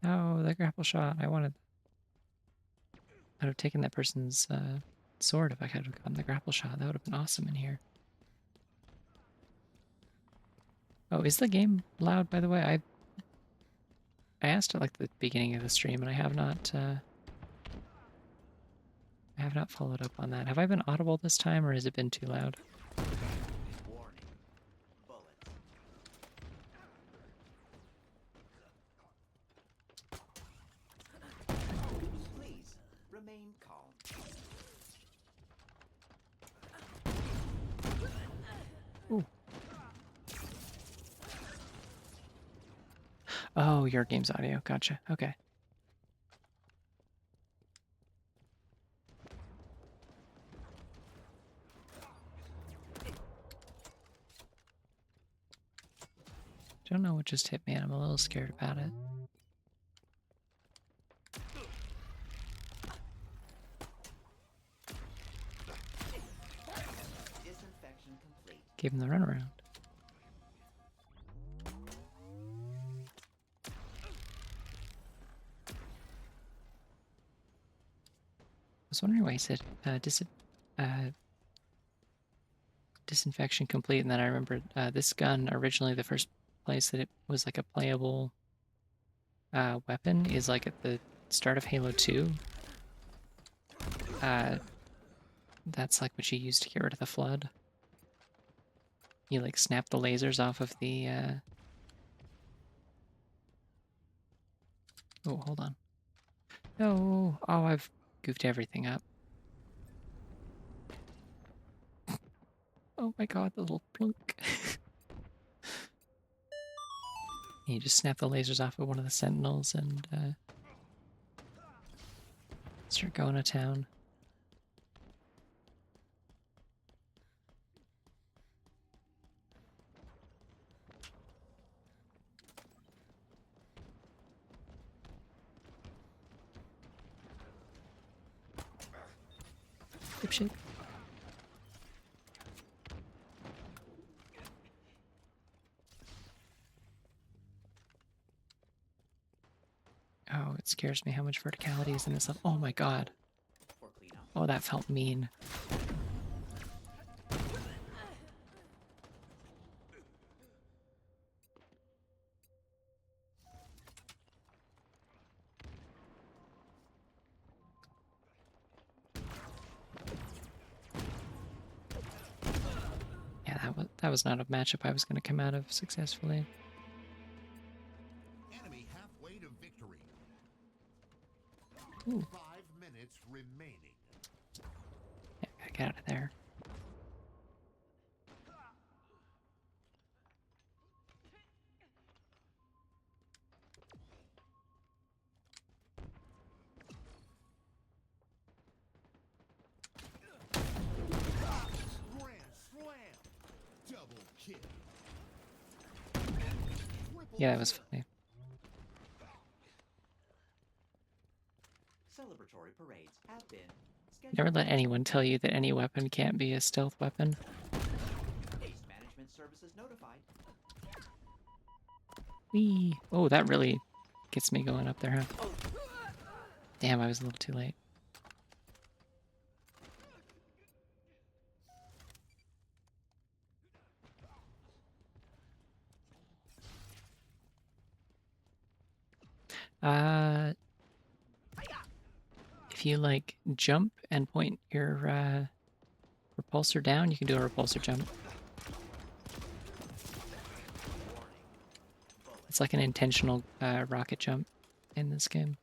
Oh, the grapple shot. I'd have taken that person's sword if I could have gotten the grapple shot. That would have been awesome in here. Oh, is the game loud, by the way? I asked at like the beginning of the stream, and I have not followed up on that. Have I been audible this time, or has it been too loud? Warning. Bullets. Please remain calm. Ooh. Oh, your game's audio. Gotcha. Okay. Don't know what just hit me, and I'm a little scared about it. Disinfection complete. Gave him the runaround. I was wondering why he said disinfection complete, and then I remembered this gun originally the first place that it was like a playable weapon is like at the start of Halo 2. That's like what you use to get rid of the flood. You like snap the lasers off of the Oh, hold on. No. Oh, I've goofed everything up. Oh my god, the little plunk. You just snap the lasers off of one of the sentinels and start going to town. Dipshit. Oh, it scares me how much verticality is in this level. Oh my god. For cleanup. Oh, that felt mean. That was not a matchup I was going to come out of successfully. Enemy halfway to victory. Ooh. 5 minutes remaining. Yeah, gotta get out of there. Grand slam. Double kick. Yeah, that was funny. Celebratory parades have been Never scheduled. let anyone tell you that any weapon can't be a stealth weapon. Waste management services notified. Whee! Oh, that really gets me going up there, huh? Damn, I was a little too late. If you like jump and point your repulsor down, you can do a repulsor jump. It's like an intentional rocket jump in this game.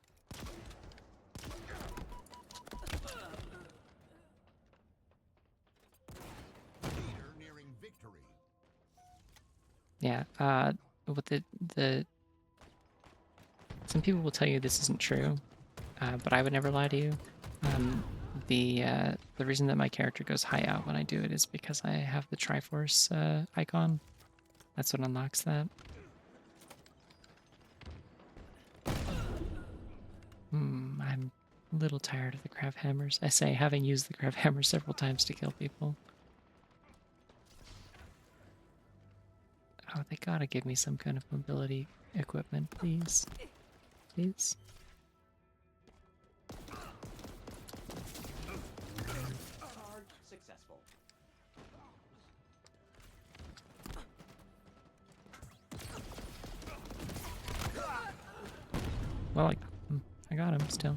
Leader nearing victory. Yeah, what the some people will tell you this isn't true, but I would never lie to you. The reason that my character goes high out when I do it is because I have the Triforce icon. That's what unlocks that. I'm a little tired of the crab hammers. I say, having used the crab hammer several times to kill people. Oh, they gotta give me some kind of mobility equipment, please. Please. Charge successful. Well, I got him still.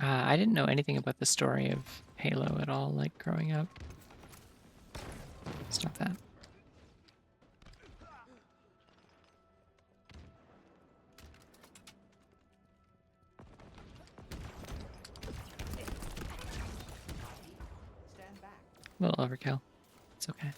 I didn't know anything about the story of Halo at all, like growing up. Stop that. Stand back. A little overkill. It's okay.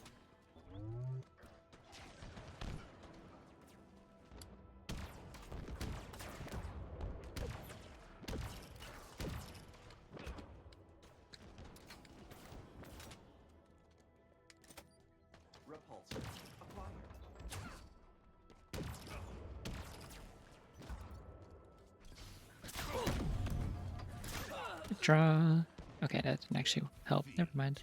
Repulsor acquired. Draw. Okay, that didn't actually help. Never mind.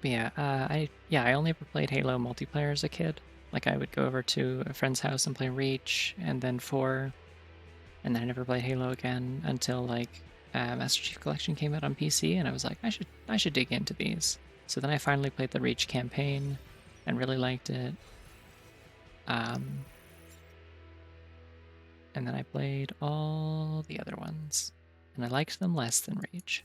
But yeah, I only ever played Halo multiplayer as a kid. Like I would go over to a friend's house and play Reach, and then 4, and then I never played Halo again until like Master Chief Collection came out on PC, and I was like, I should dig into these. So then I finally played the Reach campaign, and really liked it. And then I played all the other ones, and I liked them less than Reach.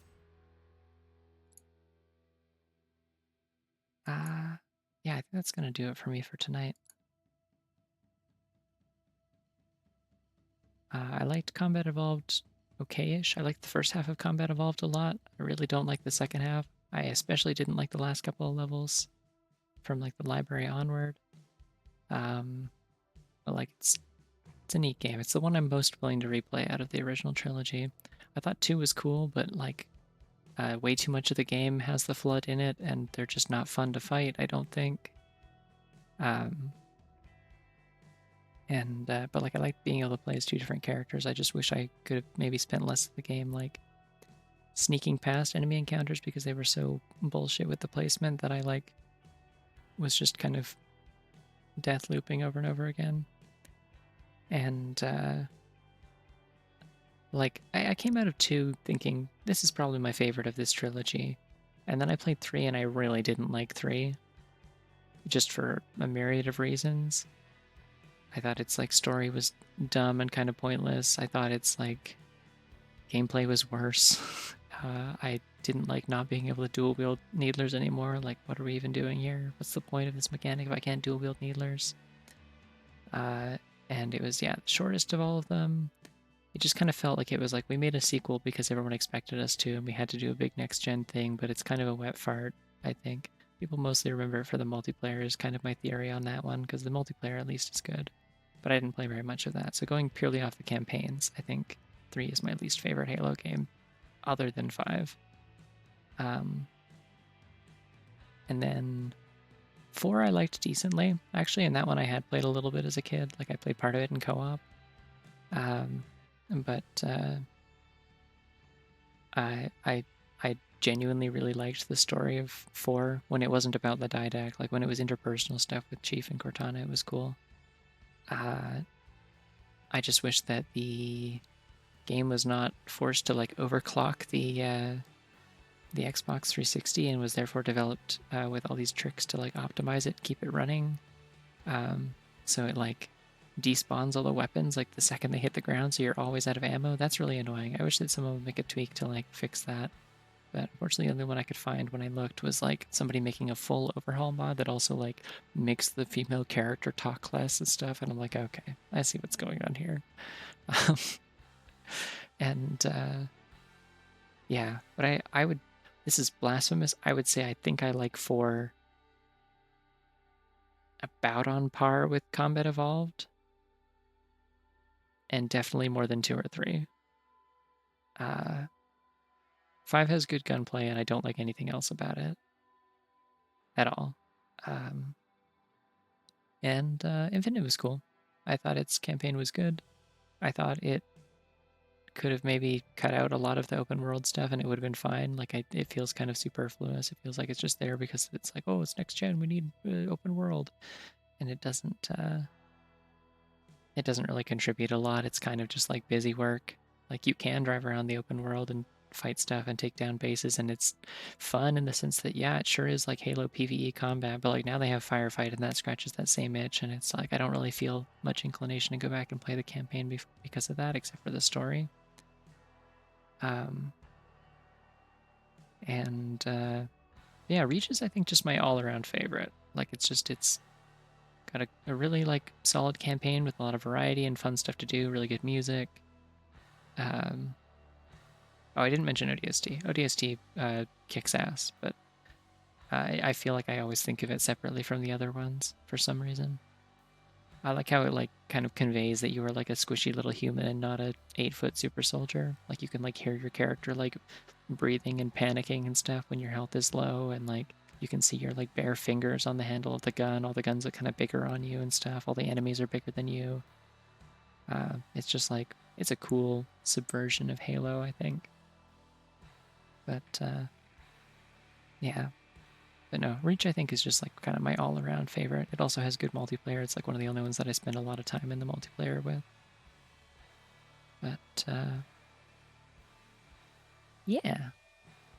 Yeah, I think that's gonna do it for me for tonight. I liked Combat Evolved okay-ish. I liked the first half of Combat Evolved a lot. I really don't like the second half. I especially didn't like the last couple of levels from like the library onward. But like it's a neat game. It's the one I'm most willing to replay out of the original trilogy. I thought 2 was cool, but like way too much of the game has the Flood in it, and they're just not fun to fight, I don't think. But like I like being able to play as 2 different characters. I just wish I could have maybe spent less of the game like sneaking past enemy encounters because they were so bullshit with the placement that I like was just kind of death looping over and over again. And like I came out of 2 thinking this is probably my favorite of this trilogy, and then I played 3 and I really didn't like 3, just for a myriad of reasons. I thought its like story was dumb and kind of pointless. I thought its like gameplay was worse. I didn't like not being able to dual wield needlers anymore. Like, what are we even doing here? What's the point of this mechanic if I can't dual wield needlers? And it was, yeah, the shortest of all of them. It just kind of felt like it was like we made a sequel because everyone expected us to, and we had to do a big next gen thing, but it's kind of a wet fart, I think. People mostly remember it for the multiplayer, is kind of my theory on that one, because the multiplayer at least is good. But I didn't play very much of that. So going purely off the campaigns, I think 3 is my least favorite Halo game, other than 5. And then 4 I liked decently, actually, and that one I had played a little bit as a kid. Like I played part of it in co-op. But I genuinely really liked the story of 4 when it wasn't about the didac. Like when it was interpersonal stuff with Chief and Cortana, it was cool. I just wish that the game was not forced to like overclock the Xbox 360 and was therefore developed with all these tricks to like optimize it, keep it running. So it like despawns all the weapons like the second they hit the ground, so you're always out of ammo. That's really annoying. I wish that someone would make a tweak to like fix that. But unfortunately, the only one I could find when I looked was like somebody making a full overhaul mod that also like makes the female character talk less and stuff. And I'm like, okay, I see what's going on here. And yeah, but I would, this is blasphemous. I would say I think I like 4 about on par with Combat Evolved, and definitely more than 2 or 3. 5 has good gunplay, and I don't like anything else about it at all. And Infinite was cool. I thought its campaign was good. I thought it could have maybe cut out a lot of the open world stuff and it would have been fine. Like it feels kind of superfluous. It feels like it's just there because it's like, oh, it's next gen. We need open world, and it doesn't. It doesn't really contribute a lot. It's kind of just like busy work. Like you can drive around the open world and fight stuff and take down bases, and it's fun in the sense that yeah, it sure is like Halo PvE combat, but like now they have Firefight and that scratches that same itch, and it's like I don't really feel much inclination to go back and play the campaign because of that, except for the story. Yeah, Reach is I think just my all-around favorite. Like it's got a really like solid campaign with a lot of variety and fun stuff to do, really good music. Oh, I didn't mention ODST. ODST kicks ass, but I feel like I always think of it separately from the other ones for some reason. I like how it like kind of conveys that you are like a squishy little human and not a 8-foot super soldier. Like you can like hear your character like breathing and panicking and stuff when your health is low, and like you can see your like bare fingers on the handle of the gun. All the guns are kind of bigger on you and stuff. All the enemies are bigger than you. It's just like it's a cool subversion of Halo, I think. But yeah. But no, Reach I think is just like kind of my all-around favorite. It also has good multiplayer. It's like one of the only ones that I spend a lot of time in the multiplayer with. But yeah,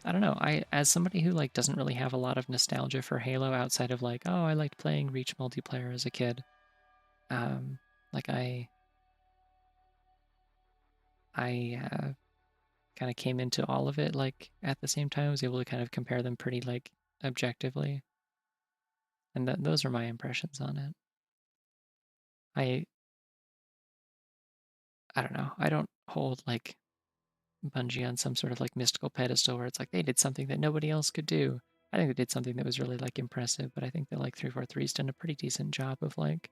I don't know. I as somebody who like doesn't really have a lot of nostalgia for Halo outside of like, oh, I liked playing Reach multiplayer as a kid. Like I kind of came into all of it like at the same time. I was able to kind of compare them pretty like objectively, and those are my impressions on it. I don't know. I don't hold like Bungie on some sort of like mystical pedestal where it's like they did something that nobody else could do. I think they did something that was really like impressive, but I think that like 343's done a pretty decent job of like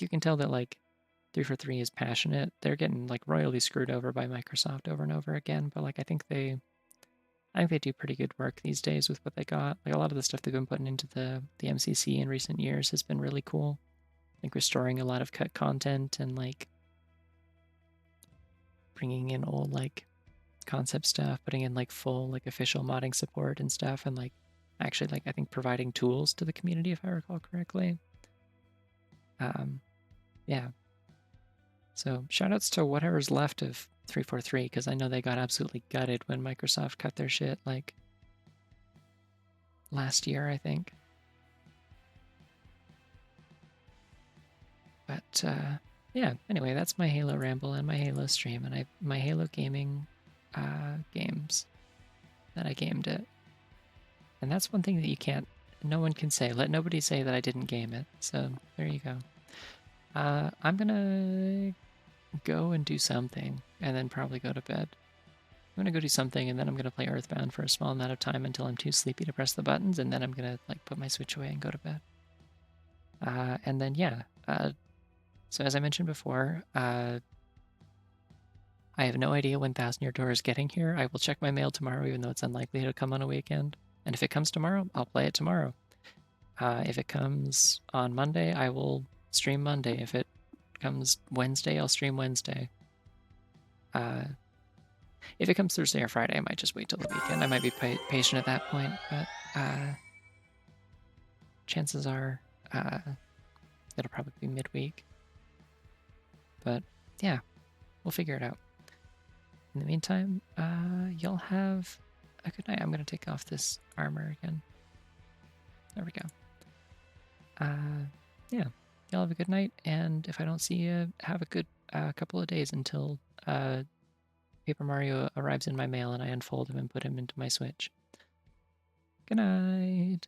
you can tell that like 343 is passionate. They're getting like royally screwed over by Microsoft over and over again, but like I think they do pretty good work these days with what they got. Like a lot of the stuff they've been putting into the MCC in recent years has been really cool. Like restoring a lot of cut content and like bringing in old like concept stuff, putting in like full like official modding support and stuff, and like actually like I think providing tools to the community if I recall correctly. Yeah. So shoutouts to whatever's left of 343 because I know they got absolutely gutted when Microsoft cut their shit like last year, I think. But yeah, anyway, that's my Halo ramble and my Halo stream, and my Halo gaming games that I gamed it. And that's one thing that no one can say. Let nobody say that I didn't game it. So there you go. I'm gonna go and do something, and then probably go to bed. I'm gonna go do something, and then I'm gonna play Earthbound for a small amount of time until I'm too sleepy to press the buttons, and then I'm gonna like put my Switch away and go to bed. And then yeah. So as I mentioned before, I have no idea when Thousand Year Door is getting here. I will check my mail tomorrow, even though it's unlikely to come on a weekend. And if it comes tomorrow, I'll play it tomorrow. If it comes on Monday, I will stream Monday. If it comes Wednesday, I'll stream Wednesday. If it comes Thursday or Friday, I might just wait till the weekend. I might be patient at that point, but chances are it'll probably be midweek. But yeah, we'll figure it out. In the meantime, y'all have a good night. I'm going to take off this armor again. There we go. Yeah, y'all have a good night, and if I don't see you, have a good couple of days until Paper Mario arrives in my mail and I unfold him and put him into my Switch. Good night.